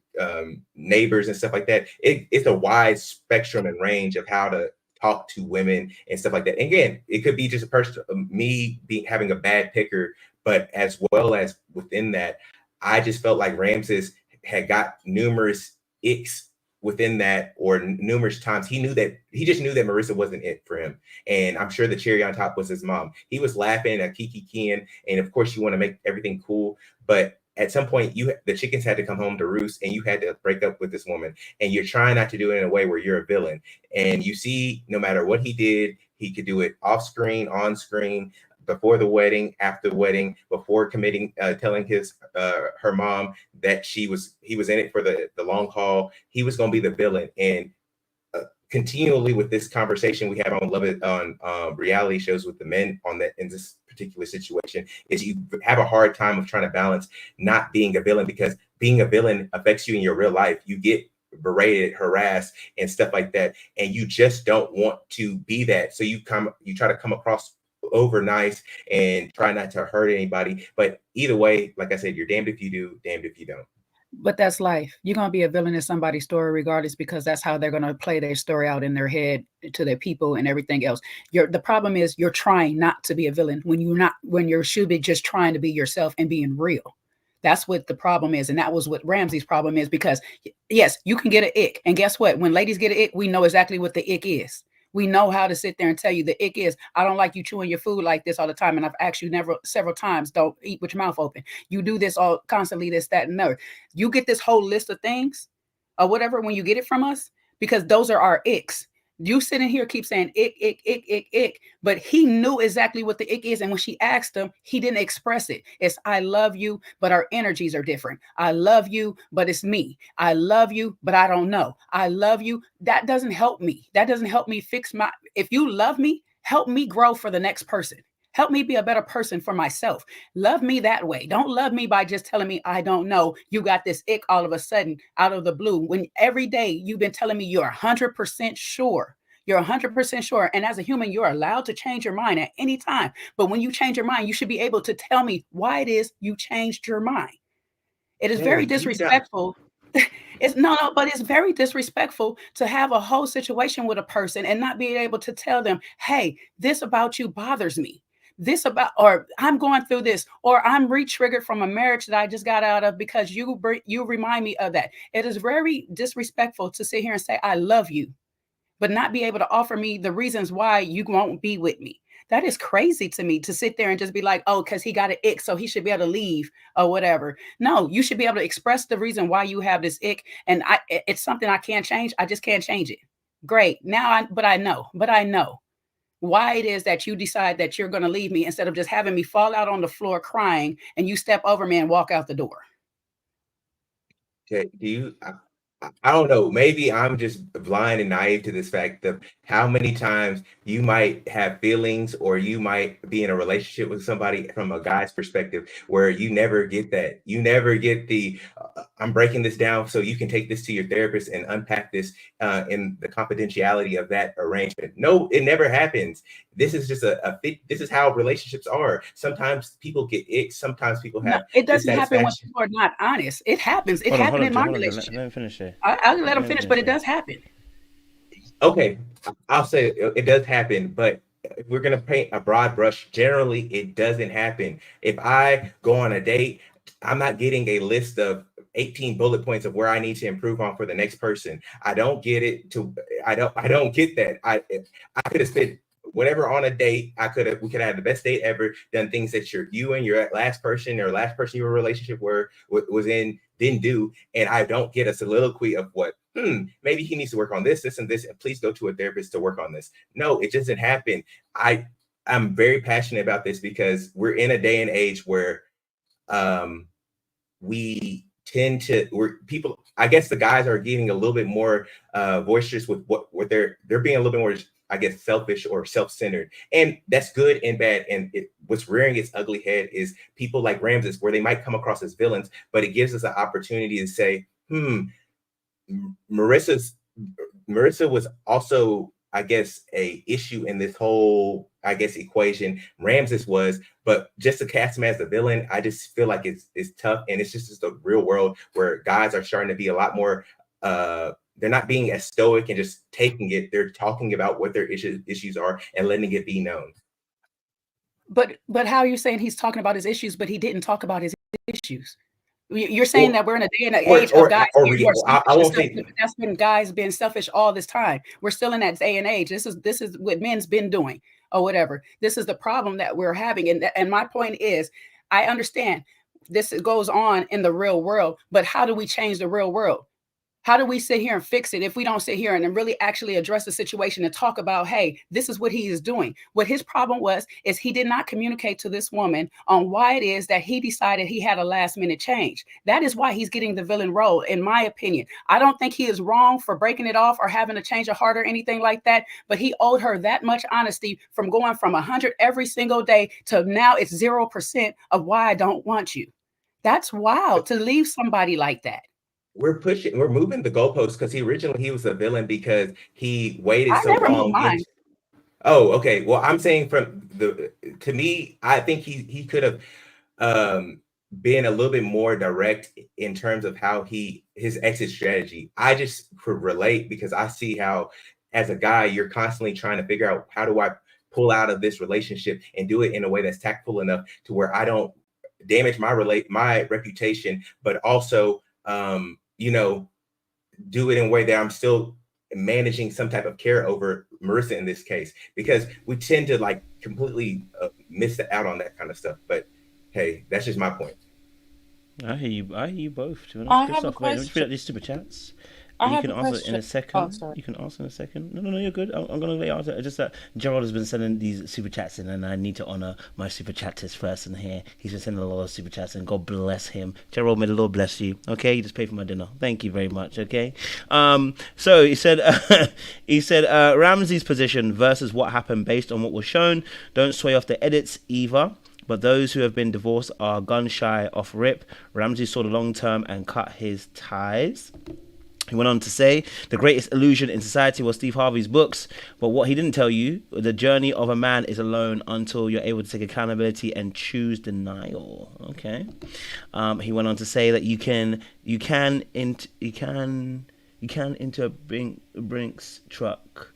neighbors and stuff like that. It's a wide spectrum and range of how to talk to women and stuff like that. And again, it could be just a person, me having a bad picker, but as well as within that, I just felt like Ramses had got numerous icks within that, or numerous times he just knew that Marissa wasn't it for him. And I'm sure the cherry on top was his mom. He was laughing at Kiki Kian, and of course you want to make everything cool, but at some point the chickens had to come home to roost and you had to break up with this woman, and you're trying not to do it in a way where you're a villain. And you see, no matter what he did, he could do it off screen, on screen, before the wedding, after the wedding, before committing, telling her mom that he was in it for the long haul. He was going to be the villain. And continually with this conversation we have on reality shows with the men in this particular situation, is you have a hard time of trying to balance not being a villain, because being a villain affects you in your real life. You get berated, harassed, and stuff like that, and you just don't want to be that. So you try to come across over nice and try not to hurt anybody. But either way, like I said, you're damned if you do, damned if you don't. But that's life. You're going to be a villain in somebody's story regardless, because that's how they're going to play their story out in their head to their people and everything else. The problem is you're trying not to be a villain when you should be just trying to be yourself and being real. That's what the problem is. And that was what Ramsay's problem is, because yes, you can get an ick. And guess what? When ladies get an ick, we know exactly what the ick is. We know how to sit there and tell you the ick is, I don't like you chewing your food like this all the time. And I've asked you several times, don't eat with your mouth open. You do this all constantly, this, that, and other. You get this whole list of things or whatever when you get it from us, because those are our icks. You sitting here keep saying ick, ick, ick, ick, ick, but he knew exactly what the ick is. And when she asked him, he didn't express it. It's, I love you, but our energies are different. I love you, but it's me. I love you, but I don't know. I love you. That doesn't help me. That doesn't help me fix if you love me, help me grow for the next person. Help me be a better person for myself. Love me that way. Don't love me by just telling me, I don't know. You got this ick all of a sudden out of the blue, when every day you've been telling me you're 100% sure. You're 100% sure. And as a human, you're allowed to change your mind at any time. But when you change your mind, you should be able to tell me why it is you changed your mind. It is very disrespectful. But it's very disrespectful to have a whole situation with a person and not be able to tell them, hey, this about you bothers me. Or I'm going through this, or I'm re-triggered from a marriage that I just got out of because you remind me of that. It is very disrespectful to sit here and say, I love you, but not be able to offer me the reasons why you won't be with me. That is crazy to me, to sit there and just be like, oh, because he got an ick, so he should be able to leave or whatever. No, you should be able to express the reason why you have this ick. And it's something I can't change. I just can't change it. Great. But I know why it is that you decide that you're going to leave me instead of just having me fall out on the floor crying and you step over me and walk out the door. Okay, I don't know. Maybe I'm just blind and naive to this fact of how many times you might have feelings, or you might be in a relationship with somebody from a guy's perspective where you never get that. You never get the, I'm breaking this down so you can take this to your therapist and unpack this in the confidentiality of that arrangement. No, it never happens. This is just this is how relationships are. Sometimes people get icks. Sometimes people have. No, it doesn't happen when people are not honest. It happens. It happened in my relationship. Let me finish it. I'll let him finish, but it does happen. Okay, I'll say it does happen, but if we're gonna paint a broad brush, generally it doesn't happen. If I go on a date, I'm not getting a list of 18 bullet points of where I need to improve on for the next person. I don't get I don't get that. I could have spent whatever on a date. We could have had the best date ever, done things that you and your last person you were in a relationship was in didn't do, and I don't get a soliloquy of what maybe he needs to work on this and this, and please go to a therapist to work on this. No, it doesn't happen. I'm very passionate about this because we're in a day and age where we tend to, people, I guess the guys are getting a little bit more boisterous with what they're being a little bit more, I guess, selfish or self-centered, and that's good and bad. And what's rearing its ugly head is people like Ramses, where they might come across as villains, but it gives us an opportunity to say, Marissa was also, I guess, a issue in this whole, I guess, equation. Ramses was, but just to cast him as a villain, I just feel like it's tough, and it's just the real world where guys are starting to be a lot more. They're not being as stoic and just taking it. They're talking about what their issues are and letting it be known. But how are you saying he's talking about his issues, but he didn't talk about his issues? You're saying that we're in a day and age of guys who are selfish. That's been guys being selfish all this time. We're still in that day and age. This is what men's been doing or whatever. This is the problem that we're having. And my point is, I understand this goes on in the real world, but how do we change the real world? How do we sit here and fix it if we don't sit here and really actually address the situation and talk about, hey, this is what he is doing? What his problem is he did not communicate to this woman on why it is that he decided he had a last minute change. That is why he's getting the villain role, in my opinion. I don't think he is wrong for breaking it off or having a change of heart or anything like that, but he owed her that much honesty from going from 100 every single day to now it's 0% of why I don't want you. That's wild to leave somebody like that. We're moving the goalposts because originally he was a villain because he waited so long. Oh, okay. Well, I'm saying to me, I think he could have being a little bit more direct in terms of how his exit strategy. I just could relate because I see how, as a guy, you're constantly trying to figure out, how do I pull out of this relationship and do it in a way that's tactful enough to where I don't damage my reputation, but also, you know, do it in a way that I'm still managing some type of care over Marissa in this case, because we tend to like completely miss out on that kind of stuff. But hey, that's just my point. I hear you both. I have a question. Let me read out these super chats. I You have can a answer it in a question. second. Oh, sorry. You can answer in a second. No, you're good. I'm going to let you answer. It's just that Gerald has been sending these super chats in, and I need to honor my super chatters first. And here, he's been sending a lot of super chats, and God bless him. Gerald, may the Lord bless you. Okay, you just paid for my dinner. Thank you very much. Okay. So he said, Ramsay's position versus what happened based on what was shown. Don't sway off the edits either. But those who have been divorced are gun shy off rip. Ramsay saw the long term and cut his ties. He went on to say, the greatest illusion in society was Steve Harvey's books, but what he didn't tell you, the journey of a man is alone until you're able to take accountability and choose denial. Okay. He went on to say that you can into a Brinks truck.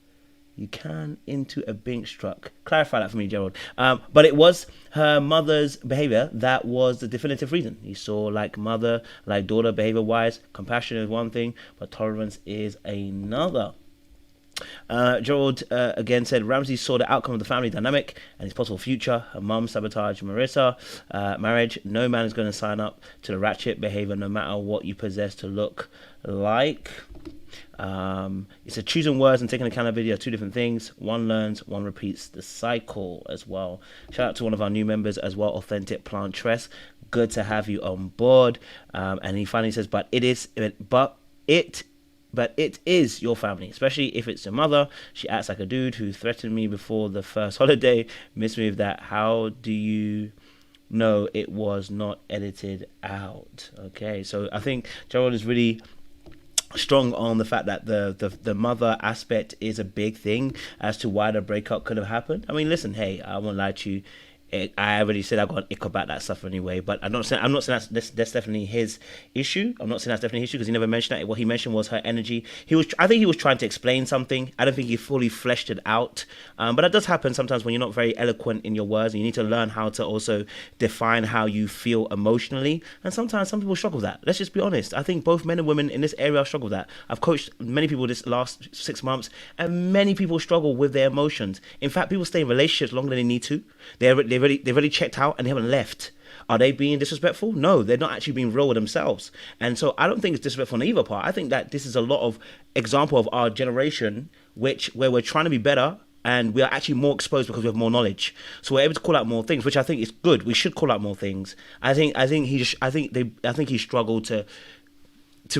You can into a Binks truck. Clarify that for me, Gerald. But it was her mother's behavior that was the definitive reason. You saw like mother, like daughter behavior-wise. Compassion is one thing, but tolerance is another. Gerald again said Ramsay saw the outcome of the family dynamic and his possible future. Her mum sabotaged Marissa marriage. No man is going to sign up to the ratchet behavior no matter what you possess to look like. It's a choosing words and taking accountability are two different things. One learns, one repeats the cycle as well. Shout out to one of our new members as well, Authentic Plantress. Good to have you on board. And he finally says, but it is your family, especially if it's your mother. She acts like a dude who threatened me before the first holiday. Miss me with that. How do you know it was not edited out? Okay, so I think Gerald is really strong on the fact that the mother aspect is a big thing as to why the breakup could have happened. I mean, listen, hey, I won't lie to you. I already said I got an ick about that stuff anyway, but I'm not saying that's definitely his issue. I'm not saying that's definitely his issue because he never mentioned that. What he mentioned was her energy. I think he was trying to explain something. I don't think he fully fleshed it out. But that does happen sometimes when you're not very eloquent in your words, and you need to learn how to also define how you feel emotionally. And sometimes some people struggle with that. Let's just be honest. I think both men and women in this area struggle with that. I've coached many people this last 6 months, and many people struggle with their emotions. In fact, people stay in relationships longer than they need to. They've already checked out and they haven't left. Are they being disrespectful? No, they're not actually being real with themselves. And so I don't think it's disrespectful on either part. I think that this is a lot of example of our generation, where we're trying to be better and we are actually more exposed because we have more knowledge. So we're able to call out more things, which I think is good. We should call out more things. I think he struggled to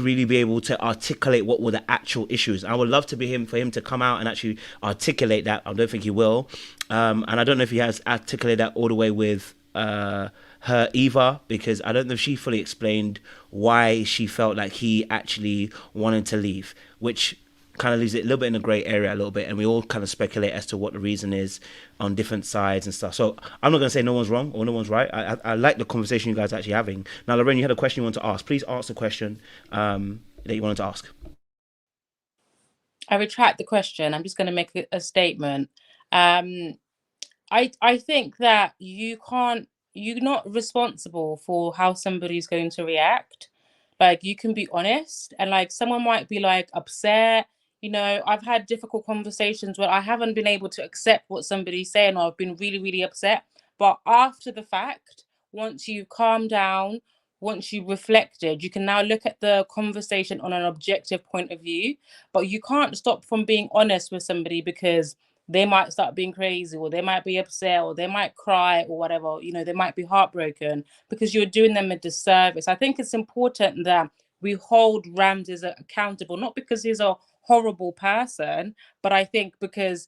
really be able to articulate what were the actual issues. I would love to for him to come out and actually articulate that. I don't think he will. And I don't know if he has articulated that all the way with her either, because I don't know if she fully explained why she felt like he actually wanted to leave, which kind of leaves it a little bit in a grey area a little bit, and we all kind of speculate as to what the reason is on different sides and stuff. So I'm not going to say no one's wrong or no one's right. I like the conversation you guys are actually having. Now, Lorraine, you had a question you want to ask. Please ask the question that you wanted to ask. I retract the question. I'm just going to make a statement. I think that you're not responsible for how somebody's going to react. Like, you can be honest, and like someone might be like upset. You know, I've had difficult conversations where I haven't been able to accept what somebody's saying, or I've been really, really upset. But after the fact, once you've calmed down, once you've reflected, you can now look at the conversation on an objective point of view. But you can't stop from being honest with somebody, because they might start being crazy, or they might be upset, or they might cry, or whatever. You know, they might be heartbroken, because you're doing them a disservice. I think it's important that we hold Ramses accountable, not because he's a horrible person, but I think because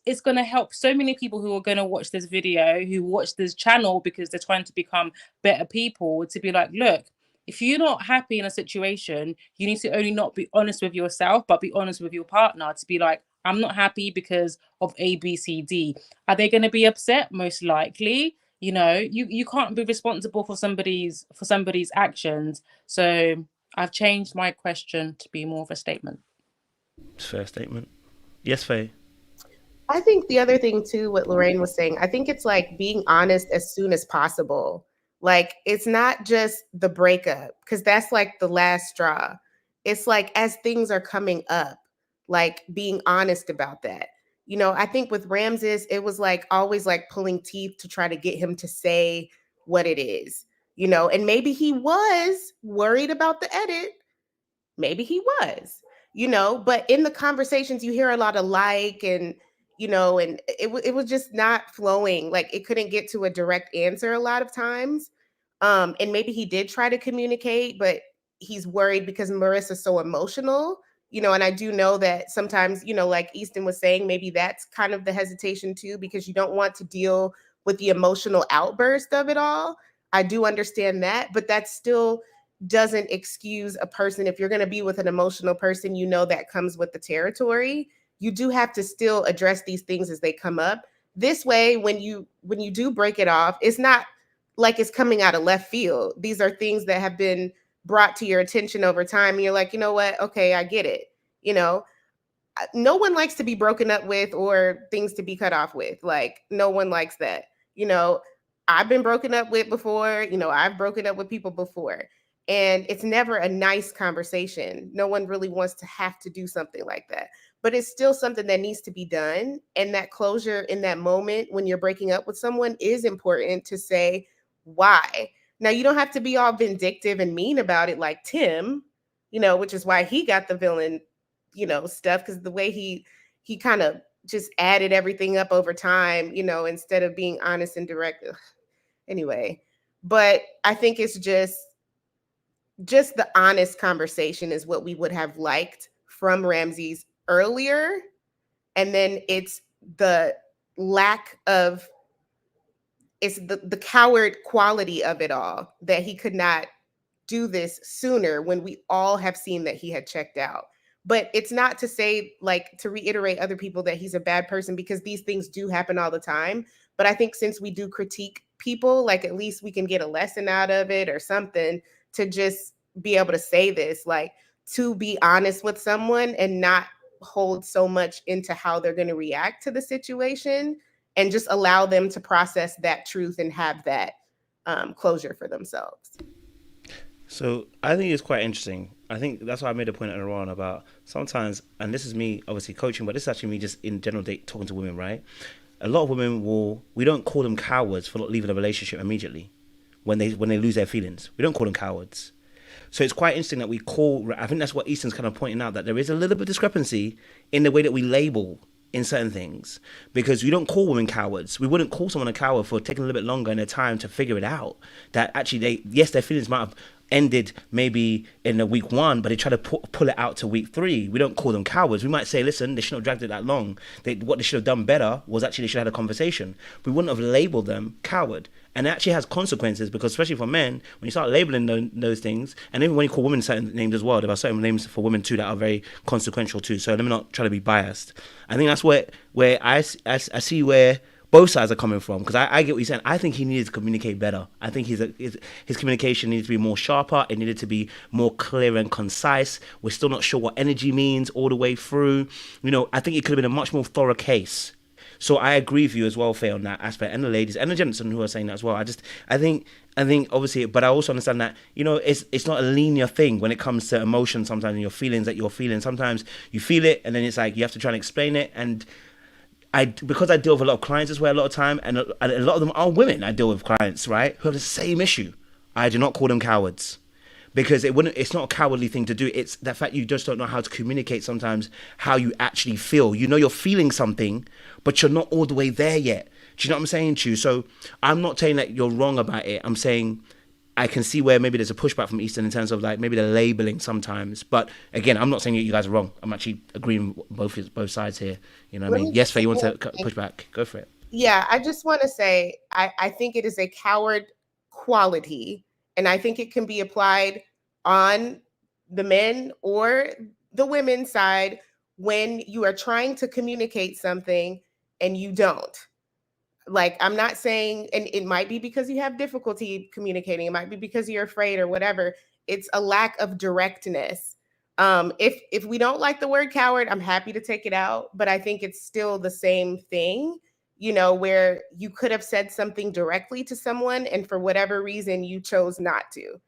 it's going to help so many people who are going to watch this video, who watch this channel because they're trying to become better people, to be like, look, if you're not happy in a situation, you need to only not be honest with yourself, but be honest with your partner, to be like, I'm not happy because of A, B, C, D. Are they going to be upset? Most likely. You know, you can't be responsible for somebody's actions. So I've changed my question to be more of a statement. Fair statement. Yes, Faye. I think the other thing too, what Lorraine was saying, I think it's like being honest as soon as possible. Like it's not just the breakup, because that's like the last straw. It's like as things are coming up, like being honest about that. You know, I think with Ramses, it was like always like pulling teeth to try to get him to say what it is, you know, and maybe he was worried about the edit. Maybe he was, you know, but in the conversations you hear a lot of like, and you know, and it was just not flowing. Like it couldn't get to a direct answer a lot of times. And maybe he did try to communicate, but he's worried because Marissa's so emotional, you know, and I do know that sometimes, you know, like Easton was saying, maybe that's kind of the hesitation too, because you don't want to deal with the emotional outburst of it all. I do understand that, but that's still doesn't excuse a person. If you're going to be with an emotional person, you know that comes with the territory. You do have to still address these things as they come up. This way, when you do break it off, it's not like it's coming out of left field. These are things that have been brought to your attention over time, and you're like, you know what, okay, I get it. You know, no one likes to be broken up with or things to be cut off with. Like no one likes that. You know, I've been broken up with before, you know, I've broken up with people before. And it's never a nice conversation. No one really wants to have to do something like that. But it's still something that needs to be done. And that closure in that moment when you're breaking up with someone is important to say why. Now, you don't have to be all vindictive and mean about it like Tim, you know, which is why he got the villain, you know, stuff, because the way he kind of just added everything up over time, you know, instead of being honest and direct. Ugh. Anyway, but I think it's just the honest conversation is what we would have liked from Ramses earlier. And then it's the lack of, it's the coward quality of it all, that he could not do this sooner when we all have seen that he had checked out. But it's not to say, like, to reiterate other people that he's a bad person, because these things do happen all the time. But I think since we do critique people, like at least we can get a lesson out of it or something, to just be able to say this, like to be honest with someone and not hold so much into how they're going to react to the situation, and just allow them to process that truth and have that closure for themselves. So I think it's quite interesting. I think that's why I made a point earlier on about sometimes, and this is me obviously coaching, but this is actually me just in general talking to women, right? A lot of women we don't call them cowards for not leaving a relationship immediately when they lose their feelings. We don't call them cowards. So it's quite interesting that I think that's what Easton's kind of pointing out, that there is a little bit of discrepancy in the way that we label in certain things, because we don't call women cowards. We wouldn't call someone a coward for taking a little bit longer in their time to figure it out. That actually their feelings might have ended maybe in the week 1, but they try to pull it out to week 3. We don't call them cowards. We might say, listen, they shouldn't have dragged it that long. What they should have done better was actually they should have had a conversation. We wouldn't have labeled them coward. And it actually has consequences, because especially for men, when you start labeling those things, and even when you call women certain names as well, there are certain names for women too that are very consequential too. So let me not try to be biased. I think that's where I see where both sides are coming from, because I get what you're saying. I think he needed to communicate better. I think his communication needed to be more sharper. It needed to be more clear and concise. We're still not sure what energy means all the way through. You know, I think it could have been a much more thorough case. So I agree with you as well, Faye, on that aspect, and the ladies and the gentlemen who are saying that as well. I think obviously, but I also understand that, you know, it's not a linear thing when it comes to emotion. Sometimes and your feelings that you're feeling, sometimes you feel it, and then it's like you have to try and explain it. And because I deal with a lot of clients as well, a lot of time, and a lot of them are women. I deal with clients, right, who have the same issue. I do not call them cowards, because it's not a cowardly thing to do. It's the fact you just don't know how to communicate sometimes how you actually feel. You know you're feeling something, but you're not all the way there yet. Do you know what I'm saying to you? So I'm not saying that you're wrong about it. I'm saying I can see where maybe there's a pushback from Easton in terms of like maybe the labeling sometimes. But again, I'm not saying you guys are wrong. I'm actually agreeing with both sides here. You know what I mean? Yes, Faye, you want to push back? Go for it. Yeah, I just want to say I think it is a coward quality, and I think it can be applied on the men or the women's side when you are trying to communicate something and you don't. Like, I'm not saying, and it might be because you have difficulty communicating, it might be because you're afraid or whatever. It's a lack of directness. If we don't like the word coward, I'm happy to take it out, but I think it's still the same thing, you know, where you could have said something directly to someone and for whatever reason you chose not to.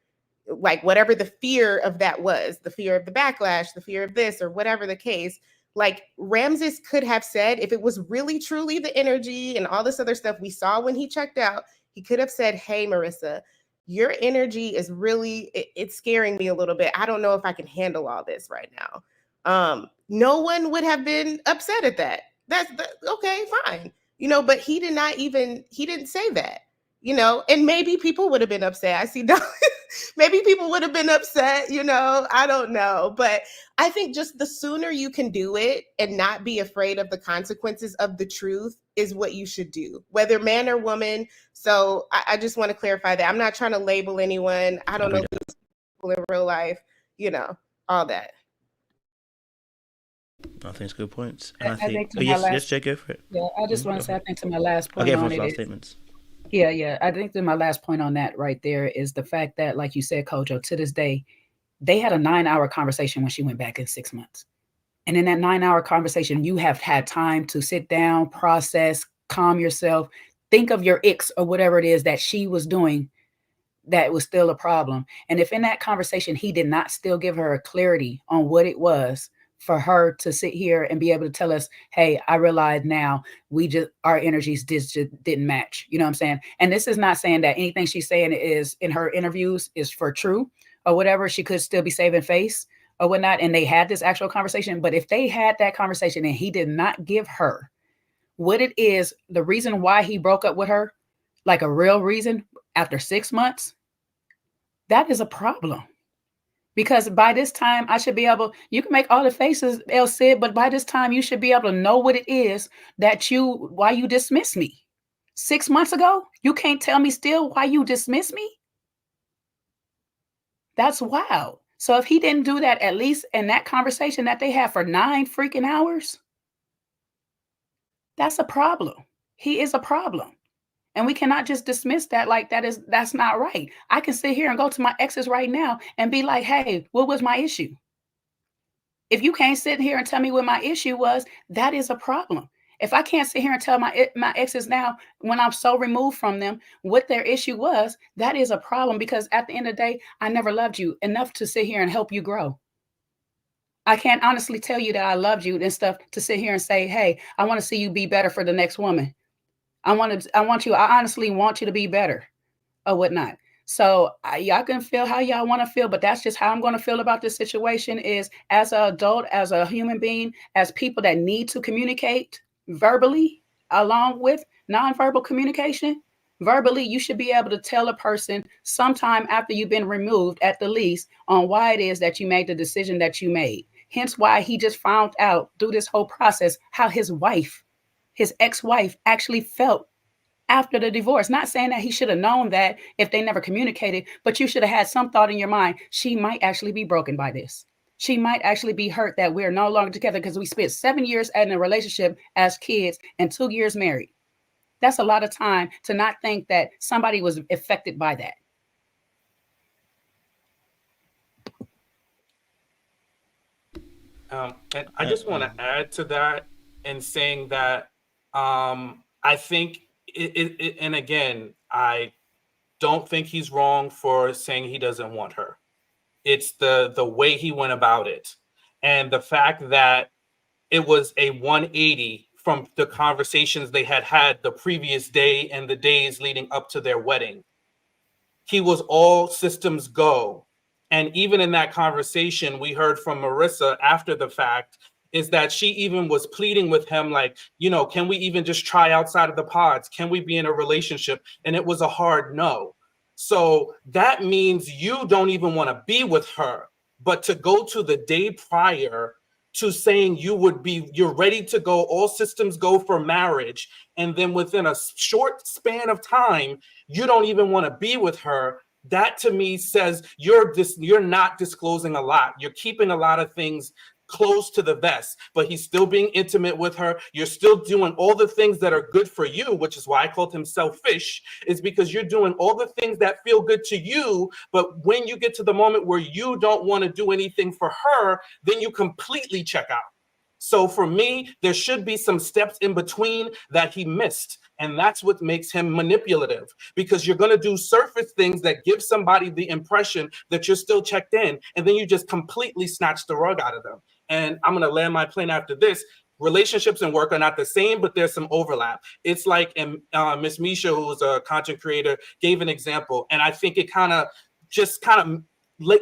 Like, whatever the fear of that was, the fear of the backlash, the fear of this, or whatever the case, like Ramses could have said, if it was really truly the energy and all this other stuff we saw when he checked out, he could have said, hey, Marissa, your energy is really, it's scaring me a little bit. I don't know if I can handle all this right now. No one would have been upset at that. That's okay, fine. You know, but he didn't say that, you know, and maybe people would have been upset. I see maybe people would have been upset, you know, I don't know. But I think just the sooner you can do it and not be afraid of the consequences of the truth is what you should do, whether man or woman. So I just want to clarify that. I'm not trying to label anyone. I don't know these people in real life, you know, all that. I think it's good points. And I think yes, Jay, go for it. Yeah, I just want to say, I think to my last point on on it last is, statements. Yeah. I think that my last point on that right there is the fact that, like you said, Kojo, to this day, they had a 9-hour conversation when she went back in 6 months. And in that 9-hour conversation, you have had time to sit down, process, calm yourself, think of your icks or whatever it is that she was doing that was still a problem. And if in that conversation, he did not still give her a clarity on what it was for her to sit here and be able to tell us, hey, I realize now our energies just didn't match. You know what I'm saying? And this is not saying that anything she's saying is in her interviews is for true or whatever. She could still be saving face or whatnot. And they had this actual conversation. But if they had that conversation and he did not give her what it is, the reason why he broke up with her, like a real reason after 6 months, that is a problem. Because by this time, I should be able, you can make all the faces, El Cid, but by this time, you should be able to know what it is why you dismiss me. 6 months ago, you can't tell me still why you dismiss me? That's wild. So if he didn't do that, at least in that conversation that they had for 9 freaking hours, that's a problem. He is a problem. And we cannot just dismiss that like that's not right. I can sit here and go to my exes right now and be like, hey, what was my issue? If you can't sit here and tell me what my issue was, that is a problem. If I can't sit here and tell my exes now, when I'm so removed from them, what their issue was, that is a problem, because at the end of the day, I never loved you enough to sit here and help you grow. I can't honestly tell you that I loved you and stuff to sit here and say, hey, I want to see you be better for the next woman. I honestly want you to be better or whatnot. So y'all can feel how y'all want to feel, but that's just how I'm going to feel about this situation is as an adult, as a human being, as people that need to communicate verbally along with nonverbal communication. Verbally, you should be able to tell a person sometime after you've been removed at the least on why it is that you made the decision that you made. Hence why he just found out through this whole process how his ex-wife actually felt after the divorce. Not saying that he should have known that if they never communicated, but you should have had some thought in your mind. She might actually be broken by this. She might actually be hurt that we're no longer together because we spent 7 years in a relationship as kids and 2 years married. That's a lot of time to not think that somebody was affected by that. And I just want to add to that in saying that I think and again, I don't think he's wrong for saying he doesn't want her. It's the way he went about it. And the fact that it was a 180 from the conversations they had the previous day and the days leading up to their wedding. He was all systems go. And even in that conversation, we heard from Merissa after the fact, is that she even was pleading with him, like, you know, can we even just try outside of the pods? Can we be in a relationship? And it was a hard no. So that means you don't even want to be with her, but to go to the day prior to saying you're ready to go, all systems go for marriage. And then within a short span of time, you don't even want to be with her. That to me says you're not disclosing a lot. You're keeping a lot of things close to the vest, but he's still being intimate with her. You're still doing all the things that are good for you, which is why I called him selfish, is because you're doing all the things that feel good to you. But when you get to the moment where you don't want to do anything for her, then you completely check out. So for me, there should be some steps in between that he missed. And that's what makes him manipulative, because you're going to do surface things that give somebody the impression that you're still checked in. And then you just completely snatch the rug out of them. And I'm going to land my plane after this. Relationships and work are not the same, but there's some overlap. It's like, and Miss Misha, who's a content creator, gave an example. And I think it kind of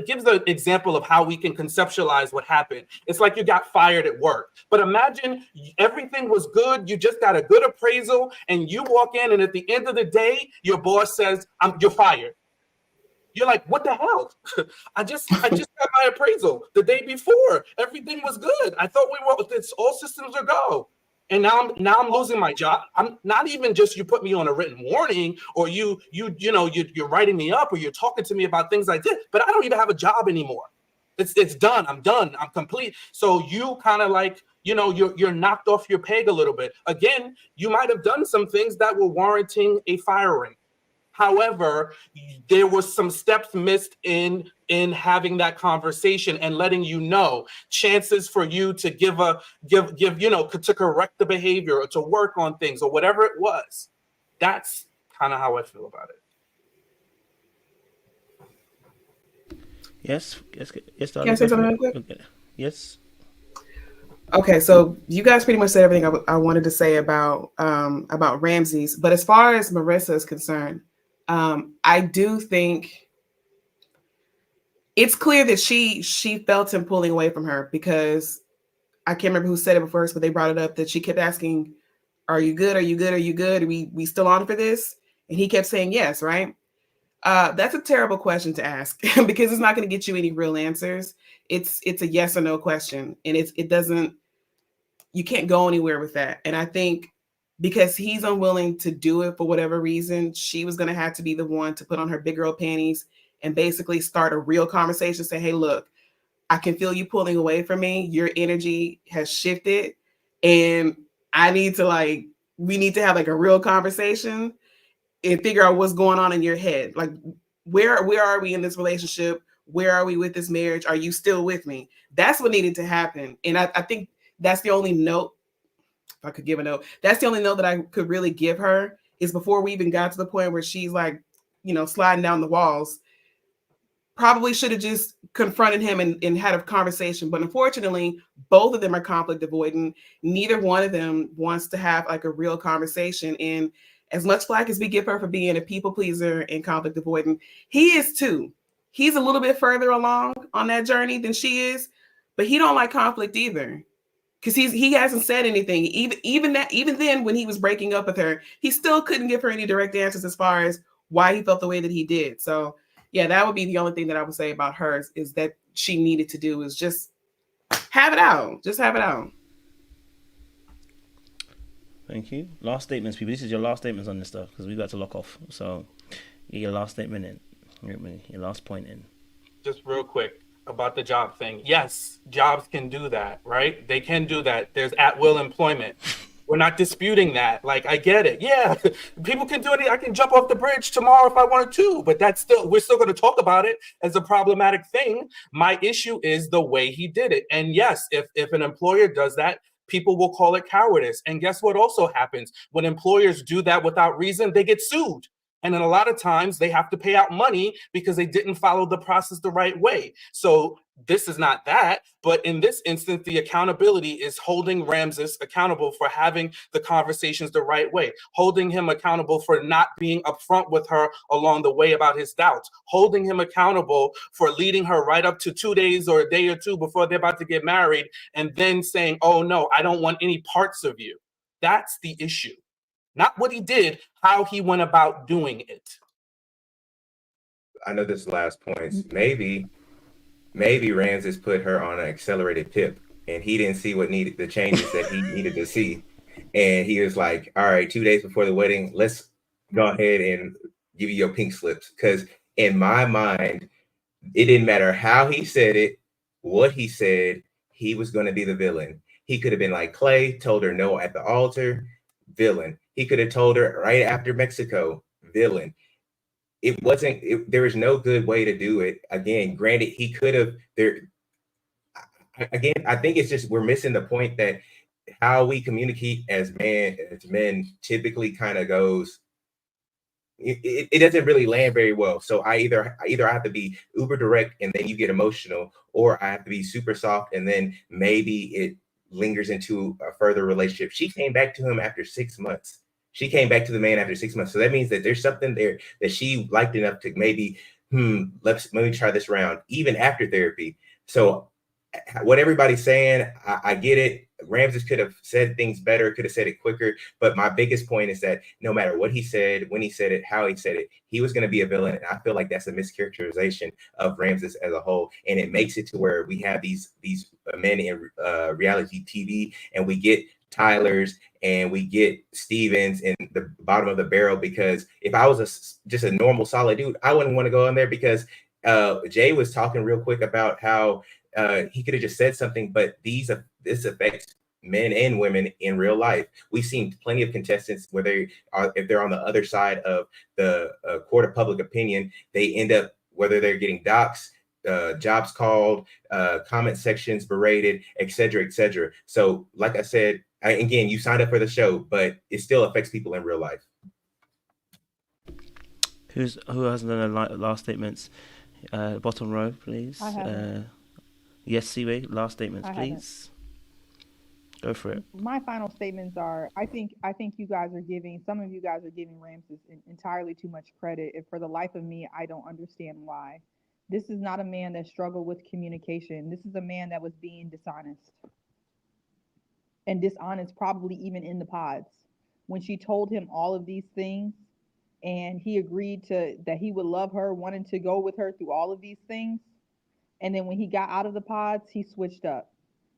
gives an example of how we can conceptualize what happened. It's like you got fired at work. But imagine everything was good. You just got a good appraisal and you walk in, and at the end of the day, your boss says, you're fired. You're like, what the hell? I just got my appraisal the day before. Everything was good. I thought all systems are go. And now I'm losing my job. I'm not even just you put me on a written warning, or you're writing me up, or you're talking to me about things I did, but I don't even have a job anymore. It's done. I'm done. I'm complete. So you kind of like, you're knocked off your peg a little bit. Again, you might have done some things that were warranting a firing. However, there was some steps missed in having that conversation and letting you know chances for you to to correct the behavior or to work on things or whatever it was. That's kind of how I feel about it. Yes. Can I say something real quick? Okay. Yes. Okay, so you guys pretty much said everything I wanted to say about Ramses. But as far as Marissa is concerned, I do think it's clear that she felt him pulling away from her, because I can't remember who said it first, but they brought it up that she kept asking, "Are you good? Are you good? Are you good? Are we still on for this?" And he kept saying yes, right? That's a terrible question to ask because it's not going to get you any real answers. It's a yes or no question, and you can't go anywhere with that. And I think because he's unwilling to do it for whatever reason, she was going to have to be the one to put on her big girl panties and basically start a real conversation. Say, hey, look, I can feel you pulling away from me. Your energy has shifted, and we need to have like a real conversation and figure out what's going on in your head. Like, where are we in this relationship? Where are we with this marriage? Are you still with me? That's what needed to happen. And I think that's the only note, if I could give a note, that's the only note that I could really give her, is before we even got to the point where she's like, sliding down the walls. Probably should have just confronted him and had a conversation. But unfortunately, both of them are conflict avoidant. Neither one of them wants to have like a real conversation. And as much flack as we give her for being a people pleaser and conflict avoidant, he is too. He's a little bit further along on that journey than she is, but he don't like conflict either. Because he hasn't said anything. Even then, when he was breaking up with her, he still couldn't give her any direct answers as far as why he felt the way that he did. So yeah, that would be the only thing that I would say about her is that she needed to do is just have it out. Just have it out. Thank you. Last statements, people. This is your last statements on this stuff because we've got to lock off. So get your last statement in. Your last point in. Just real quick about the job thing. Yes, jobs can do that, right? They can do that. There's at-will employment. We're not disputing that. Like, I get it. Yeah, people can do it. I can jump off the bridge tomorrow if I wanted to, but we're still going to talk about it as a problematic thing. My issue is the way he did it. And yes, if an employer does that, people will call it cowardice. And guess what also happens? When employers do that without reason, they get sued. And then a lot of times they have to pay out money because they didn't follow the process the right way. So this is not that, but in this instance, the accountability is holding Ramses accountable for having the conversations the right way, holding him accountable for not being upfront with her along the way about his doubts, holding him accountable for leading her right up to 2 days or a day or two before they're about to get married, and then saying, oh no, I don't want any parts of you. That's the issue. Not what he did, how he went about doing it. I know this last point. Maybe Ramses put her on an accelerated pip and he didn't see the changes that he needed to see. And he was like, all right, 2 days before the wedding, let's go ahead and give you your pink slips. Because in my mind, it didn't matter how he said it, what he said, he was going to be the villain. He could have been like Clay, told her no at the altar, villain. He could have told her right after Mexico, villain. It wasn't, there was no good way to do it. Again, granted, he could have, again, I think it's just, we're missing the point that how we communicate as men typically kind of goes, it doesn't really land very well. So I either have to be uber direct and then you get emotional, or I have to be super soft and then maybe it lingers into a further relationship. She came back to him after 6 months. She came back to the man after 6 months. So that means that there's something there that she liked enough to maybe, let me try this round, even after therapy. So what everybody's saying, I get it. Ramses could have said things better, could have said it quicker. But my biggest point is that no matter what he said, when he said it, how he said it, he was going to be a villain. And I feel like that's a mischaracterization of Ramses as a whole. And it makes it to where we have these men in reality TV, and we get Tyler's and we get Stevens in the bottom of the barrel. Because if I was just a normal solid dude, I wouldn't want to go in there, because Jay was talking real quick about how he could have just said something, but this affects men and women in real life. We've seen plenty of contestants where if they're on the other side of the court of public opinion, they end up, whether they're getting doxxed, jobs called, comment sections berated, etc., etc. So like I said, again, you signed up for the show, but it still affects people in real life. Who hasn't done the last statements? Bottom row, please. I haven't. Yes, Siwe, last statements, please. Go for it. My final statements are: I think you guys are giving, some of you guys are giving Ramses entirely too much credit, and for the life of me, I don't understand why. This is not a man that struggled with communication. This is a man that was being dishonest, and dishonest probably even in the pods. When she told him all of these things, and he agreed that he would love her, wanting to go with her through all of these things. And then when he got out of the pods, he switched up.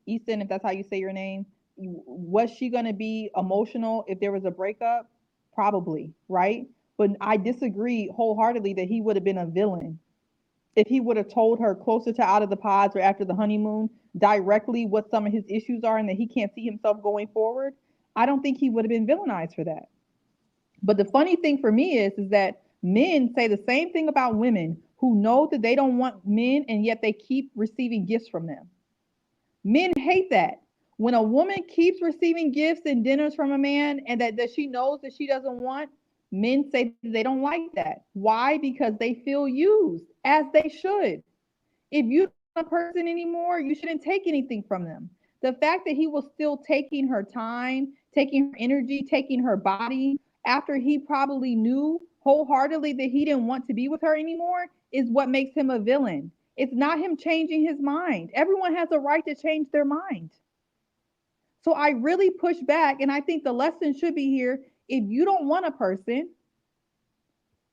Easton, if that's how you say your name, was she going to be emotional if there was a breakup? Probably, right? But I disagree wholeheartedly that he would have been a villain if he would have told her closer to out of the pods or after the honeymoon directly what some of his issues are and that he can't see himself going forward. I don't think he would have been villainized for that. But the funny thing for me is that men say the same thing about women who know that they don't want men, and yet they keep receiving gifts from them. Men hate that. When a woman keeps receiving gifts and dinners from a man and that she knows that she doesn't want, men say they don't like that. Why? Because they feel used, as they should. If you don't want a person anymore, you shouldn't take anything from them. The fact that he was still taking her time, taking her energy, taking her body, after he probably knew wholeheartedly that he didn't want to be with her anymore, is what makes him a villain. It's not him changing his mind. Everyone has a right to change their mind. So I really push back, and I think the lesson should be here: if you don't want a person,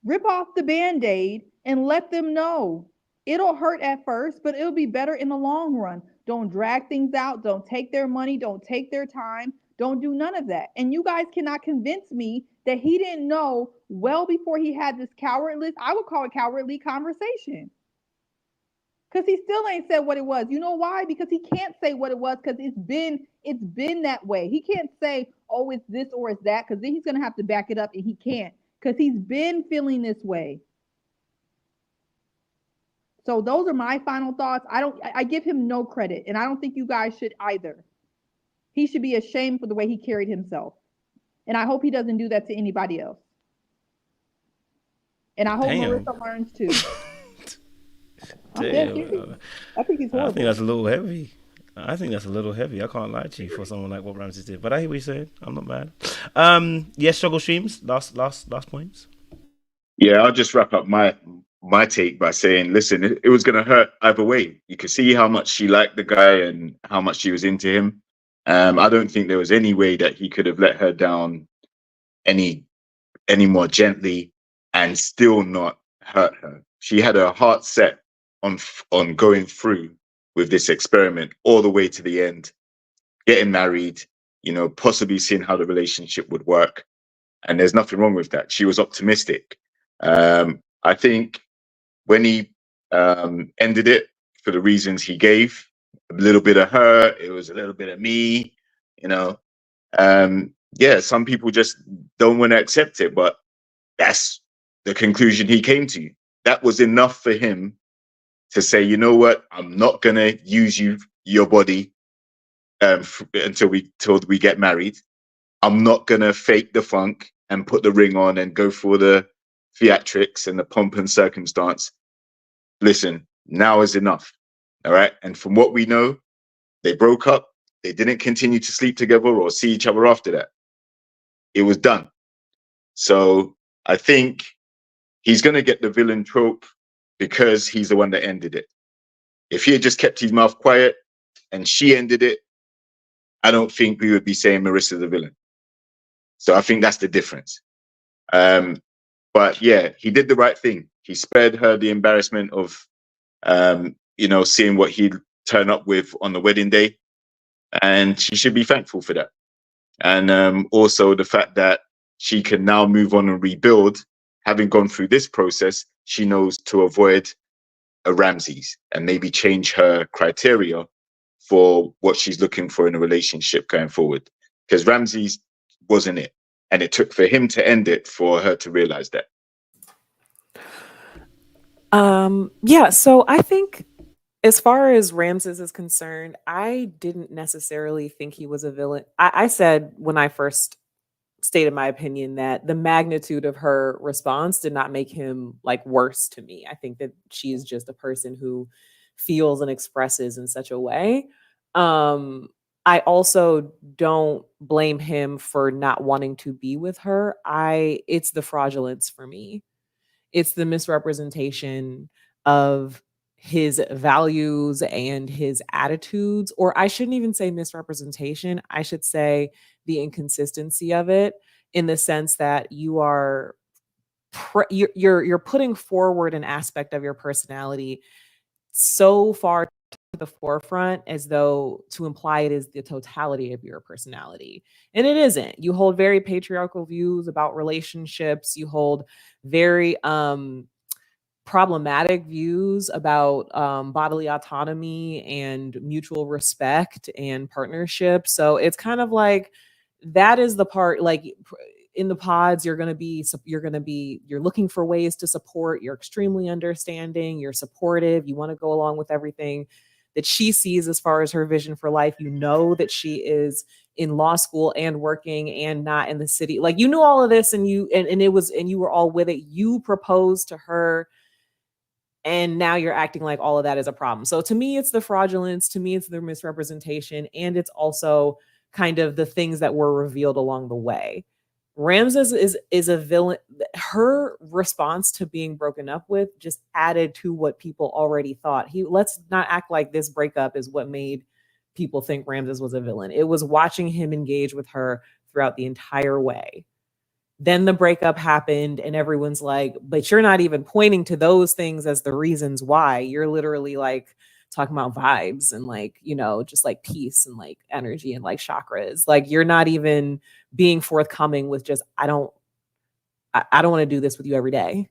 rip off the Band-Aid and let them know. It'll hurt at first, but it'll be better in the long run. Don't drag things out. Don't take their money. Don't take their time. Don't do none of that. And you guys cannot convince me that he didn't know well before he had this cowardly, I would call it cowardly conversation. Because he still ain't said what it was. You know why? Because he can't say what it was, because it's been that way. He can't say, oh, it's this or it's that, because then he's going to have to back it up, and he can't, because he's been feeling this way. So those are my final thoughts. I give him no credit, and I don't think you guys should either. He should be ashamed for the way he carried himself. And I hope he doesn't do that to anybody else. And I hope Marissa learns too. Damn. I think he's horrible. I think that's a little heavy. I can't lie to you for someone like what Ramses did. But I hear what you said. I'm not mad. Yes, struggle streams. Last points. Yeah, I'll just wrap up my take by saying, listen, it was going to hurt either way. You could see how much she liked the guy and how much she was into him. I don't think there was any way that he could have let her down any more gently and still not hurt her. She had her heart set on going through with this experiment all the way to the end, getting married, possibly seeing how the relationship would work. And there's nothing wrong with that. She was optimistic. I think when he ended it for the reasons he gave, a little bit of her, it was a little bit of me, you know. Yeah, some people just don't want to accept it, but that's the conclusion he came to. That was enough for him to say, you know what, I'm not gonna use your body until we get married. I'm not gonna fake the funk and put the ring on and go for the theatrics and the pomp and circumstance. Listen, now is enough. All right. And from what we know, they broke up. They didn't continue to sleep together or see each other after that. It was done. So I think he's going to get the villain trope because he's the one that ended it. If he had just kept his mouth quiet and she ended it, I don't think we would be saying Marissa's the villain. So I think that's the difference. But yeah, he did the right thing. He spared her the embarrassment of, seeing what he'd turn up with on the wedding day. And she should be thankful for that. And also the fact that she can now move on and rebuild. Having gone through this process, she knows to avoid a Ramses and maybe change her criteria for what she's looking for in a relationship going forward. Because Ramses wasn't it. And it took for him to end it for her to realize that. Yeah, so I think as far as Ramses is concerned, I didn't necessarily think he was a villain. I said when I first stated my opinion that the magnitude of her response did not make him like worse to me. I think that she is just a person who feels and expresses in such a way. I also don't blame him for not wanting to be with her. It's the fraudulence for me. It's the misrepresentation of his values and his attitudes, or I shouldn't even say misrepresentation. I should say the inconsistency of it, in the sense that you're putting forward an aspect of your personality so far to the forefront as though to imply it is the totality of your personality. And it isn't. You hold very patriarchal views about relationships. You hold very problematic views about bodily autonomy and mutual respect and partnership. So it's kind of like that is the part, like in the pods, you're looking for ways to support. You're extremely understanding. You're supportive. You want to go along with everything that she sees as far as her vision for life. You know that she is in law school and working and not in the city. Like you knew all of this, and you were all with it. You proposed to her, and now you're acting like all of that is a problem. So to me, it's the fraudulence. To me, it's the misrepresentation, and it's also kind of the things that were revealed along the way. Ramses is a villain. Her response to being broken up with just added to what people already thought. Let's not act like this breakup is what made people think Ramses was a villain. It was watching him engage with her throughout the entire way. Then the breakup happened and everyone's like, but you're not even pointing to those things as the reasons why. You're literally like talking about vibes and like, just like peace and like energy and like chakras. Like you're not even being forthcoming with just, I don't want to do this with you every day.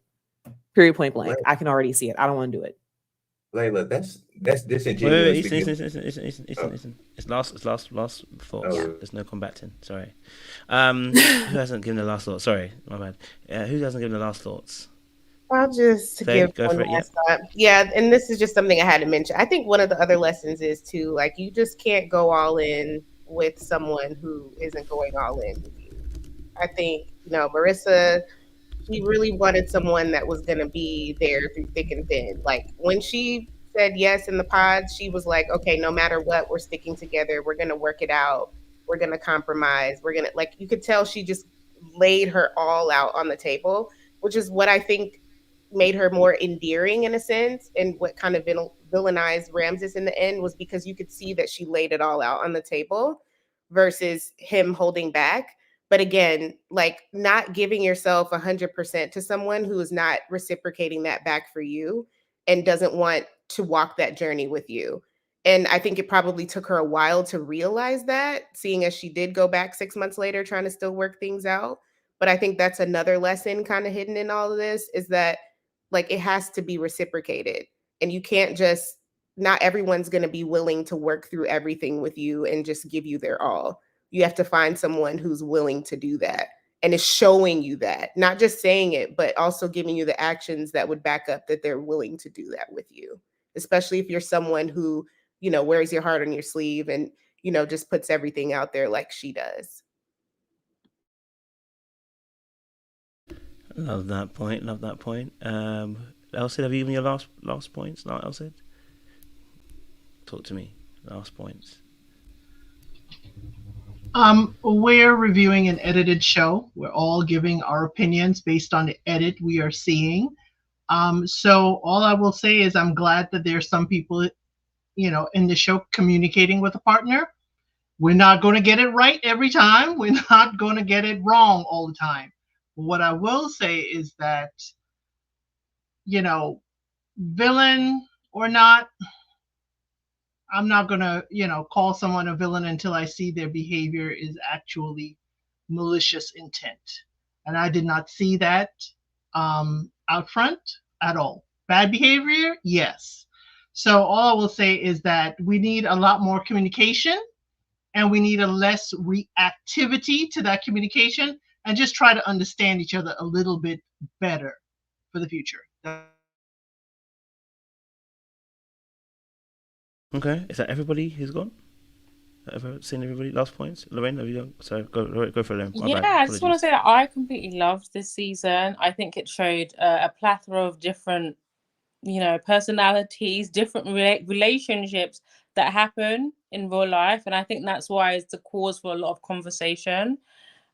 Period, point blank. I can already see it. I don't want to do it. Layla, that's disingenuous. Listen. It's last thoughts. There's no combating. Sorry. Who hasn't given the last thought? Sorry, my bad. Who hasn't given the last thoughts? I'll just give one last thought. Yeah, and this is just something I had to mention. I think one of the other lessons is too, like, you just can't go all in with someone who isn't going all in with you. I think, Marissa, she really wanted someone that was going to be there through thick and thin. Like when she said yes in the pod, she was like, okay, no matter what, we're sticking together. We're going to work it out. We're going to compromise. We're going to, like, you could tell she just laid her all out on the table, which is what I think made her more endearing in a sense. And what kind of villainized Ramses in the end was because you could see that she laid it all out on the table versus him holding back. But again, like not giving yourself 100% to someone who is not reciprocating that back for you and doesn't want to walk that journey with you. And I think it probably took her a while to realize that, seeing as she did go back 6 months later, trying to still work things out. But I think that's another lesson kind of hidden in all of this, is that like it has to be reciprocated. And you can't just not everyone's going to be willing to work through everything with you and just give you their all. You have to find someone who's willing to do that and is showing you that, not just saying it, but also giving you the actions that would back up that they're willing to do that with you, especially if you're someone who, you know, wears your heart on your sleeve and, you know, just puts everything out there like she does. Love that point. Love that point. Elsie, have you given your last points? No, Elsie? Talk to me. Last points. We're reviewing an edited show. We're all giving our opinions based on the edit we are seeing. So all I will say is I'm glad that there's some people, you know, in the show communicating with a partner. We're not going to get it right every time. We're not going to get it wrong all the time. What I will say is that, you know, villain or not, I'm not going to, you know, call someone a villain until I see their behavior is actually malicious intent. And I did not see that out front at all. Bad behavior, yes. So all I will say is that we need a lot more communication, and we need a less reactivity to that communication, and just try to understand each other a little bit better for the future. Okay, is that everybody who's gone? Ever seen everybody? Last points? Lorraine, have you gone? Sorry, go for them. Yeah, I just want to say that I completely loved this season. I think it showed a plethora of different, you know, personalities, different relationships that happen in real life, and I think that's why it's the cause for a lot of conversation.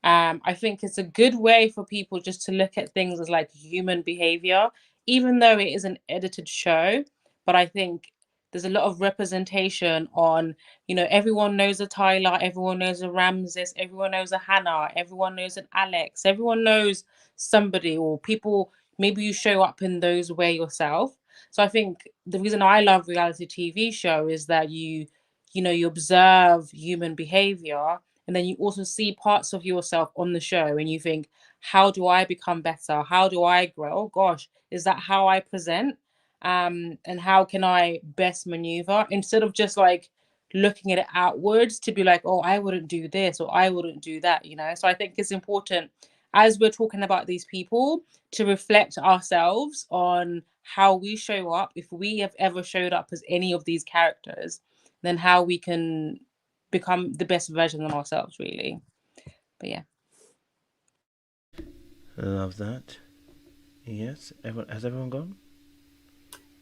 I think it's a good way for people just to look at things as like human behavior, even though it is an edited show. But I think there's a lot of representation on, you know, everyone knows a Tyler, everyone knows a Ramses, everyone knows a Hannah, everyone knows an Alex, everyone knows somebody or people. Maybe you show up in those way yourself. So I think the reason I love reality TV show is that you know, you observe human behavior, and then you also see parts of yourself on the show and you think, how do I become better? How do I grow? Oh gosh, is that how I present? And how can I best maneuver, instead of just like looking at it outwards to be like, oh, I wouldn't do this or I wouldn't do that, you know? So I think it's important, as we're talking about these people, to reflect ourselves on how we show up. If we have ever showed up as any of these characters, then how we can become the best version of ourselves, really. But yeah. Love that. Yes. Has everyone gone?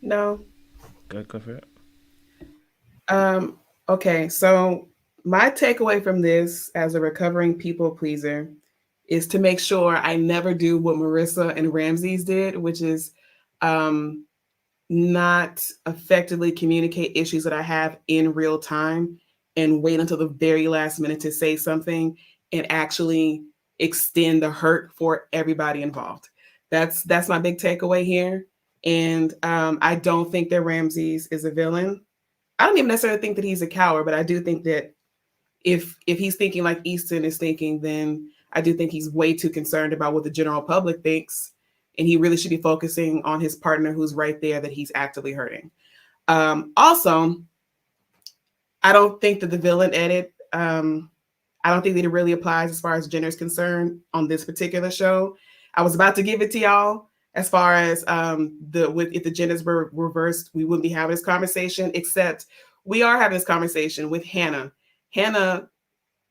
No. Go for it. Okay, so my takeaway from this as a recovering people pleaser is to make sure I never do what Marissa and Ramses did, which is not effectively communicate issues that I have in real time and wait until the very last minute to say something and actually extend the hurt for everybody involved. That's my big takeaway here. And I don't think that Ramses is a villain. I don't even necessarily think that he's a coward, but I do think that if he's thinking like Easton is thinking, then I do think he's way too concerned about what the general public thinks. And he really should be focusing on his partner who's right there that he's actively hurting. Also, I don't think that the villain edit, I don't think that it really applies as far as gender is concerned on this particular show. I was about to give it to y'all as far as if the genders were reversed, we wouldn't be having this conversation, except we are having this conversation with Hannah. Hannah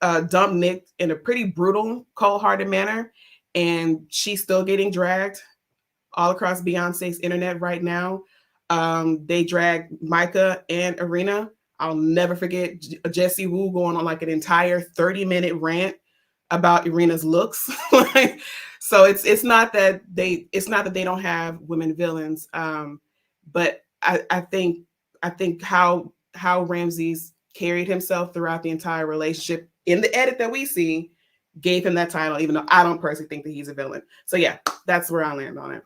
dumped Nick in a pretty brutal, cold-hearted manner, and she's still getting dragged all across Beyonce's internet right now. They dragged Micah and Irina. I'll never forget Jessie Wu going on like an entire 30-minute rant about Irina's looks. So it's not that they don't have women villains, but I think how Ramses carried himself throughout the entire relationship in the edit that we see gave him that title, even though I don't personally think that he's a villain. So yeah, that's where I land on it.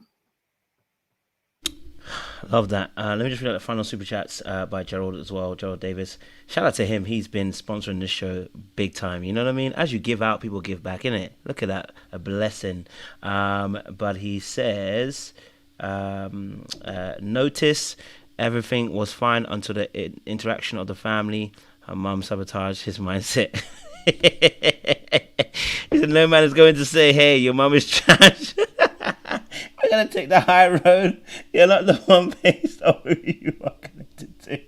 Love that. Let me just read out the final super chats by Gerald as well. Gerald Davis. Shout out to him. He's been sponsoring this show big time. You know what I mean? As you give out, people give back, innit? Look at that. A blessing. But he says, notice Everything was fine until the interaction of the family. Her mum sabotaged his mindset. He said, no man is going to say, hey, your mum is trash. We're going to take the high road. You're not the one based on who you are connected to.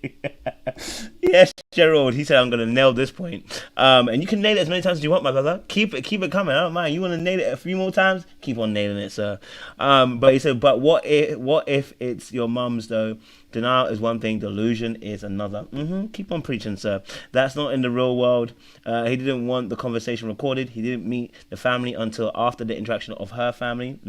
Yes, Gerald. He said, I'm going to nail this point. And you can nail it as many times as you want, my brother. Keep it coming. I don't mind. You want to nail it a few more times? Keep on nailing it, sir. But he said, but what if it's your mum's, though? Denial is one thing, delusion is another. Keep on preaching, sir. That's not in the real world. He didn't want the conversation recorded. He didn't meet the family until after the interaction of her family.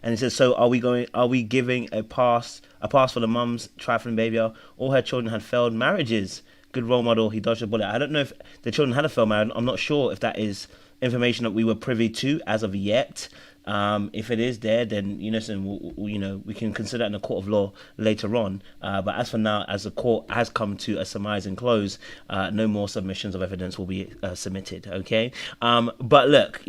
And he says, so are we giving a pass for the mum's trifling behavior? All her children had failed marriages. Good role model. He dodged a bullet. I don't know if the children had a failed marriage. I'm not sure if that is information that we were privy to as of yet. If it is there, then we can consider it in a court of law later on. But as for now, as the court has come to a surmise and close, no more submissions of evidence will be submitted. Okay. But look.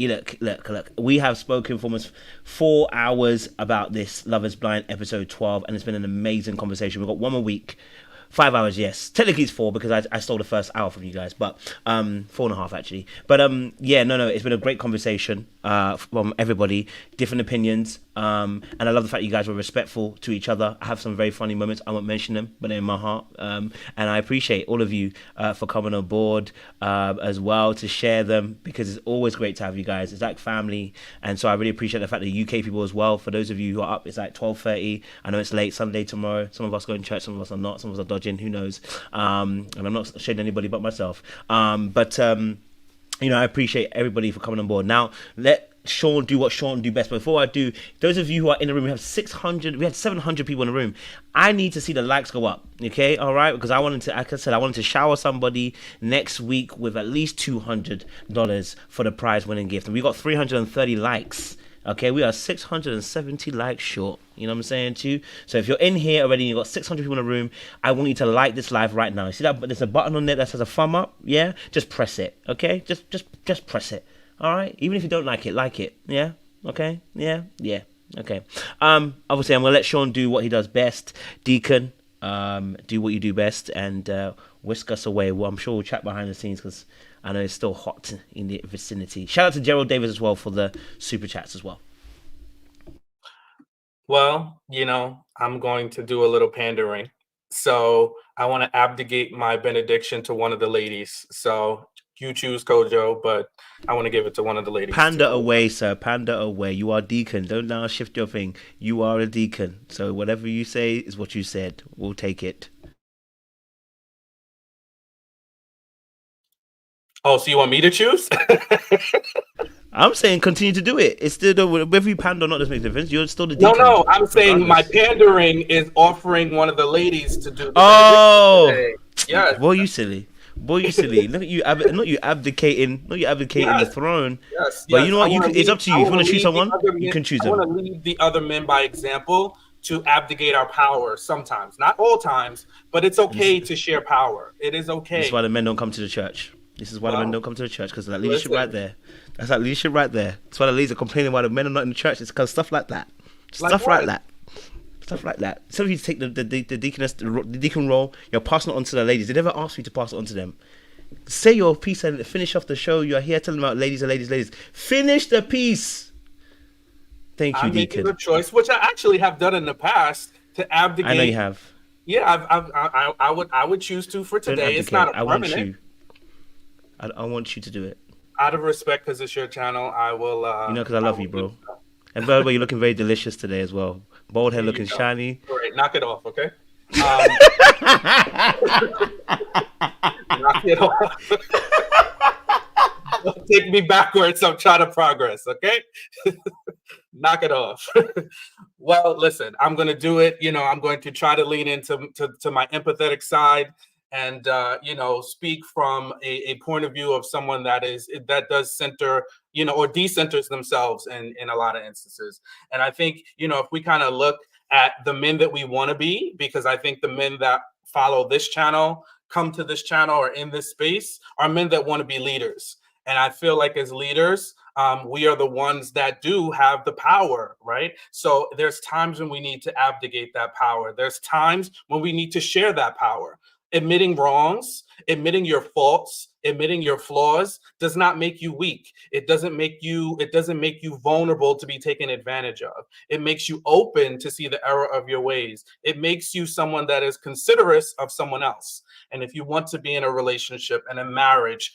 We have spoken for almost 4 hours about this Love Is Blind episode 12, and it's been an amazing conversation. We've got 1 more week. 5 hours, yes. Technically it's 4 because I stole the first hour from you guys, but 4.5 actually. But it's been a great conversation from everybody, different opinions, and I love the fact you guys were respectful to each other. I have some very funny moments. I won't mention them, but they're in my heart. And I appreciate all of you for coming on board as well to share them, because it's always great to have you guys. It's like family, and so I really appreciate the fact that UK people as well. For those of you who are up, it's like 12:30. I know it's late Sunday tomorrow. Some of us go to church, some of us are not. Some of us are dodging. Who knows? And I'm not shading anybody but myself. I appreciate everybody for coming on board. Now let Sean do what Sean do best. Before I do, those of you who are in the room, we had 700 people in the room. I need to see the likes go up. Okay, all right, because I wanted to shower somebody next week with at least $200 for the prize winning gift, and we got 330 likes. Okay, we are 670 likes short. You know what I'm saying to you? So if you're in here already and you've got 600 people in the room, I want you to like this live right now. You see that? There's a button on there that says a thumb up. Yeah? Just press it. Okay? Just press it. All right? Even if you don't like it. Yeah? Okay? Yeah? Yeah. Okay. Obviously, I'm going to let Sean do what he does best. Deacon, do what you do best and whisk us away. Well, I'm sure we'll chat behind the scenes because I know it's still hot in the vicinity. Shout out to Gerald Davis as well for the super chats as well. Well, I'm going to do a little pandering. So I want to abdicate my benediction to one of the ladies. So you choose Kojo, but I want to give it to one of the ladies. Panda away, sir. Panda away. You are deacon. Don't now shift your thing. You are a deacon. So whatever you say is what you said. We'll take it. Oh, so you want me to choose? I'm saying continue to do it. It's still whether you panda or not doesn't make a difference. You're still the deacon. No. I'm saying my pandering is offering one of the ladies to do. Yeah. Boy, you silly. Look at you. Not you abdicating. Not you abdicating the throne. Yes. But you know what? It's up to you. If you want to choose someone, you can choose them. I want to lead the other men by example to abdicate our power sometimes. Not all times, but it's okay to share power. It is okay. That's why the men don't come to the church. This is why the men don't come to the church, because of that leadership right there. That's that leadership right there. That's why the ladies are complaining why the men are not in the church. It's because stuff like that. Stuff like that. So if you take the deacon role, you're passing it on to the ladies. They never ask you to pass it on to them. Say your piece and finish off the show. You're here telling them about ladies. Finish the piece. Thank you, I'm deacon. making a choice, which I actually have done in the past, to abdicate. I know you have. Yeah, I would choose to for today. It's not a permanent. I want you to do it. Out of respect, because it's your channel, I will. Because I love you, bro. And by the way, you're looking very delicious today as well. Bald head looking shiny. All right, knock it off, okay? Knock it off. Don't take me backwards. I'm trying to progress, okay? Knock it off. Well, listen, I'm going to do it. I'm going to try to lean into my empathetic side. And speak from a point of view of someone that does center, or decenters themselves in a lot of instances. And I think, if we kind of look at the men that we want to be, because I think the men that follow this channel, come to this channel or in this space, are men that want to be leaders. And I feel like as leaders, we are the ones that do have the power, right? So there's times when we need to abdicate that power. There's times when we need to share that power. Admitting wrongs, admitting your faults, admitting your flaws does not make you weak. It doesn't make you vulnerable to be taken advantage of. It makes you open to see the error of your ways. It makes you someone that is considerate of someone else. And if you want to be in a relationship and a marriage,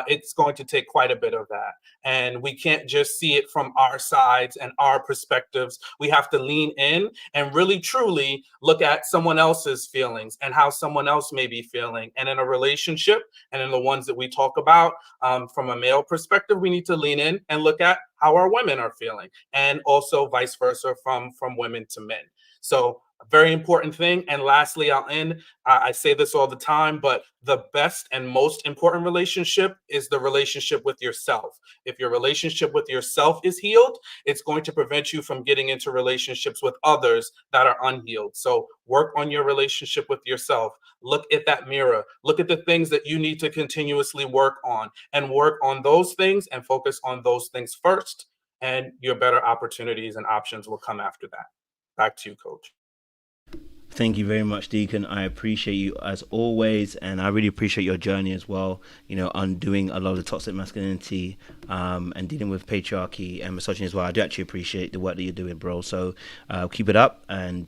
it's going to take quite a bit of that. And we can't just see it from our sides and our perspectives. We have to lean in and really, truly look at someone else's feelings and how someone else may be feeling. And in a relationship, and in the ones that we talk about from a male perspective, we need to lean in and look at how our women are feeling, and also vice versa from women to men. So a very important thing. And lastly, I'll end. I say this all the time, but the best and most important relationship is the relationship with yourself. If your relationship with yourself is healed, it's going to prevent you from getting into relationships with others that are unhealed. So work on your relationship with yourself. Look at that mirror. Look at the things that you need to continuously work on, and work on those things and focus on those things first. And your better opportunities and options will come after that. Back to you, Coach. Thank you very much, Deacon. I appreciate you as always, and I really appreciate your journey as well, you know, undoing a lot of the toxic masculinity and dealing with patriarchy and misogyny as well. I do actually appreciate the work that you're doing, bro. So keep it up, and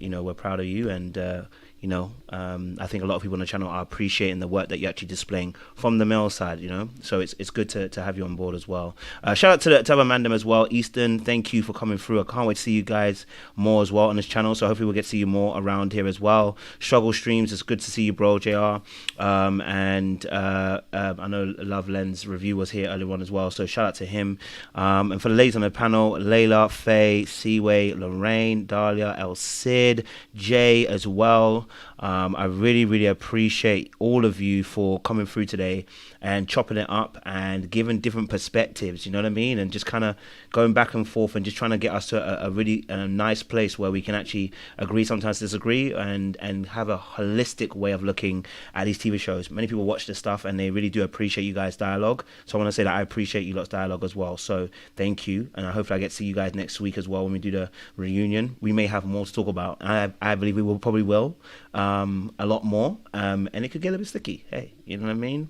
you know, we're proud of you. And you know, I think a lot of people on the channel are appreciating the work that you're actually displaying from the male side, you know, so it's good to have you on board as well. Shout out to other Mandem as well. Easton, thank you for coming through. I can't wait to see you guys more as well on this channel, so hopefully we'll get to see you more around here as well. Struggle Streams, it's good to see you, bro, JR. And I know Love Lens review was here earlier on as well, so shout out to him. And for the ladies on the panel, Layla, Faye, Seaway, Lorraine, Dalia, El Cid, Jay as well. I really appreciate all of you for coming through today and chopping it up and giving different perspectives, you know what I mean, and just kind of going back and forth and just trying to get us to a really nice place where we can actually agree, sometimes disagree, and have a holistic way of looking at these TV shows. Many people watch this stuff and they really do appreciate you guys' dialogue, so I want to say that I appreciate you lot's dialogue as well, so thank you. And I hope I get to see you guys next week as well when we do the reunion. We may have more to talk about. I believe we probably will, a lot more, and it could get a little bit sticky, hey, you know what I mean.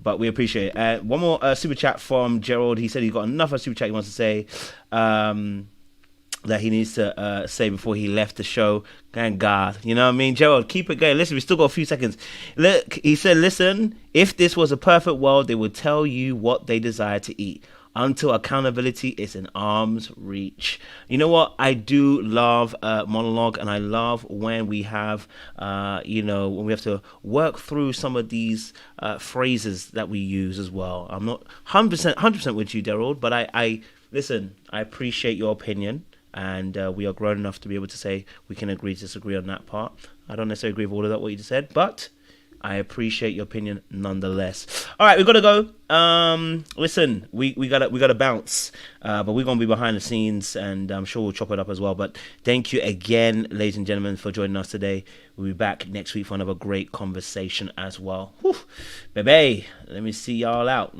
But we appreciate it. One more super chat from Gerald. He said he got another super chat he wants to say that he needs to say before he left the show. Thank God, you know what I mean. Gerald, keep it going. Listen, we still got a few seconds. Look, he said, listen, if this was a perfect world, they would tell you what they desire to eat. Until accountability is in arm's reach. You know what? I do love monologue, and I love when we have, you know, when we have to work through some of these phrases that we use as well. I'm not 100% with you, Daryl, but I listen. I appreciate your opinion, and we are grown enough to be able to say we can agree to disagree on that part. I don't necessarily agree with all of that what you just said, but I appreciate your opinion nonetheless. All right, we gotta go. Listen, we gotta bounce, but we're gonna be behind the scenes, and I'm sure we'll chop it up as well. But thank you again, ladies and gentlemen, for joining us today. We'll be back next week for another great conversation as well. Whew. Baby, let me see y'all out.